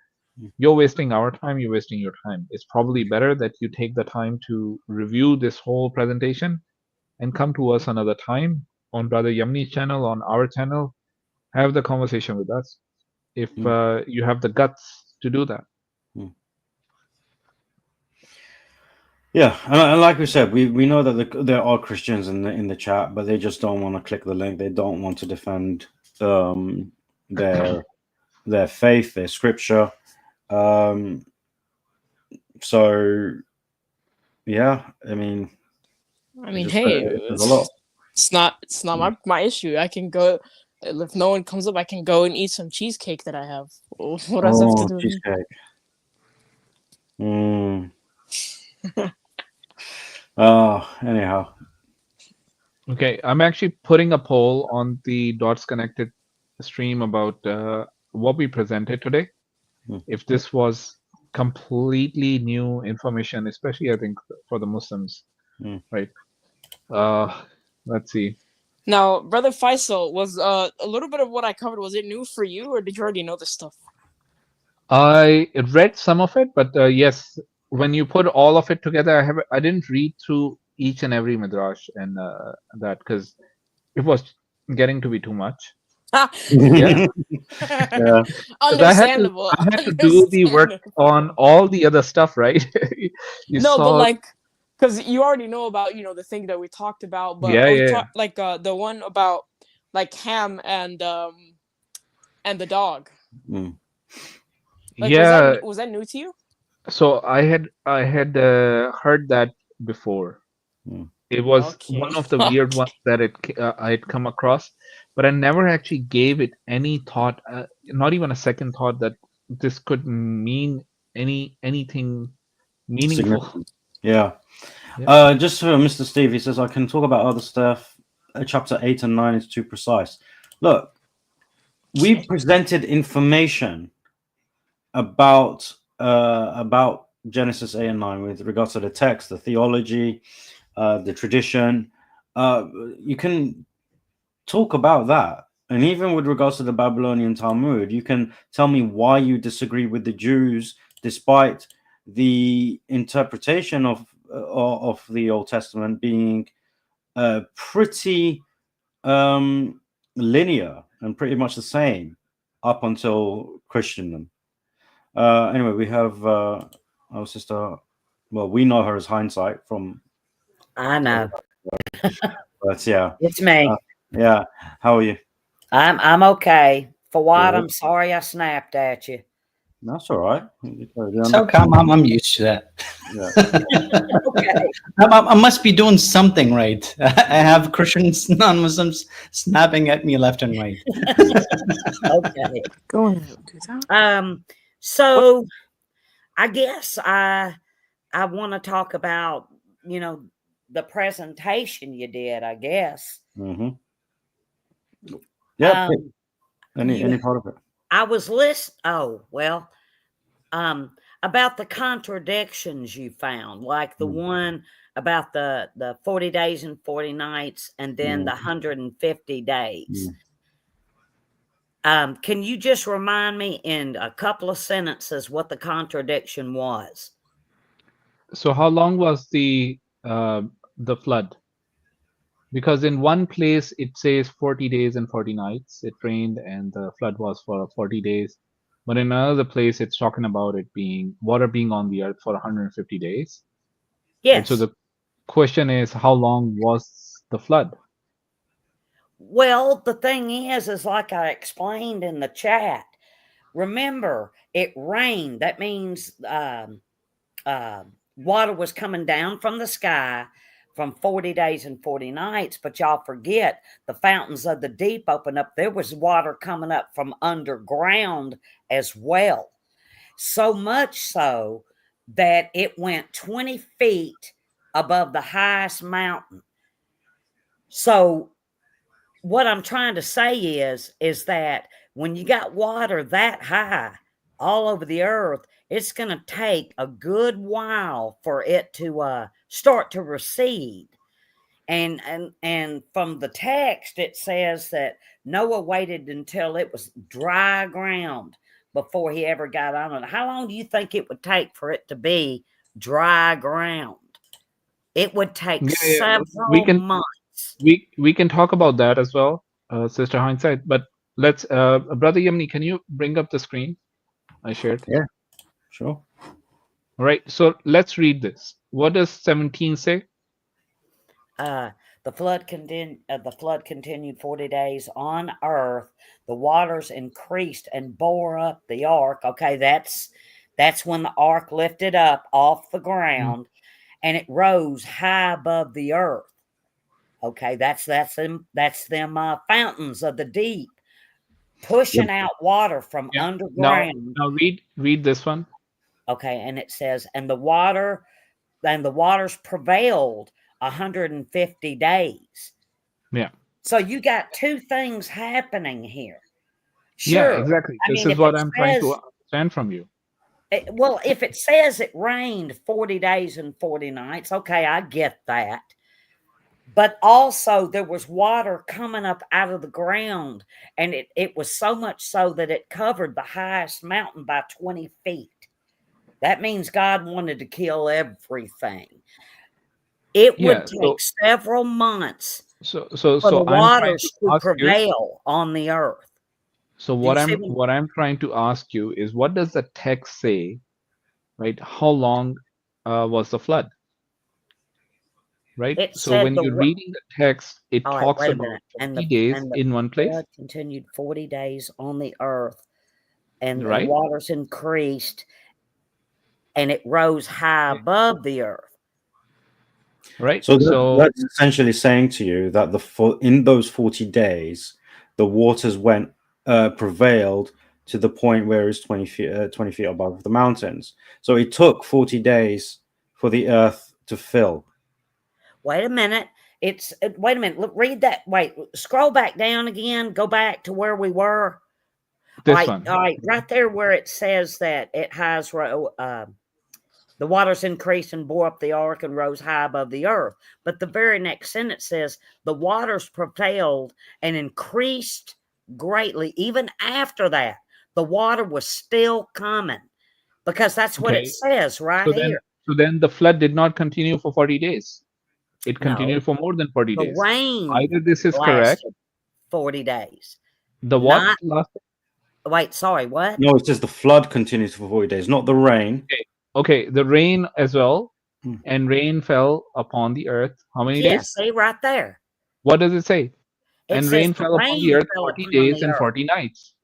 you're wasting our time, you're wasting your time. It's probably better that you take the time to review this whole presentation and come to us another time on Brother Yamni's channel, on our channel. Have the conversation with us if you have the guts to do that. Yeah, and like we said, we know that there are Christians in the chat, but they just don't want to click the link. They don't want to defend their faith, their scripture. So yeah, I mean, hey, it's not my issue. I can go, if no one comes up, I can go and eat some cheesecake that I have. What does that have to do with me? cheesecake. Anyhow. Okay, I'm actually putting a poll on the Dots Connected stream about what we presented today. If this was completely new information, especially I think for the Muslims, right? Let's see. Now, Brother Faisal, was a little bit of what I covered, was it new for you, or did you already know this stuff? I read some of it, but yes, when you put all of it together, I didn't read through each and every midrash and that because it was getting to be too much. Yeah. Yeah. Understandable. I had to do the work on all the other stuff, right? But like, because you already know about the thing that we talked about, but like the one about like Ham and the dog. Like, was that new to you? So I had heard that before. It was one of the weird ones that I had come across, but I never actually gave it any thought, not even a second thought that this could mean anything meaningful. Yeah. Just for Mr. Steve, he says I can talk about other stuff. Chapter 8 and 9 is too precise. Look, we presented information about Genesis 8 and 9 with regards to the text, the theology, the tradition. You can talk about that, and even with regards to the Babylonian Talmud, you can tell me why you disagree with the Jews, despite the interpretation of the Old Testament being pretty linear and pretty much the same up until Christendom. Anyway, we have our sister. Well, we know her as Hindsight from. I know. But yeah, it's me. Yeah, how are you? I'm okay. For what? I'm sorry I snapped at you. That's all right. It's okay. I'm used to that. Yeah. Okay. I must be doing something right. I have Christians, non-Muslims snapping at me left and right. Okay. Go ahead. Do that. So I guess I want to talk about, the presentation you did, I guess. Yeah. Any part of it? I was about the contradictions you found, like the one about the 40 days and 40 nights and then the 150 days. Can you just remind me in a couple of sentences what the contradiction was? So how long was the flood? Because in one place it says 40 days and 40 nights it rained and the flood was for 40 days. But in another place it's talking about it being water being on the earth for 150 days. Yes. And so the question is, how long was the flood? Well, the thing is like I explained in the chat, remember, it rained. That means water was coming down from the sky from 40 days and 40 nights. But y'all forget, the fountains of the deep opened up. There was water coming up from underground as well. So much so that it went 20 feet above the highest mountain. So what I'm trying to say is that when you got water that high all over the earth, it's going to take a good while for it to start to recede. And from the text, it says that Noah waited until it was dry ground before he ever got on it. How long do you think it would take for it to be dry ground? It would take several months. We can talk about that as well, Sister Hindsight. But let's, Brother Yemeni, can you bring up the screen I shared? Yeah, sure. All right, so let's read this. What does 17 say? The flood continued 40 days on earth. The waters increased and bore up the ark. Okay, that's when the ark lifted up off the ground, and it rose high above the earth. Okay, that's them fountains of the deep pushing out water from Yeah. underground. Now read this one. Okay, and it says, and the waters prevailed 150 days. Yeah. So you got two things happening here. Yeah, Sure. exactly. I This mean, is if what it I'm trying to says- understand from you. Well, if it says it rained 40 days and 40 nights, okay, I get that. But also there was water coming up out of the ground, and it was so much so that it covered the highest mountain by 20 feet. That means God wanted to kill everything. It would take several months for the I'm waters to ask prevail on the earth. So what I'm trying to ask you is, what does the text say, right? How long was the flood? Right? It So when said you're reading the text, it All right, talks wait a about minute. 40 days in one place. Flood continued 40 days on the earth, and the Right. waters increased, and it rose high above the earth. Right. So that's essentially saying to you that in those 40 days, the waters prevailed to the point where it's 20 feet above the mountains. So it took 40 days for the earth to fill. Wait a minute. Wait a minute. Look, read that. Wait, scroll back down again. Go back to where we were. This one. All right, right there where it says that it has the waters increased and bore up the ark and rose high above the earth. But the very next sentence says the waters prevailed and increased greatly. Even after that, the water was still coming, because that's what it says right here. So then the flood did not continue for 40 days. It continued for more than 40 The days. rain Either this is lasted correct. 40 days. The what lasted? Wait, sorry, what? No, it says the flood continues for 40 days, not the rain. Okay, the rain as well. And rain fell upon the earth. How many days? Yes, see right there. What does it say? And says rain the fell upon rain the earth fell 40 upon days the and earth. 40 nights.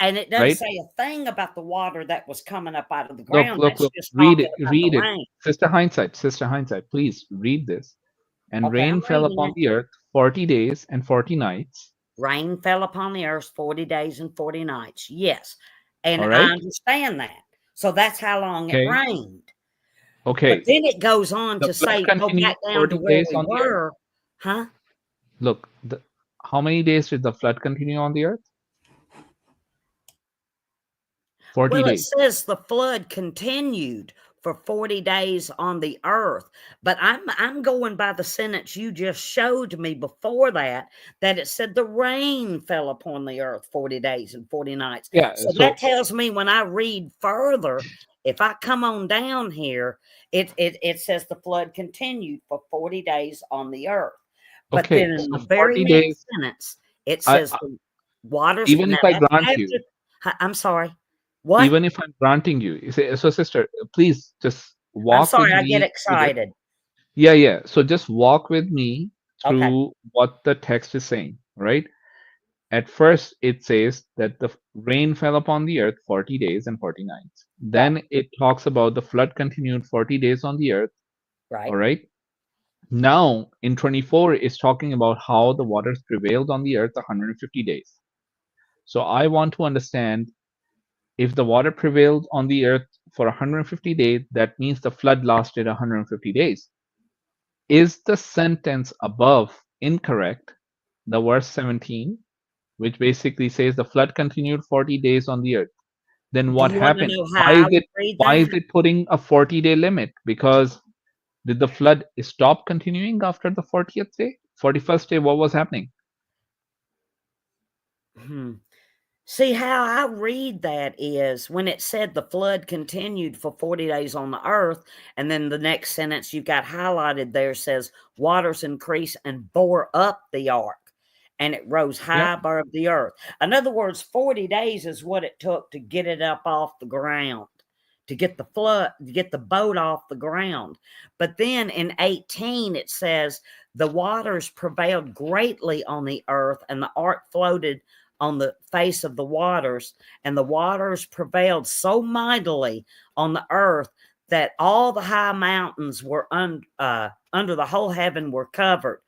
And it doesn't Right? say a thing about the water that was coming up out of the Look, ground. look, That's look. just Read talking it. about Read the it. rain. Sister Hindsight, please read this. And Okay, rain I'm fell reading upon it. the earth 40 days and 40 nights. Rain fell upon the earth 40 days and 40 nights. Yes. And All I right. understand that. So that's how long it Okay. rained. Okay. But then it goes on The to flood say, go continued back down 40 to where days we on the earth. were. Huh? Look, how many days did the flood continue on the earth? 40 Well, days. it says the flood continued for 40 days on the earth, but I'm going by the sentence you just showed me before that it said the rain fell upon the earth 40 days and 40 nights. Yeah. So that tells me when I read further, if I come on down here, it says the flood continued for 40 days on the earth. But Okay, then in so the very 40 next days. sentence, it says the waters. Even if now I that's grant after- you, I'm sorry. What? even if I'm granting you, so sister, please just walk I'm sorry, with I me. get with it. excited. Yeah. So just walk with me through Okay. what the text is saying, right? At first, it says that the rain fell upon the earth 40 days and 40 nights. Then it talks about the flood continued 40 days on the earth. Right. All right. Now, in 24, it's talking about how the waters prevailed on the earth 150 days. So I want to understand, if the water prevailed on the earth for 150 days, that means the flood lasted 150 days. Is the sentence above incorrect, the verse 17, which basically says the flood continued 40 days on the earth? Then what Do you want to happened? know how I would read Why is that? it putting a 40-day limit? Because did the flood stop continuing after the 40th day? 41st day, what was happening? See, how I read that is when it said the flood continued for 40 days on the earth, and then the next sentence you got highlighted there says waters increased and bore up the ark, and it rose high above the earth. In other words, 40 days is what it took to get it up off the ground, to get the boat off the ground. But then in 18, it says the waters prevailed greatly on the earth, and the ark floated on the face of the waters, and the waters prevailed so mightily on the earth that all the high mountains were under the whole heaven were covered.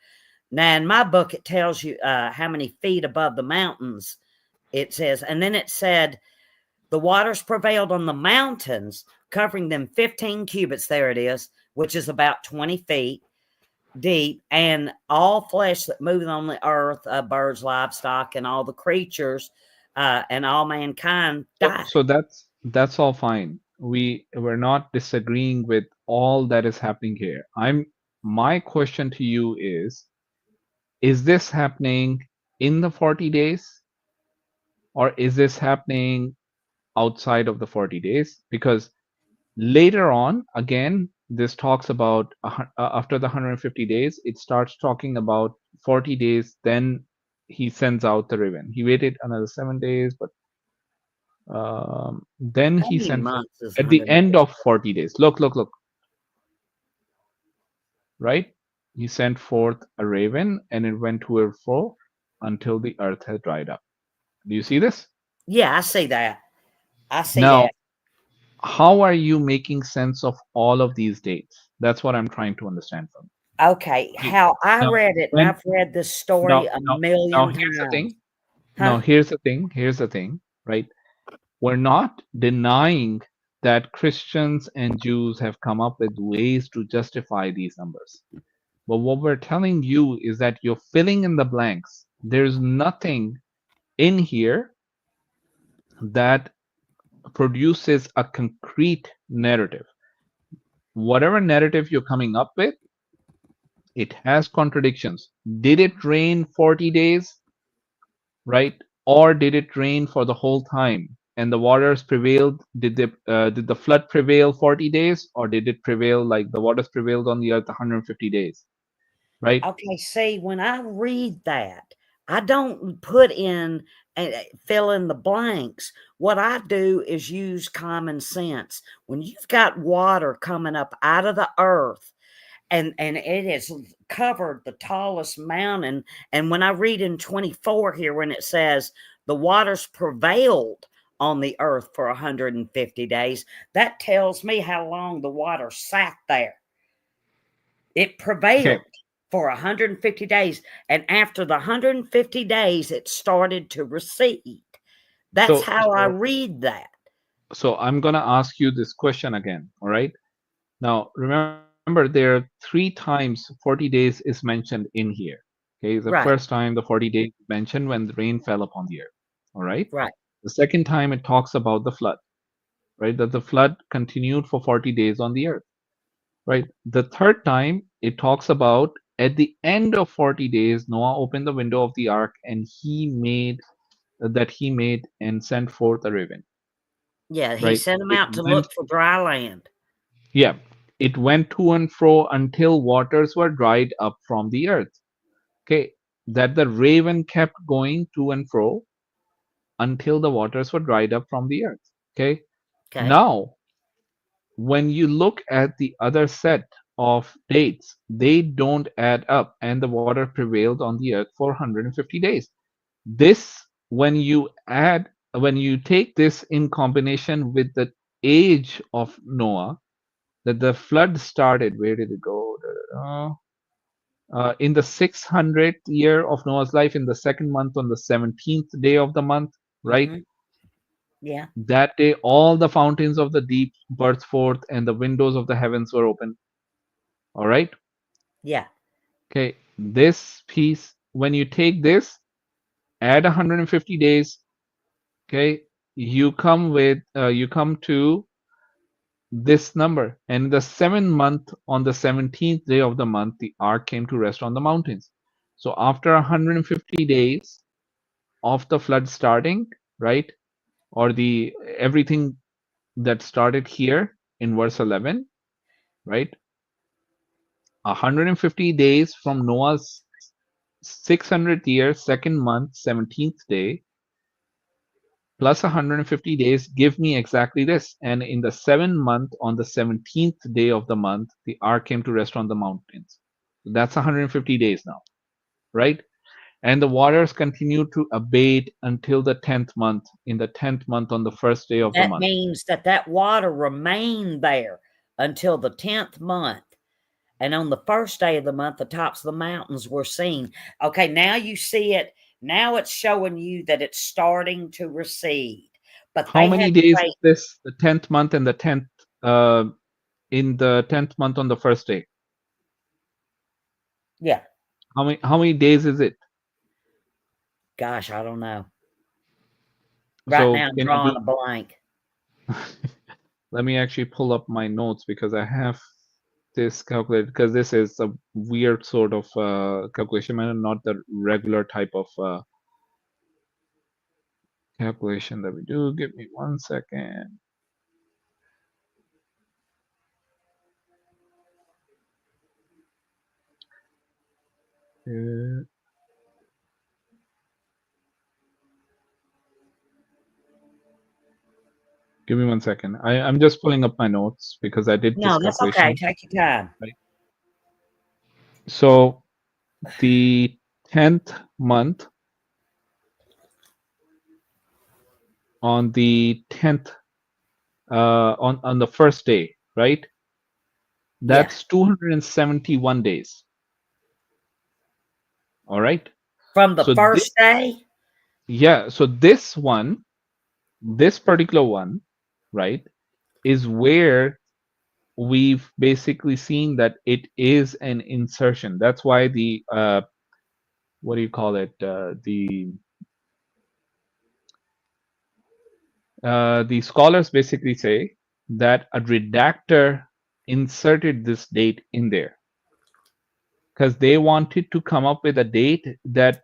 Now, in my book, it tells you how many feet above the mountains It says, and then it said, the waters prevailed on the mountains, covering them 15 cubits. There it is, which is about 20 feet deep, and all flesh that moveth on the earth, birds, livestock, and all the creatures, and all mankind died. So that's all fine. We're not disagreeing with all that is happening here. My question to you is this happening in the 40 days, or is this happening outside of the 40 days? Because later on, again, this talks about after the 150 days, it starts talking about 40 days, then he sends out the raven. He waited another 7 days, but then How he many sent months is at the 150? end of 40 days. Look. Right? He sent forth a raven, and it went to and fro until the earth had dried up. Do you see this? Yeah, I see that. I see Now, that. how are you making sense of all of these dates? That's what I'm trying to understand from you. Okay, how I Now, read it, and I've read this story a million now times. here's the thing. Huh? Now here's the thing, right? We're not denying that Christians and Jews have come up with ways to justify these numbers. But what we're telling you is that you're filling in the blanks. There's nothing in here that produces a concrete narrative. Whatever narrative you're coming up with, it has contradictions. Did it rain 40 days? Right? Or did it rain for the whole time and the waters prevailed? Did the flood prevail 40 days, or did it prevail like the waters prevailed on the earth 150 days? Right? Okay, see, when I read that, I don't put in fill in the blanks. What I do is use common sense. When you've got water coming up out of the earth, and it has covered the tallest mountain, and when I read in 24 here, when it says the waters prevailed on the earth for 150 days, that tells me how long the water sat there. It prevailed for 150 days, and after the 150 days, it started to recede. That's how I read that. So I'm going to ask you this question again. All right. Now, remember, there are 3 times 40 days is mentioned in here. Okay. The Right. first time, the 40 days mentioned when the rain fell upon the earth. All right. Right. The second time, it talks about the flood, right? That the flood continued for 40 days on the earth, right? The third time, it talks about at the end of 40 days, Noah opened the window of the ark, and he made and sent forth a raven. Yeah, he Right? sent them It out to went, look for dry land. yeah, it went to and fro until waters were dried up from the earth. Okay, that the raven kept going to and fro until the waters were dried up from the earth. Okay. Now, when you look at the other set of dates, they don't add up, and the water prevailed on the earth for 150 days. This, when you take this in combination with the age of Noah, that the flood started, where did it go? In the 600th year of Noah's life, in the second month, on the 17th day of the month, right? Mm-hmm. Yeah. That day, all the fountains of the deep burst forth, and the windows of the heavens were open. All right. Yeah. Okay. This piece, when you take this, add 150 days. Okay. You come to this number, and in the 7th month, on the 17th day of the month, the ark came to rest on the mountains. So after 150 days of the flood starting, right, or the everything that started here in verse 11, right, 150 days from Noah's 600th year, 2nd month, 17th day, plus 150 days give me exactly this. And in the 7th month, on the 17th day of the month, the ark came to rest on the mountains. So that's 150 days now, right? And the waters continued to abate until the 10th month. In the 10th month, on the 1st day of the month. That means that water remained there until the 10th month. And on the 1st day of the month, the tops of the mountains were seen. Okay, now you see it Now it's showing you that it's starting to recede. But How they many had to days wait. is this? The 10th month and the 10th in the 10th month on the first day. Yeah. How many days is it? Gosh, I don't know. Right So now I'm can you drawing do? a blank. Let me actually pull up my notes because I have this calculated, because this is a weird sort of calculation and not the regular type of calculation that we do. Give me 1 second. Give me 1 second. I'm just pulling up my notes because I did this No, that's okay. calculation. Take your time. Right. So the 10th month on the 10th on the first day, right? That's 271 days. All right. From the So first day? yeah. So this one, this particular one, right, is where we've basically seen that it is an insertion. That's why the what do you call it? The scholars basically say that a redactor inserted this date in there because they wanted to come up with a date that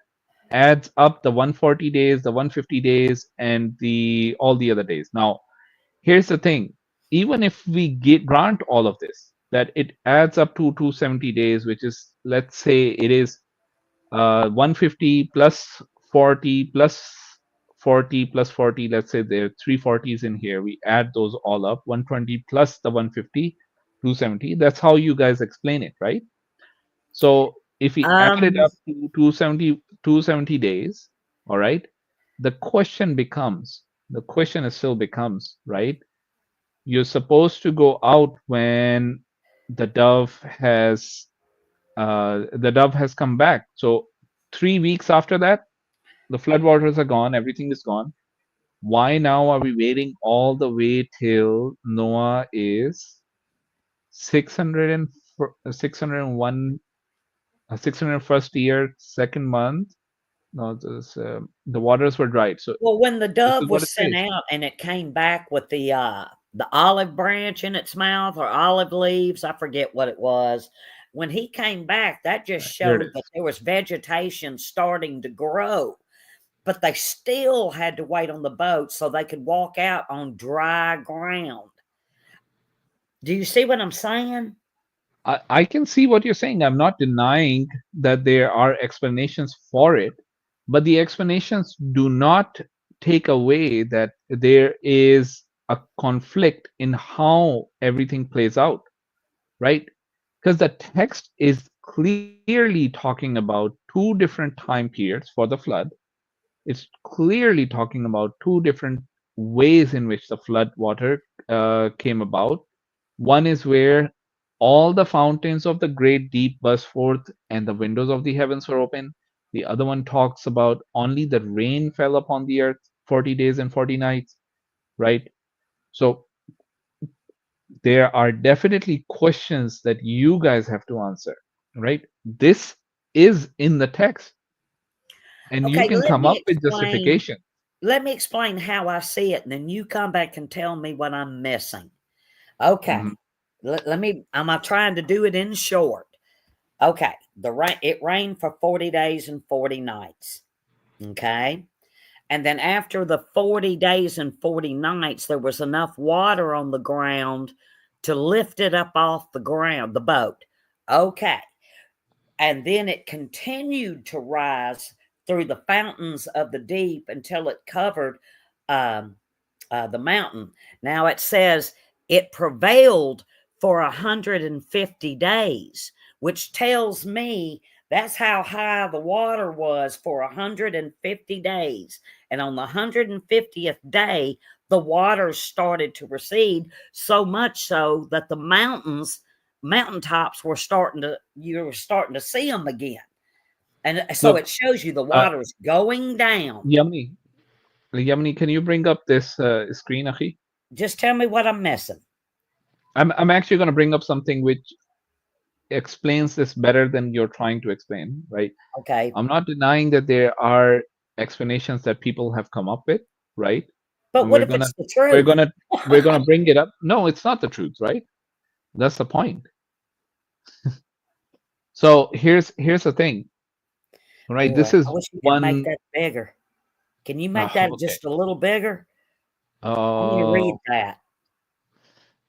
adds up the 140 days, the 150 days, and the all the other days. Now, here's the thing: even if we grant all of this, that it adds up to 270 days, which is, let's say, it is 150 plus 40 plus 40 plus 40. Let's say there are 340s in here. We add those all up: 120 plus the 150, 270. That's how you guys explain it, right? So if we add it up to 270 days, all right, the question still becomes, right? You're supposed to go out when the dove has come back. So 3 weeks after that, the floodwaters are gone, everything is gone. Why now are we waiting all the way till Noah is 601 601st year, second month? No, the waters were dried. So Well, when the this is dove what was it sent says. out and it came back with the olive branch in its mouth or olive leaves, I forget what it was. When he came back, that just Here it showed is. that there was vegetation starting to grow. But they still had to wait on the boat so they could walk out on dry ground. Do you see what I'm saying? I can see what you're saying. I'm not denying that there are explanations for it, but the explanations do not take away that there is a conflict in how everything plays out, right? Because the text is clearly talking about two different time periods for the flood. It's clearly talking about two different ways in which the flood water came about. One is where all the fountains of the great deep burst forth and the windows of the heavens were open. The other one talks about only the rain fell upon the earth 40 days and 40 nights, right? So there are definitely questions that you guys have to answer, right? This is in the text, and you Okay, can come up with explain. justification. Let me explain how I see it, and then you come back and tell me what I'm missing. Okay. Let me, I'm trying to do it in short. Okay. It rained for 40 days and 40 nights. Okay. And then after the 40 days and 40 nights, there was enough water on the ground to lift it up off the ground, the boat. Okay. And then it continued to rise through the fountains of the deep until it covered the mountain. Now it says it prevailed for 150 days, which tells me that's how high the water was for 150 days. And on the 150th day, the waters started to recede, so much so that the mountaintops were you were starting to see them again. And so Look, it shows you the water is going down. Yamni, can you bring up this screen, Akhi? Just tell me what I'm missing. I'm actually going to bring up something which explains this better than you're trying to explain, right? Okay. I'm not denying that there are explanations that people have come up with, right? But And what if it's the truth? we're gonna bring it up. No, it's not the truth, right? That's the point. So here's the thing, right? Boy, This is I wish you could one. make that bigger. Can you make that Okay. just a little bigger? I want to Oh. read that.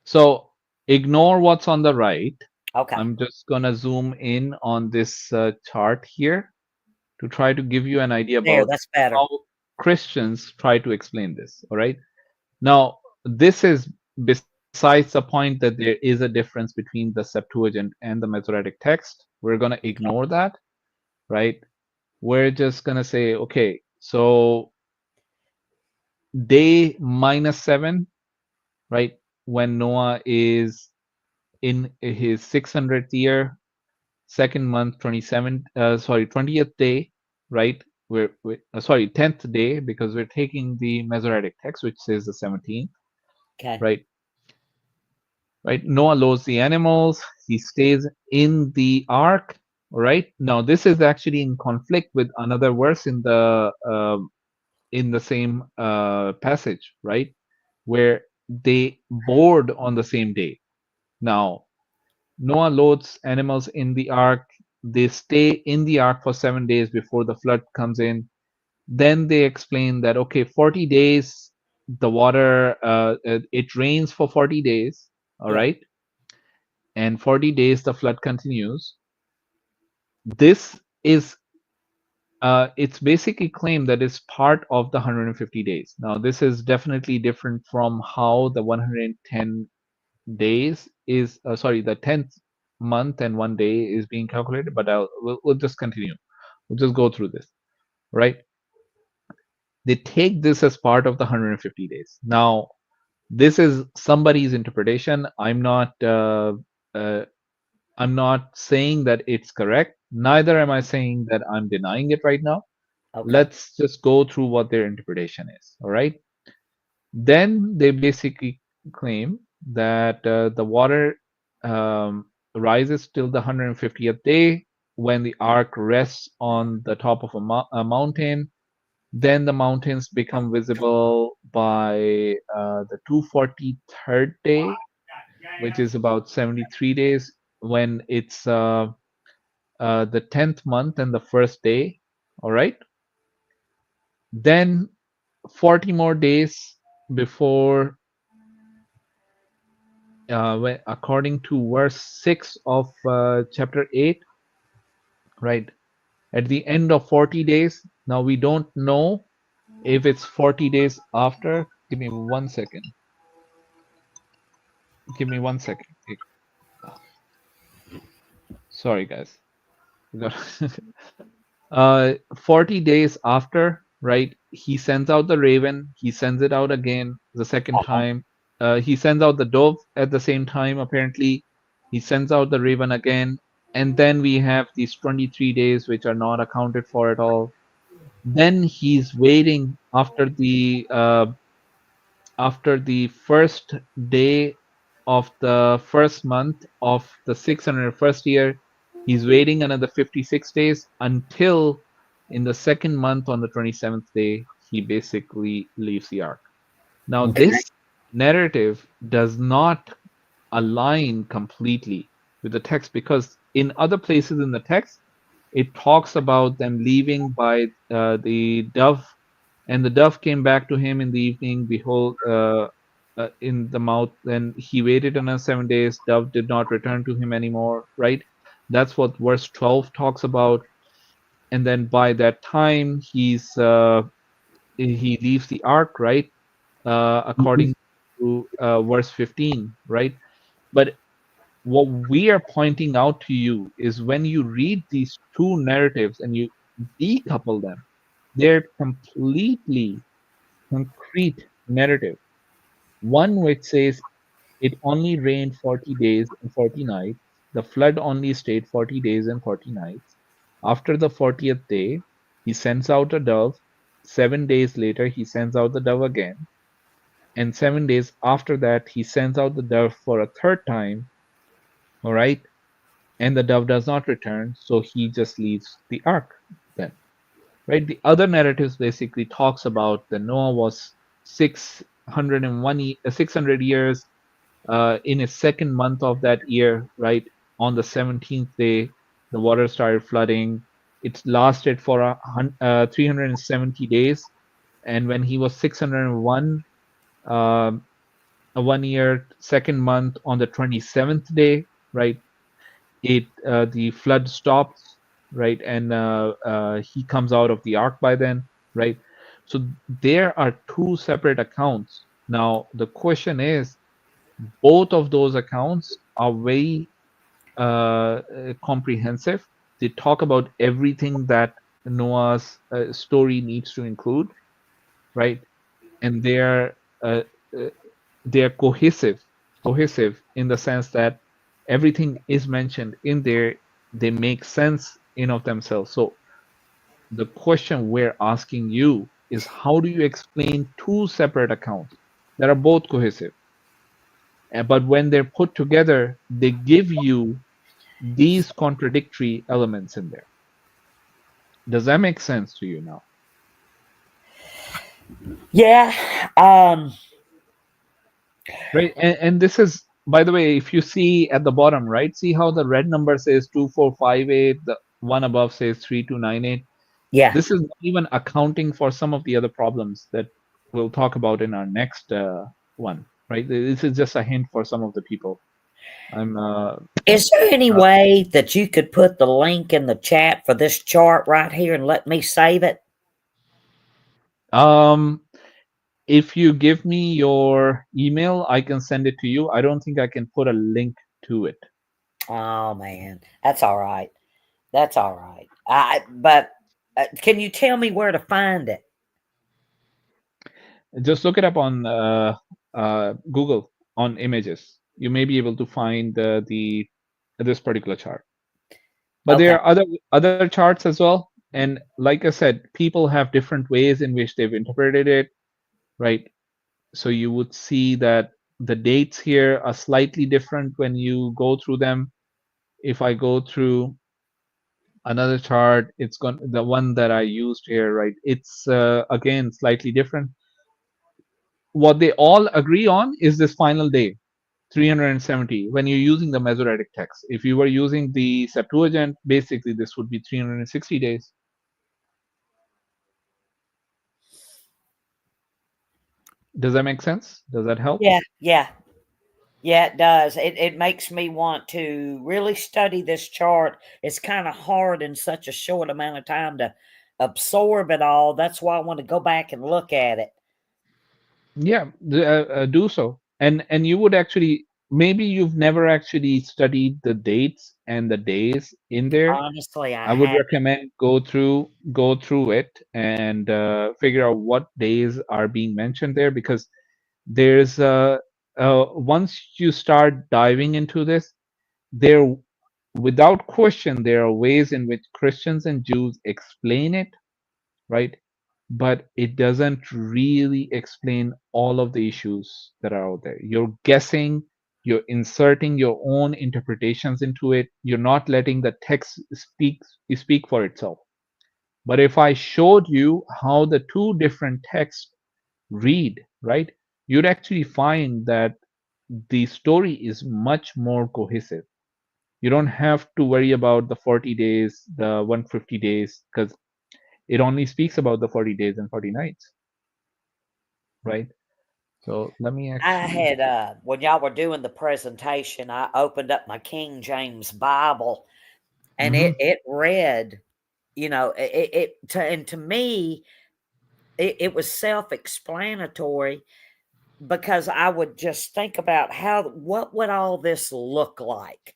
So ignore what's on the right. Okay. I'm just gonna zoom in on this chart here to try to give you an idea about That's better. how Christians try to explain this. All right. Now, this is besides the point that there is a difference between the Septuagint and the Masoretic text. We're going to ignore that, right? We're just going to say, okay, so day -7, right? When Noah is in his 600th year, second month, 20th day, right? We're 10th day, because we're taking the Masoretic text, which says the 17th. Okay. Right. Noah loads the animals. He stays in the ark. Right. Now, this is actually in conflict with another verse in the same passage, right, where they board on the same day. Now, Noah loads animals in the ark. They stay in the ark for 7 days before the flood comes in. Then they explain that, okay, 40 days, the water, it rains for 40 days. All right. And 40 days, the flood continues. This is, it's basically claimed that it's part of the 150 days. Now, this is definitely different from how the 110 days is, the 10th month and 1 day is being calculated, but we'll just continue. We'll just go through this, right? They take this as part of the 150 days. Now, this is somebody's interpretation. I'm not saying that it's correct. Neither am I saying that I'm denying it right now. Okay. Let's just go through what their interpretation is. All right. Then they basically claim that the water rises till the 150th day when the ark rests on the top of a mountain. Then the mountains become visible by the 243rd day, which is about 73 days, when it's the 10th month and the first day. All right. Then 40 more days before, according to verse 6 of chapter 8, right, at the end of 40 days. Now, we don't know if it's 40 days after. Give me 1 second. Give me 1 second. Sorry, guys. 40 days after, right, he sends out the raven. He sends it out again the second time. He sends out the dove at the same time, apparently. He sends out the raven again. And then we have these 23 days, which are not accounted for at all. Then he's waiting after the first day of the first month of the 601st year. He's waiting another 56 days until in the second month on the 27th day, he basically leaves the ark. Now, this narrative does not align completely with the text, because in other places in the text, it talks about them leaving by the dove, and the dove came back to him in the evening, behold, in the mouth. Then he waited another 7 days. Dove did not return to him anymore, right? That's what verse 12 talks about. And then by that time, he leaves the ark, right? According to verse 15, right? But what we are pointing out to you is when you read these two narratives and you decouple them, they're completely concrete narrative. One which says it only rained 40 days and 40 nights. The flood only stayed 40 days and 40 nights. After the 40th day, he sends out a dove. 7 days later, he sends out the dove again. And 7 days after that, he sends out the dove for a third time. All right. And the dove does not return. So he just leaves the ark then. Right. The other narratives basically talks about that Noah was 600 years in his second month of that year, right? On the 17th day, the water started flooding. It lasted for 370 days. And when he was 601, a 1 year, second month, on the 27th day, right? The flood stops, right? And he comes out of the ark by then, right? So there are two separate accounts. Now, the question is, both of those accounts are very comprehensive. They talk about everything that Noah's story needs to include, right? And uh, they're cohesive in the sense that everything is mentioned in there. They make sense in of themselves. So the question we're asking you is, how do you explain two separate accounts that are both cohesive? But when they're put together, they give you these contradictory elements in there. Does that make sense to you now? Yeah. Right. And this is, by the way, if you see at the bottom, right, see how the red number says 2458, the one above says 3298. Yeah. This is not even accounting for some of the other problems that we'll talk about in our next one, right? This is just a hint for some of the people. Is there any way that you could put the link in the chat for this chart right here and let me save it? If you give me your email, I can send it to you. I don't think I can put a link to it. Oh man, that's all right. That's all right. But can you tell me where to find it? Just look it up on Google on images. You may be able to find this particular chart. But Okay. there are other charts as well. And like I said, people have different ways in which they've interpreted it, right? So you would see that the dates here are slightly different when you go through them. If I go through another chart, it's the one that I used here, right? It's again slightly different. What they all agree on is this final day, 370, when you're using the Masoretic text. If you were using the Septuagint, basically this would be 360 days. Does that make sense? Does that help? Yeah, it does. It makes me want to really study this chart. It's kind of hard in such a short amount of time to absorb it all. That's why I want to go back and look at it. Yeah, do so. And you would actually, maybe you've never actually studied the dates and the days in there. Honestly, I would recommend go through it and figure out what days are being mentioned there, because there's once you start diving into this, there, without question, there are ways in which Christians and Jews explain it, right? But it doesn't really explain all of the issues that are out there. You're guessing, you're inserting your own interpretations into it. You're not letting the text speak for itself. But if I showed you how the two different texts read, right, you'd actually find that the story is much more cohesive. You don't have to worry about the 40 days, the 150 days, because it only speaks about the 40 days and 40 nights, right? So let me actually. I had, when y'all were doing the presentation, I opened up my King James Bible, and it read, you know, to me, it was self-explanatory, because I would just think about what would all this look like?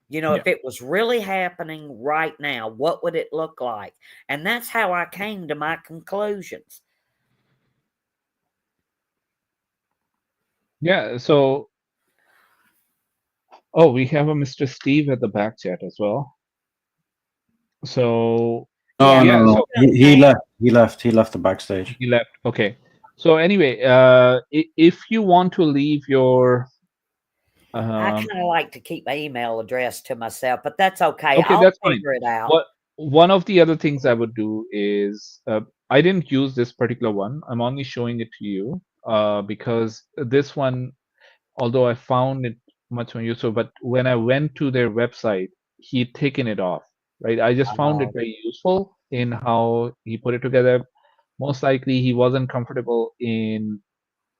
You know, if it was really happening right now, what would it look like? And that's how I came to my conclusions. Yeah. So, oh, we have a Mr. Steve at the back chat as well. So No, yeah, no, no. so He left. He left. He left the backstage. he left. Okay. So anyway, if you want to leave your I kind of like to keep my email address to myself, but that's okay. okay, I'll that's fine. figure it out. What one of the other things I would do is I didn't use this particular one. I'm only showing it to you because this one, although I found it much more useful, but when I went to their website, he'd taken it off. Right, I just found it very useful in how he put it together. Most likely, he wasn't comfortable in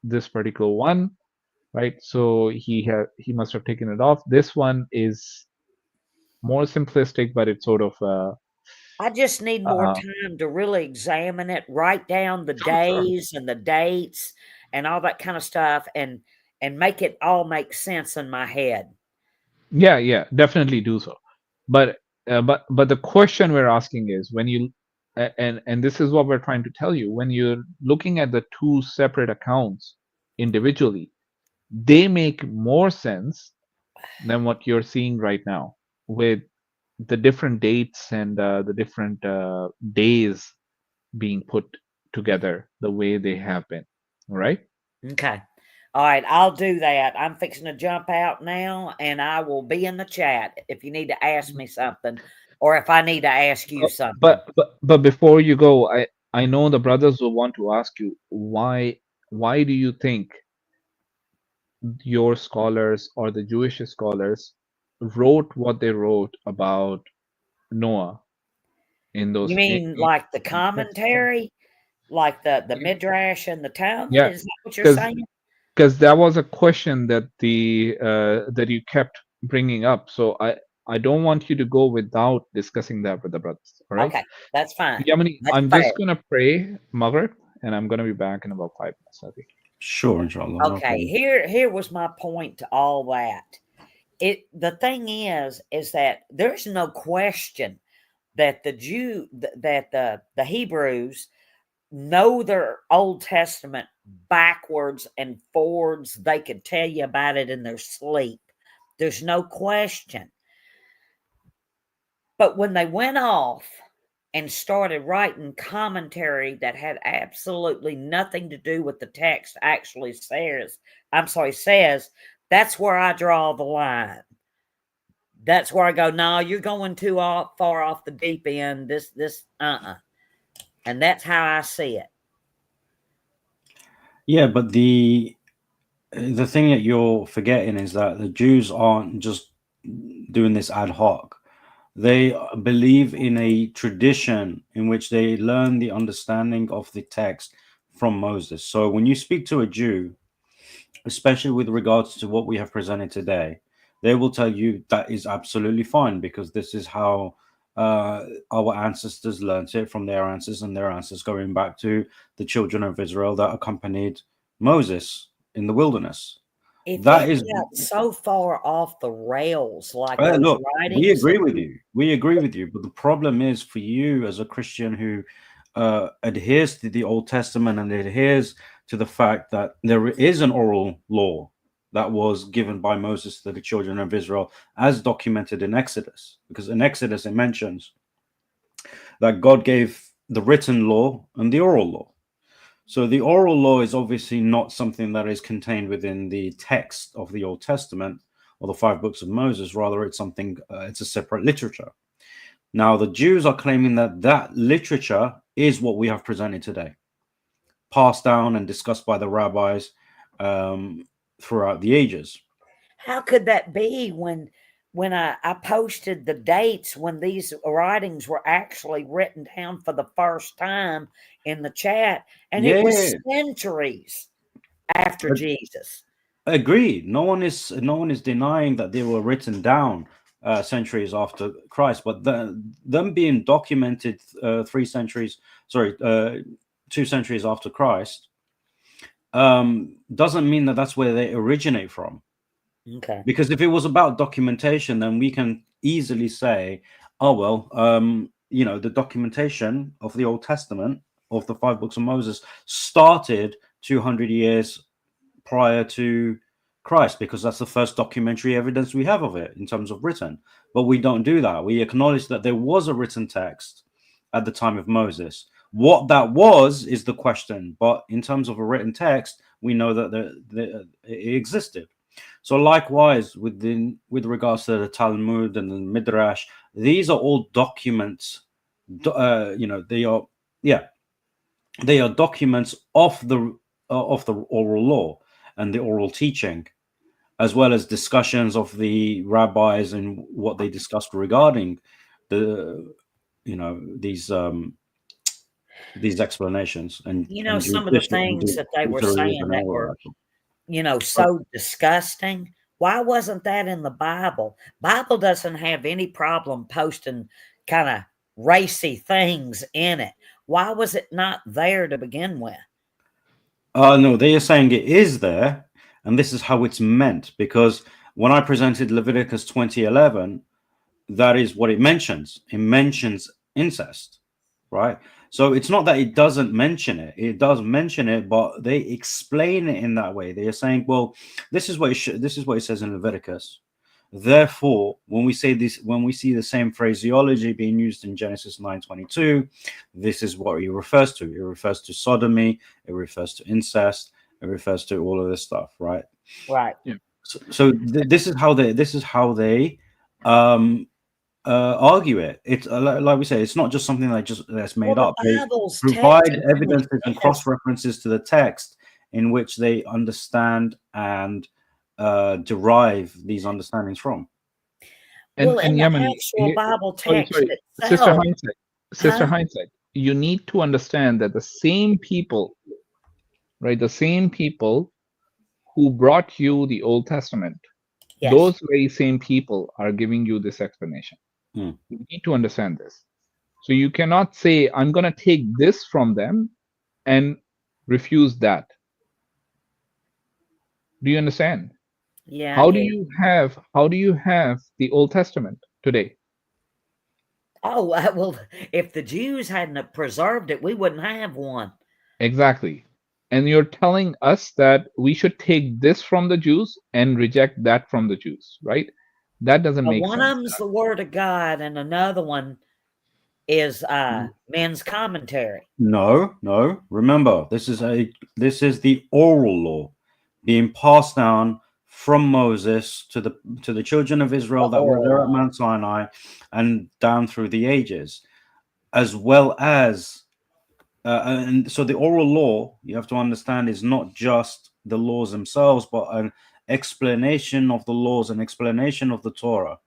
this particular one, right? So he must have taken it off. This one is more simplistic, but it's sort of I just need more time to really examine it, write down the days and the dates and all that kind of stuff, and make it all make sense in my head. Yeah, definitely do so. But the question we're asking is when you and this is what we're trying to tell you, when you're looking at the two separate accounts individually, they make more sense than what you're seeing right now with the different dates and the different days being put together the way they have been. All right. Okay. All right, I'll do that. I'm fixing to jump out now, and I will be in the chat if you need to ask me something, or if I need to ask you something. But before you go, I know the brothers will want to ask you why do you think your scholars or the Jewish scholars wrote what they wrote about Noah in those? You mean like the commentary, like the midrash and the Talmud? Yeah, Is that what you're saying? Because that was a question that that you kept bringing up. So I don't want you to go without discussing that with the brothers. All right. Okay, that's fine. Yamini, That's I'm fair. just gonna pray Maghrib, and I'm gonna be back in about 5 minutes. I think. Sure, inshallah. Okay, here was my point to all that. The thing is that there's no question that the Hebrews know their Old Testament backwards and forwards. They could tell you about it in their sleep. There's no question. But when they went off and started writing commentary that had absolutely nothing to do with the text actually says, that's where I draw the line. That's where I go, no, you're going too far off the deep end. And that's how I see it. Yeah, but the thing that you're forgetting is that the Jews aren't just doing this ad hoc. They believe in a tradition in which they learn the understanding of the text from Moses. So when you speak to a Jew, especially with regards to what we have presented today, they will tell you that is absolutely fine because this is how our ancestors learned it from their ancestors and their ancestors, going back to the children of Israel that accompanied Moses in the wilderness. If That you is got so far off the rails, like look, those writings, we agree with you. We agree with you. But the problem is for you as a Christian who adheres to the Old Testament and adheres to the fact that there is an oral law that was given by Moses to the children of Israel as documented in Exodus. Because in Exodus, it mentions that God gave the written law and the oral law. So the oral law is obviously not something that is contained within the text of the Old Testament or the 5 books of Moses. Rather, it's something, it's a separate literature. Now, the Jews are claiming that that literature is what we have presented today, passed down and discussed by the rabbis throughout the ages. How could that be when I posted the dates when these writings were actually written down for the first time in the chat, and it was centuries after Jesus? Agreed. No one is denying that they were written down centuries after Christ, but them being documented 2 centuries after Christ doesn't mean that that's where they originate from. Okay. Because if it was about documentation, then we can easily say, oh, well, the documentation of the Old Testament, of the 5 books of Moses, started 200 years prior to Christ, because that's the first documentary evidence we have of it in terms of written. But we don't do that. We acknowledge that there was a written text at the time of Moses. What that was is the question. But in terms of a written text, we know that it existed. So likewise, with regards to the Talmud and the Midrash, these are all documents. They are documents of the oral law and the oral teaching, as well as discussions of the rabbis and what they discussed regarding these explanations and some of the things that they were saying that were so disgusting. Why wasn't that in the Bible? Bible doesn't have any problem posting kind of racy things in it. Why was it not there to begin with? No, they are saying it is there, and this is how it's meant, because when I presented Leviticus 20:11, that is what it mentions. It mentions incest, right? So it's not that it doesn't mention it. It does mention it, but they explain it in that way. They are saying, well, this is what it says in Leviticus. Therefore, when we say this, when we see the same phraseology being used in Genesis 9:22, this is what it refers to. It refers to sodomy. It refers to incest. It refers to all of this stuff, right? Right. Yeah. So this is how they argue it. It's like we say, it's not just something that's made up. They provide evidences and cross references to the text in which they understand and derive these understandings from. And Yemen, actual Bible text itself, Sister Hindsight, you need to understand that the same people, right? The same people who brought you the Old Testament, those very same people are giving you this explanation. You need to understand this. So you cannot say, I'm going to take this from them and refuse that. Do you understand? Yeah. How do you have the Old Testament today? Oh, well, if the Jews hadn't preserved it, we wouldn't have one. Exactly. And you're telling us that we should take this from the Jews and reject that from the Jews, right? That doesn't make sense. One of them's the Word of God, and another one is men's commentary. No. Remember, this is the oral law being passed down from Moses to the children of Israel that were there at Mount Sinai and down through the ages, as well as and so the oral law, you have to understand, is not just the laws themselves, but an explanation of the laws, an explanation of the Torah.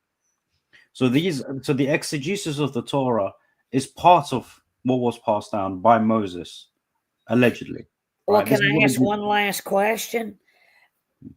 So the exegesis of the Torah is part of what was passed down by Moses, allegedly. Well, can I ask one last question?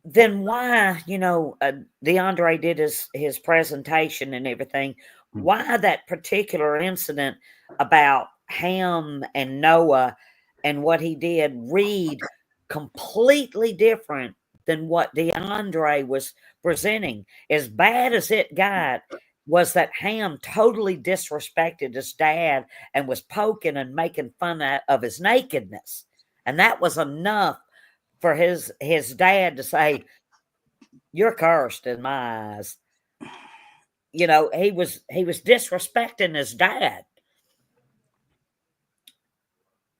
Then why, DeAndre did his presentation and everything. Why that particular incident about Ham and Noah and what he did read completely different than what DeAndre was presenting? As bad as it got, was that Ham totally disrespected his dad and was poking and making fun of his nakedness. And that was enough for his dad to say, "You're cursed in my eyes." He was disrespecting his dad.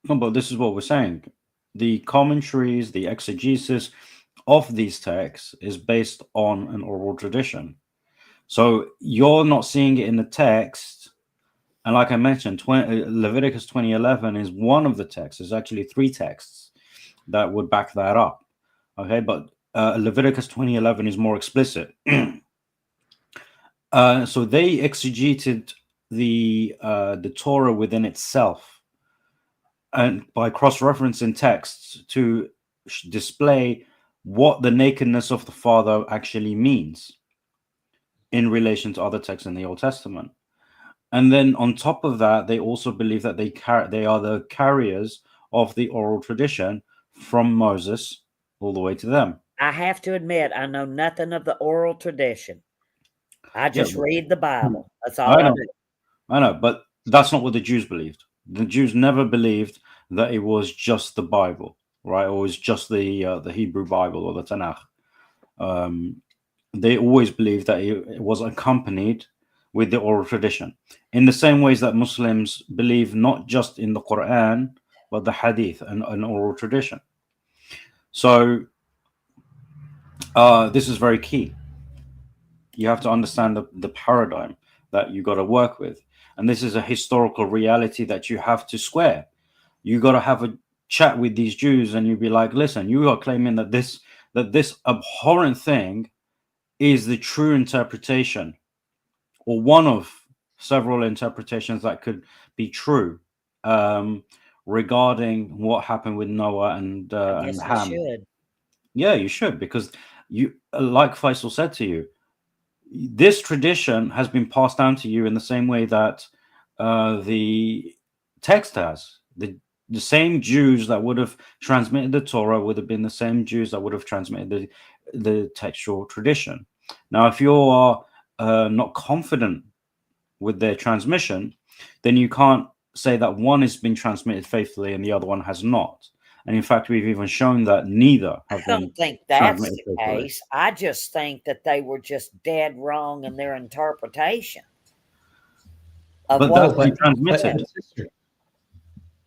No, but this is what we're saying. The commentaries, the exegesis of these texts is based on an oral tradition. So you're not seeing it in the text. And like I mentioned, Leviticus 20:11 is one of the texts. There's actually 3 texts that would back that up. Okay, but Leviticus 20:11 is more explicit. So they exegeted the Torah within itself, and by cross-referencing texts to display what the nakedness of the father actually means in relation to other texts in the Old Testament. And then on top of that, they also believe that they are the carriers of the oral tradition from Moses all the way to them. I have to admit, I know nothing of the oral tradition. I just read the Bible. That's all I do. I know, but that's not what the Jews believed. The Jews never believed that it was just the Bible, right? Or it was just the Hebrew Bible or the Tanakh. they always believed that it was accompanied with the oral tradition, in the same ways that Muslims believe not just in the Quran, but the Hadith and an oral tradition. So this is very key. You have to understand the paradigm that you got to work with. And this is a historical reality that you have to square. You got to have a chat with these Jews and you be like, listen, you are claiming that this abhorrent thing is the true interpretation, or one of several interpretations that could be true regarding what happened with Noah and Ham. Should. Yeah, you should, because you, like Faisal said to you, this tradition has been passed down to you in the same way that the text has. The same Jews that would have transmitted the Torah would have been the same Jews that would have transmitted the textual tradition. Now, if you are not confident with their transmission, then you can't say that one has been transmitted faithfully and the other one has not. And in fact, we've even shown that neither have been. I don't think that's the case. I just think that they were just dead wrong in their interpretation. But that's been transmitted.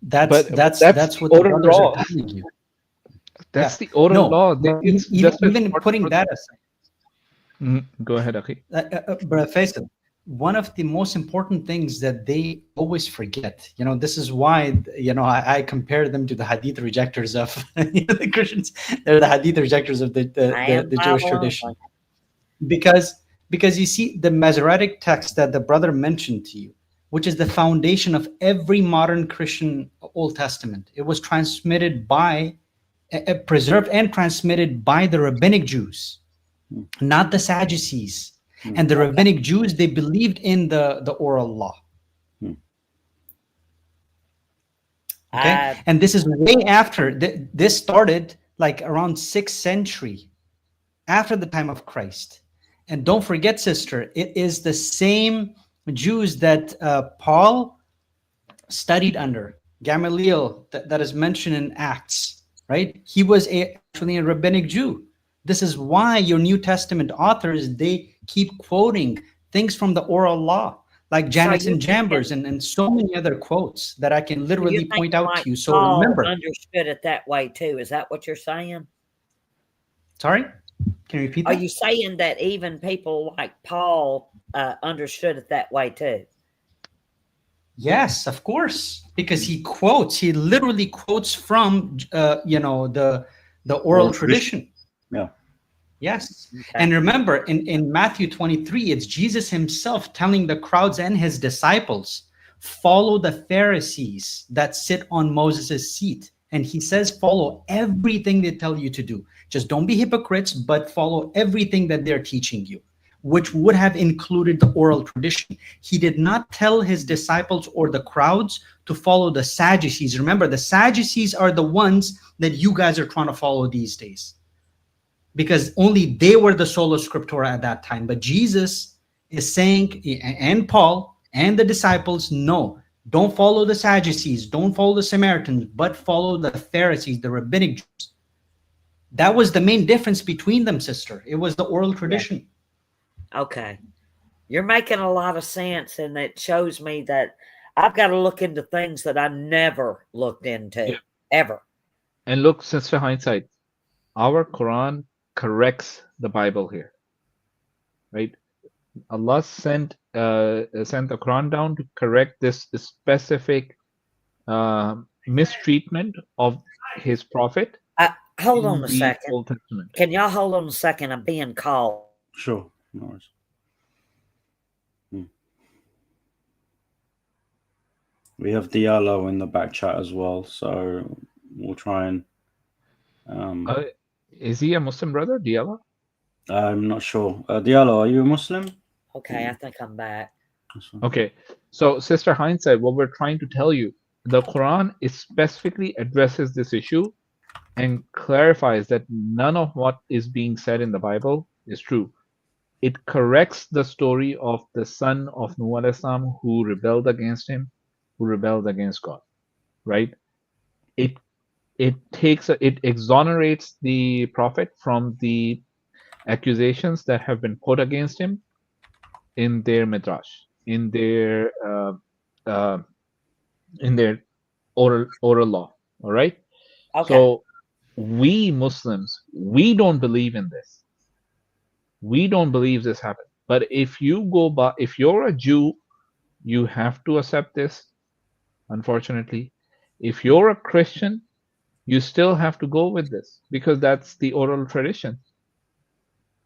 That's what the brothers are telling you. That's the oral law. Even putting that aside. Go ahead, Akhi. Brother Faisal, one of the most important things that they always forget, this is why, I compare them to the Hadith rejectors of the Christians. They're the Hadith rejectors of the Jewish tradition. Because you see, the Masoretic text that the brother mentioned to you, which is the foundation of every modern Christian Old Testament, it was transmitted preserved and transmitted by the rabbinic Jews, not the Sadducees. And the rabbinic Jews, they believed in the oral law. Okay, and this is way after this started, like around 6th century, after the time of Christ. And don't forget, sister, it is the same Jews that Paul studied under, Gamaliel, that is mentioned in Acts, right? He was actually a rabbinic Jew. This is why your New Testament authors, they keep quoting things from the oral law, like Janus and Jambres and so many other quotes that I can literally point out to you. So Paul remember. Understood it that way too. Is that what you're saying? Sorry? Can you repeat that? Are you saying that even people like Paul understood it that way too? Yes, of course, because he literally quotes from, the oral tradition. Yeah. Yes. Okay. And remember, in Matthew 23, it's Jesus himself telling the crowds and his disciples, follow the Pharisees that sit on Moses' seat. And he says, follow everything they tell you to do. Just don't be hypocrites, but follow everything that they're teaching you, which would have included the oral tradition. He did not tell his disciples or the crowds to follow the Sadducees. Remember, the Sadducees are the ones that you guys are trying to follow these days, because only they were the sola scriptura at that time. But Jesus is saying, and Paul and the disciples, no, don't follow the Sadducees, don't follow the Samaritans, but follow the Pharisees, the rabbinic Jews. That was the main difference between them, sister. It was the oral tradition. Okay. You're making a lot of sense, and it shows me that I've got to look into things that I never looked into, ever. And look, Sister Hindsight, our Quran corrects the Bible here, right? Allah sent the Quran down to correct this specific mistreatment of his prophet. Hold on a second. Can y'all hold on a second? I'm being called. Sure. No worries. We have Diallo in the back chat as well, so we'll try and. Is he a Muslim brother, Diallo? I'm not sure. Diallo, are you a Muslim? Okay, I think I'm back. Okay, so Sister Hindsight, what we're trying to tell you, the Quran specifically addresses this issue and clarifies that none of what is being said in the Bible is true. It corrects the story of the son of Nuh alayhi salam who rebelled against him, who rebelled against God, right? It exonerates the prophet from the accusations that have been put against him in their midrash, in their oral law. All right. Okay. So we Muslims, we don't believe in this. We don't believe this happened. But if you're a Jew, you have to accept this. Unfortunately, if you're a Christian, you still have to go with this because that's the oral tradition.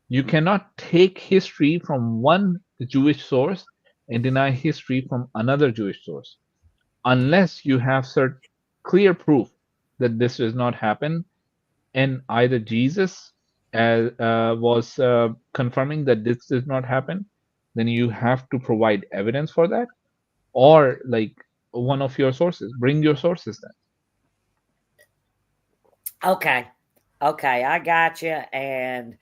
You cannot take history from one Jewish source and deny history from another Jewish source unless you have certain clear proof that this does not happen, and either Jesus was confirming that this does not happen, then you have to provide evidence for that, or like one of your sources. Bring your sources then. Okay. Okay, I got you. And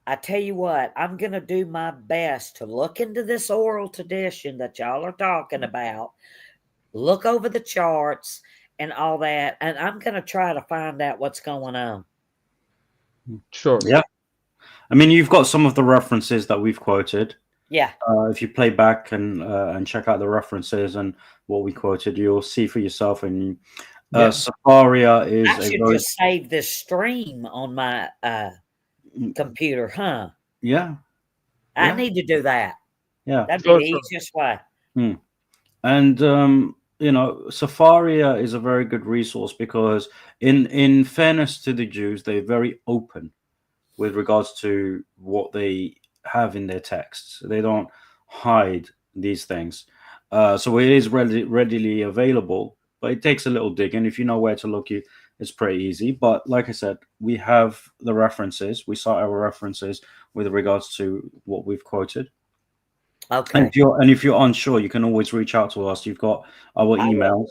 I tell you what, I'm going to do my best to look into this oral tradition that y'all are talking about, look over the charts and all that, and I'm going to try to find out what's going on. Sure. Yeah. I mean, you've got some of the references that we've quoted. Yeah. If you play back and check out the references and what we quoted, you'll see for yourself. And Safaria is I should just save this stream on my computer, huh? Yeah. I need to do that. Yeah. That'd be the easiest way. And Safaria is a very good resource because in fairness to the Jews, they're very open with regards to what they have in their texts. They don't hide these things. So it is readily available, but it takes a little digging. If you know where to look, it's pretty easy. But like I said, we have the references. We cite our references with regards to what we've quoted. Okay. And if you're unsure, you can always reach out to us. You've got our emails,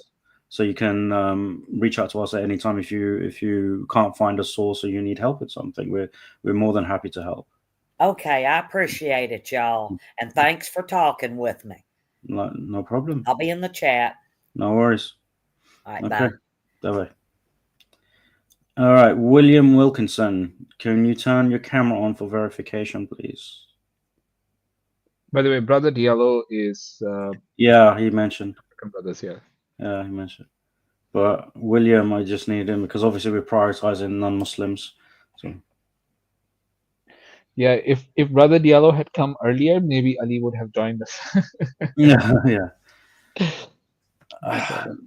so you can reach out to us at any time if you can't find a source or you need help with something. We're more than happy to help. Okay, I appreciate it, y'all, and thanks for talking with me. No problem. I'll be in the chat. No worries. All right, bye. Bye. All right, William Wilkinson, can you turn your camera on for verification, please? By the way, Brother Diallo is... yeah, he mentioned. Brothers, yeah. Yeah, he mentioned. But William, I just need him because obviously we're prioritizing non-Muslims. So. Yeah, if Brother Diallo had come earlier, maybe Ali would have joined us. Yeah.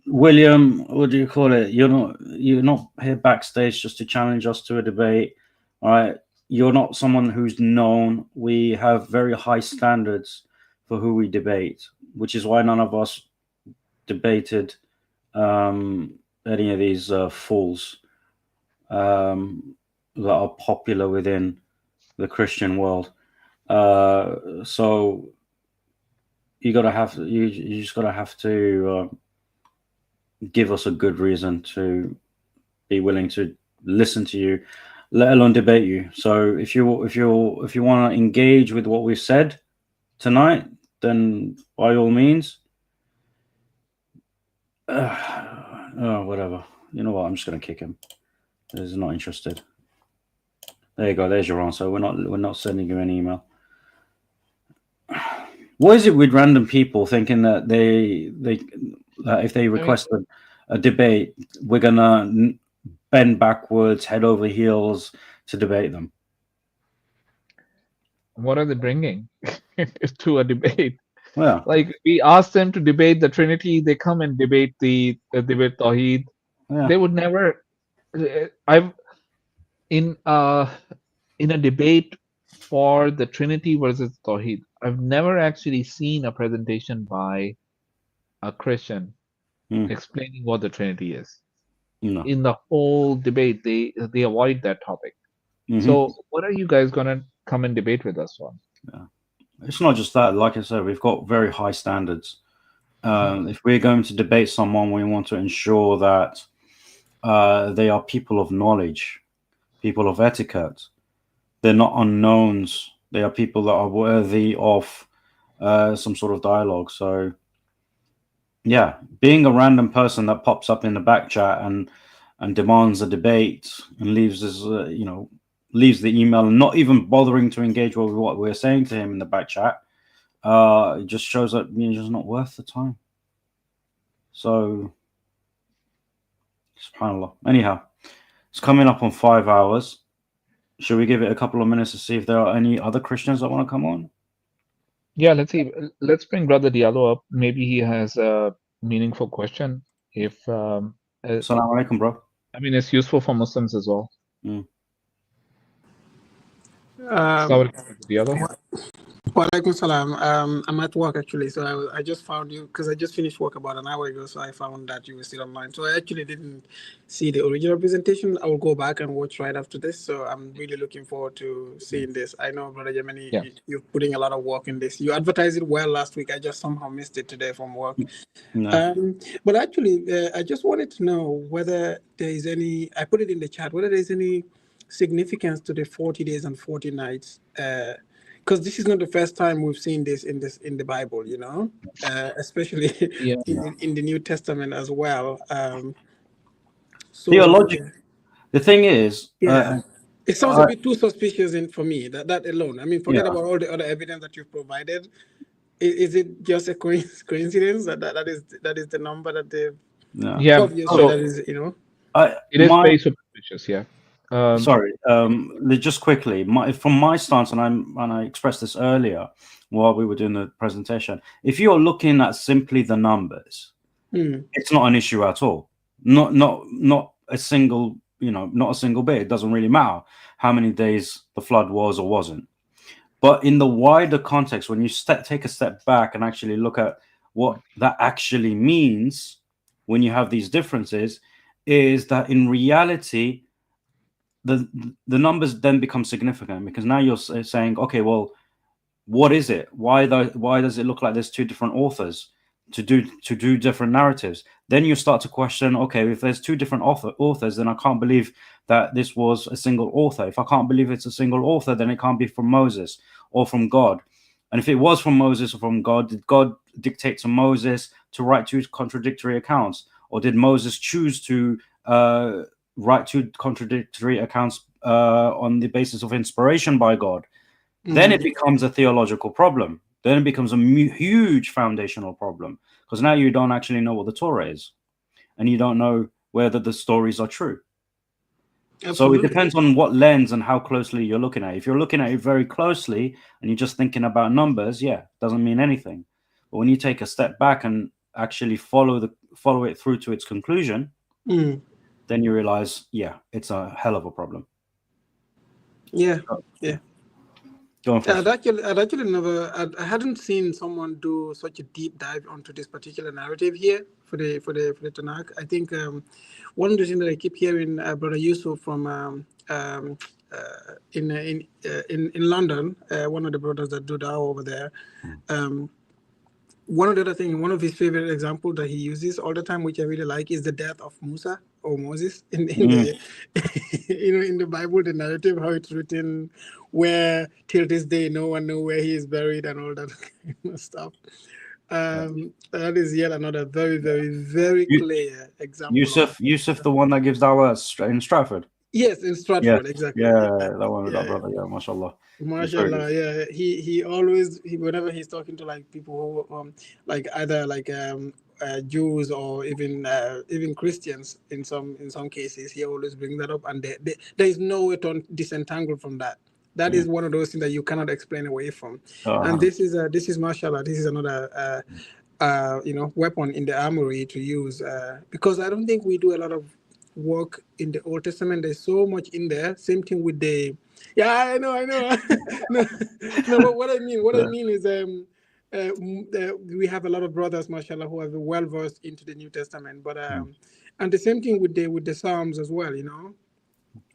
William, what do you call it? You're not here backstage just to challenge us to a debate. All right. You're not someone who's known. We have very high standards for who we debate, which is why none of us debated any of these fools that are popular within the Christian world. So you just gotta have to give us a good reason to be willing to listen to you, let alone debate you. So if you want to engage with what we've said tonight, then by all means. Whatever. You know what? I'm just gonna kick him. He's not interested. There you go. There's your answer. We're not sending you an email. What is it with random people thinking that if they request a debate, we're gonna bend backwards, head over heels to debate them? What are they bringing to a debate? Well, like we asked them to debate the Trinity, they come and debate debate Tawheed. Yeah. They would never. In a debate for the Trinity versus Tawheed, I've never actually seen a presentation by a Christian explaining what the Trinity is. No. In the whole debate, they avoid that topic. So what are you guys gonna come and debate with us on? Yeah. It's not just that. Like I said, we've got very high standards. If we're going to debate someone, we want to ensure that they are people of knowledge, people of etiquette. They're not unknowns. They are people that are worthy of some sort of dialogue. So, yeah, being a random person that pops up in the back chat and demands a debate and leaves us, leaves the email and not even bothering to engage with what we're saying to him in the back chat, it just shows that it's just not worth the time. So, subhanAllah. Anyhow, it's coming up on 5 hours. Should we give it a couple of minutes to see if there are any other Christians that want to come on? Yeah, let's see. Let's bring Brother Diallo up. Maybe he has a meaningful question. If Assalamu alaikum, bro. I mean, it's useful for Muslims as well. Um, Diallo. Walaikum salam. I'm at work actually, so I just found you because I just finished work about an hour ago. So I found that you were still online. So I actually didn't see the original presentation. I will go back and watch right after this. So I'm really looking forward to seeing this. I know, Brother Yemeni, you're putting a lot of work in this. You advertised it well last week. I just somehow missed it today from work. No. But actually, I just wanted to know whether there is any. I put it in the chat. Whether there is any significance to the 40 days and 40 nights. Because this is not the first time we've seen this in the Bible, you know, especially in the New Testament as well. So Theologically, the thing is, it sounds a bit too suspicious for me. That alone. I mean, forget about all the other evidence that you've provided. Is it just a coincidence that is the number that they've? Yeah. Obviously, So that is, you know. It is very suspicious. Yeah. Sorry, just quickly, from my stance, and I expressed this earlier while we were doing the presentation. If you're looking at simply the numbers, it's not an issue at all. Not a single, not a single bit. It doesn't really matter how many days the flood was or wasn't. But in the wider context, when you take a step back and actually look at what that actually means, when you have these differences, is that in reality, the numbers then become significant, because now you're saying, okay, well, what is it? Why does it look like there's two different authors to do different narratives? Then you start to question, okay, if there's two different authors, then I can't believe that this was a single author. If I can't believe it's a single author, then it can't be from Moses or from God. And if it was from Moses or from God, did God dictate to Moses to write two contradictory accounts, or did Moses choose to write two contradictory accounts on the basis of inspiration by God? Then it becomes a theological problem. Then it becomes a huge foundational problem, because now you don't actually know what the Torah is, and you don't know whether the stories are true. Absolutely. So it depends on what lens and how closely you're looking at it. If you're looking at it very closely and you're just thinking about numbers, doesn't mean anything. But when you take a step back and actually follow it through to its conclusion, then you realize, it's a hell of a problem. Yeah. I'd actually never. I hadn't seen someone do such a deep dive onto this particular narrative here for the Tanakh. I think one of the things that I keep hearing Brother Yusuf from in London, one of the brothers that do that over there. One of the other things, one of his favorite examples that he uses all the time, which I really like, is the death of Musa or Moses in the in the Bible, the narrative, how it's written, where till this day no one knows where he is buried and all that kind of stuff. That is yet another very, very, very clear example. Yusuf, the one that gives dawah in Stratford. Yes, in Stratford, exactly. That one with that brother. Mashallah. Mashallah, He always whenever he's talking to like people who like either like Jews or even Christians in some cases, he always brings that up, and there is no way to disentangle from that. That is one of those things that you cannot explain away from. And this is mashallah, this is another weapon in the armory to use, because I don't think we do a lot of work in the Old Testament. There's so much in there. Same thing with the I know. no, but what I mean is we have a lot of brothers, mashallah, who are well versed into the New Testament, but and the same thing with the Psalms as well,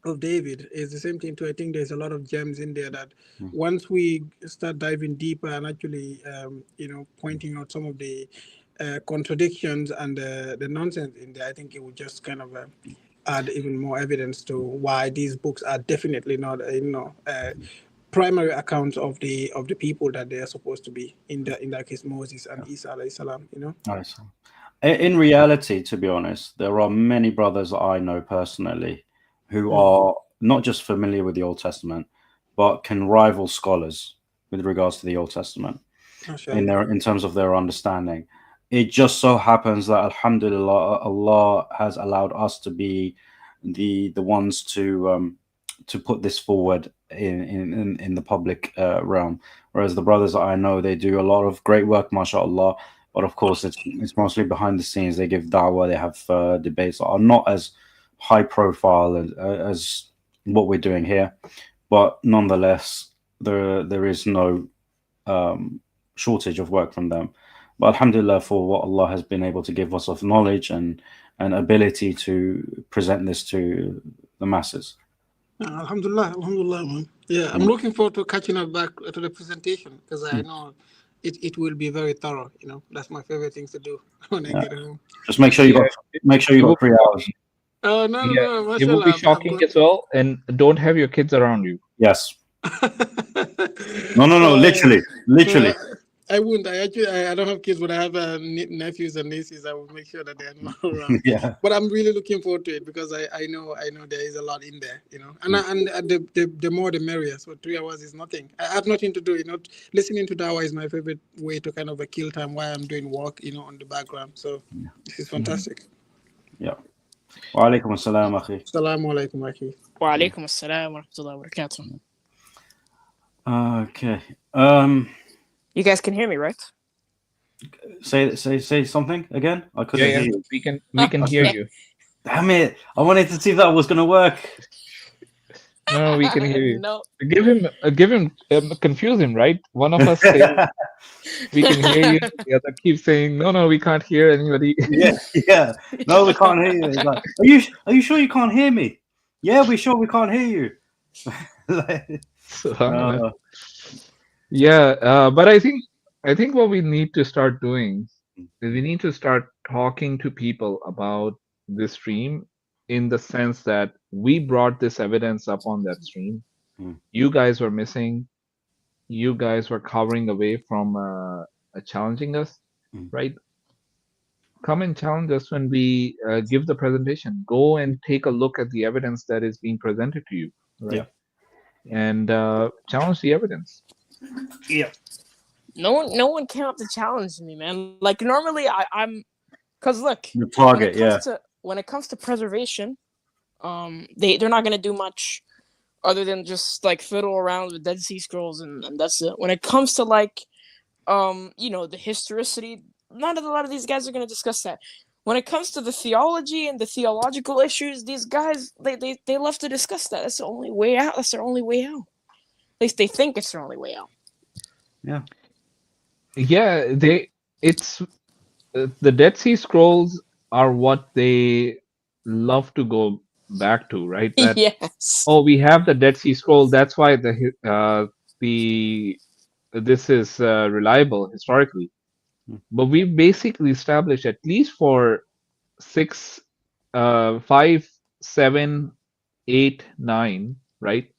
of David is the same thing too. I think there's a lot of gems in there that once we start diving deeper and actually pointing out some of the contradictions and the nonsense in there, I think it would just kind of add even more evidence to why these books are definitely not primary accounts of the people that they are supposed to be, in that case Moses and Isa alayhi salam. In reality, to be honest, there are many brothers that I know personally who are not just familiar with the Old Testament, but can rival scholars with regards to the Old Testament in terms of their understanding. It just so happens that Alhamdulillah, Allah has allowed us to be the ones to put this forward in the public realm, whereas the brothers that I know, they do a lot of great work, mashallah. But of course, it's mostly behind the scenes. They give da'wah, they have debates that are not as high profile as what we're doing here, but nonetheless, there is no shortage of work from them. But alhamdulillah for what Allah has been able to give us of knowledge and ability to present this to the masses. Alhamdulillah, alhamdulillah, man. Yeah, I'm looking forward to catching up back to the presentation because I know it will be very thorough. You know, that's my favorite things to do when I get home. Just make sure you got 3 hours. Oh no, no, it will be shocking as well, and don't have your kids around you. Yes. No, literally. I wouldn't. I don't have kids, but I have nephews and nieces. I will make sure that they're not around. Yeah. But I'm really looking forward to it because I know there is a lot in there, you know. And the more the merrier. So 3 hours is nothing. I have nothing to do. You know, listening to dawah is my favorite way to kind of kill time while I'm doing work, you know, on the background. So this is fantastic. Yeah. Wa alaikum assalam, akhi. Assalamu alaikum, akhi. Wa alaikum assalam wa rahmatullahi wa barakatuh. Okay. You guys can hear me, right? Say something again. I couldn't hear you. We can hear you. Damn it! I wanted to see if that was gonna work. No, we can hear you. No. Give him, confuse him, right? One of us say we can hear you. The other keeps saying, no, we can't hear anybody. Yeah. No, we can't hear you. It's like, are you sure you can't hear me? Yeah, we're sure we can't hear you. But I think what we need to start doing is we need to start talking to people about this stream in the sense that we brought this evidence up on that stream. You guys were missing. You guys were covering away from challenging us, right? Come and challenge us when we give the presentation. Go and take a look at the evidence that is being presented to you, right? Yeah. And challenge the evidence. Yeah. No one came up to challenge me, man. Like normally I'm, cause look, the target, when it comes to preservation, they're not gonna do much other than just like fiddle around with Dead Sea Scrolls and that's it. When it comes to like, the historicity, not a lot of these guys are gonna discuss that. When it comes to the theology and the theological issues, these guys they love to discuss that. That's the only way out. That's their only way out. At least they think it's their only way out. Yeah. Yeah, it's the Dead Sea Scrolls are what they love to go back to, right? That, yes. Oh, we have the Dead Sea Scroll. That's why this is reliable historically. But we basically established at least for 6, 5, 7, 8, 9, right?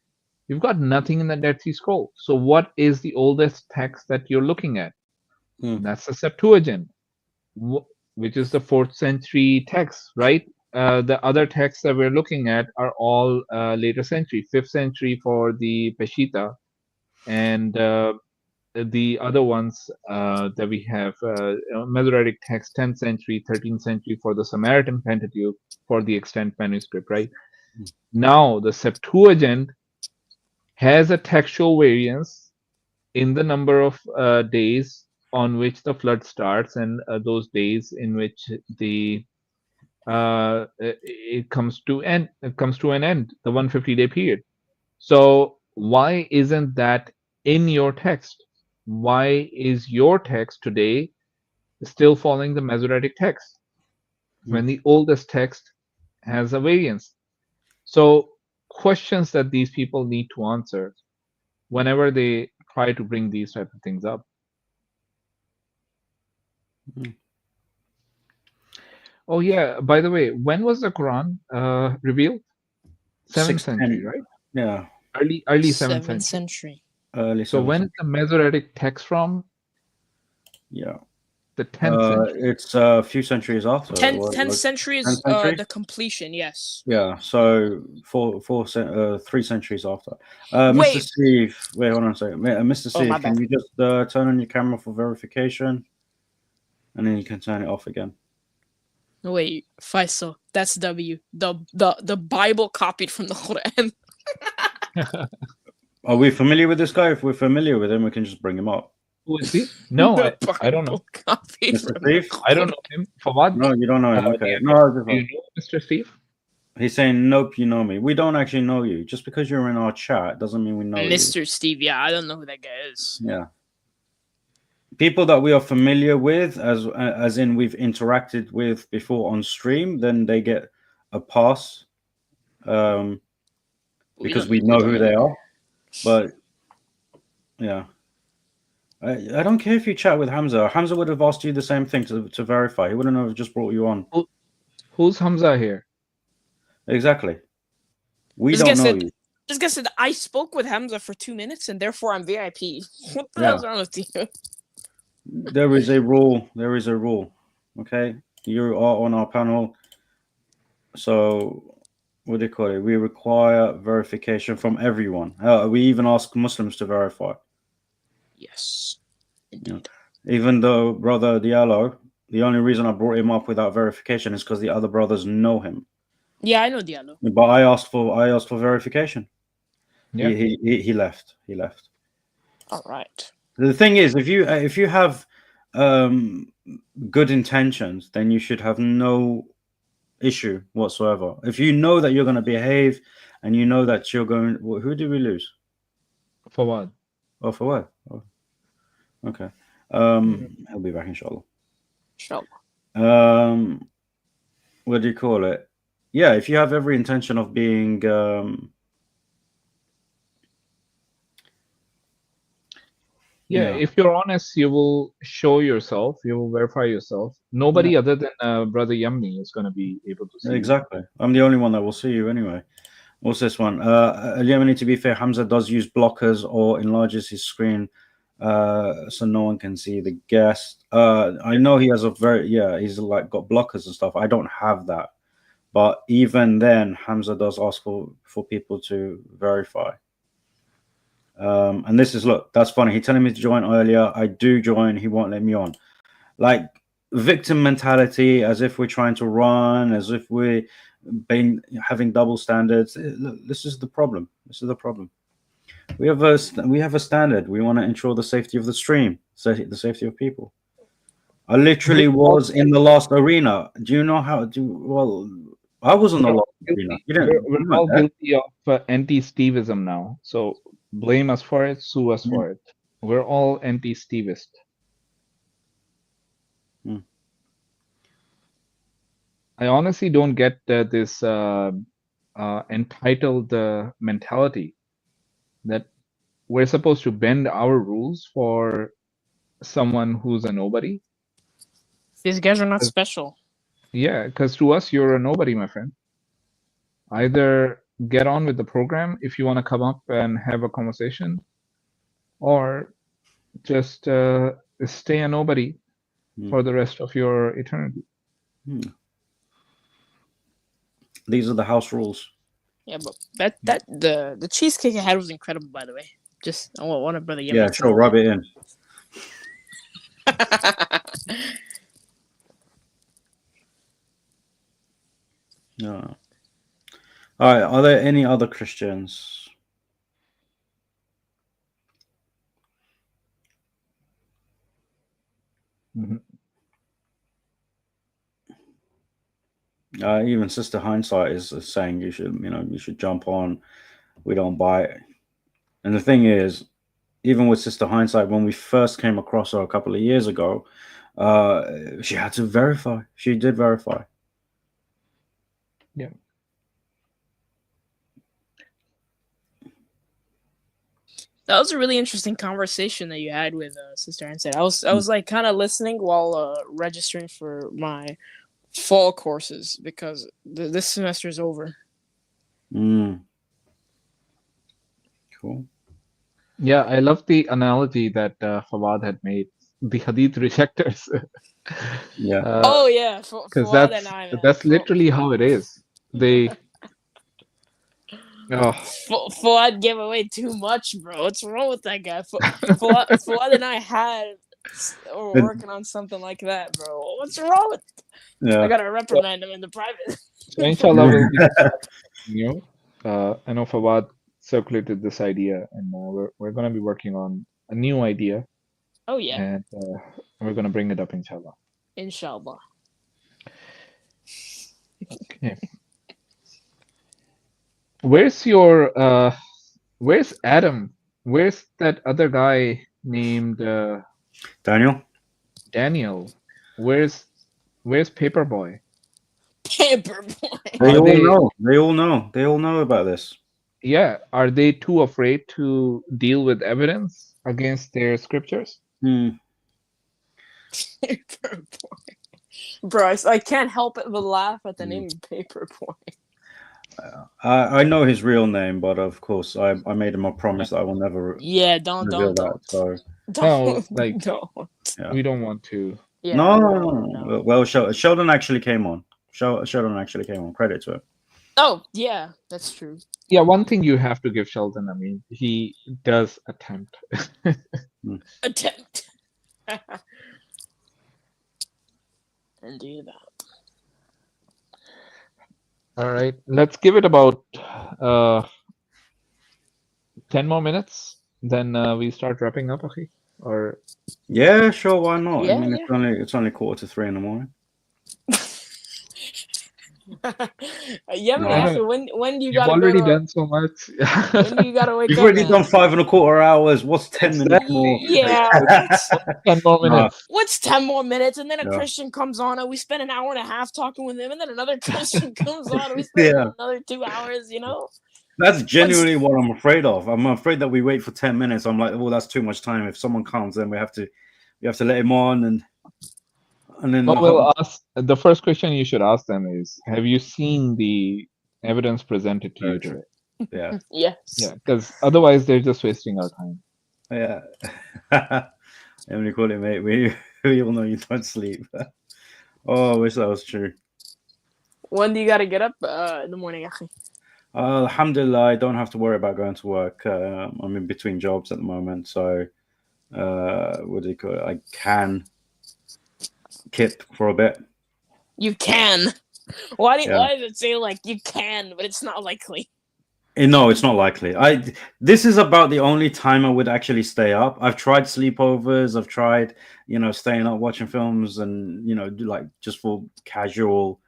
You've got nothing in the Dead Sea Scroll. So what is the oldest text that you're looking at? That's the Septuagint, which is the 4th century text, right? The other texts that we're looking at are all later century, 5th century for the Peshitta, and the other ones that we have, Masoretic text, 10th century, 13th century for the Samaritan Pentateuch for the extant manuscript, right? Now, the Septuagint has a textual variance in the number of days on which the flood starts and those days in which the it comes to an end, the 150-day period. So why isn't that in your text? Why is your text today still following the Masoretic text when the oldest text has a variance? So questions that these people need to answer whenever they try to bring these type of things up. Oh yeah, by the way, when was the Quran revealed? 7th century, right? Yeah. Early 7th century. Early so 7th when is the Masoretic text from? Yeah. The 10th century. It's a few centuries after. 10th century is 10th century? the completion. Yes. Yeah, so 3 centuries after. Mr. Wait. Steve, wait, hold on a second. Mr. Oh, my Steve, can bad. you just turn on your camera for verification? And then you can turn it off again. Wait, Faisal, that's W. The Bible copied from the Quran. Are we familiar with this guy? If we're familiar with him, we can just bring him up. Who is he? No, The I don't know. Bible copied Mr. from Steve? I don't know him. For what? No, you don't know him. Okay. Yeah. No, Do you know Mr. Steve? he's saying, nope, you know me. We don't actually know you. Just because you're in our chat doesn't mean we know you. Mr. Steve, yeah, I don't know who that guy is. Yeah. People that we are familiar with, as in we've interacted with before on stream, then they get a pass because we know who they are. But yeah, I don't care if you chat with Hamza. Hamza would have asked you the same thing to verify. He wouldn't have just brought you on. Who's Hamza here? Exactly. We This don't guy know said, you. This guy said, I spoke with Hamza for 2 minutes and therefore I'm VIP. What the Yeah. hell's wrong with you? There is a rule. There is a rule. Okay, you are on our panel, so what do you call it? We require verification from everyone. We even ask Muslims to verify. Yes. Yeah. Even though Brother Diallo, the only reason I brought him up without verification is because the other brothers know him. Yeah, I know Diallo. But I asked for verification. Yeah. He left. He left. All right. The thing is, if you have good intentions, then you should have no issue whatsoever. If you know that you're going to behave, and you know that you're going, who did we lose? For what? Oh, for what? Oh. Okay. He'll be back, inshallah. Inshallah. What do you call it? Yeah, if you have every intention of being Yeah, if you're honest, you will show yourself, you will verify yourself. Nobody other than Brother Yummy is going to be able to see. Exactly. I'm the only one that will see you anyway. What's this one? Yemeni, to be fair, Hamza does use blockers or enlarges his screen so no one can see the guest. I know he has he's like got blockers and stuff. I don't have that. But even then, Hamza does ask for people to verify. And this is, look, that's funny. He telling me to join earlier. I do join. He won't let me on. Like victim mentality, as if we're trying to run, as if we're having double standards. Look, this is the problem. This is the problem. We have a standard. We want to ensure the safety of the stream, the safety of people. I literally was in the last arena. Do you know how? Well, I was in the last arena. We're all guilty of anti-Stevism now. So blame us for it, sue us for it. We're all anti-Stevist. I honestly don't get this entitled mentality that we're supposed to bend our rules for someone who's a nobody. These guys are not special. Yeah, because to us, you're a nobody, my friend. Either get on with the program if you want to come up and have a conversation, or just stay a nobody for the rest of your eternity. These are the house rules. Yeah, but the cheesecake I had was incredible, by the way. Just I want a brother. Yeah, sure, rub it in. No. All right. Are there any other Christians? Even Sister Hindsight is saying you should jump on. We don't bite. And the thing is, even with Sister Hindsight, when we first came across her a couple of years ago, she had to verify. She did verify. Yeah. That was a really interesting conversation that you had with Sister Hindsight. I was like kind of listening while registering for my fall courses because this semester is over. Cool. Yeah, I love the analogy that Fawad had made. the hadith rejectors. Yeah. Oh yeah, Because Fuad and I, man. that's literally how it is. They oh Fuad gave away too much, bro. What's wrong with that guy? Fuad and I were working on something like that, bro. What's wrong with? Yeah. I gotta reprimand him in the private. so inshallah we'll be you know, I know Fawad circulated this idea, and we're going to be working on a new idea, Oh yeah, and we're going to bring it up, inshallah. inshallah. Okay. Where's Adam? Where's that other guy named Daniel? Daniel? Where's Paperboy? Paperboy. They all know. They all know. They all know about this. Yeah, are they too afraid to deal with evidence against their scriptures? Paperboy. Bro, I can't help it but laugh at the name Paperboy. I know his real name, but of course, I made him a promise that I will never. Yeah, don't. So No, like don't. Yeah. we don't want to. Yeah, no. Well, Sheldon actually came on. Sheldon actually came on. Credit to him. Oh yeah, that's true. Yeah, one thing you have to give Sheldon, I mean, he does attempt. Attempt. And do that. All right, let's give it about 10 more minutes. Then we start wrapping up, okay? Or yeah, sure, why not? Yeah, I mean, it's only 2:45 in the morning. Yeah, No. man. When do you You've gotta already go to, done so much. when do you gotta wake You've up? already Man? done 5.25 hours. What's 10 minutes more? Yeah. 10 more minutes. What's 10 more minutes? And then a Yeah. Christian comes on and we spend an hour and a half talking with him, and then another Christian comes on and we spend another 2 hours, you know? That's genuinely what I'm afraid of. I'm afraid that we wait for 10 minutes. I'm like, well, that's too much time. If someone comes, then we have to let him on, and then Well, we'll ask, the first question you should ask them is, have you seen the evidence presented to you today? Yeah. Yes. Yeah, because otherwise they're just wasting our time. Yeah. Emily call it, mate. We all know you don't sleep. Oh, I wish that was true. When do you gotta get up in the morning, Akhi? Alhamdulillah, I don't have to worry about going to work. I'm in between jobs at the moment, so what do you call it? I can kip for a bit. You can. Why does it say like you can, but it's not likely? No, it's not likely. This is about the only time I would actually stay up. I've tried sleepovers. I've tried, staying up watching films, and do like just for casual.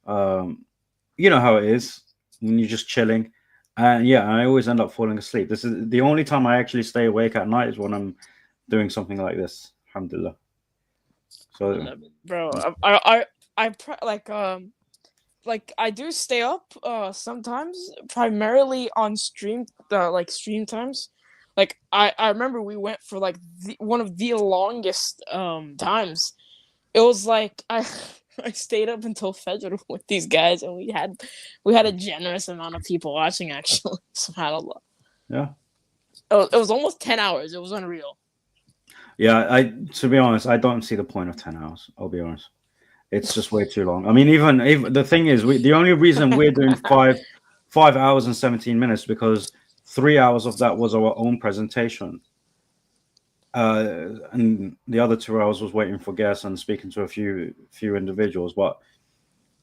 You know how it is when you're just chilling, and I always end up falling asleep. This is the only time I actually stay awake at night, is when I'm doing something like this. Alhamdulillah. So, bro, I do stay up sometimes, primarily on stream times. Like I remember we went for like one of the longest times. It was like I stayed up until Fajr with these guys, and we had a generous amount of people watching, actually. SubhanAllah. Yeah. It was almost 10 hours. It was unreal. Yeah, to be honest, I don't see the point of 10 hours. I'll be honest. It's just way too long. I mean, even the thing is, the only reason we're doing 5 hours and 17 minutes because 3 hours of that was our own presentation. And the other 2 hours was waiting for guests and speaking to a few individuals. But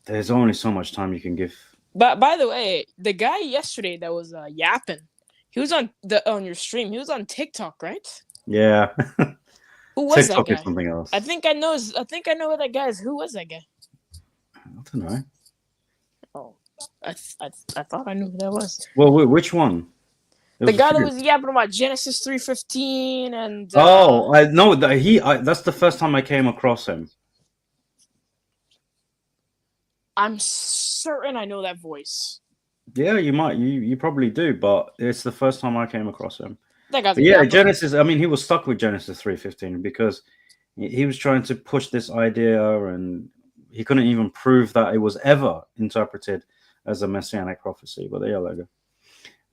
there's only so much time you can give. But by the way, the guy yesterday that was yapping, he was on your stream. He was on TikTok, right? Yeah. Who was TikTok that guy? is something else. I think I know who that guy is. Who was that guy? I don't know. Oh, I thought I knew who that was. Well, which one? The guy that was yapping about Genesis 3:15 and. I know that that's the first time I came across him. I'm certain I know that voice. Yeah, you might. You probably do, but it's the first time I came across him. That guy's Genesis. I mean, he was stuck with Genesis 3:15 because he was trying to push this idea, and he couldn't even prove that it was ever interpreted as a messianic prophecy. But there you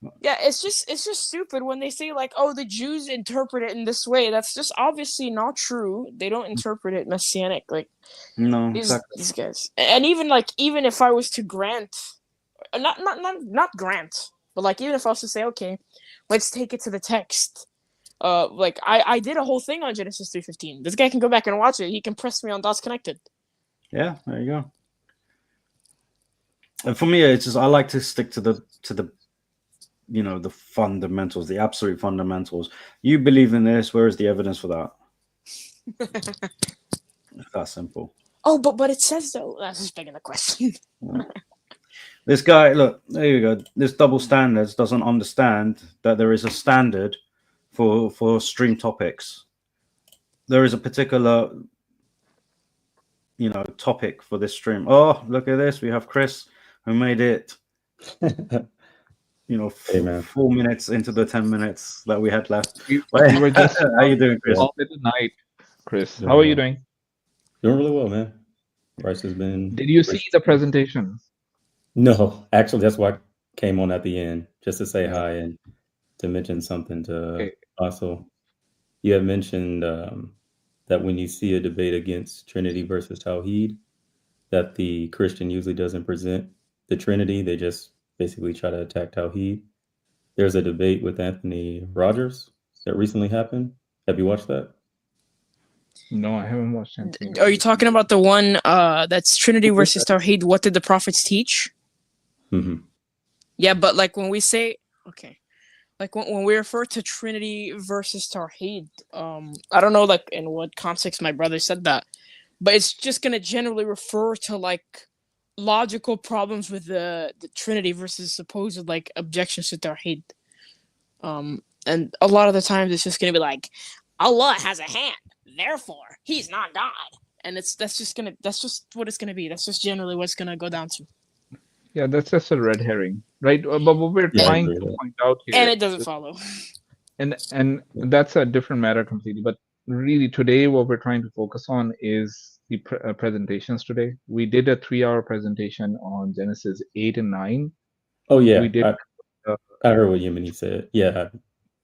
go. Yeah, it's just stupid when they say like, oh, the Jews interpret it in this way. That's just obviously not true. They don't interpret it messianic. Like No, these exactly. these guys. And even if I was to grant, not grant, but like even if I was to say, okay, let's take it to the text. Like I did a whole thing on Genesis 3:15. This guy can go back and watch it. He can press me on Dots Connected. Yeah, there you go. And for me, it's just I like to stick to the the fundamentals, the absolute fundamentals. You believe in this. Where is the evidence for that? It's that simple. Oh, but it says though. That's just begging the question. Yeah. This guy, look, there you go. This double standards doesn't understand that there is a standard for stream topics. There is a particular topic for this stream. Oh, look at this. We have Chris who made it. 4 minutes into the 10 minutes that we had left. We were just how you doing, Chris? all night, Chris. How are you doing? Doing really well, man. Bryce has been. Did you see the presentation? No, actually, that's why I came on at the end, just to say hi and to mention something to also. You had mentioned that when you see a debate against Trinity versus Tawhid, that the Christian usually doesn't present the Trinity. They just basically try to attack Tawhid. There's a debate with Anthony Rogers that recently happened. Have you watched that? No, I haven't watched anything. Are you talking about the one that's Trinity versus Tawhid? What did the prophets teach? Mm-hmm. Yeah, but like when we say, okay, like when we refer to Trinity versus Tawhid, I don't know like in what context my brother said that, but it's just gonna generally refer to like logical problems with the Trinity versus supposed like objections to Tawhid. And a lot of the times it's just gonna be like, Allah has a hand, therefore he's not God, and that's just what it's gonna be. That's just generally what it's gonna go down to. Yeah, that's just a red herring, right? But what we're trying to point out here, and it doesn't follow. And that's a different matter completely. But really, today what we're trying to focus on is the presentations. Today we did a 3-hour presentation on Genesis 8 and 9. Oh yeah, we did. I heard what Yemeni said. Yeah, I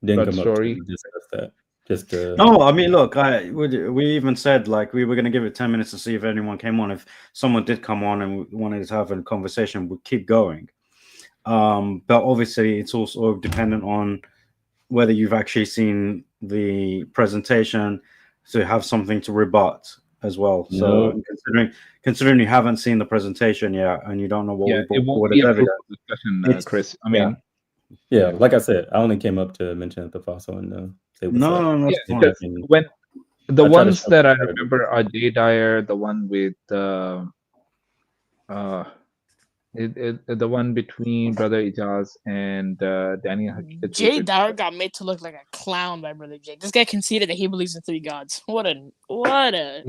didn't come story. up to discuss that. Just no, I mean, look, we even said like we were going to give it 10 minutes to see if anyone came on. If someone did come on and wanted to have a conversation, we'd keep going. But obviously, it's also dependent on whether you've actually seen the presentation to have something to rebut as well. So considering you haven't seen the presentation yet and you don't know what we brought as evidence, discussion, Chris. I mean, yeah, like I said, I only came up to mention the fossil and say what's up. No. Yeah, when the ones that I remember are Jay Dyer, the one with the one between Brother Ijaz and Daniel. Jay Dyer got made to look like a clown by Brother Jay. This guy conceded that he believes in 3 gods. What an idiot.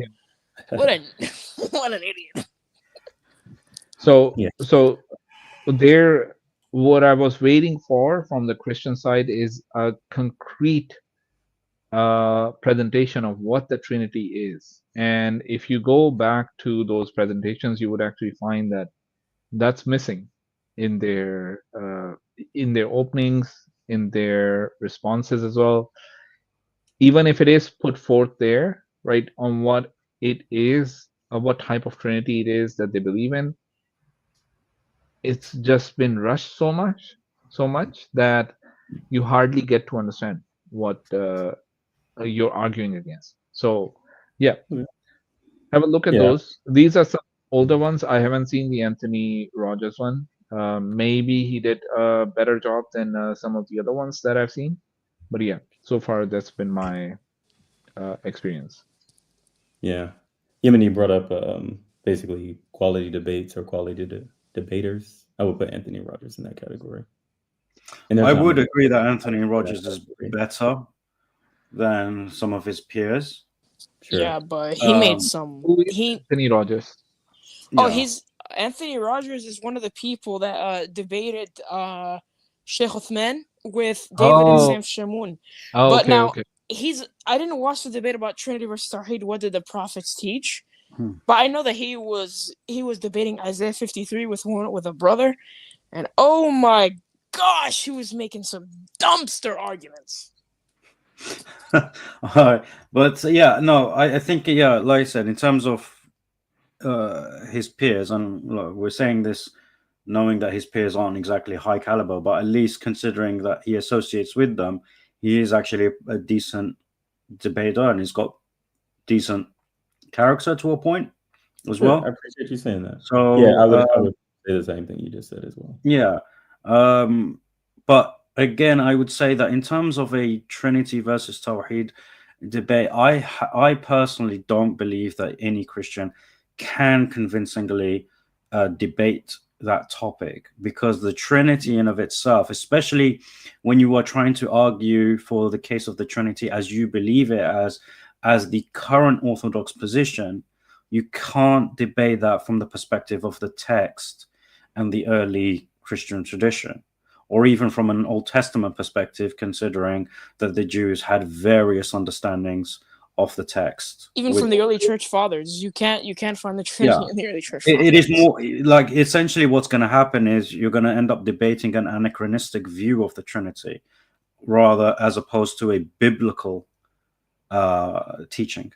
So there, what I was waiting for from the Christian side is a concrete presentation of what the Trinity is. And if you go back to those presentations, you would actually find that that's missing in their openings, in their responses as well. Even if it is put forth there, right, on what it is, or what type of Trinity it is that they believe in, it's just been rushed so much that you hardly get to understand what you're arguing against. So yeah, have a look at those. These are some older ones. I haven't seen the Anthony Rogers one. Maybe he did a better job than some of the other ones that I've seen. But yeah, so far that's been my experience. Yeah. Yemeni brought up basically quality debates or quality debaters. I would put Anthony Rogers in that category. And I would agree that Anthony Rogers is better than some of his peers. Sure. Yeah, but he made some. Anthony Rogers. Oh, Anthony Rogers is one of the people that debated Sheikh Uthman with David and Sam Shamoun. But okay, now okay. I didn't watch the debate about Trinity versus Tawhid. What did the prophets teach? But I know that he was debating Isaiah 53 with a brother, and oh my gosh, he was making some dumpster arguments. All right, but yeah, no, I think like I said, in terms of his peers, and look, we're saying this knowing that his peers aren't exactly high caliber, but at least considering that he associates with them, he is actually a decent debater, and he's got decent character to a point as well. I appreciate you saying that. So yeah, I would say the same thing you just said as well. Yeah, but again, I would say that in terms of a Trinity versus Tawheed debate, I personally don't believe that any Christian can convincingly debate that topic, because the Trinity in of itself, especially when you are trying to argue for the case of the Trinity as you believe it as the current Orthodox position, you can't debate that from the perspective of the text and the early Christian tradition, or even from an Old Testament perspective, considering that the Jews had various understandings of the text. Even from the early church fathers, you can't find the Trinity in the early church fathers. It is more like, essentially what's going to happen is you're going to end up debating an anachronistic view of the Trinity, rather as opposed to a biblical teaching.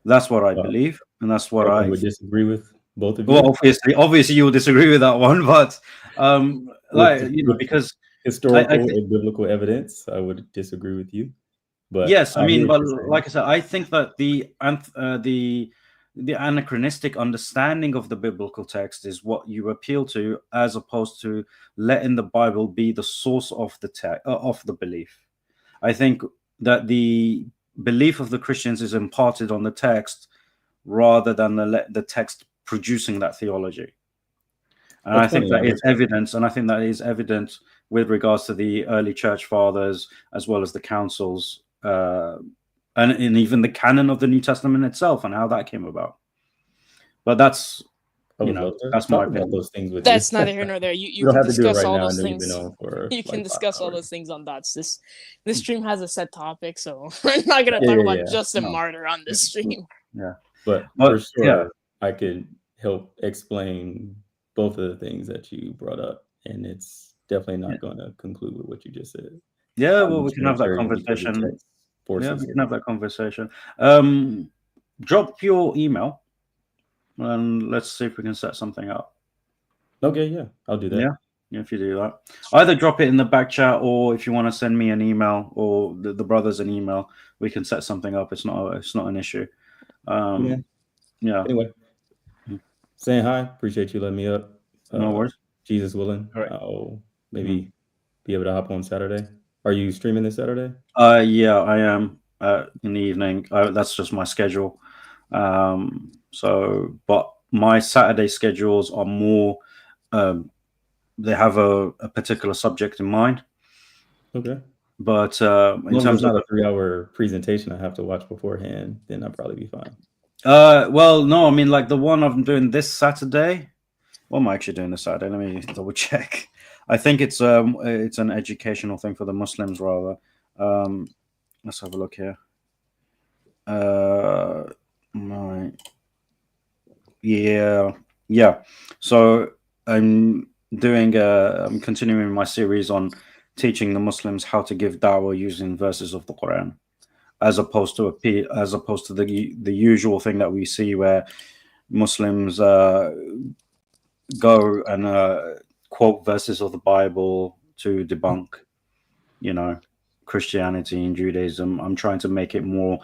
That's what I believe, and that's what I would disagree with both of you. Well, obviously you will disagree with that one, but because historical and biblical evidence, I would disagree with you. But yes, I mean, but like I said, I think that the anachronistic understanding of the biblical text is what you appeal to, as opposed to letting the Bible be the source of the belief. I think that the belief of the Christians is imparted on the text rather than the text producing that theology. And I think that is evidence, and I think that is evident with regards to the early church fathers, as well as the councils, and even the canon of the New Testament itself, and how that came about. But that's that's my opinion. Those things with that's neither here nor there. You can discuss all those things. You can discuss all those things on dots. This stream has a set topic, so we're not gonna talk about Justin Martyr on this stream. Yeah, but for sure, I could help explain both of the things that you brought up, and it's definitely not going to conclude with what you just said. Yeah, well, we can have that conversation. Yeah, we can have that conversation. Drop your email, and let's see if we can set something up. Okay, yeah, I'll do that. Yeah, if you do that, either drop it in the back chat, or if you want to send me an email, or the brothers an email, we can set something up. It's not an issue. Yeah. Anyway, saying hi. Appreciate you letting me up. No worries. Jesus willing, I'll maybe be able to hop on Saturday. Are you streaming this Saturday? Yeah, I am in the evening. That's just my schedule. But my Saturday schedules are more. They have a particular subject in mind. Okay. But in terms of a 3-hour presentation I have to watch beforehand, then I'll probably be fine. Well, no, I mean, like the one I'm doing this Saturday. What am I actually doing this Saturday? Let me double check. I think it's an educational thing for the Muslims, rather. Let's have a look here. Right. Yeah. So I'm continuing my series on teaching the Muslims how to give da'wah using verses of the Quran, as opposed to the usual thing that we see where Muslims go and quote verses of the Bible to debunk, Christianity and Judaism. I'm trying to make it more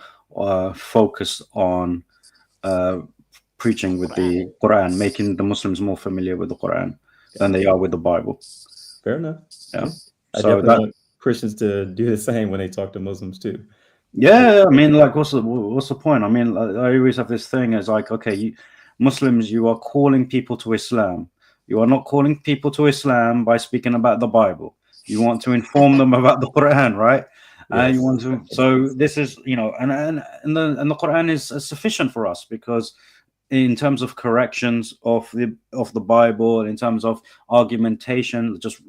focused on preaching with the Quran, making the Muslims more familiar with the Quran than they are with the Bible. Fair enough. Yeah. I definitely want Christians to do the same when they talk to Muslims too. Yeah, I mean, like, what's the point? I mean, I always have this thing as like, okay, Muslims, you are calling people to Islam. You are not calling people to Islam by speaking about the Bible. You want to inform them about the Quran, right? Yes. You want to. So this is, and the Quran is sufficient for us, because in terms of corrections of the Bible, and in terms of argumentation, just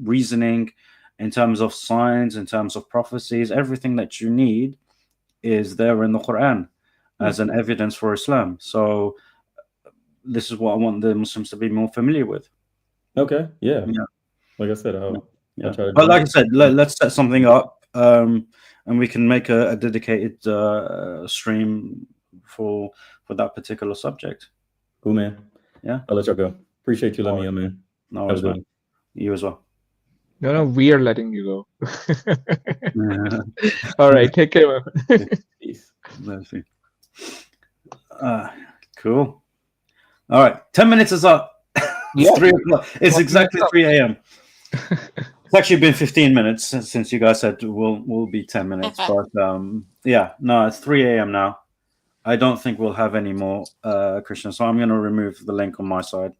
reasoning, in terms of signs, in terms of prophecies, everything that you need is there in the Quran as an evidence for Islam. So this is what I want the Muslims to be more familiar with. Okay. Yeah. Like I said, I'll Yeah. But like I said, let's set something up, and we can make a dedicated stream for that particular subject. Cool, man. Yeah. I'll let y'all go. Appreciate you letting me on, man. No worries, man. You as well. No, we are letting you go. All right, take care. Peace. Cool. All right, 10 minutes is up. It's 3 o'clock. It's exactly 3 a.m. It's actually been 15 minutes since you guys said we'll be 10 minutes, but yeah, no, it's 3 a.m. now. I don't think we'll have any more Christians, so I'm going to remove the link on my side.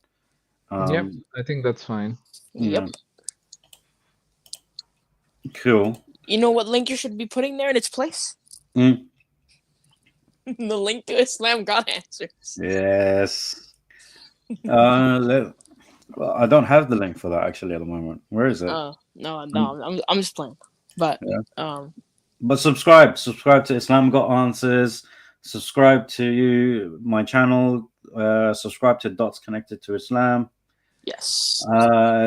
Yep, I think that's fine. Yep. Cool. You know what link you should be putting there in its place? The link to Islam God Answers. Yes. Well, I don't have the link for that actually at the moment. Where is it? No, I'm just playing. But but subscribe to Islam Got Answers. Subscribe to my channel. Subscribe to Dots Connected to Islam. Yes.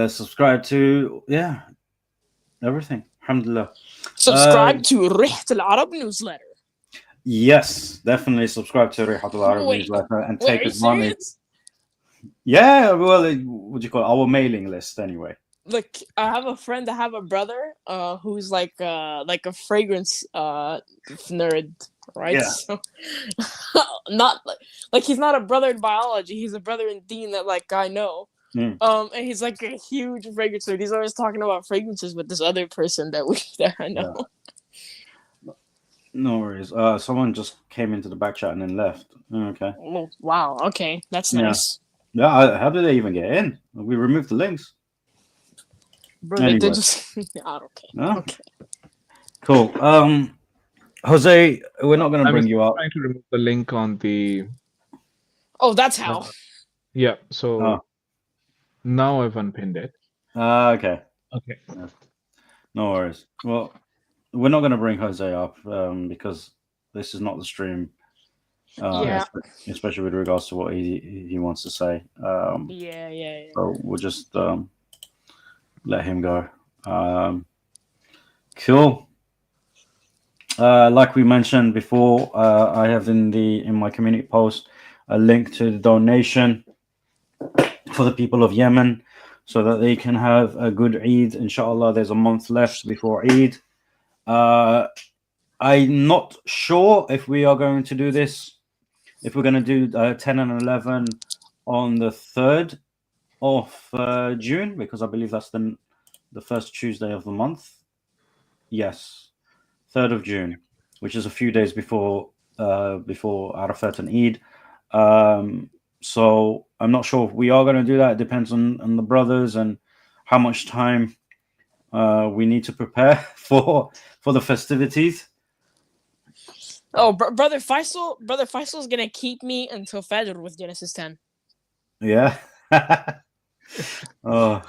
Subscribe to everything. Alhamdulillah. Subscribe to Rihat Al-Arab newsletter. Yes, definitely subscribe to Rihat Al-Arab newsletter and take his money. Serious? Yeah, well, what do you call it? Our mailing list anyway. Look, I have a friend, I have a brother who's like a fragrance nerd, right? Yeah. So, not like he's not a brother in biology, he's a brother in deen that like I know. And he's like a huge fragrance nerd. He's always talking about fragrances with this other person that I know. Yeah. No worries. Someone just came into the back chat and then left. Okay. Oh, wow. Okay, that's nice. Yeah. How did they even get in? We removed the links. Bro, anyway. they just okay. No? Okay. Cool. Jose, we're not going to bring you up. I'm trying to remove the link on the. Oh, that's how. Yeah. So now I've unpinned it. Okay. Okay. Yeah. No worries. Well, we're not going to bring Jose up because this is not the stream. Especially with regards to what he wants to say. Yeah. So we'll just let him go. Cool. Like we mentioned before, I have in my community post a link to the donation for the people of Yemen so that they can have a good Eid. Inshallah, there's a month left before Eid. I'm not sure if we are going to do this. If we're going to do 10 and 11 on the 3rd of June, because I believe that's the first Tuesday of the month. Yes, 3rd of June, which is a few days before Arafat and Eid. So I'm not sure if we are going to do that. It depends on the brothers and how much time we need to prepare for the festivities. Oh, brother Faisal is gonna keep me until Fajr with Genesis 10. Yeah. Oh.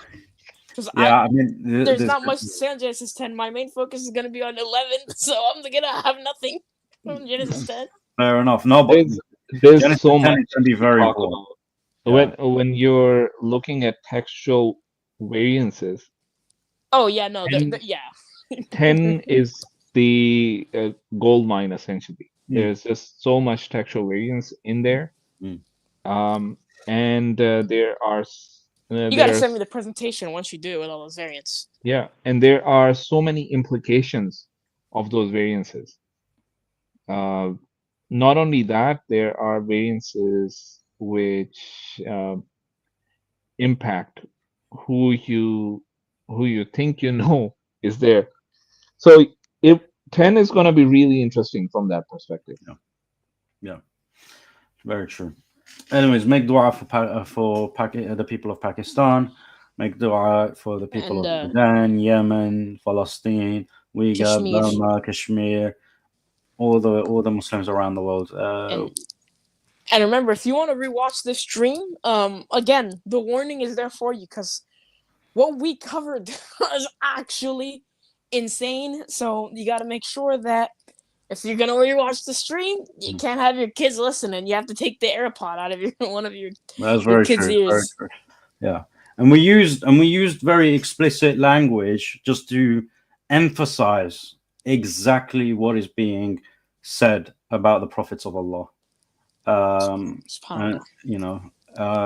Yeah, I mean, there's not much to say on Genesis 10. My main focus is gonna be on 11, so I'm gonna have nothing on Genesis 10. Fair enough. No, but there's Genesis so 10 much can be very important. When you're looking at textual variances. Oh yeah, no, 10 is the gold mine essentially. There's just so much textual variance in there, and there are. You gotta send me the presentation once you do with all those variants. Yeah, and there are so many implications of those variances. Not only that, there are variances which impact who you think you know is there. So if 10 is going to be really interesting from that perspective. Yeah, very true. Anyways, make dua for the people of Pakistan. Make dua for the people of Sudan, Yemen, Palestine, Uyghur, Burma, Kashmir, all the Muslims around the world. And remember, if you want to rewatch this stream, again, the warning is there for you because what we covered is actually insane. So you got to make sure that if you're gonna rewatch the stream, you can't have your kids listening. You have to take the AirPod out of one of your That's very kids' true. ears. Very true. Yeah, And we used very explicit language just to emphasize exactly what is being said about the prophets of Allah. You know,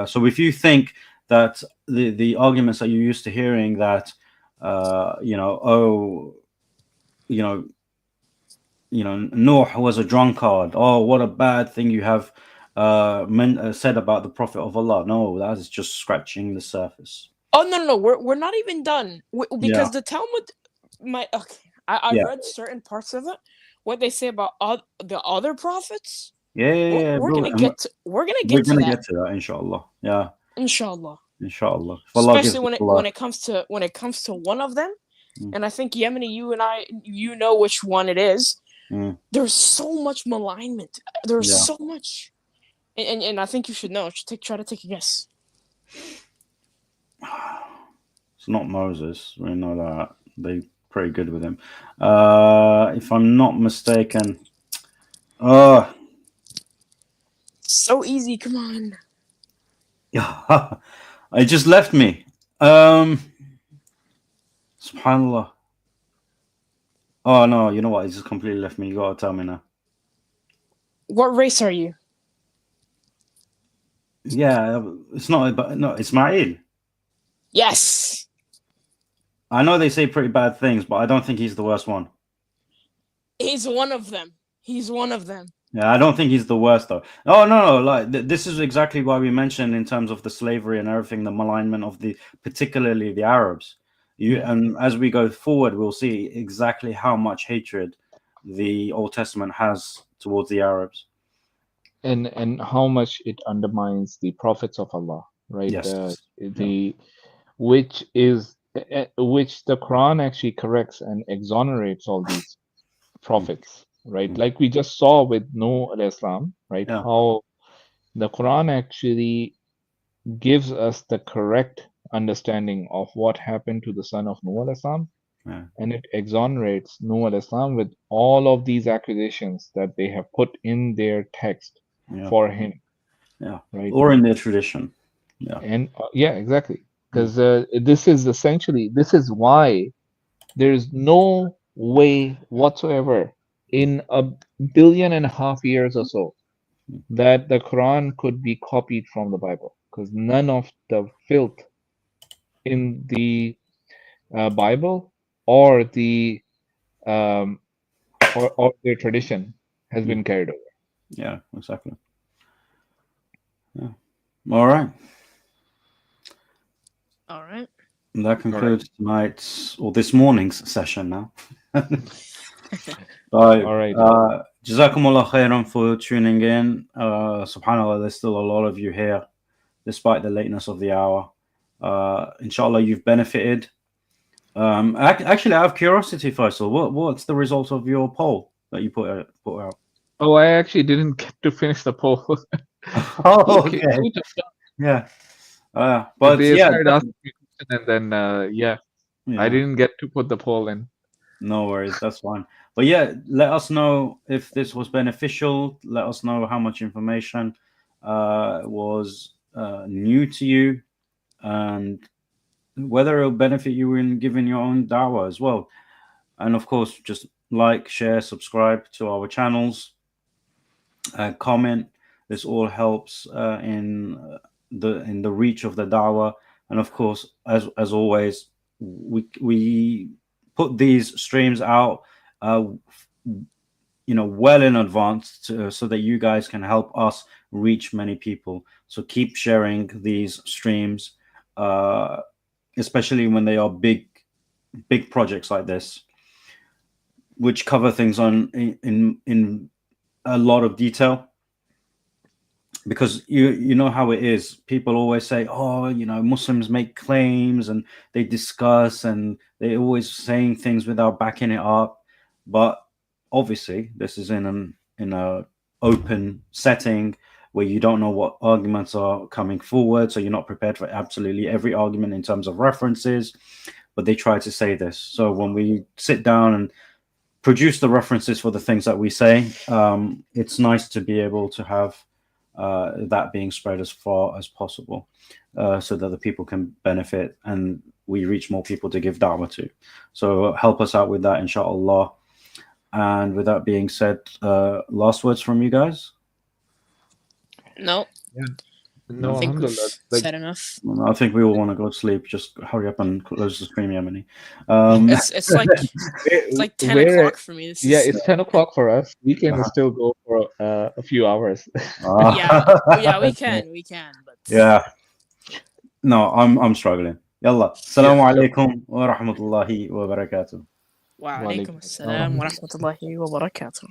so if you think that the arguments that you're used to hearing that, you know, oh, you know, Nuh was a drunkard. Oh, what a bad thing you have said about the Prophet of Allah. No, that is just scratching the surface. Oh no, we're not even done because the Talmud, I read certain parts of it. What they say about the other prophets. Yeah, we're gonna get to that, inshallah. Yeah, inshallah. Especially when it comes to one of them, and I think Yemeni, you know which one it is. There's so much malignment. There's so much, and I think you should know. Try to take a guess. It's not Moses. We know that. They're pretty good with him. If I'm not mistaken. So easy, come on. It just left me. Subhanallah. Oh no, you know what? It just completely left me. You gotta tell me now. What race are you? Yeah, it's not. But no, Ismail. Yes. I know they say pretty bad things, but I don't think he's the worst one. He's one of them. Yeah, I don't think he's the worst though. Oh no, like this is exactly why we mentioned in terms of the slavery and everything, the malignment of particularly the Arabs. And as we go forward, we'll see exactly how much hatred the Old Testament has towards the Arabs, and how much it undermines the prophets of Allah, right? Yes. Which the Quran actually corrects and exonerates all these prophets, right? Like we just saw with Nuh alayhi salam, right? How the Quran actually gives us the correct understanding of what happened to the son of Nuh alayhi salam, and it exonerates Nuh alayhi salam with all of these accusations that they have put in their text for him, right? Or in their tradition, and exactly, because this is why there is no way whatsoever in 1.5 billion years or so that the Quran could be copied from the Bible, because none of the filth in the Bible or the or their tradition has been carried over. Yeah, exactly. Yeah. All right. That concludes tonight's or this morning's session now. All right. Jazakumullah khairan for tuning in. Subhanallah, there's still a lot of you here, despite the lateness of the hour. Inshallah, you've benefited. Actually, out of curiosity, Faisal, what's the result of your poll that you put out? Oh, I actually didn't get to finish the poll. Oh, okay. Yeah. But they yeah, started asking me questions, and then I didn't get to put the poll in. No worries, that's fine. But yeah, let us know if this was beneficial. Let us know how much information was new to you, and whether it'll benefit you in giving your own dawah as well. And of course, just like, share, subscribe to our channels, comment. This all helps in the reach of the dawah. And of course, as always, we put these streams out well in advance so that you guys can help us reach many people. So keep sharing these streams, especially when they are big projects like this, which cover things in a lot of detail. Because you know how it is. People always say, oh, Muslims make claims and they discuss and they're always saying things without backing it up. But obviously, this is in a open setting where you don't know what arguments are coming forward, so you're not prepared for absolutely every argument in terms of references. But they try to say this. So when we sit down and produce the references for the things that we say, it's nice to be able to have that being spread as far as possible, so that the people can benefit and we reach more people to give da'wah to. So help us out with that, inshallah. And with that being said, last words from you guys? No. Yeah. I No, think we've alhamdulillah. said enough. I think we all want to go to sleep. Just hurry up and close the stream, Yemeni. It's like 10 We're- o'clock for me. Yeah, it's 10 o'clock for us. We can still go for a few hours. Yeah, we can, but Yeah. No, I'm struggling. Yalla. Assalamu alaikum wa rahmatullahi wa barakatuh. Wa alaikum assalam wa rahmatullahi wa barakatuh.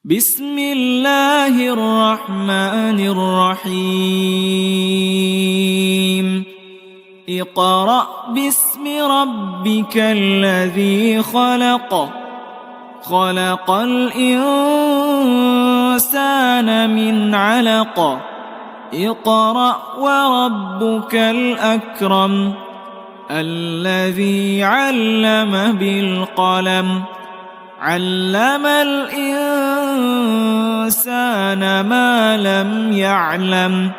بسم الله الرحمن الرحيم اقرأ باسم ربك الذي خلق خلق الإنسان من علق اقرأ وربك الأكرم الذي علم بالقلم علم الإنسان ما لم يعلم